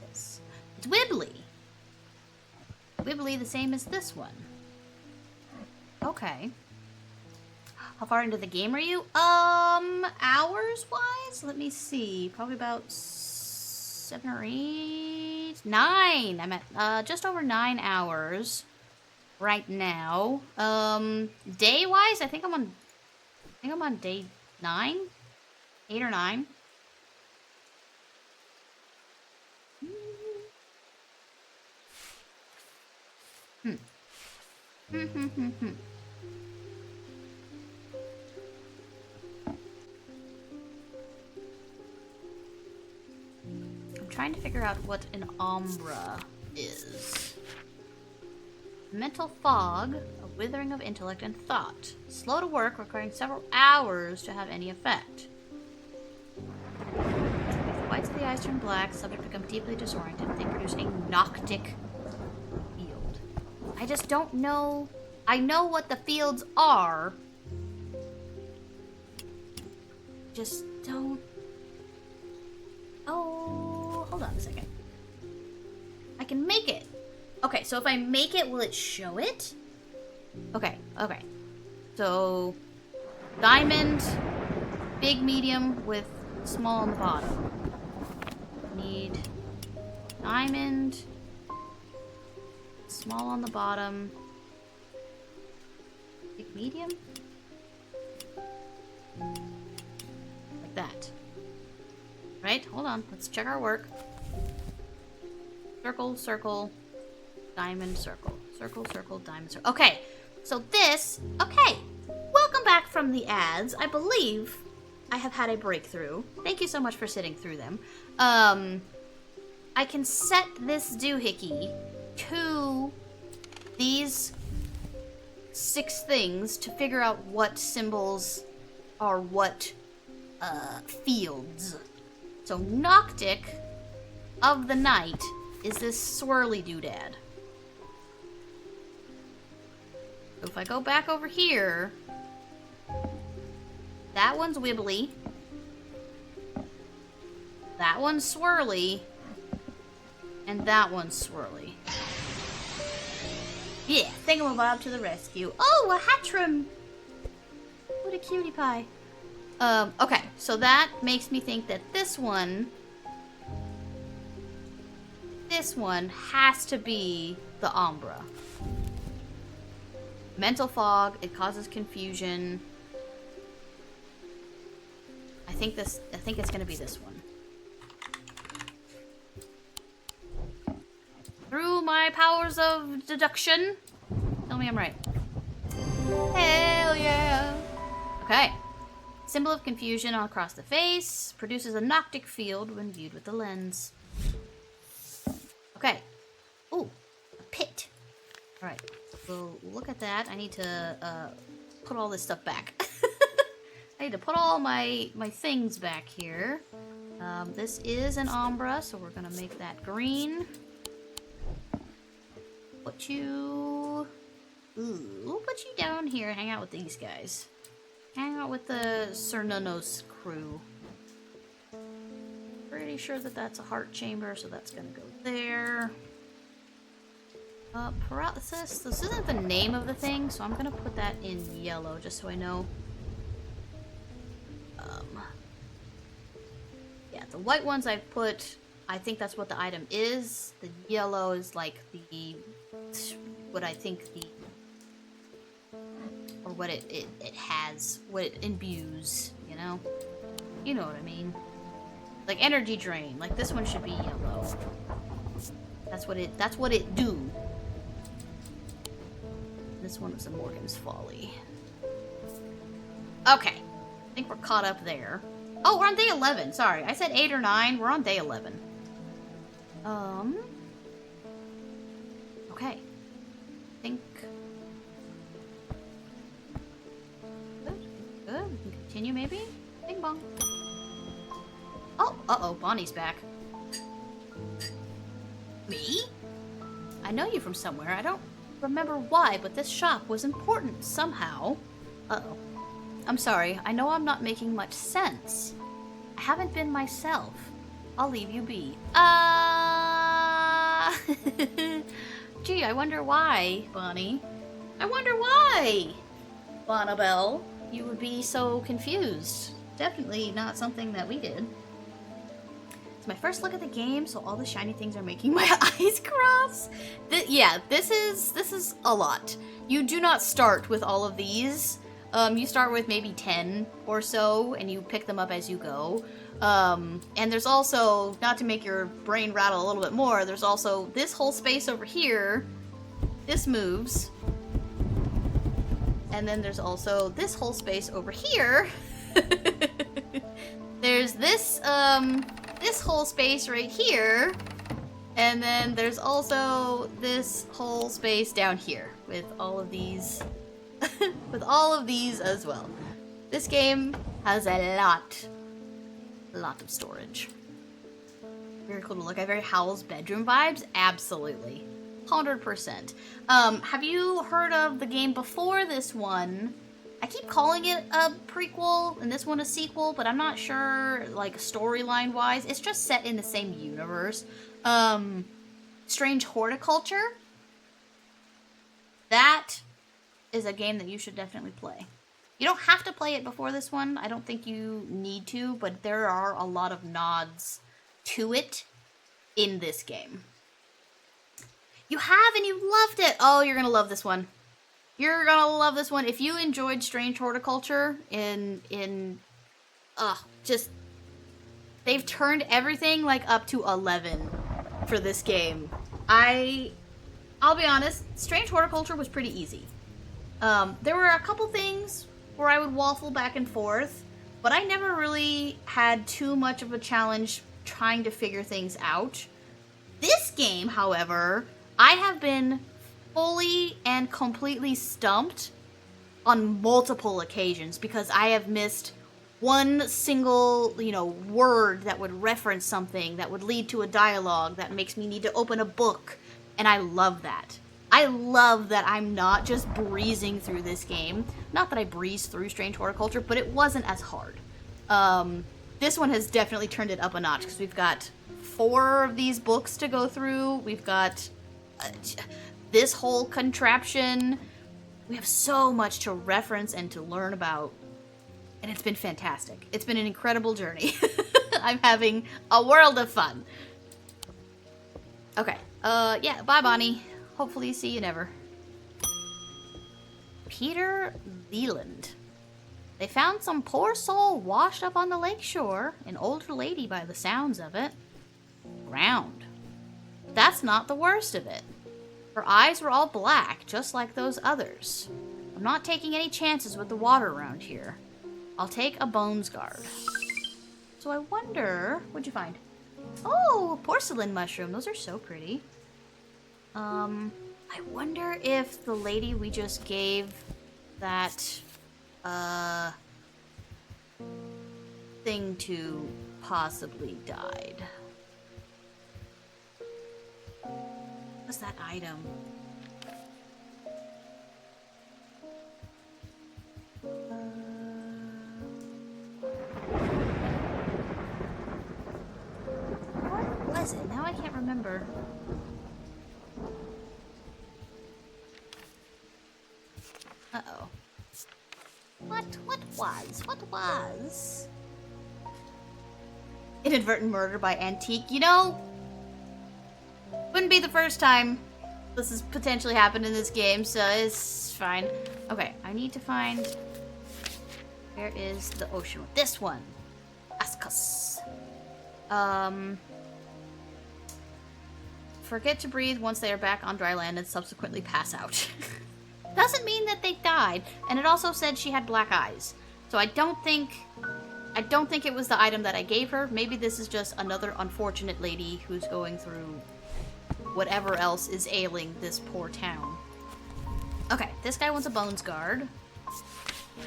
this. It's wibbly. Wibbly, the same as this one. Okay. How far into the game are you? Hours-wise? Let me see. Probably about 7 or 8, 9. I'm at just over 9 hours right now. Day-wise, I think I'm on day 9, 8 or 9. I'm trying to figure out what an Umbra is. Mental fog, a withering of intellect and thought. Slow to work, requiring several hours to have any effect. If the whites of the eyes turn black, subject become deeply disoriented, they produce a Noctic field. I just don't know. I know what the fields are. Just don't. Oh, hold on a second. I can make it. Okay, so if I make it, will it show it? Okay. So, diamond, big, medium, with small on the bottom. Need diamond, small on the bottom, big, medium. that. Right? Hold on. Let's check our work. Circle, circle, diamond, circle. Circle, circle, diamond, circle. Okay. So this... Okay. Welcome back from the ads. I believe I have had a breakthrough. Thank you so much for sitting through them. I can set this doohickey to these 6 things to figure out what symbols are what fields. So Noctic of the night is this swirly doodad. So if I go back over here, that one's wibbly. That one's swirly. And that one's swirly. Yeah, thingamabob to the rescue. Oh, a Hatchram! What a cutie pie. Okay, so that makes me think that this one has to be the Umbra. Mental fog, it causes confusion. I think it's gonna be this one. Through my powers of deduction, tell me I'm right. Hell yeah! Okay. Symbol of confusion across the face. Produces a Noctic field when viewed with the lens. Okay. Ooh, a pit. Alright, we'll look at that. I need to put all this stuff back. I need to put all my things back here. This is an Umbra, so we're gonna make that green. Put you... Ooh, we'll put you down here and hang out with these guys. Hang out with the Cernunos crew. Pretty sure that that's a heart chamber, so that's gonna go there. Paralysis. This isn't the name of the thing, so I'm gonna put that in yellow just so I know. Yeah, the white ones I've put, I think that's what the item is. The yellow is like the, what I think the, or what it has, what it imbues, you know? You know what I mean. Like energy drain, like this one should be yellow. That's what it do. This one was a Morgan's Folly. Okay, I think we're caught up there. Oh, we're on day 11. Sorry, I said 8 or 9. We're on day 11. Okay. I think... Good. Good. We can continue, maybe? Bing bong. Oh, uh-oh. Bonnie's back. Me? I know you from somewhere. I don't remember why, but this shop was important somehow. Uh-oh. I'm sorry. I know I'm not making much sense. I haven't been myself. I'll leave you be. Gee, I wonder why, Bonnie. I wonder why, Bonnabelle, you would be so confused. Definitely not something that we did. It's my first look at the game, so all the shiny things are making my eyes cross. Yeah, this is a lot. You do not start with all of these. You start with maybe 10 or so, and you pick them up as you go. And there's also, not to make your brain rattle a little bit more, there's also this whole space over here. This moves. And then there's also this whole space over here. There's this whole space right here. And then there's also this whole space down here with all of these... with all of these as well. This game has a lot of storage. Very cool to look at. Very Howl's bedroom vibes. Absolutely. 100%. Have you heard of the game before this one? I keep calling it a prequel and this one a sequel, but I'm not sure, like, storyline wise. It's just set in the same universe. Strange Horticulture. That is a game that you should definitely play. You don't have to play it before this one. I don't think you need to, but there are a lot of nods to it in this game. You have and you loved it. Oh, you're gonna love this one. You're gonna love this one. If you enjoyed Strange Horticulture in just they've turned everything like up to 11 for this game. I'll be honest, Strange Horticulture was pretty easy. There were a couple things where I would waffle back and forth, but I never really had too much of a challenge trying to figure things out. This game, however, I have been fully and completely stumped on multiple occasions because I have missed one single, word that would reference something that would lead to a dialogue that makes me need to open a book, and I love that. I love that I'm not just breezing through this game. Not that I breezed through Strange Horticulture, but it wasn't as hard. This one has definitely turned it up a notch because we've got 4 of these books to go through. We've got this whole contraption. We have so much to reference and to learn about. And it's been fantastic. It's been an incredible journey. I'm having a world of fun. Okay. Yeah, bye, Bonnie. Hopefully see you never. Peter Leland. They found some poor soul washed up on the lake shore, an older lady by the sounds of it. Drowned. That's not the worst of it. Her eyes were all black, just like those others. I'm not taking any chances with the water around here. I'll take a bones guard. So I wonder... What'd you find? Oh, porcelain mushroom. Those are so pretty. I wonder if the lady we just gave that, thing to possibly died. What's that item? What was it? Now I can't remember. Uh-oh. What was? Inadvertent murder by Antique. Wouldn't be the first time this has potentially happened in this game, so it's fine. Okay, I need to find... Where is the ocean? This one. Ascus. Forget to breathe once they are back on dry land and subsequently pass out. Doesn't mean that they died, and it also said she had black eyes. So I don't think it was the item that I gave her. Maybe this is just another unfortunate lady who's going through whatever else is ailing this poor town. Okay, this guy wants a bones guard.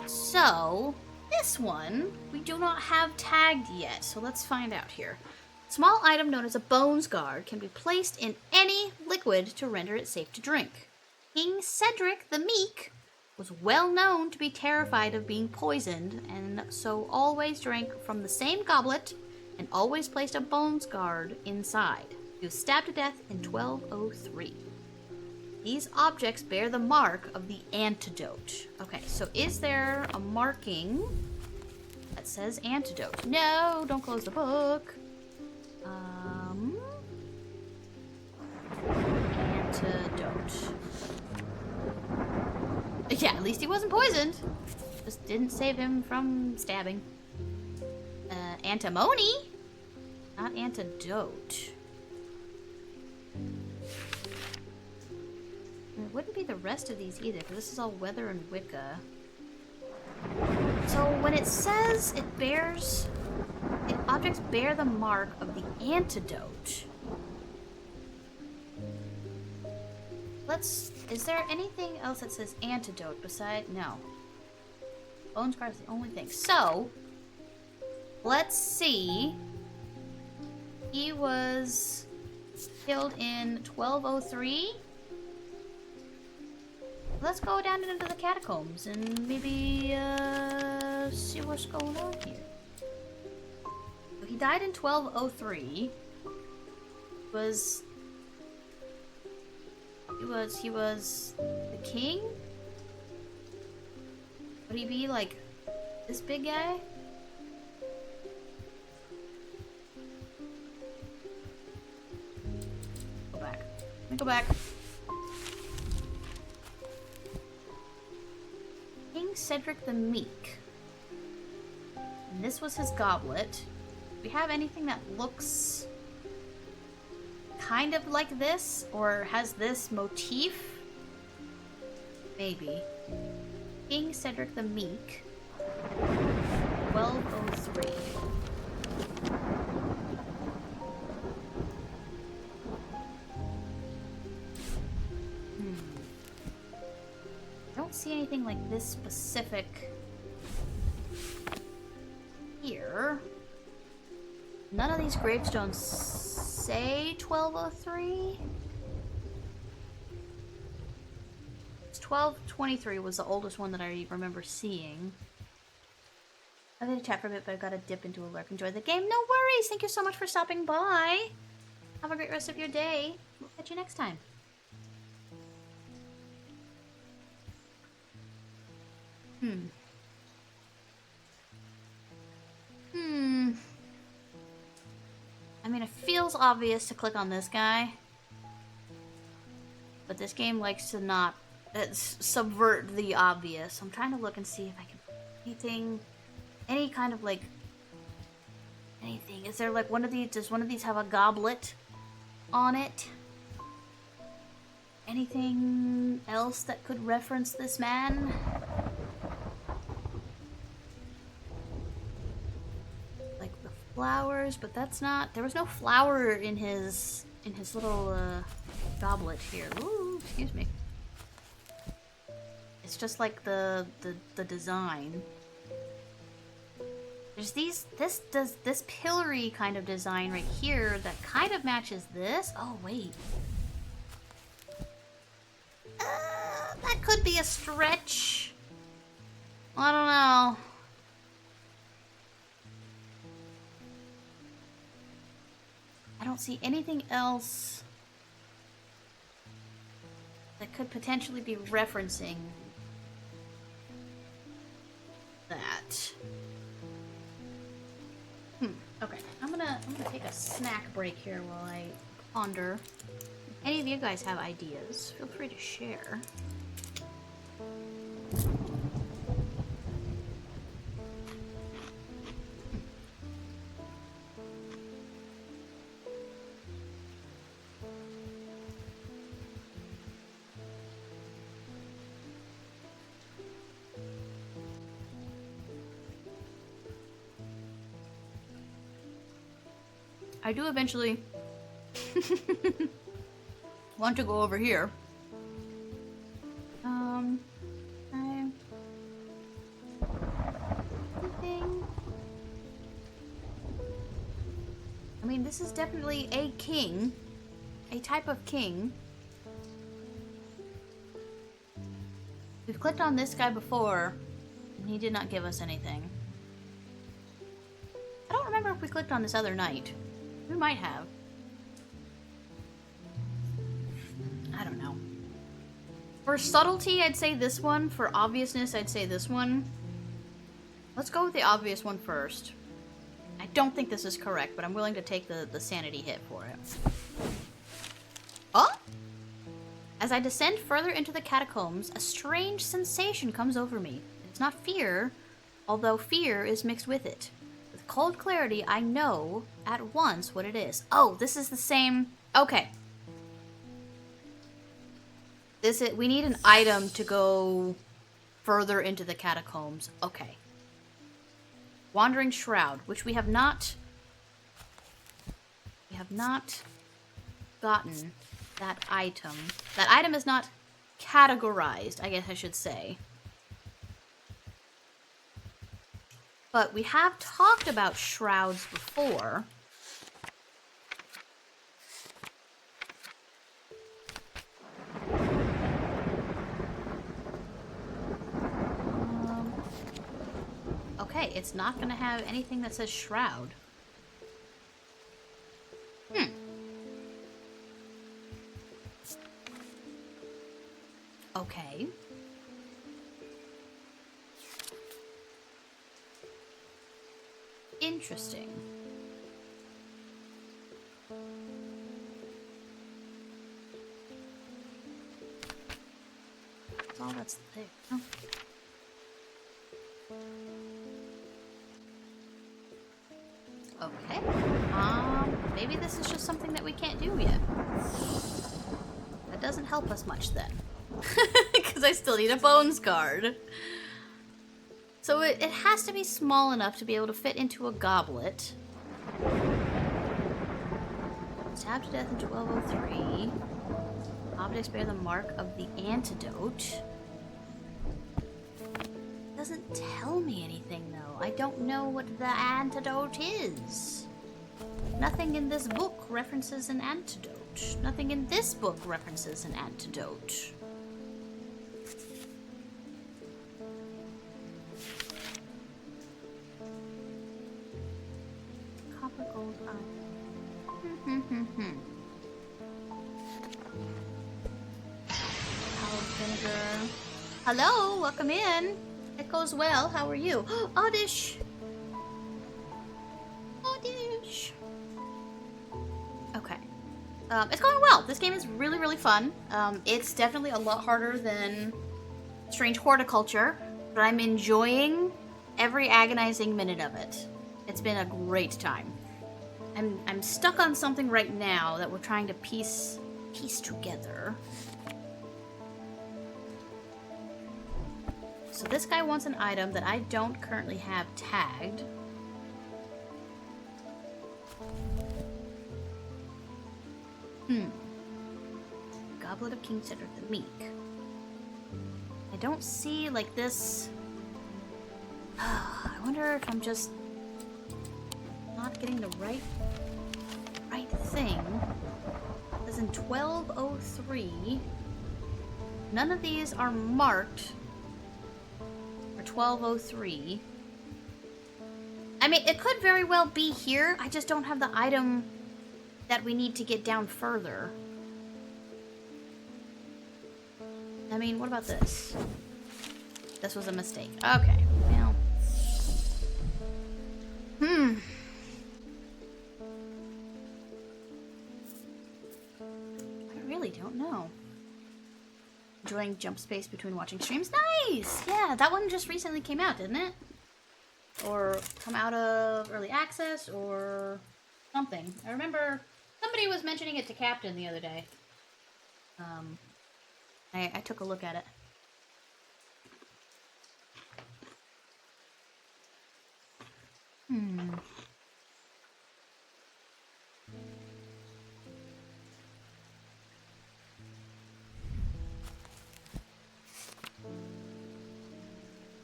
So, this one we do not have tagged yet, so let's find out here. Small item known as a bones guard can be placed in any liquid to render it safe to drink. King Cedric the Meek was well known to be terrified of being poisoned, and so always drank from the same goblet and always placed a bones guard inside. He was stabbed to death in 1203. These objects bear the mark of the antidote. Okay, so is there a marking that says antidote? No, don't close the book. Antidote. Yeah, at least he wasn't poisoned. Just didn't save him from stabbing. Antimony? Not antidote. And it wouldn't be the rest of these either, because this is all weather and Wicca. So when it says the objects bear the mark of the antidote. Is there anything else that says antidote beside? No. Bones guard is the only thing. So, let's see. He was killed in 1203. Let's go down into the catacombs and maybe see what's going on here. So he died in 1203. He was the king? Would he be like this big guy? Go back. Let me go back. King Cedric the Meek. And this was his goblet. Do we have anything that looks kind of like this? Or has this motif? Maybe. King Cedric the Meek. 1203. I don't see anything like this specific here. None of these gravestones say 1203. It's 1223 was the oldest one that I remember seeing. I'm gonna chat for a bit, but I've got to dip into a lurk. Enjoy the game. No worries. Thank you so much for stopping by. Have a great rest of your day. We'll catch you next time. I mean, it feels obvious to click on this guy. But this game likes to not subvert the obvious. I'm trying to look and see if I can anything, any kind of like anything. Is there like one of these? Does one of these have a goblet on it? Anything else that could reference this man? Like the flowers, but that's not. There was no flower in his little goblet here. Ooh, excuse me. It's just like the design. There's this pillory kind of design right here that kind of matches this. Oh wait. That could be a stretch. I don't know. I don't see anything else that could potentially be referencing that. Okay, I'm gonna take a snack break here while I ponder. If any of you guys have ideas, feel free to share. I do eventually want to go over here. I mean, this is definitely a king, a type of king. We've clicked on this guy before, and he did not give us anything. I don't remember if we clicked on this other knight. We might have. I don't know. For subtlety, I'd say this one. For obviousness, I'd say this one. Let's go with the obvious one first. I don't think this is correct, but I'm willing to take the sanity hit for it. Oh! As I descend further into the catacombs, a strange sensation comes over me. It's not fear, although fear is mixed with it. With cold clarity, I know at once what it is. Oh, this is the same... Okay. We need an item to go further into the catacombs. Okay. Wandering Shroud, which we have not... We have not gotten that item. That item is not categorized, I guess I should say. But we have talked about shrouds before. Okay, it's not going to have anything that says shroud. Okay. Interesting. That's all that's there. Oh. Okay. Maybe this is just something that we can't do yet. That doesn't help us much then. Because I still need a bones card. So it has to be small enough to be able to fit into a goblet. Stabbed to death in 1203. Objects bear the mark of the antidote. Doesn't tell me anything though. I don't know what the antidote is. Nothing in this book references an antidote. Nothing in this book references an antidote. Copper gold Olive vinegar. Hello, welcome in. It goes well. How are you? Oddish. Oddish. Okay. It's going well. This game is really, really fun. It's definitely a lot harder than Strange Horticulture, but I'm enjoying every agonizing minute of it. It's been a great time. I'm stuck on something right now that we're trying to piece together. So this guy wants an item that I don't currently have tagged. Goblet of King Cedric the Meek. I don't see, like, this... I wonder if I'm just not getting the right thing. Because in 1203, none of these are marked for 1203. I mean, it could very well be here. I just don't have the item that we need to get down further. I mean, what about this? This was a mistake. Okay, well. I really don't know. Enjoying jump space between watching streams? Nice! Yeah, that one just recently came out, didn't it? Or come out of early access, or something. I remember somebody was mentioning it to Captain the other day. I took a look at it.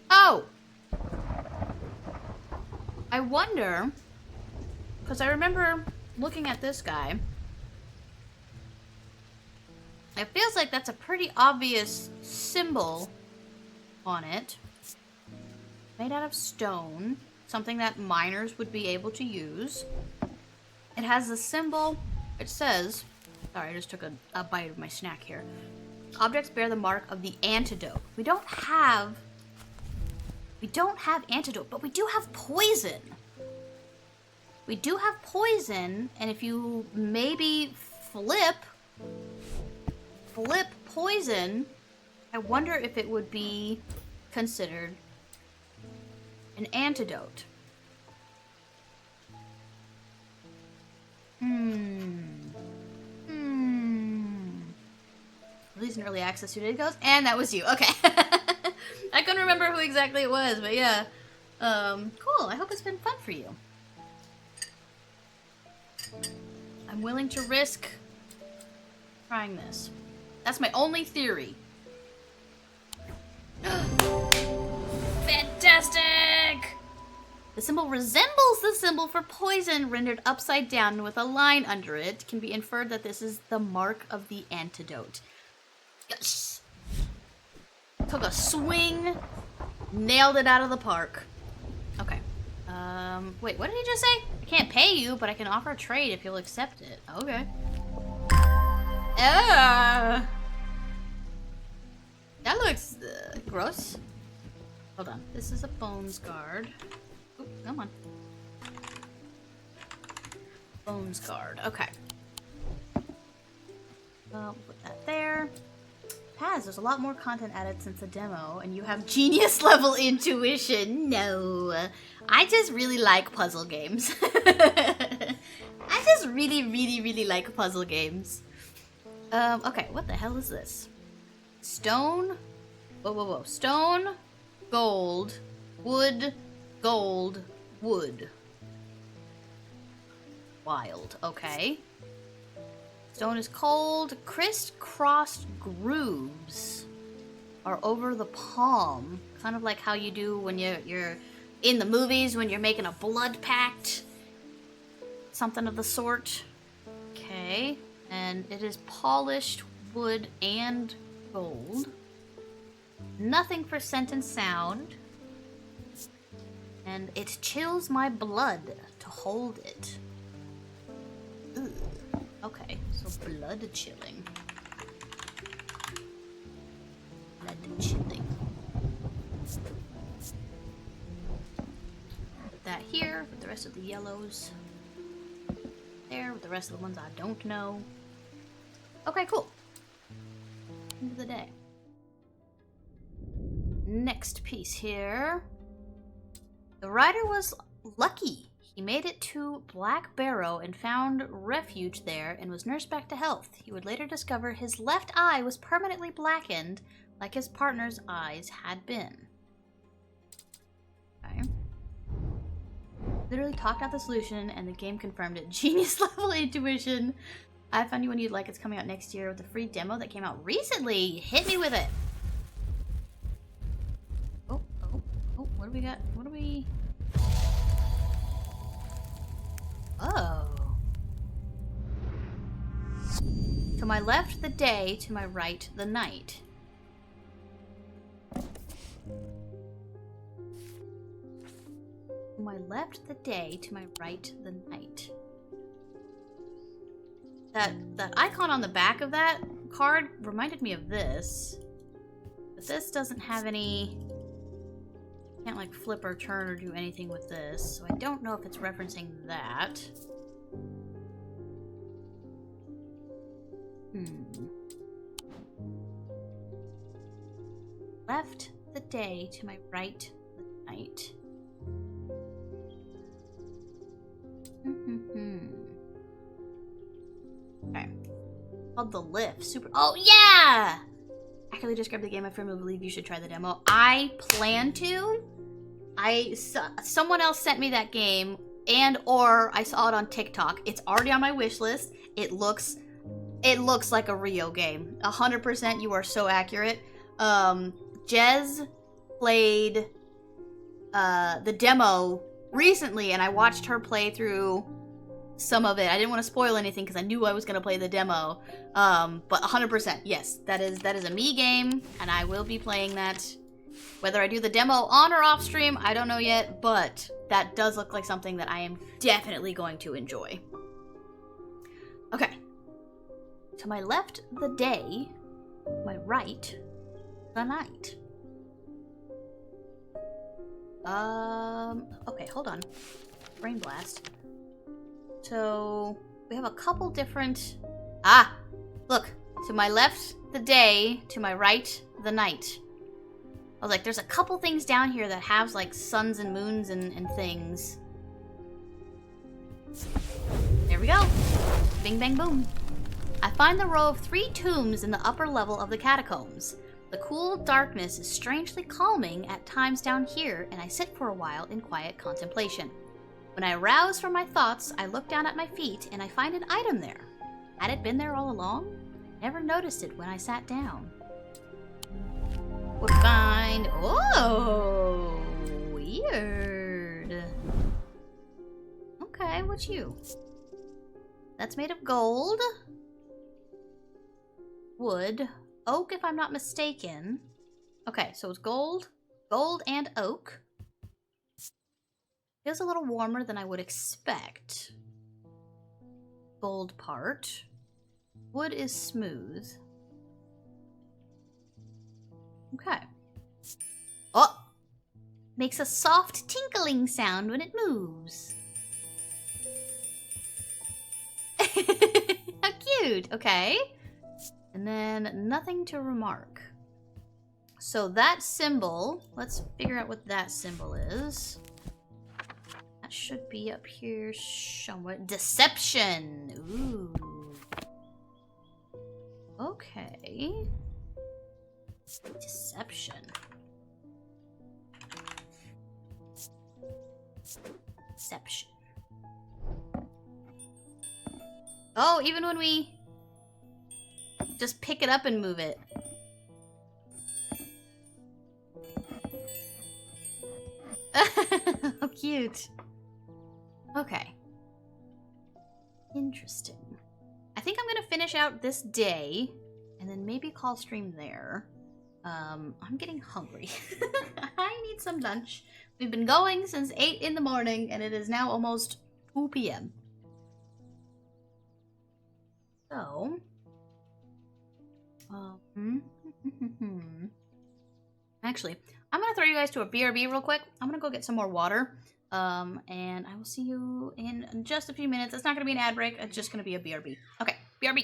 Oh! I wonder, because I remember looking at this guy. It feels like that's a pretty obvious symbol on it. Made out of stone. Something that miners would be able to use. It has the symbol, it says... Sorry, I just took a bite of my snack here. Objects bear the mark of the antidote. We don't have antidote, but we do have poison. We do have poison, and if you maybe flip poison, I wonder if it would be considered an antidote. Released in early access 2 days ago, and that was you. Okay. I couldn't remember who exactly it was, but yeah. Cool. I hope it's been fun for you. I'm willing to risk trying this. That's my only theory. Fantastic! The symbol resembles the symbol for poison rendered upside down with a line under it. Can be inferred that this is the mark of the antidote. Yes! Took a swing, nailed it out of the park. Okay. Wait, what did he just say? I can't pay you, but I can offer a trade if you'll accept it. Okay. That looks gross. Hold on. This is a bones guard. Oop, come on. Bones guard. Okay. Put that there. Paz, there's a lot more content added since the demo, and you have genius level intuition. No. I just really like puzzle games. I just really, really, really like puzzle games. Okay, what the hell is this? Stone? Whoa, whoa, whoa. Stone, gold, wood, gold, wood. Wild, okay. Stone is cold. Crisscrossed grooves are over the palm. Kind of like how you do when you're in the movies when you're making a blood pact. Something of the sort. Okay. And it is polished wood and gold. Nothing for scent and sound. And it chills my blood to hold it. Ugh. Okay, so blood chilling. Blood chilling. Put that here with the rest of the yellows. There with the rest of the ones I don't know. Okay, cool. End of the day. Next piece here. The rider was lucky. He made it to Black Barrow and found refuge there and was nursed back to health. He would later discover his left eye was permanently blackened, like his partner's eyes had been. Okay. Literally talked out the solution and the game confirmed it. Genius level intuition. I found you when you'd like. It's coming out next year with a free demo that came out recently. Hit me with it. Oh, what do we got? What do we... Oh. To my left, the day. To my right, the night. To my left, the day. To my right, the night. That icon on the back of that card reminded me of this. But this doesn't have any... Can't like flip or turn or do anything with this, so I don't know if it's referencing that. Left the day to my right the night. Okay. Called The Lift. Super. Oh yeah! Accurately describe the game. I firmly believe you should try the demo. I plan to. Someone else sent me that game, or I saw it on TikTok. It's already on my wish list. It looks like a Rio game. 100%. You are so accurate. Jez played the demo recently, and I watched her play through some of it. I didn't want to spoil anything because I knew I was going to play the demo. But 100%, yes, that is a me game, and I will be playing that. Whether I do the demo on or off stream, I don't know yet, but that does look like something that I am definitely going to enjoy. Okay. To my left, the day. My right, the night. Okay, hold on. Brain blast. So, we have a couple different... Ah! Look! To my left, the day. To my right, the night. I was like, there's a couple things down here that have, like, suns and moons and things. There we go. Bing, bang, boom. I find the row of 3 tombs in the upper level of the catacombs. The cool darkness is strangely calming at times down here, and I sit for a while in quiet contemplation. When I rouse from my thoughts, I look down at my feet, and I find an item there. Had it been there all along? Never noticed it when I sat down. We find... Oh! Weird. Okay, what's you? That's made of gold. Wood. Oak, if I'm not mistaken. Okay, so it's gold. Gold and oak. Feels a little warmer than I would expect. Gold part. Wood is smooth. Okay. Oh! Makes a soft tinkling sound when it moves. How cute! Okay. And then nothing to remark. So that symbol, let's figure out what that symbol is. That should be up here somewhere. Deception! Ooh. Okay. Deception. Deception. Oh, even when we just pick it up and move it. How cute. Okay. Interesting. I think I'm gonna finish out this day and then maybe call stream there. I'm getting hungry. I need some lunch. We've been going since 8 in the morning and it is now almost 2 p.m. So, actually, I'm gonna throw you guys to a BRB real quick. I'm gonna go get some more water. And I will see you in just a few minutes. It's not gonna be an ad break. It's just gonna be a BRB. Okay, BRB.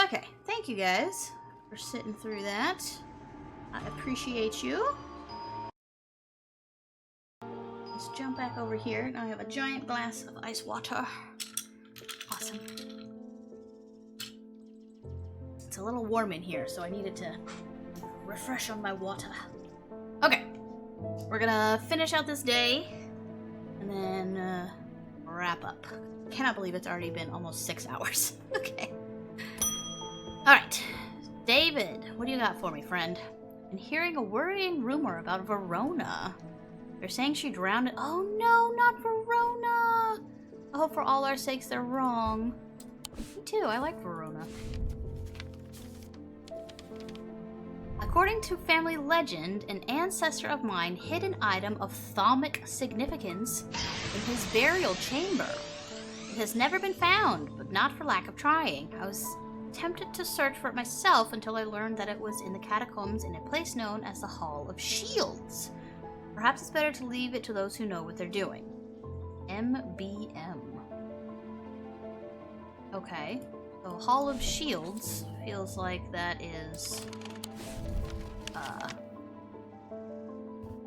Okay, thank you guys for sitting through that. I appreciate you. Let's jump back over here. Now I have a giant glass of ice water. Awesome. It's a little warm in here, so I needed to refresh on my water. Okay, we're gonna finish out this day and then wrap up. Cannot believe it's already been almost 6 hours. Okay. Alright. David, what do you got for me, friend? I'm hearing a worrying rumor about Verona. They're saying she drowned. Oh no, not Verona! I hope for all our sakes they're wrong. Me too, I like Verona. According to family legend, an ancestor of mine hid an item of thaumic significance in his burial chamber. It has never been found, but not for lack of trying. I was tempted to search for it myself until I learned that it was in the catacombs in a place known as the Hall of Shields. Perhaps it's better to leave it to those who know what they're doing. MBM. Okay. So Hall of Shields feels like that is...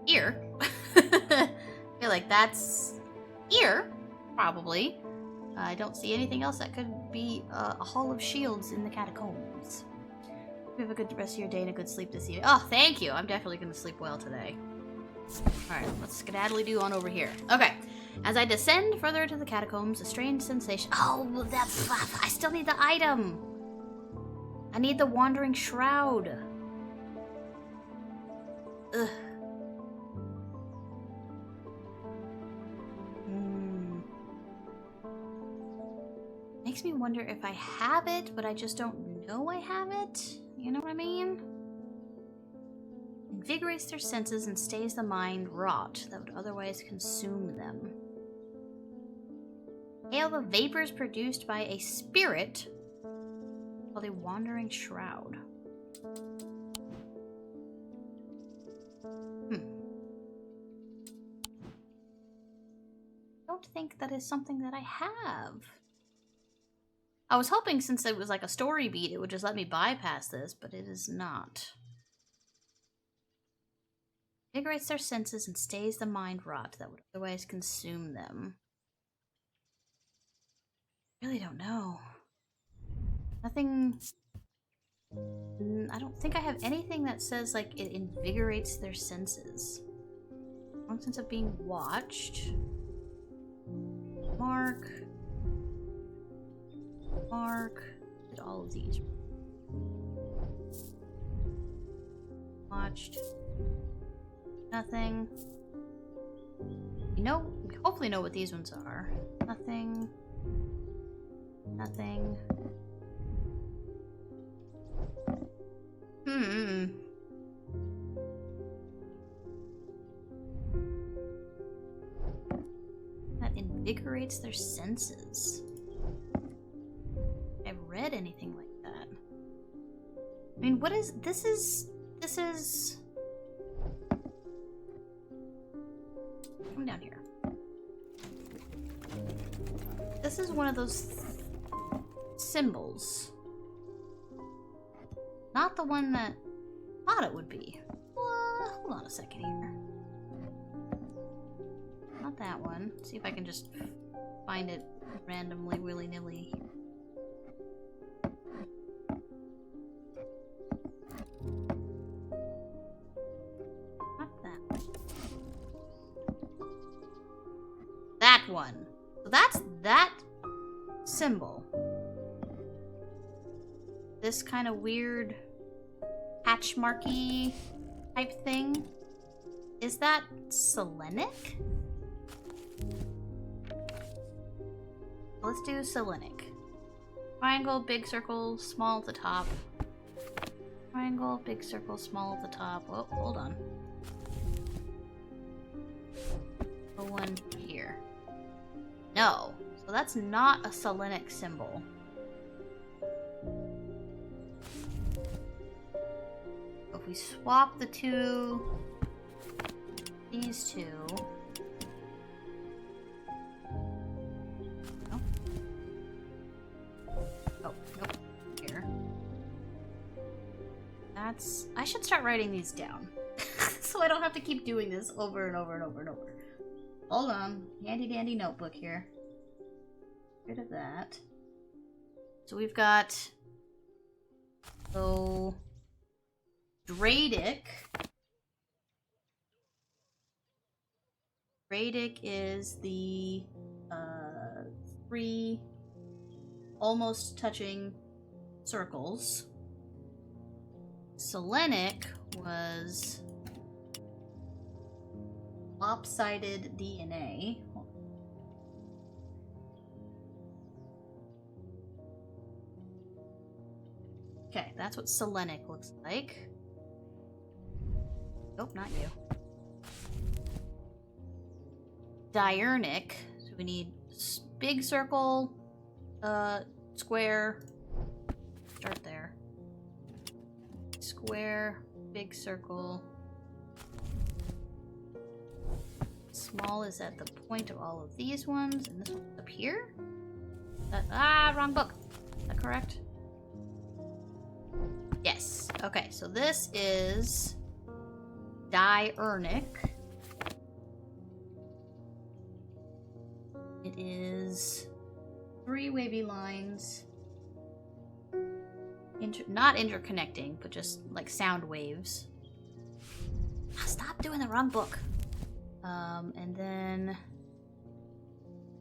here. I feel like that's here, probably. I don't see anything else that could be a Hall of Shields in the catacombs. You have a good rest of your day and a good sleep this evening. Oh, thank you. I'm definitely going to sleep well today. Alright, let's skedaddly-do on over here. Okay. As I descend further into the catacombs, a strange sensation... Oh, that's... I still need the item! I need the Wandering Shroud. Ugh. Makes me wonder if I have it, but I just don't know I have it. You know what I mean? Invigorates their senses and stays the mind rot that would otherwise consume them. Hail the vapors produced by a spirit called a Wandering Shroud. I don't think that is something that I have. I was hoping since it was like a story beat, it would just let me bypass this, but it is not. Invigorates their senses and stays the mind rot that would otherwise consume them. I really don't know. Nothing... I don't think I have anything that says, like, it invigorates their senses. Long sense of being watched. Mark. Did all of these. Watched. Nothing. You know, we hopefully know what these ones are. Nothing. Nothing. That invigorates their senses. I've read anything like that. I mean, what is... This is... Come down here. This is one of those symbols. Not the one that I thought it would be. Hold on a second here. Not that one. See if I can just find it randomly, willy-nilly. One. So that's that symbol. This kind of weird hatch marky type thing. Is that Selenic? Let's do Selenic. Triangle, big circle, small at the top. Triangle, big circle, small at the top. Oh, hold on. The one here. No, so that's not a Selenic symbol. If we swap the two, these two. Oh, nope, here. I should start writing these down. So I don't have to keep doing this over and over and over and over. Hold on. Handy dandy notebook here. Get rid of that. So we've got... So... Dradic. Dradic is the... 3 almost touching circles. Selenic was lopsided DNA. Okay, that's what Selenic looks like. Nope, not you. Diurnic. So we need big circle, square. Start there. Square, big circle. Small is at the point of all of these ones, and this one's up here? Wrong book. Is that correct? Yes. Okay, so this is Diurnic. It is 3 wavy lines. Not interconnecting, but just like sound waves. Stop doing the wrong book. And then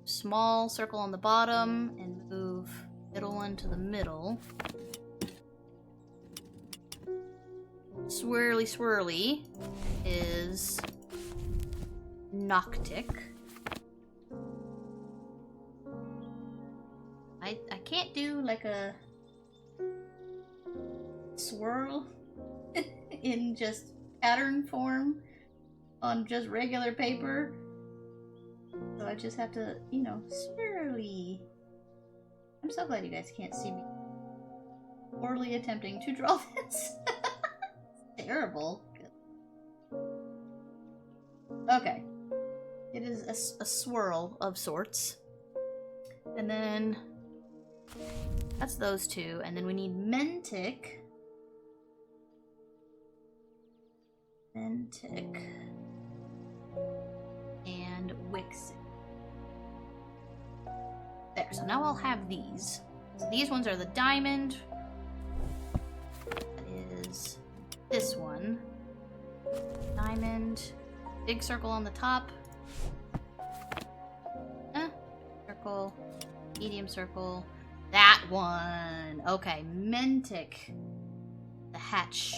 small circle on the bottom and move middle one to the middle. Swirly swirly is Noctic. I can't do like a swirl in just pattern form on just regular paper. So I just have to, you know, swirly. I'm so glad you guys can't see me poorly attempting to draw this. Terrible. Okay. It is a swirl of sorts. And then that's those two. And then we need Mentic. Mentic. And Wixit. There, so now I'll have these. So these ones are the diamond. That is this one. Diamond. Big circle on the top. Circle. Medium circle. That one. Okay, Mentic. The hatch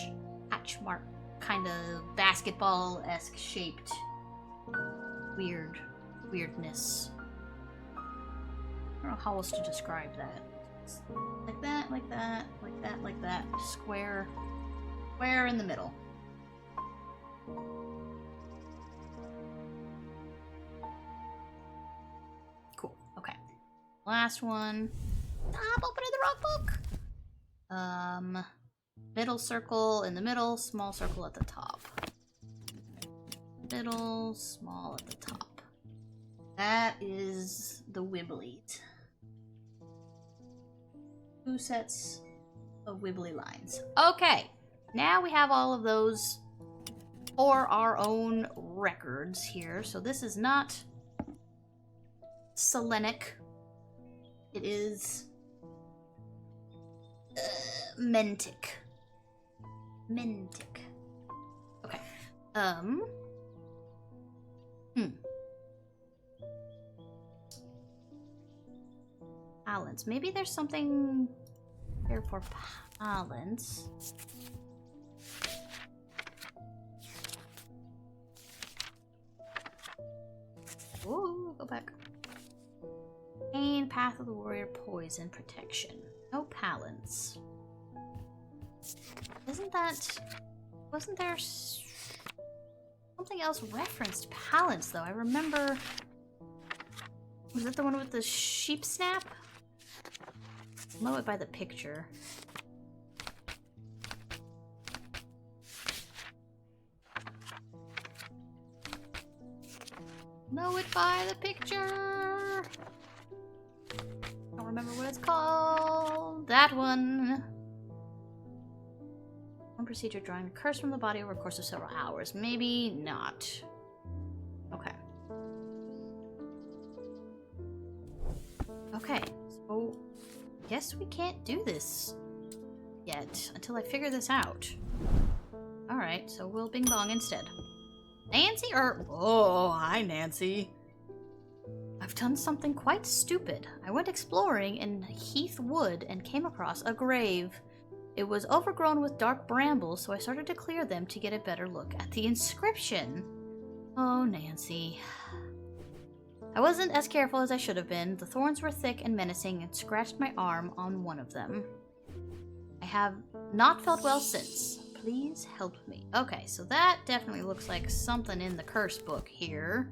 mark. Kind of basketball-esque shaped weirdness. I don't know how else to describe that. Like that, like that, like that, like that. Square in the middle. Cool. Okay. Last one. Stop opening the wrong book. Middle circle in the middle, small circle at the top. Middle, small at the top. That is the Wibblies. 2 sets of Wibbly lines. Okay, now we have all of those for our own records here. So this is not Selenic. It is Mentic. Mentic. Okay. Balance. Maybe there's something here for balance. Ooh, go back. Pain, Path of the Warrior, Poison, Protection. No balance. Wasn't there something else referenced balance, though? I remember... Was that the one with the sheep snap? Know it by the picture. Know it by the picture! Don't remember what it's called. That one. One procedure drawing the curse from the body over a course of several hours. Maybe not. Okay. Okay, so guess we can't do this yet until I figure this out. Alright, so we'll bing bong instead. Nancy, oh, hi Nancy. I've done something quite stupid. I went exploring in Heath Wood and came across a grave. It was overgrown with dark brambles, so I started to clear them to get a better look at the inscription. Oh, Nancy. I wasn't as careful as I should have been. The thorns were thick and menacing and scratched my arm on one of them. I have not felt well since. Please help me. Okay, so that definitely looks like something in the curse book here.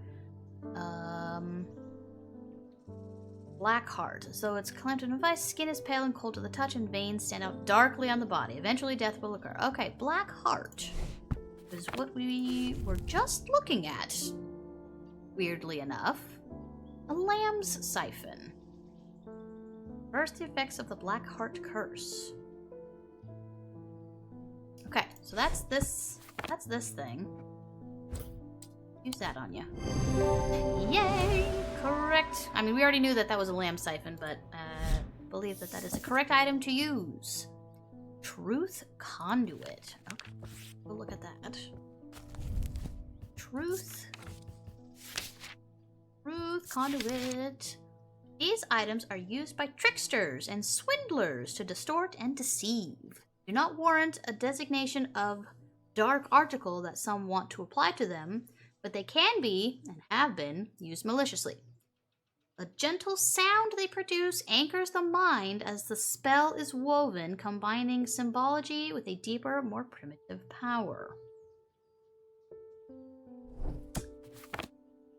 Black heart. So it's clamped in a vice. Skin is pale and cold to the touch, and veins stand out darkly on the body. Eventually, death will occur. Okay, black heart is what we were just looking at. Weirdly enough, a lamb's siphon. Reverse the effects of the black heart curse. Okay, so that's this thing. Use that on you. Yay! Correct. I mean, we already knew that that was a lamb siphon, but believe that that is the correct item to use. Truth conduit. Okay, we'll look at that. Truth conduit. These items are used by tricksters and swindlers to distort and deceive. Do not warrant a designation of dark article that some want to apply to them, but they can be, and have been, used maliciously. The gentle sound they produce anchors the mind as the spell is woven, combining symbology with a deeper, more primitive power.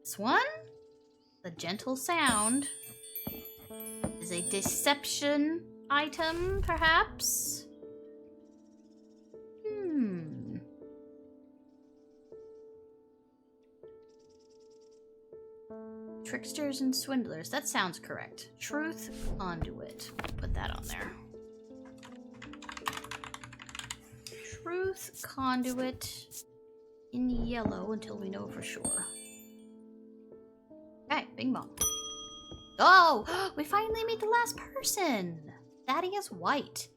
This one, the gentle sound, is a deception item, perhaps? Tricksters and swindlers. That sounds correct. Truth conduit. Put that on there. Truth conduit in yellow until we know for sure. Okay, bing bong. Oh! We finally meet the last person! Thaddeus White.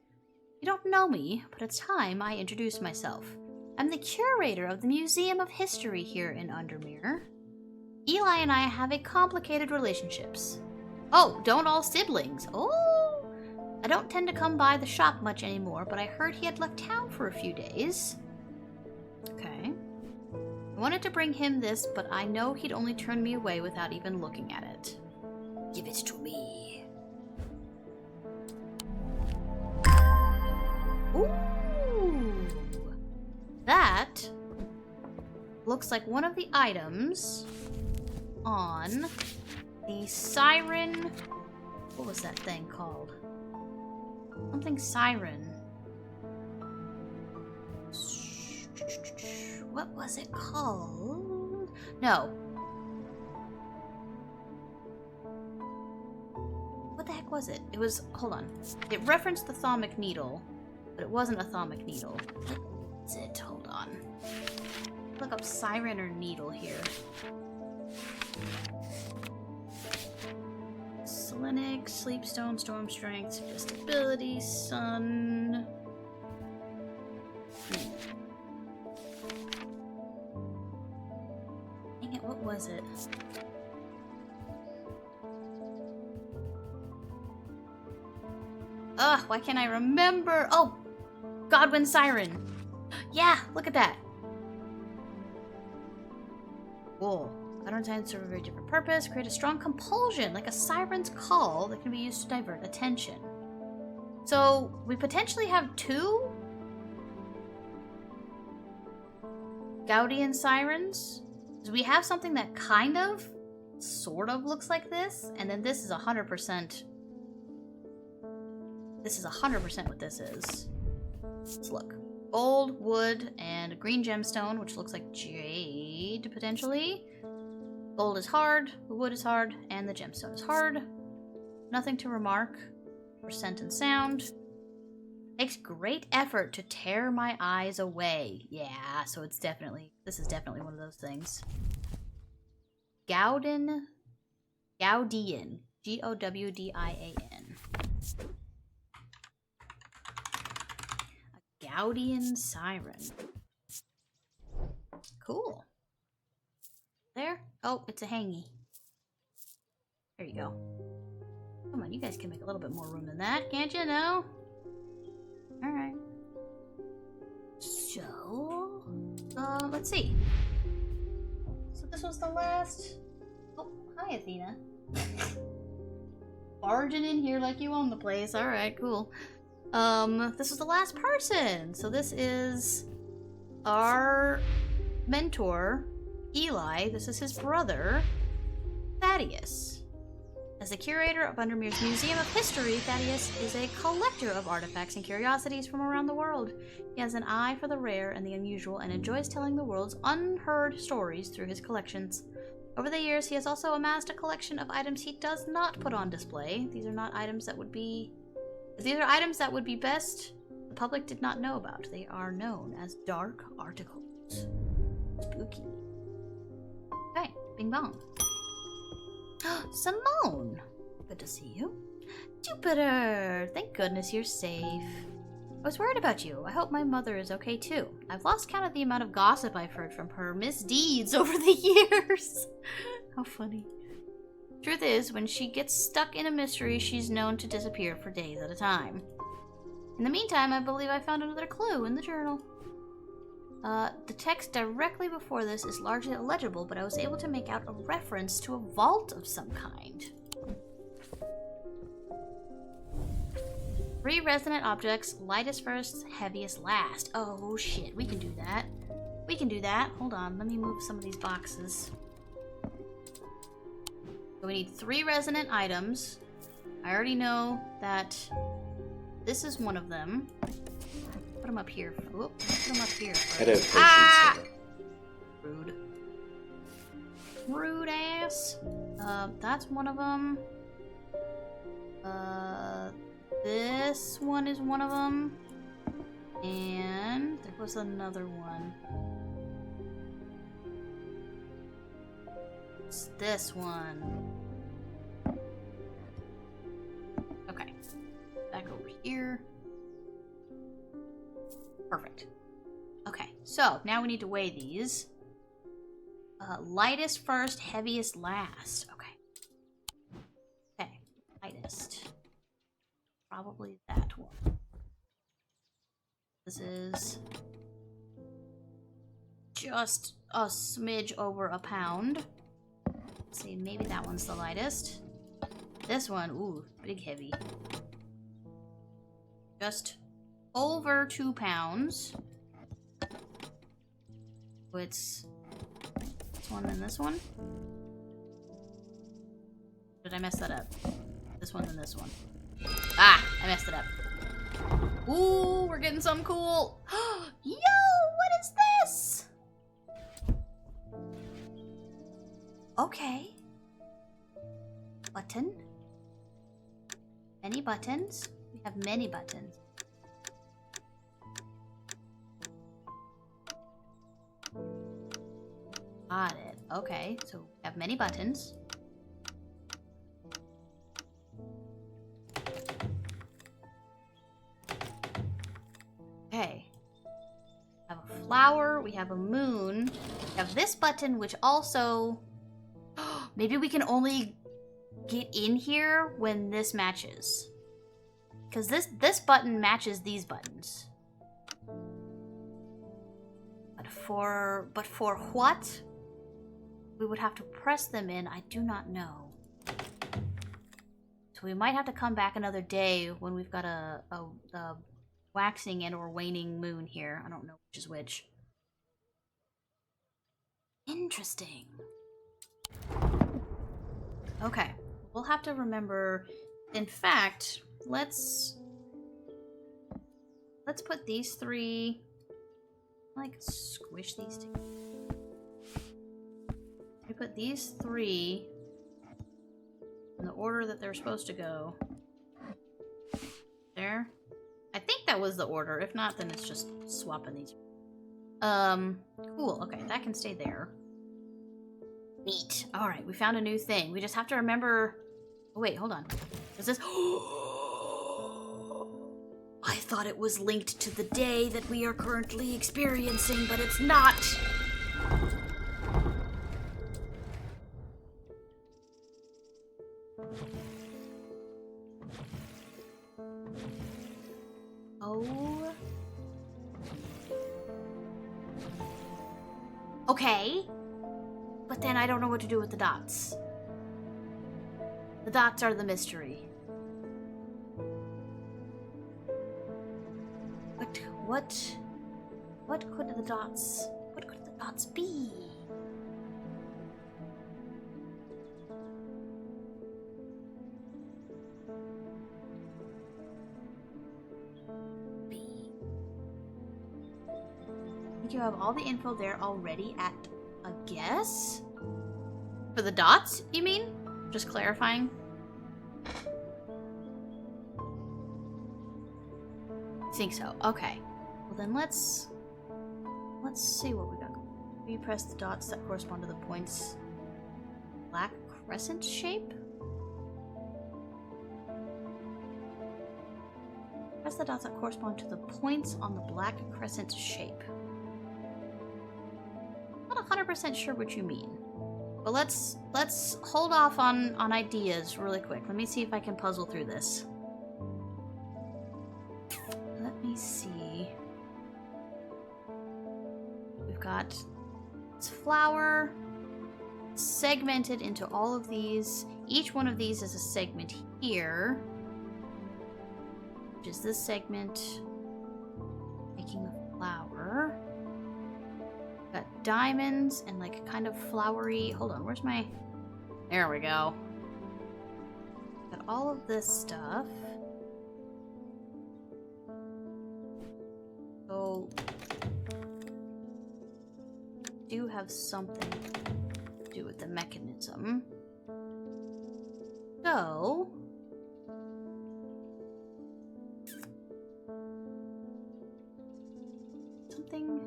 You don't know me, but it's time I introduce myself. I'm the curator of the Museum of History here in Undermere. Eli and I have a complicated relationships. Oh, don't all siblings? Oh! I don't tend to come by the shop much anymore, but I heard he had left town for a few days. Okay. I wanted to bring him this, but I know he'd only turn me away without even looking at it. Give it to me. Ooh! That looks like one of the items on the siren. What was that thing called? Something siren. What was it called? No. What the heck was it? It was, hold on. It referenced the thalamic needle, but it wasn't a thalamic needle. What is it? Hold on. Look up siren or needle here. Selenic, Sleepstone, Storm Strength, Suggestibility, Sun. Dang it, what was it? Ugh, why can't I remember? Oh! Godwin Siren! Yeah, look at that! Whoa. Valentine's serve a very different purpose. Create a strong compulsion, like a siren's call, that can be used to divert attention. So, we potentially have two Gaudian sirens. So we have something that kind of, sort of looks like this, and then this is 100%. This is 100% what this is. Let's look. Gold, wood, and a green gemstone, which looks like jade, potentially. Gold is hard, the wood is hard, and the gemstone is hard. Nothing to remark for scent and sound. Makes great effort to tear my eyes away. Yeah, so it's definitely, this is definitely one of those things. Gaudian. Gaudian. Gowdian. A Gaudian siren. Cool. There? Oh, it's a hangy. There you go. Come on, you guys can make a little bit more room than that, can't you? No? Alright. So, let's see. So this was the last... Oh, hi, Athena. Barging in here like you own the place. Alright, cool. This was the last person. So this is our mentor, Eli. This is his brother, Thaddeus. As the curator of Undermere's Museum of History, Thaddeus is a collector of artifacts and curiosities from around the world. He has an eye for the rare and the unusual and enjoys telling the world's unheard stories through his collections. Over the years, he has also amassed a collection of items he does not put on display. These are items that would be best the public did not know about. They are known as dark articles. Spooky. Okay, bing bong. Simone! Good to see you. Jupiter! Thank goodness you're safe. I was worried about you. I hope my mother is okay too. I've lost count of the amount of gossip I've heard from her misdeeds over the years. How funny. Truth is, when she gets stuck in a mystery, she's known to disappear for days at a time. In the meantime, I believe I found another clue in the journal. The text directly before this is largely illegible, but I was able to make out a reference to a vault of some kind. 3 resonant objects, lightest first, heaviest last. Oh shit, we can do that. We can do that. Hold on, let me move some of these boxes. So we need 3 resonant items. I already know that this is one of them. Put them up here. Whoop, put them up here first. Ah! Rude. Rude ass. That's one of them. This one is one of them. And there was another one. It's this one. Okay. Back over here. Perfect. Okay, so now we need to weigh these. Lightest first, heaviest last. Okay. Okay, lightest. Probably that one. This is just a smidge over a pound. Let's see, maybe that one's the lightest. This one, ooh, big heavy. Just over 2 pounds. So it's this one and this one. Did I mess that up? This one and this one. Ah, I messed it up. Ooh, we're getting something cool. Yo, what is this? Okay. Button. Many buttons. We have many buttons. Got it. Okay, so we have many buttons. Okay. We have a flower, we have a moon, we have this button, which also... Maybe we can only get in here when this matches. Because this button matches these buttons. But for what? We would have to press them in, I do not know. So we might have to come back another day when we've got a waxing and or waning moon here. I don't know which is which. Interesting. Okay, we'll have to remember. In fact, let's put these 3, like, squish these together. We put these 3 in the order that they're supposed to go. There. I think that was the order. If not, then it's just swapping these. Cool. Okay, that can stay there. Neat. Alright, we found a new thing. We just have to remember... Oh, wait, hold on. Is this... I thought it was linked to the day that we are currently experiencing, but it's not! Oh... Okay. But then I don't know what to do with the dots. The dots are the mystery. What could the dots be? I think you have all the info there already at a guess? For the dots, you mean? Just clarifying. I think so. Okay. Well then let's see what we got. We press the dots that correspond to the points. Black crescent shape? Press the dots that correspond to the points on the black crescent shape. Not 100% sure what you mean. But let's hold off on ideas really quick. Let me see if I can puzzle through this. Let me see. We've got this flower segmented into all of these. Each one of these is a segment here, which is this segment making the flower. Got diamonds and like kind of flowery. Hold on, where's my... There we go. Got all of this stuff. So, do have something to do with the mechanism. So, something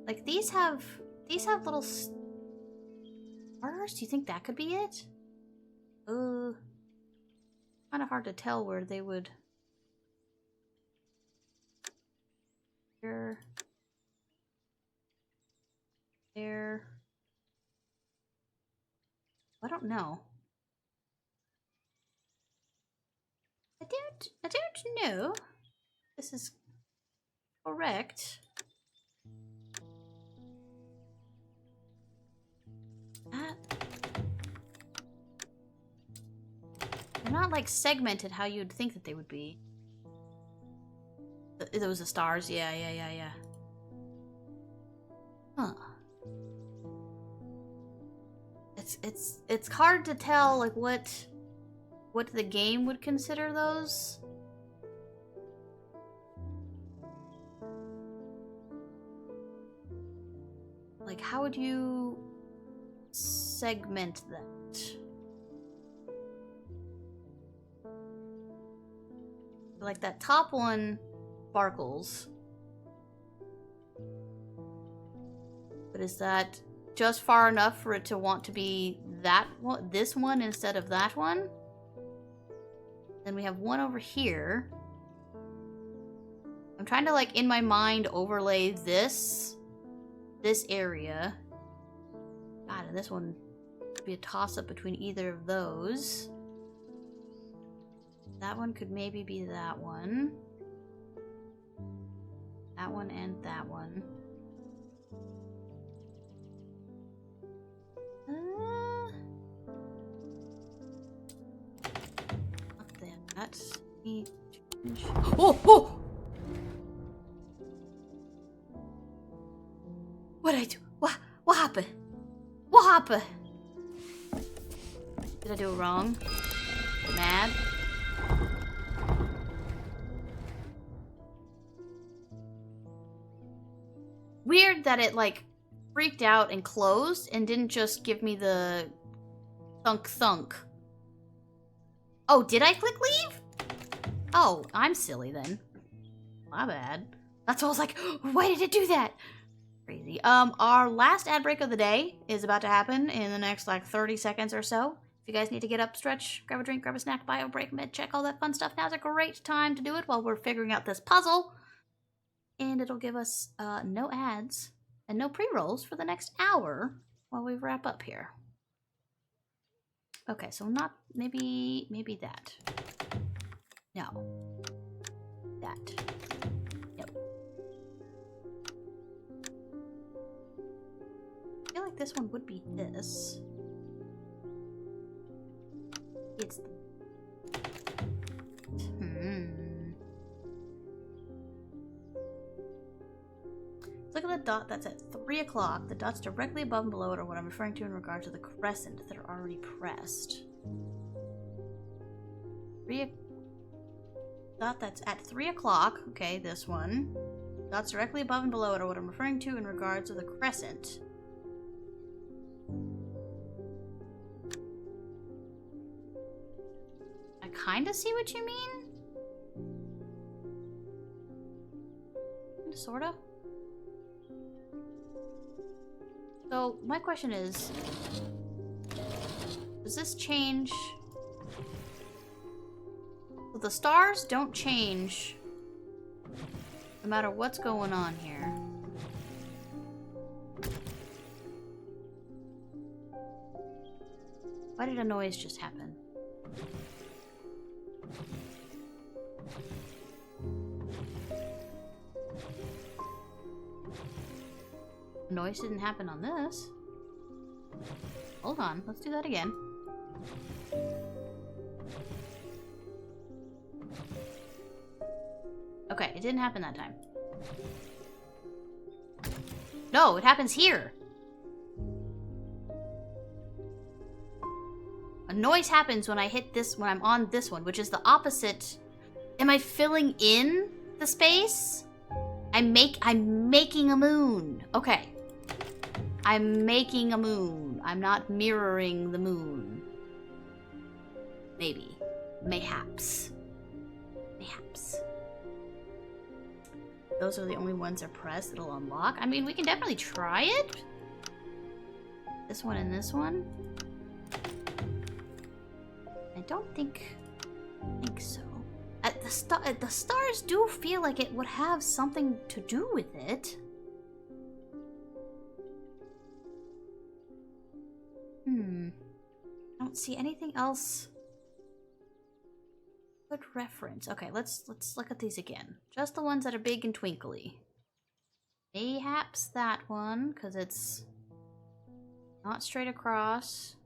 like these have little stars. Do you think that could be it? Kind of hard to tell where they would. There. I don't know. I don't know. This is correct. They're not like segmented how you'd think that they would be. Those are stars, yeah. Huh. It's hard to tell like what the game would consider those. Like how would you segment that? Like that top one sparkles. But is that just far enough for it to want to be that one, this one instead of that one? Then we have one over here. I'm trying to like in my mind overlay this area. God, and this one could be a toss-up between either of those. That one could maybe be that one. That one and that one. Not that. Oh! What'd I do? What happened? What happened? Did I do it wrong? Mad? Weird that it like freaked out and closed and didn't just give me the thunk. Oh, did I click leave? Oh, I'm silly then. My bad. That's why I was like, why did it do that? Crazy. Our last ad break of the day is about to happen in the next like 30 seconds or so. If you guys need to get up, stretch, grab a drink, grab a snack, bio break, med check, all that fun stuff, now's a great time to do it while we're figuring out this puzzle. And it'll give us no ads and no pre-rolls for the next hour while we wrap up here. Okay, so not maybe that. No. That. Yep. I feel like this one would be this. It's Look at the dot that's at 3 o'clock. The dots directly above and below it are what I'm referring to in regard to the crescent that are already pressed. Dot that's at 3 o'clock. Okay, this one. Dots directly above and below it are what I'm referring to in regards to the crescent. I kind of see what you mean. Sorta. So, my question is, does this change? So the stars don't change no matter what's going on here. Why did a noise just happen? Noise didn't happen on this. Hold on, let's do that again. Okay, it didn't happen that time. No, it happens here. A noise happens when I hit this, when I'm on this one, which is the opposite. Am I filling in the space? I'm making a moon. Okay. I'm making a moon. I'm not mirroring the moon. Maybe. Mayhaps. Mayhaps. Those are the only ones that are pressed that'll unlock. I mean, we can definitely try it. This one and this one. I don't think so. The stars do feel like it would have something to do with it. I don't see anything else. Good reference. Okay, let's look at these again. Just the ones that are big and twinkly. Mayhaps that one, because it's not straight across.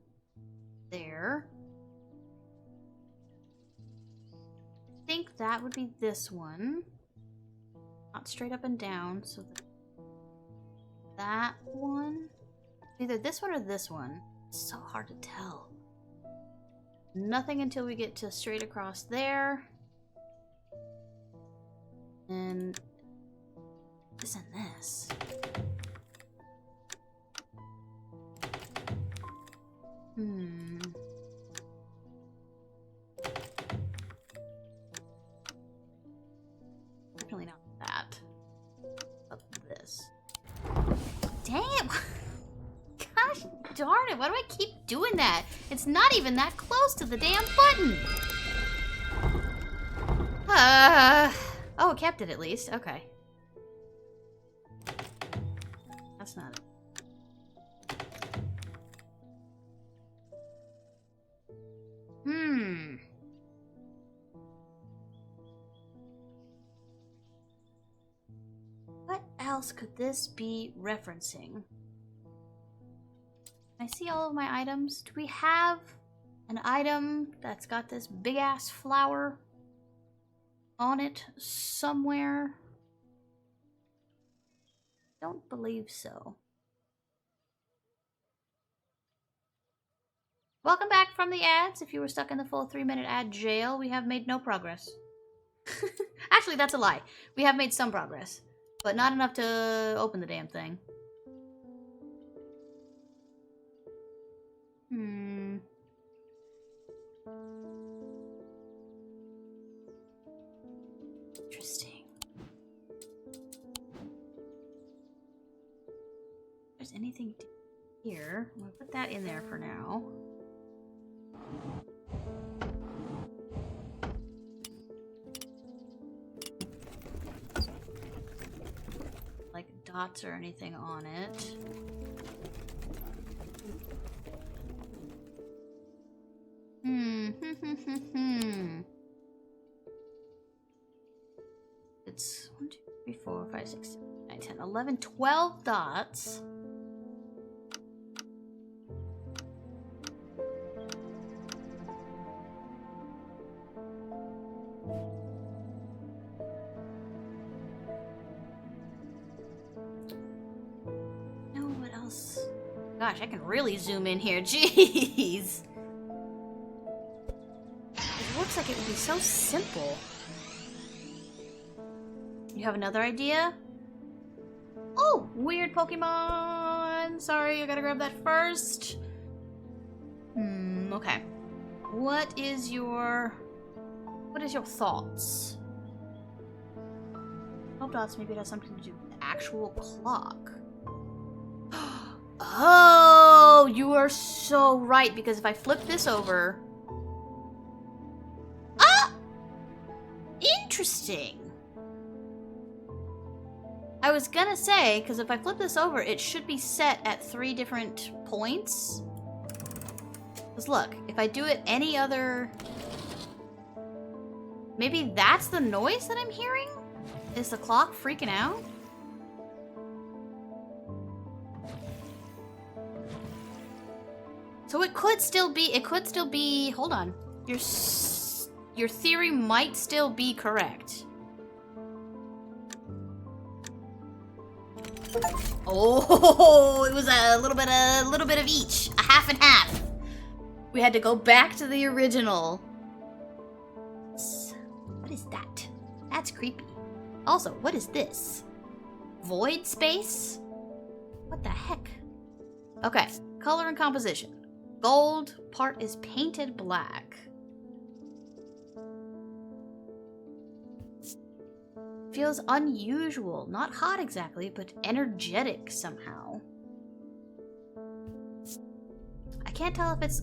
There. I think that would be this one. Not straight up and down, so that one. Either this one or this one. It's so hard to tell. Nothing until we get to straight across there. And this and this. Definitely not that. But this. Dang it! Gosh darn it, why do I keep doing that? It's not even that close to the damn button! Oh, it kept it at least. Okay. That's not it. What else could this be referencing? Can I see all of my items? Do we have an item that's got this big ass flower on it somewhere? Don't believe so. Welcome back from the ads. If you were stuck in the full 3-minute ad jail, we have made no progress. Actually, that's a lie. We have made some progress, but not enough to open the damn thing. Interesting. there's anything here. I'm gonna put that in there for now. Like dots or anything on it. It's 1, 2, 3, 4, 5, 6, 7, 8, 9, 10, 11, 12 dots. No, what else? Gosh, I can really zoom in here. Jeez. It looks like it would be so simple. You have another idea? Oh, weird Pokemon! Sorry, I gotta grab that first. Okay. What is your thoughts? 12 dots, maybe it has something to do with the actual clock. Oh, you are so right, because if I flip this over... Ah! Interesting. I was gonna say, because if I flip this over, it should be set at 3 different points. Because look, if I do it any other... Maybe that's the noise that I'm hearing? Is the clock freaking out? So it could still be, hold on. Your theory might still be correct. Oh, it was a little bit of each. A half and half. We had to go back to the original. What is that? That's creepy. Also, what is this? Void space? What the heck? Okay, color and composition. Gold part is painted black. Feels unusual. Not hot exactly, but energetic somehow. I can't tell if it's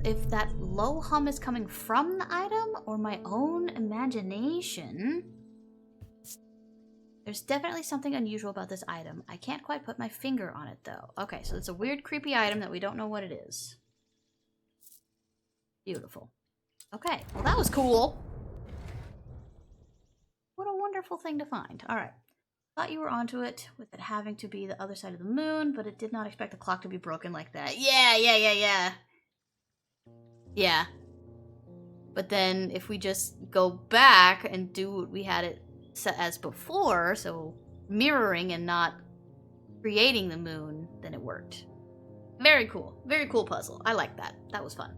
if that low hum is coming from the item or my own imagination. There's definitely something unusual about this item. I can't quite put my finger on it though. Okay, so it's a weird, creepy item that we don't know what it is. Beautiful. Okay, well that was cool. What a wonderful thing to find. Alright. Thought you were onto it with it having to be the other side of the moon, but it did not expect the clock to be broken like that. Yeah. But then if we just go back and do what we had it set as before, so mirroring and not creating the moon, then it worked. Very cool. Very cool puzzle. I like that. That was fun.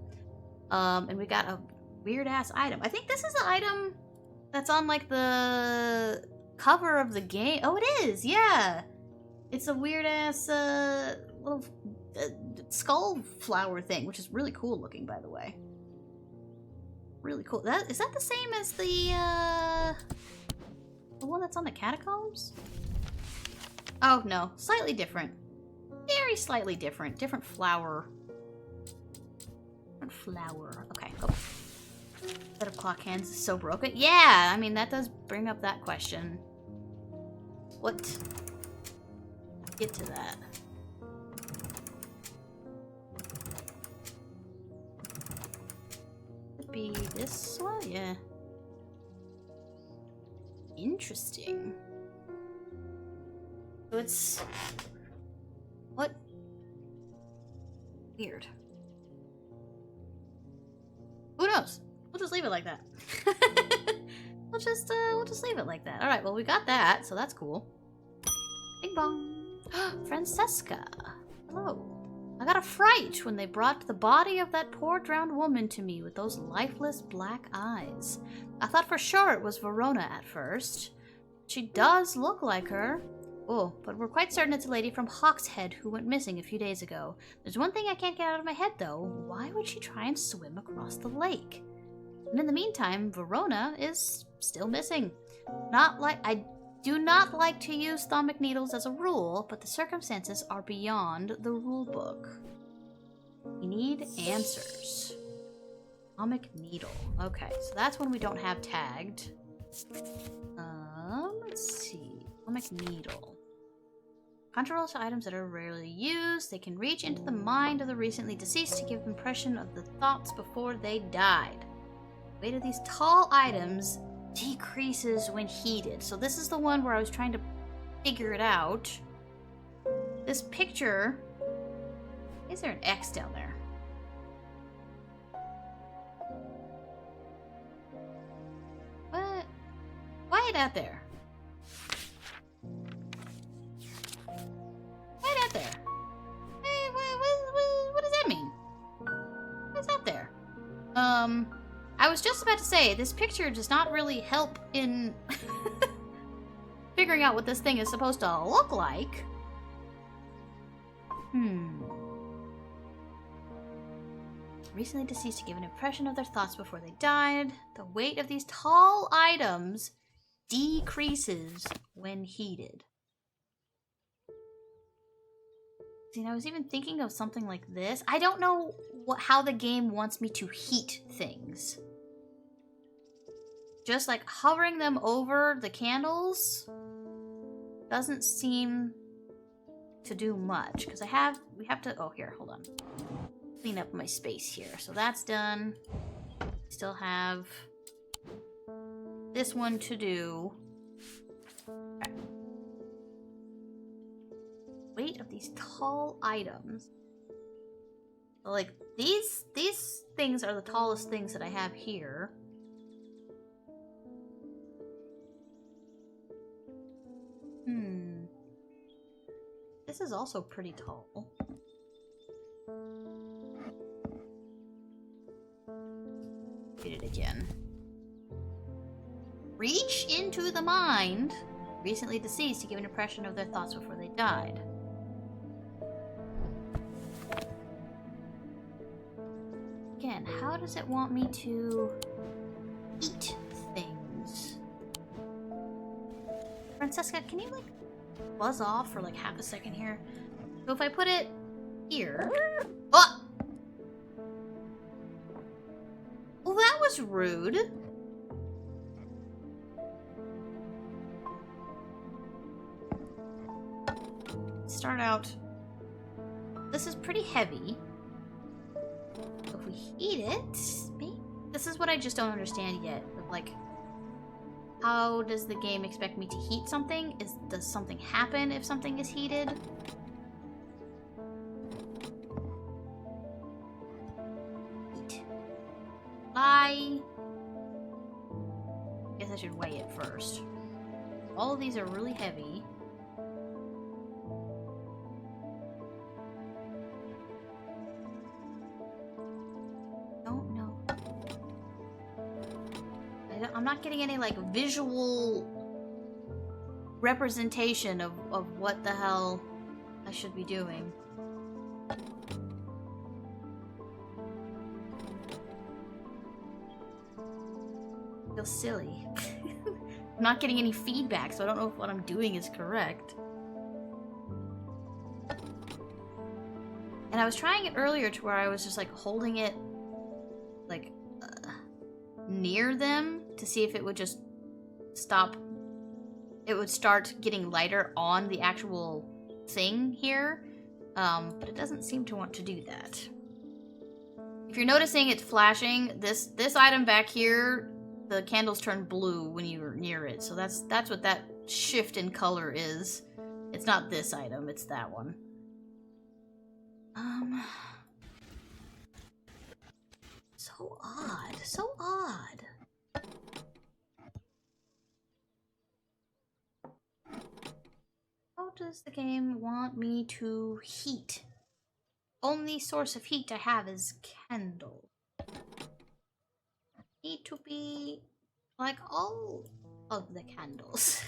And we got a weird-ass item. I think this is the item that's on, like, the cover of the game. Oh, it is! Yeah! It's a weird-ass, little skull flower thing, which is really cool looking, by the way. Really cool. Is that the same as the one that's on the catacombs? Oh, no. Slightly different. Very slightly different. Different flower. Different flower. Okay, go. Set of clock hands is so broken. Yeah, I mean, that does bring up that question. What? Get to that. Could be this one? Yeah. Interesting. So it's... What? Weird. Who knows? We'll just leave it like that. we'll just leave it like that. Alright, well we got that, so that's cool. Bing bong. Francesca. Hello. I got a fright when they brought the body of that poor drowned woman to me with those lifeless black eyes. I thought for sure it was Verona at first. She does look like her. Oh, but we're quite certain it's a lady from Hawkshead who went missing a few days ago. There's one thing I can't get out of my head, though. Why would she try and swim across the lake? And in the meantime, Verona is still missing. Not like... I do not like to use stomach needles as a rule, but the circumstances are beyond the rule book. We need answers. Stomach needle. Okay, so that's when we don't have tagged. Let's see. Stomach needle. Controls to items that are rarely used. They can reach into the mind of the recently deceased to give impression of the thoughts before they died. The weight of these tall items decreases when heated. So this is the one where I was trying to figure it out. This picture... Is there an X down there? What? Quiet out there. Quiet out there. Hey, what does that mean? What's out there? I was just about to say, this picture does not really help in figuring out what this thing is supposed to look like. Recently deceased to give an impression of their thoughts before they died. The weight of these tall items decreases when heated. See, and I was even thinking of something like this. I don't know how the game wants me to heat things. Just like hovering them over the candles doesn't seem to do much. Because we have to, oh here, hold on. Clean up my space here. So that's done. Still have this one to do. Okay. Weight of these tall items. So like these things are the tallest things that I have here. This is also pretty tall. Read it again. Reach into the mind. Recently deceased to give an impression of their thoughts before they died. Again, how does it want me to eat things? Francesca, can you like buzz off for like half a second here? So if I put it here... Oh! Well, that was rude. Start out... This is pretty heavy. If we heat it... Maybe... This is what I just don't understand yet. Like, how does the game expect me to heat something? Does something happen if something is heated? Heat. I guess I should weigh it first. All of these are really heavy. I'm not getting any, like, visual representation of what the hell I should be doing. I feel silly. I'm not getting any feedback, so I don't know if what I'm doing is correct. And I was trying it earlier to where I was just, like, holding it, like, near them to see if it would just stop. It would start getting lighter on the actual thing here, but it doesn't seem to want to do that. If you're noticing it's flashing, this item back here, the candles turn blue when you're near it, so that's what that shift in color is. It's not this item, it's that one. So odd. So odd. How does the game want me to heat? Only source of heat I have is candle. Need to be like all of the candles.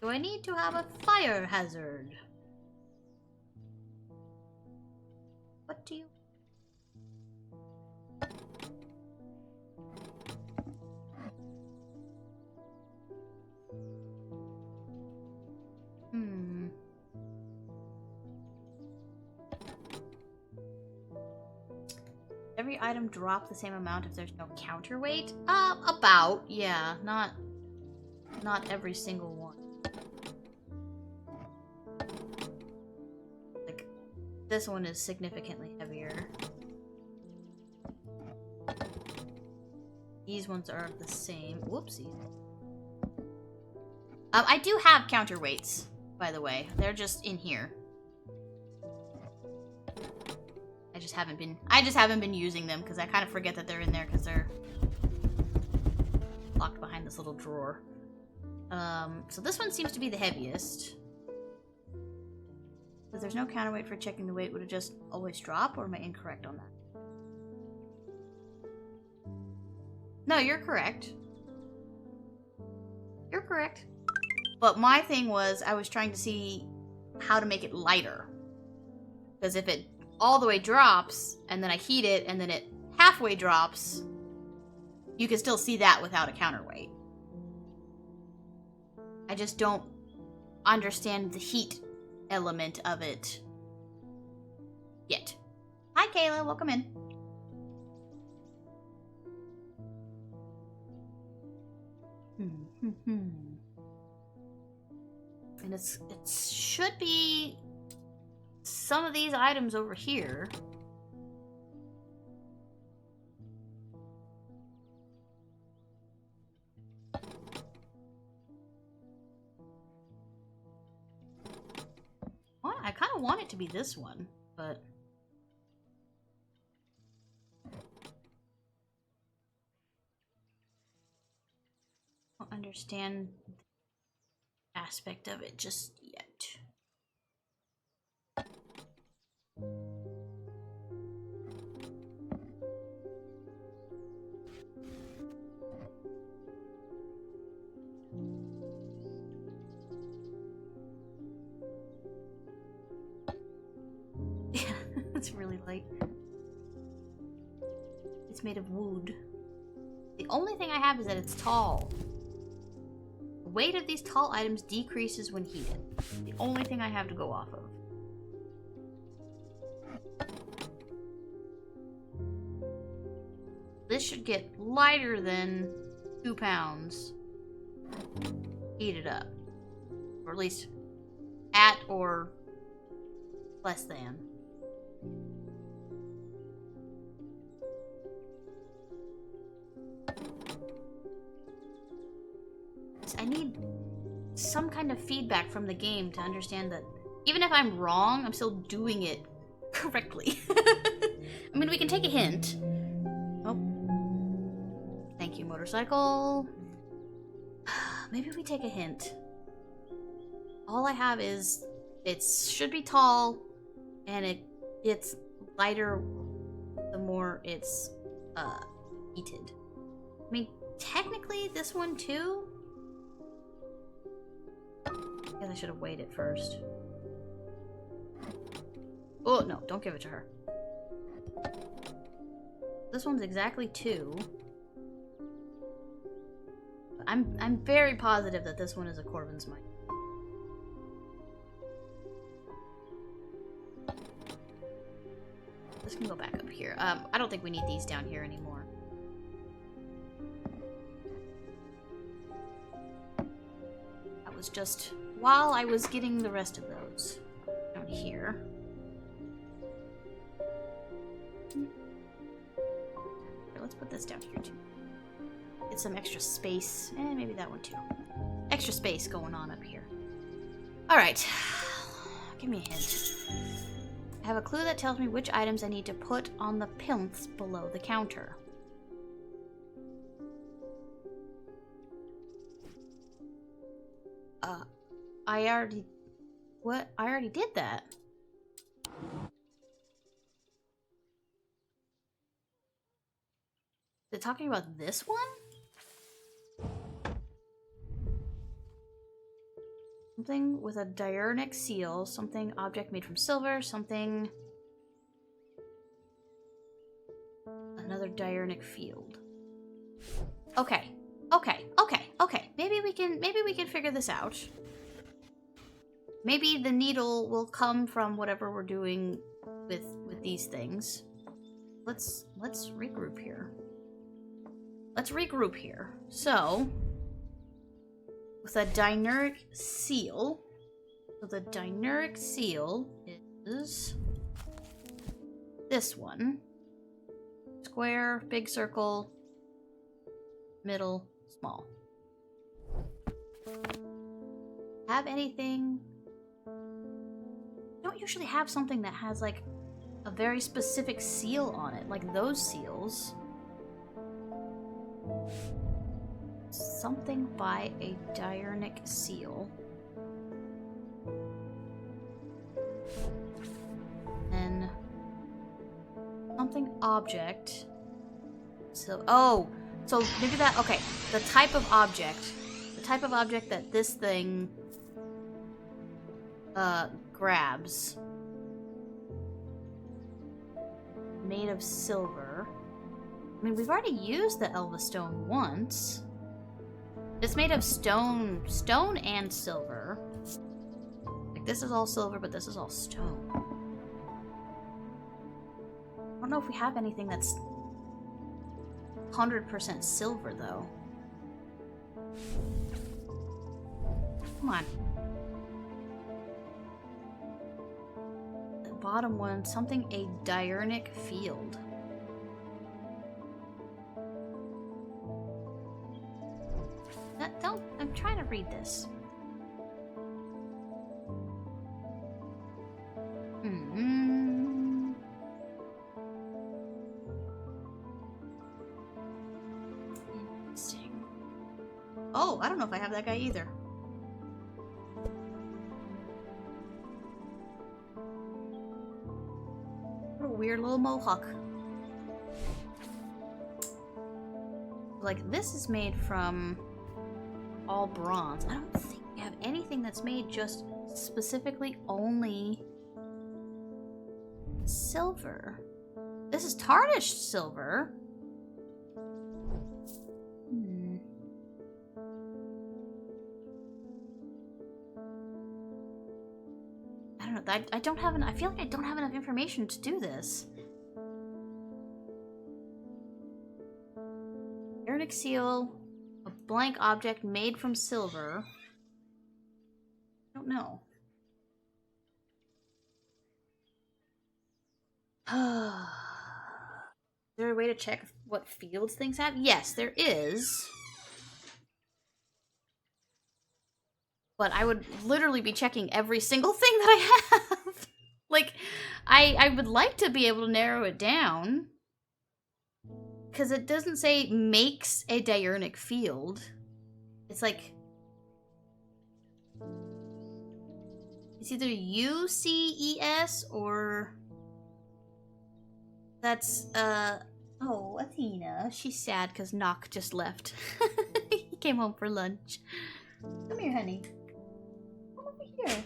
Do I need to have a fire hazard? What do you... Every item drop the same amount if there's no counterweight? About, yeah. Not every single one. Like, this one is significantly heavier. These ones are the same. Whoopsie. I do have counterweights, by the way. They're just in here. I just haven't been using them because I kind of forget that they're in there because they're locked behind this little drawer. So this one seems to be the heaviest. If there's no counterweight for checking the weight, would it just always drop, or am I incorrect on that? No, you're correct. You're correct. But my thing was, I was trying to see how to make it lighter. Because if it all the way drops, and then I heat it, and then it halfway drops, you can still see that without a counterweight. I just don't understand the heat element of it yet. Hi, Kayla. Welcome in. And it should be some of these items over here. Well, I kind of want it to be this one, but I don't understand the aspect of it just yet. Yeah, it's really light. It's made of wood. The only thing I have is that it's tall. The weight of these tall items decreases when heated. The only thing I have to go off of. This should get lighter than 2 pounds. Heated up. Or at least at or less than. I need some kind of feedback from the game to understand that even if I'm wrong, I'm still doing it correctly. I mean, we can take a hint. Oh. Thank you, motorcycle. Maybe we take a hint. All I have is it should be tall, and it gets lighter the more it's heated. I mean, technically this one too. I guess I should have weighed it first. Oh no, don't give it to her. This one's exactly 2. I'm very positive that this one is a Corbin's mic. This can go back up here. I don't think we need these down here anymore. That was just while I was getting the rest of those down here. Here, let's put this down here too. Get some extra space. Maybe that one too. Extra space going on up here. Alright. Give me a hint. I have a clue that tells me which items I need to put on the plinths below the counter. I already... What? I already did that. Is it talking about this one? Something with a diurnic seal, something object made from silver, something... Another diurnic field. Okay. Okay. Maybe we can figure this out. Maybe the needle will come from whatever we're doing with these things. let's regroup here. Let's regroup here. So, with a dinuric seal, so the dinuric seal is this one. Square, big circle, middle, small. Have anything? Don't usually have something that has like a very specific seal on it, like those seals. Something by a diurnic seal. And something object. So, oh, so maybe that, okay, the type of object that this thing grabs. Made of silver. I mean, we've already used the Elva stone once. It's made of stone and silver. Like, this is all silver, but this is all stone. I don't know if we have anything that's 100% silver, though. Come on. The bottom one, something a diurnic field. Don't, I'm trying to read this. Interesting. Oh, I don't know if I have that guy either. What a weird little mohawk. Like, this is made from all bronze. I don't think we have anything that's made just specifically only silver. This is tarnished silver. I don't know. I don't have I feel like I don't have enough information to do this. Diurnic seal. A blank object made from silver. I don't know. Is there a way to check what fields things have? Yes, there is. But I would literally be checking every single thing that I have. Like, I would like to be able to narrow it down. Because it doesn't say makes a diurnic field. It's like... It's either UCES or... That's, Oh, Athena. She's sad because Nock just left. He came home for lunch. Come here, honey. Come over here.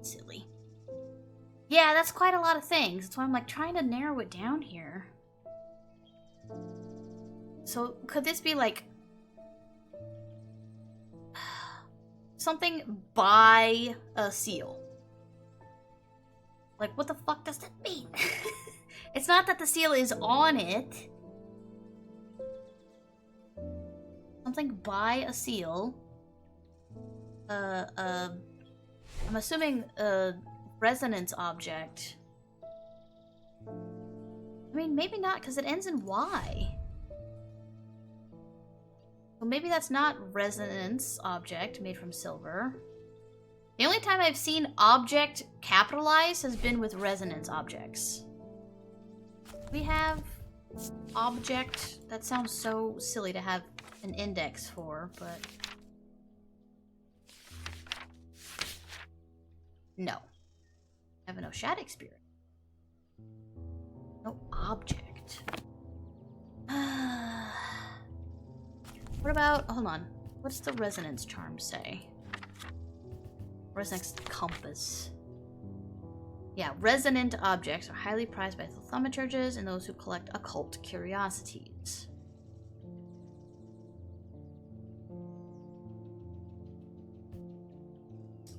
Silly. Yeah, that's quite a lot of things. That's why I'm like trying to narrow it down here. So could this be like something by a seal? Like, what the fuck does that mean? It's not that the seal is on it. Something by a seal. I'm assuming resonance object. I mean, maybe not, because it ends in Y. So maybe that's not resonance object made from silver. The only time I've seen object capitalized has been with resonance objects. We have object. That sounds so silly to have an index for, but... No. I have no Oceanic spirit. No object. What about... Hold on. What's the resonance charm say? Resonance compass. Yeah, resonant objects are highly prized by thaumaturges and those who collect occult curiosities.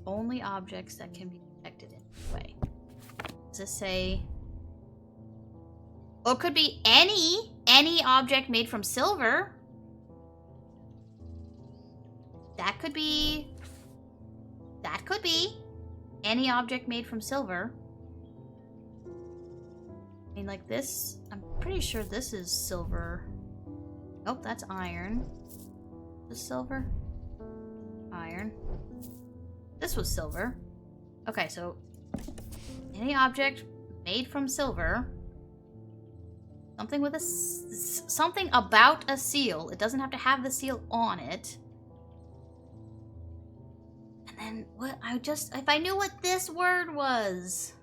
Only objects that can be detected in this way. Does this say... Or it could be any object made from silver. That could be any object made from silver. I mean, like this, I'm pretty sure this is silver. Oh, that's iron. This silver? Iron. This was silver. Okay, so any object made from silver. Something with a... something about a seal. It doesn't have to have the seal on it. And then what? If I knew what this word was.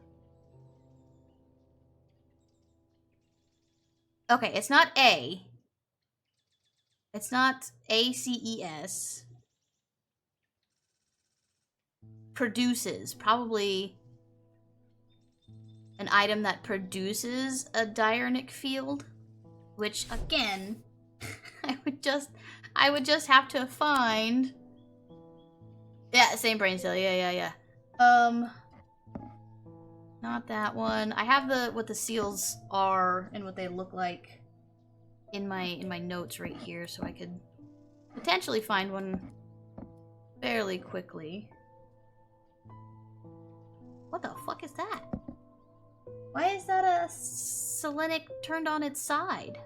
Okay, it's not A. It's not ACES. Produces. Probably an item that produces a diurnic field. Which, again, I would just have to find... Yeah, same brain cell. Yeah. Not that one. I have what the seals are and what they look like in my notes right here, so I could potentially find one fairly quickly. What the fuck is that? Why is that a selenic turned on its side?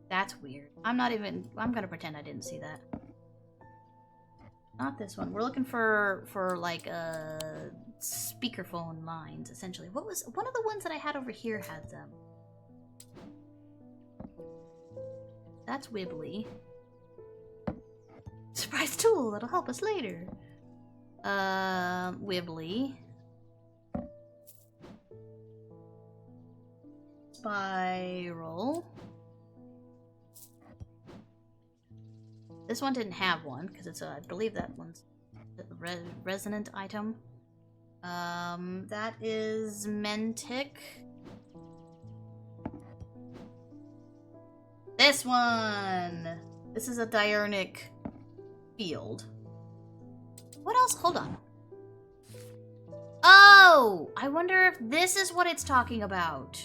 That's weird. I'm gonna pretend I didn't see that. Not this one. We're looking for like speakerphone lines, essentially. What was one of the ones that I had over here had them? That's wibbly. Surprise tool that'll help us later. Wibbly. Spiral. This one didn't have one, because it's I believe that one's a resonant item. That is Mentic. This one! This is a diurnic field. What else? Hold on. Oh! I wonder if this is what it's talking about.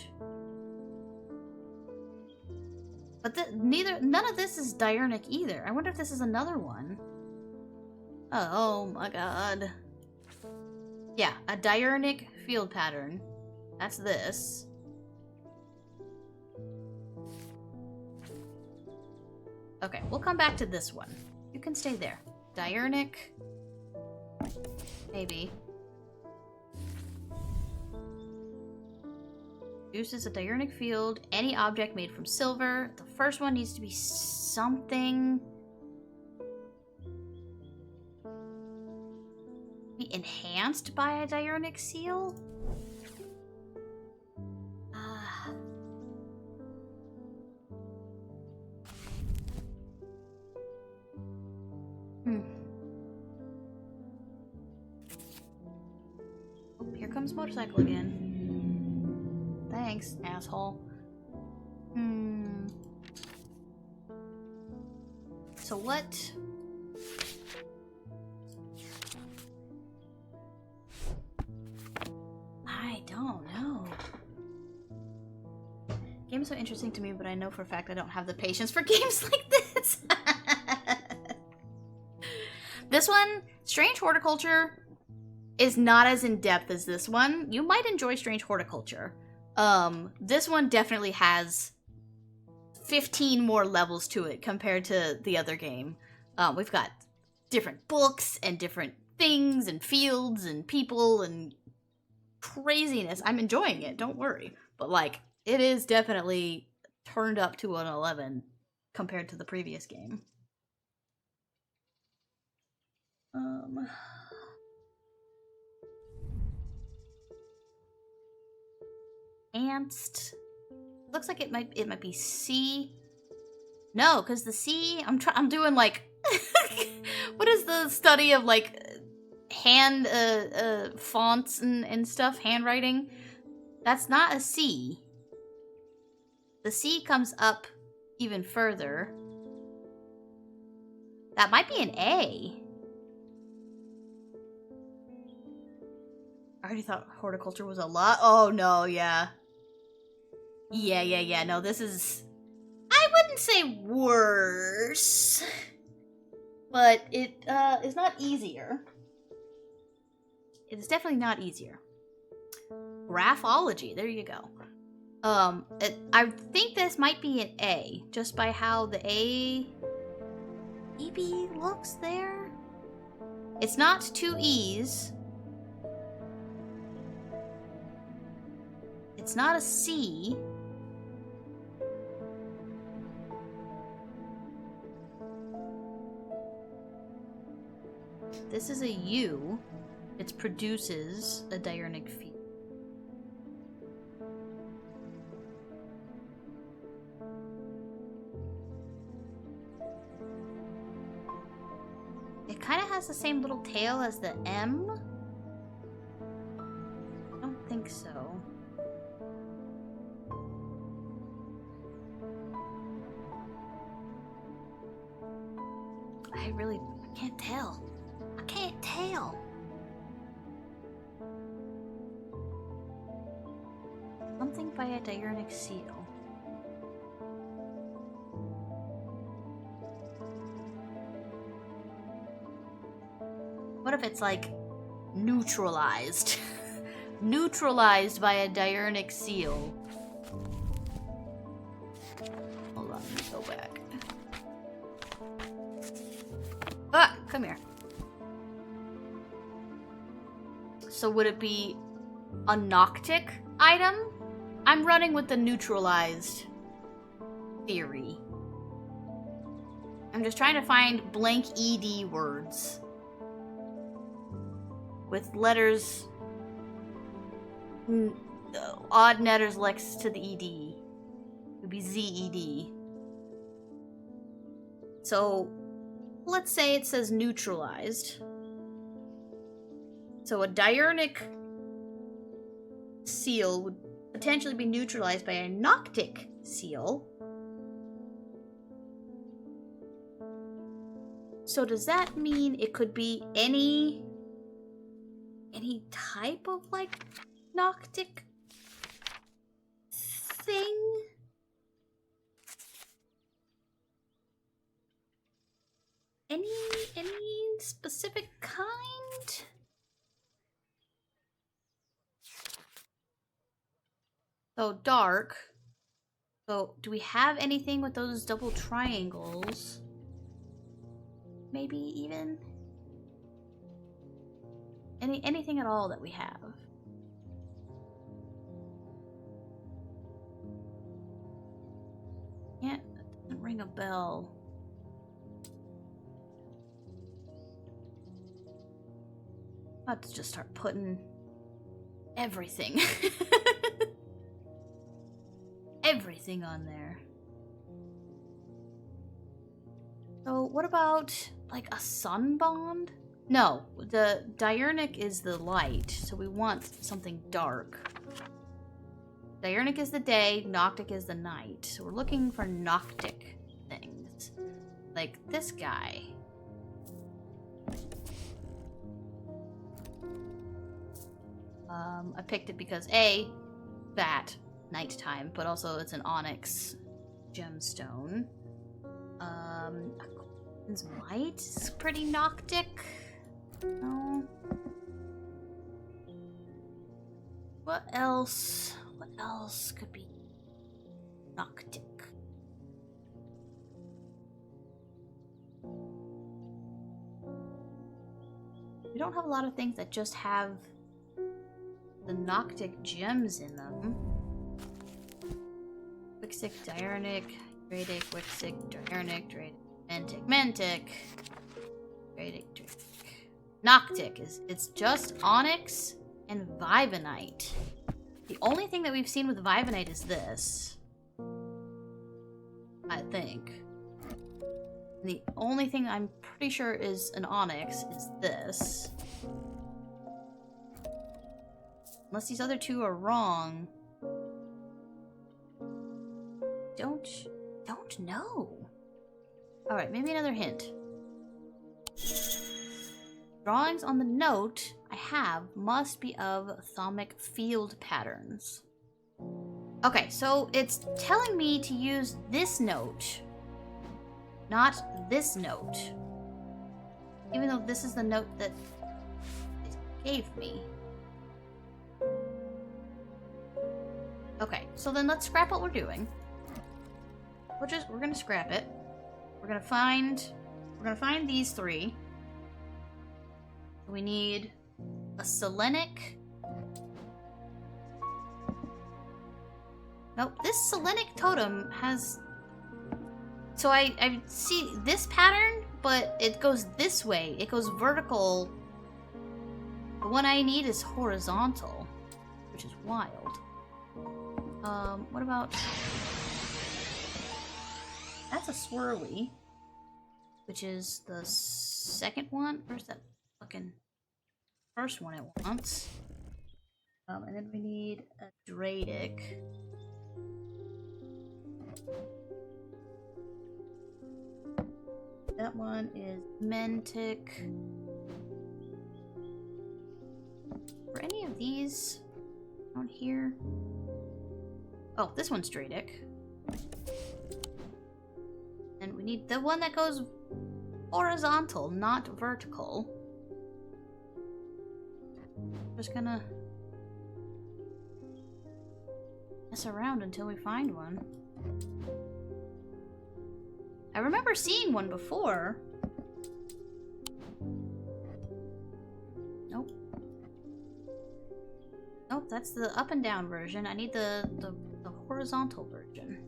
But none of this is diurnic either. I wonder if this is another one. Oh my god. Yeah, a diurnic field pattern. That's this. Okay, we'll come back to this one. You can stay there. Diurnic. Maybe. Produces a diurnic field. Any object made from silver. The first one needs to be something... be enhanced by a diurnic seal? Oh, here comes motorcycle again. Thanks, asshole. So what? I don't know. Game's so interesting to me, but I know for a fact I don't have the patience for games like this. This one, Strange Horticulture, is not as in-depth as this one. You might enjoy Strange Horticulture. This one definitely has 15 more levels to it compared to the other game. We've got different books and different things and fields and people and craziness. I'm enjoying it, don't worry. But, like, it is definitely turned up to an 11 compared to the previous game. Enhanced. Looks like it might be C. No, because the C, I'm doing like what is the study of like hand fonts and stuff, handwriting? That's not a C. The C comes up even further. That might be an A. I already thought horticulture was a lot. Oh, no, yeah. Yeah. No, this is... I wouldn't say worse. But it is not easier. It is definitely not easier. Graphology, there you go. I think this might be an A, just by how the A maybe looks there. It's not two E's. It's not a C. This is a U. It produces a diurnic field. It kind of has the same little tail as the M. I don't think so. I can't tell. I can't tell. Something by a diurnic seal. What if it's like neutralized? Neutralized by a diurnic seal. Hold on, let me go back. Ah, come here. So would it be a Noctic item? I'm running with the neutralized theory. I'm just trying to find blank ED words with letters, odd letters next to the ED. It would be ZED. So let's say it says neutralized. So a diurnic seal would potentially be neutralized by a Noctic seal. So does that mean it could be any type of like Noctic thing? Any specific kind? So dark. So do we have anything with those double triangles? Maybe even anything at all that we have. Yeah, that doesn't ring a bell. Let's just start putting everything. Everything on there. So what about like a sun bond? No, the diurnic is the light, so we want something dark. Diurnic is the day, Noctic is the night. So we're looking for Noctic things. Like this guy. I picked it because A, that, nighttime, but also it's an onyx gemstone. Aquarian's Might is pretty Noctic. No. What else? What else could be Noctic? We don't have a lot of things that just have the Noctic gems in them. Wixic, diurnic, Dradic, Wixic, diurnic, Dradic, Mantic, Dradic, Noctic it's just onyx and Vivanite. The only thing that we've seen with Vivanite is this, I think. And the only thing I'm pretty sure is an onyx is this. Unless these other two are wrong. Don't know. Alright, maybe another hint. Drawings on the note I have must be of thalamic field patterns. Okay, so it's telling me to use this note, not this note. Even though this is the note that it gave me. Okay, so then let's scrap what we're doing. We're gonna scrap it. We're gonna find these three. We need a selenic. Nope, this selenic totem has... So I see this pattern, but it goes this way. It goes vertical. The one I need is horizontal, which is wild. What about... That's a swirly, which is the second one. Where's that fucking first one it wants? And then we need a Dradic. That one is Mentic. Are any of these on here? Oh, this one's Dradic. And we need the one that goes horizontal, not vertical. Just gonna mess around until we find one. I remember seeing one before. Nope. Nope, that's the up and down version. I need the horizontal version.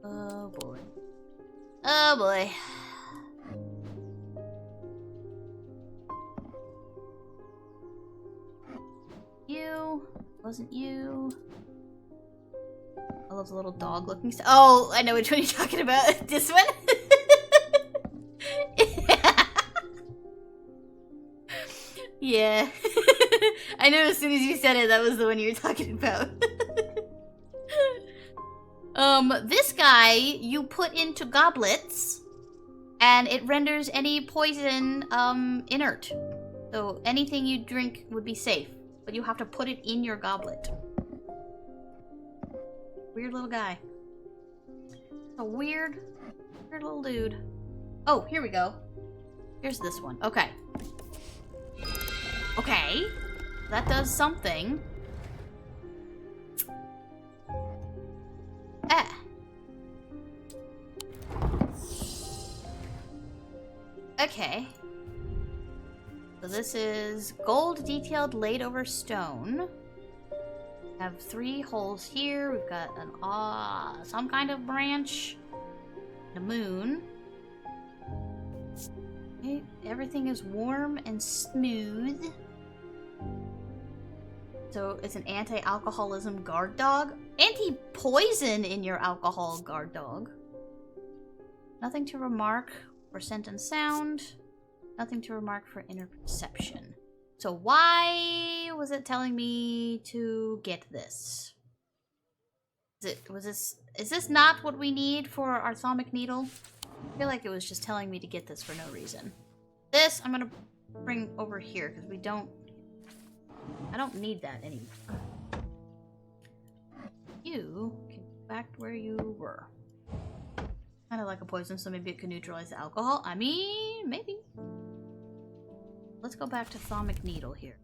Oh boy. Oh boy. You. Wasn't you. I love the little dog looking stuff. Oh, I know which one you're talking about. This one? Yeah. I know as soon as you said it, that was the one you were talking about. This guy you put into goblets and it renders any poison, inert. So anything you drink would be safe, but you have to put it in your goblet. Weird little guy. A weird little dude. Oh, here we go. Here's this one. Okay. Okay. That does something. Ah. Okay. So this is gold detailed laid over stone. Have 3 holes here. We've got an some kind of branch. The moon. Okay, everything is warm and smooth. So it's an anti-alcoholism guard dog. Anti-poison in your alcohol guard dog. Nothing to remark for scent and sound. Nothing to remark for inner perception. So why was it telling me to get this? Is this not what we need for our thalamic needle? I feel like it was just telling me to get this for no reason. This I'm gonna bring over here because I don't need that anymore. You can go back where you were. Kind of like a poison, so maybe it can neutralize the alcohol. I mean, maybe. Let's go back to thalamic needle here.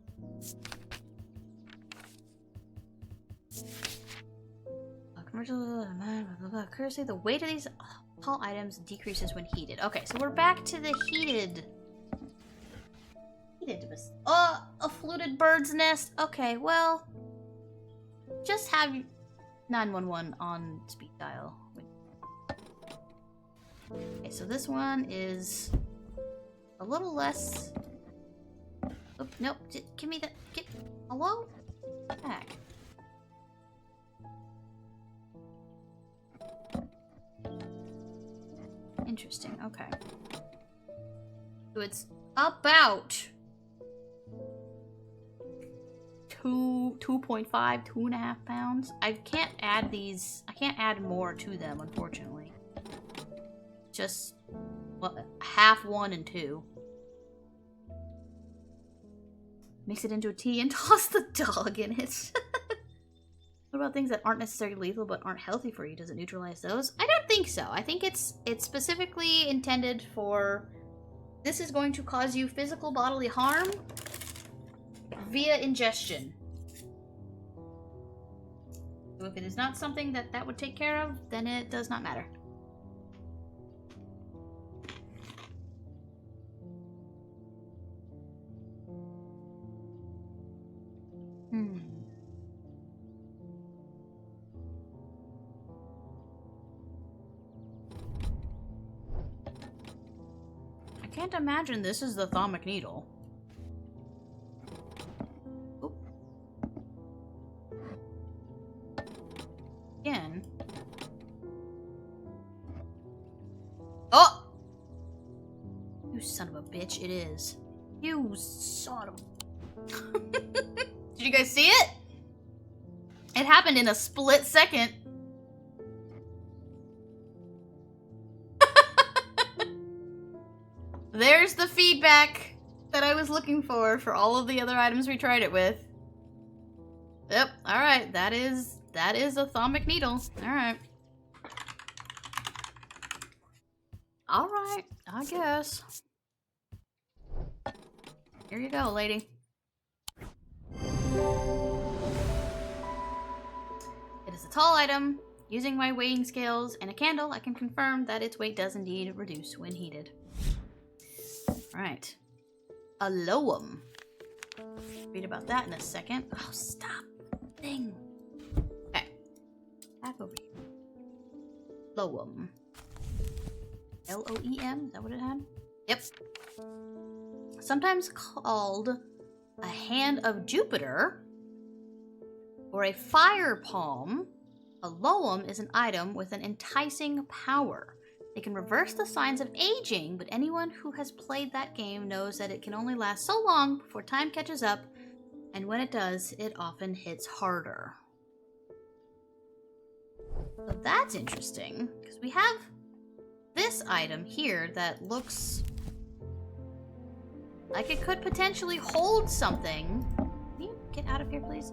Curiously, the weight of these tall items decreases when heated. Okay, so we're back to the heated. Oh, a fluted bird's nest. Okay, well, just have 911 on speed dial. Okay, so this one is a little less. Oop, nope, give me that. Hello? Back. Interesting, okay. So it's about 2.5, 2.5 pounds. I can't add these. I can't add more to them, unfortunately. Just Well, half 1 and 2. Mix it into a tea and toss the dog in it. What about things that aren't necessarily lethal but aren't healthy for you? Does it neutralize those? I don't think so. I think it's specifically intended for... This is going to cause you physical bodily harm via ingestion. So if it is not something that would take care of, then it does not matter. I can't imagine this is the thermic needle. Oop. Again. Oh! You son of a bitch, it is. You son of... Did you guys see it? It happened in a split second. There's the feedback that I was looking for all of the other items we tried it with. Yep, alright, that is a thermic needle. Alright. Alright, I guess. Here you go, lady. It is a tall item. Using my weighing scales and a candle, I can confirm that its weight does indeed reduce when heated. Alright. Aloam. Read about that in a second. Oh, stop. Thing. Okay. Back over here. Loam. L-O-E-M? Is that what it had? Yep. Sometimes called a hand of Jupiter or a fire palm, a loam is an item with an enticing power. It can reverse the signs of aging, but anyone who has played that game knows that it can only last so long before time catches up, and when it does, it often hits harder. So that's interesting, because we have this item here that looks like it could potentially hold something. Can you get out of here, please?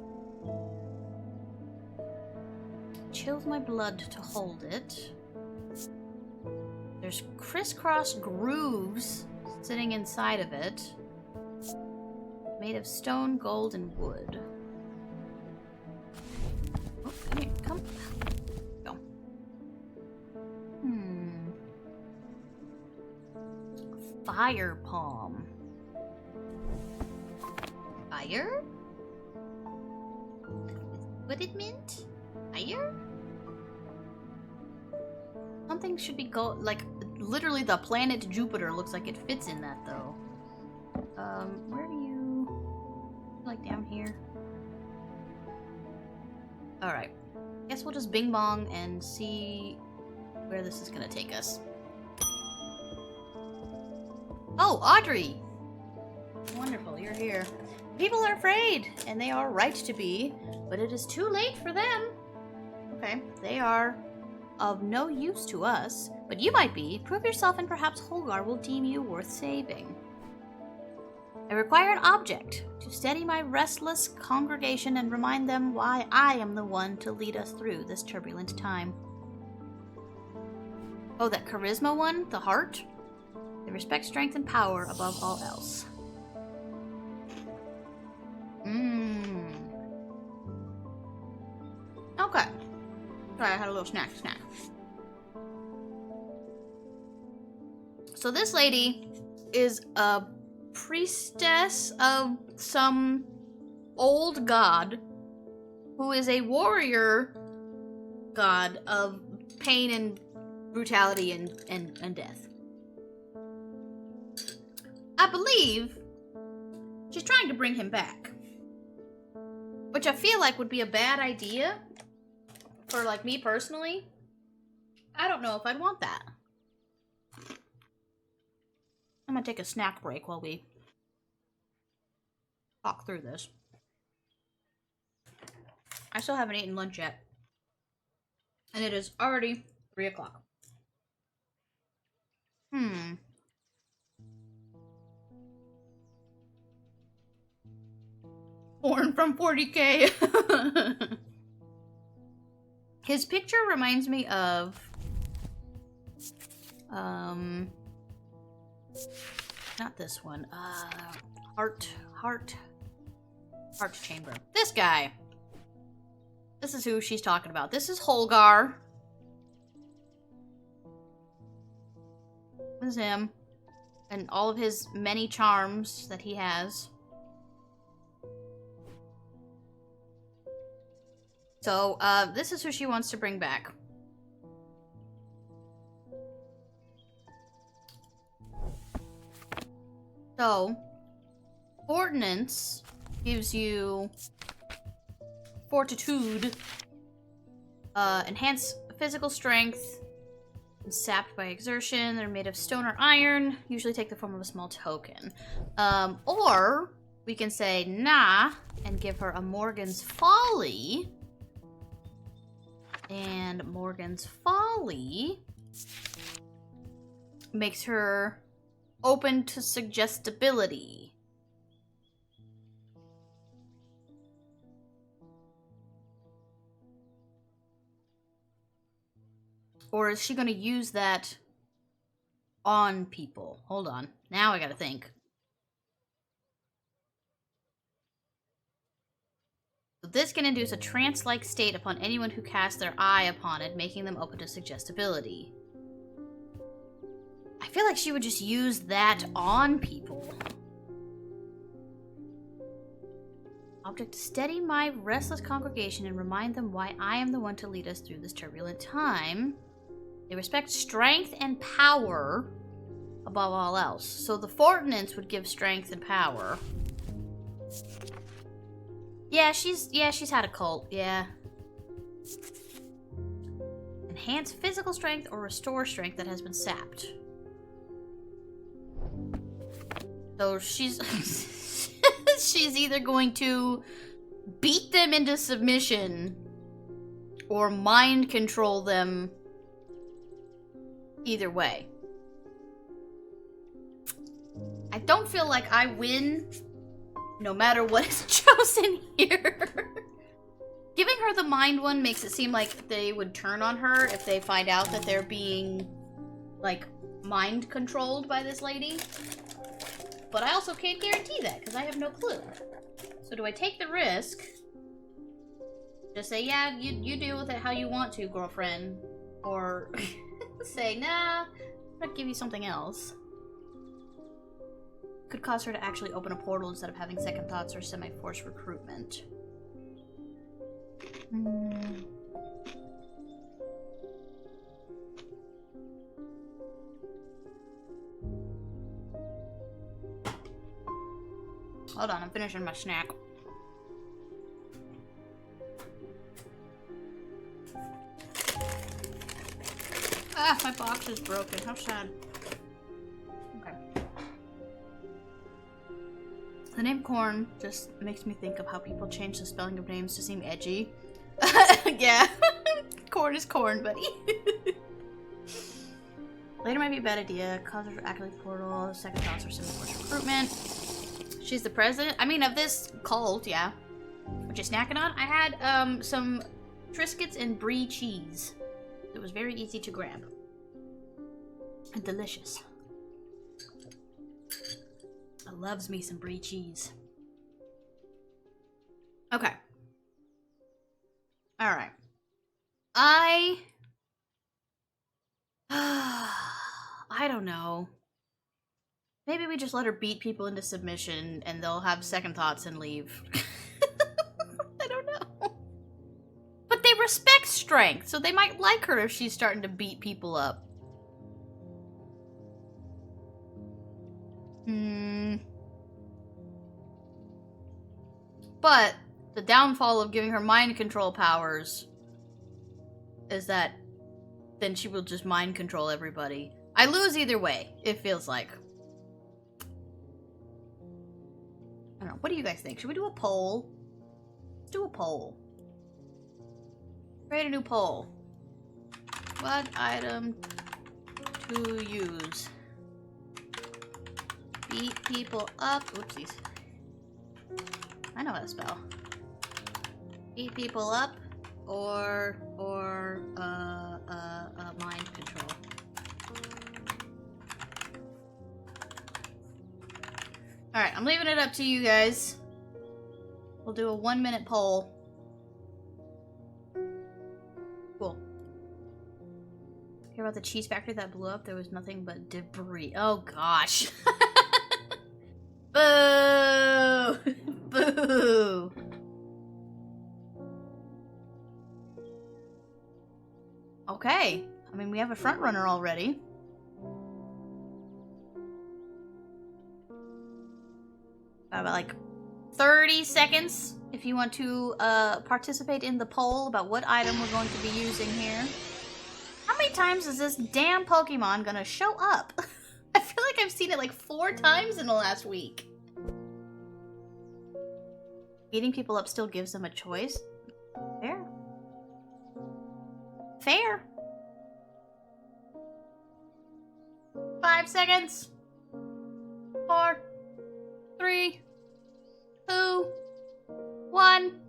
Chills my blood to hold it. There's crisscross grooves sitting inside of it. Made of stone, gold, and wood. Oh, come here, come. Go. Fire palm. Fire? What it meant? Fire? Something should be like, literally the planet Jupiter looks like it fits in that, though. Where do you... like, down here? Alright. Guess we'll just bing bong and see where this is gonna take us. Oh, Audrey! Wonderful, you're here. People are afraid, and they are right to be, but it is too late for them. Okay, they are of no use to us, but you might be. Prove yourself and perhaps Holgar will deem you worth saving. I require an object to steady my restless congregation and remind them why I am the one to lead us through this turbulent time. Oh, that charisma one? The heart? They respect strength and power above all else. Okay. Sorry, I had a little snack. So this lady is a priestess of some old god who is a warrior god of pain and brutality and death. I believe she's trying to bring him back, which I feel like would be a bad idea for, like, me personally. I don't know if I'd want that. I'm gonna take a snack break while we talk through this. I still haven't eaten lunch yet, and it is already 3 o'clock. Hmm. Born from 40K. His picture reminds me of not this one. Heart chamber. This guy. This is who she's talking about. This is Holgar. This is him. And all of his many charms that he has. So, this is who she wants to bring back. So, Ordnance gives you Fortitude, enhanced physical strength, and sapped by exertion. They're made of stone or iron, usually take the form of a small token. Or, we can say nah, and give her a Morgan's Folly. And Morgan's Folly makes her open to suggestibility. Or is she going to use that on people? Hold on. Now I gotta think. So this can induce a trance-like state upon anyone who casts their eye upon it, making them open to suggestibility. I feel like she would just use that on people. Object to steady my restless congregation and remind them why I am the one to lead us through this turbulent time. They respect strength and power above all else. So the Fortinance would give strength and power. Yeah, she's had a cult, yeah. Enhance physical strength or restore strength that has been sapped. So she's she's either going to beat them into submission or mind control them. Either way. I don't feel like I win no matter what is chosen here. Giving her the mind one makes it seem like they would turn on her if they find out that they're being, like, mind controlled by this lady. But I also can't guarantee that, because I have no clue. So do I take the risk? Just say, yeah, you deal with it how you want to, girlfriend. Or say, nah, I'll give you something else. Could cause her to actually open a portal instead of having second thoughts or semi-forced recruitment. Hold on, I'm finishing my snack. Ah, my box is broken. How sad. Okay. The name Corn just makes me think of how people change the spelling of names to seem edgy. Yeah. Corn is corn, buddy. Later might be a bad idea. Cause her accolade portal, second thoughts or semi-forced recruitment. She's the president? I mean, of this cult, yeah. What you snacking on? I had, some Triscuits and brie cheese. It was very easy to grab. And delicious. I loves me some brie cheese. Okay. Alright. I don't know. Maybe we just let her beat people into submission and they'll have second thoughts and leave. I don't know. But they respect strength, so they might like her if she's starting to beat people up. But the downfall of giving her mind control powers is that then she will just mind control everybody. I lose either way, it feels like. I don't know. What do you guys think? Should we do a poll? Let's do a poll. Create a new poll. What item to use? Beat people up. Oopsies. I know how to spell. Beat people up or mind control. Alright, I'm leaving it up to you guys. We'll do a 1-minute poll. Cool. Hear about the cheese factory that blew up? There was nothing but debris. Oh gosh. Boo! Boo! Okay. I mean, we have a front runner already. Got about like 30 seconds if you want to participate in the poll about what item we're going to be using here. How many times is this damn Pokemon gonna show up? I feel like I've seen it like 4 times in the last week. Beating people up still gives them a choice. Fair. Fair. 5 seconds. 4, 3, 2, 1.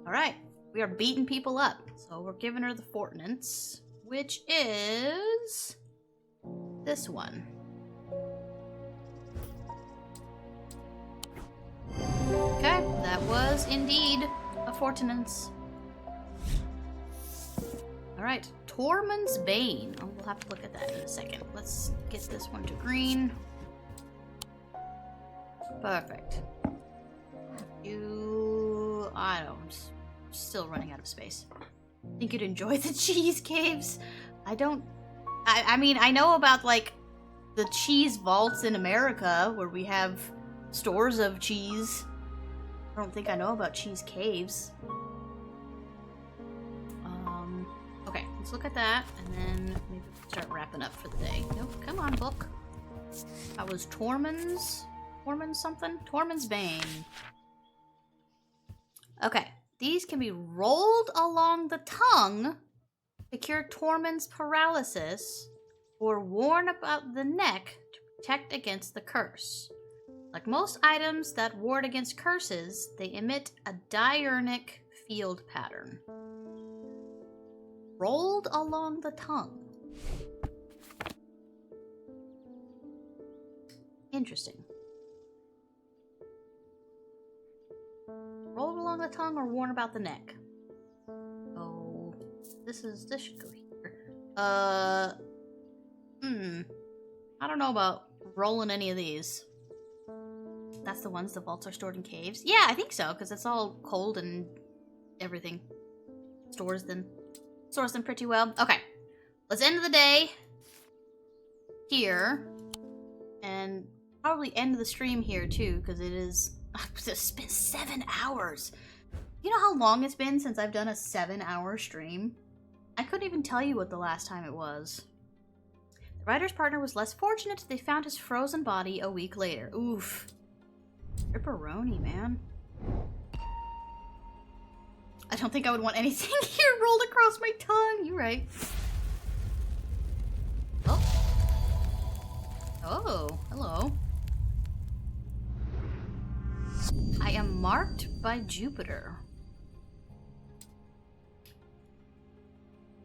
Alright, we are beating people up. So we're giving her the Fortnance, which is this one. Okay, that was indeed a Fortnance. Alright, Tormund's Bane. Oh, we'll have to look at that in a second. Let's get this one to green. Perfect. I'm still running out of space. Think you'd enjoy the cheese caves? I mean, I know about, like, the cheese vaults in America, where we have stores of cheese. I don't think I know about cheese caves. Okay, let's look at that, and then maybe start wrapping up for the day. Nope, come on, book. That was Tormund's something? Tormund's Bane. Okay, these can be rolled along the tongue to cure Tormund's paralysis, or worn about the neck to protect against the curse. Like most items that ward against curses, they emit a diurnic field pattern. Rolled along the tongue. Interesting. Rolled along the tongue or worn about the neck. Oh, this should go here. I don't know about rolling any of these. That's the ones the vaults are stored in caves? Yeah, I think so, because it's all cold and everything. Stores them pretty well. Okay, let's end the day here. And probably end the stream here, too, because it's been 7 hours. You know how long it's been since I've done a 7-hour stream? I couldn't even tell you what the last time it was. The writer's partner was less fortunate. They found his frozen body a week later. Oof. Ripperoni, man. I don't think I would want anything here rolled across my tongue. You're right. Oh, hello. I am marked by Jupiter.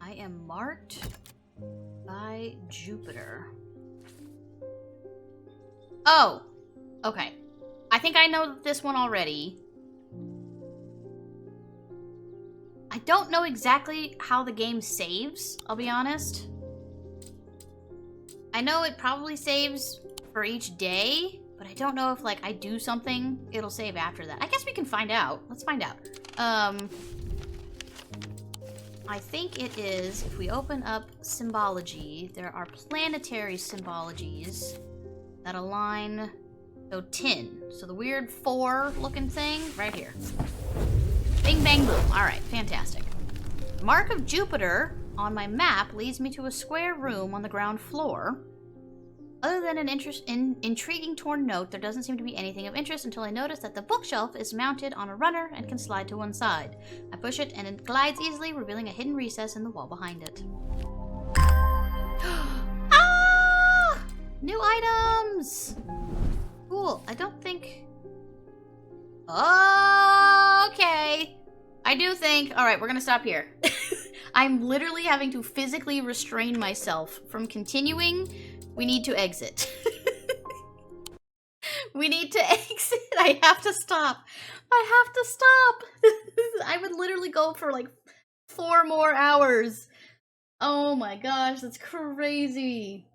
I am marked by Jupiter. Oh, okay. I think I know this one already. I don't know exactly how the game saves, I'll be honest. I know it probably saves for each day, but I don't know if, like, I do something, it'll save after that. I guess we can find out. Let's find out. I think it is, if we open up symbology, there are planetary symbologies that align. So 10. So the weird 4 looking thing right here. Bing, bang, boom. All right, fantastic. Mark of Jupiter on my map leads me to a square room on the ground floor. Other than an intriguing torn note, there doesn't seem to be anything of interest until I notice that the bookshelf is mounted on a runner and can slide to one side. I push it and it glides easily, revealing a hidden recess in the wall behind it. Ah! New items! Cool. I don't think... Okay. I do think... Alright, we're gonna stop here. I'm literally having to physically restrain myself from continuing. We need to exit. We need to exit. I have to stop. I have to stop. I would literally go for like 4 more hours. Oh my gosh, that's crazy.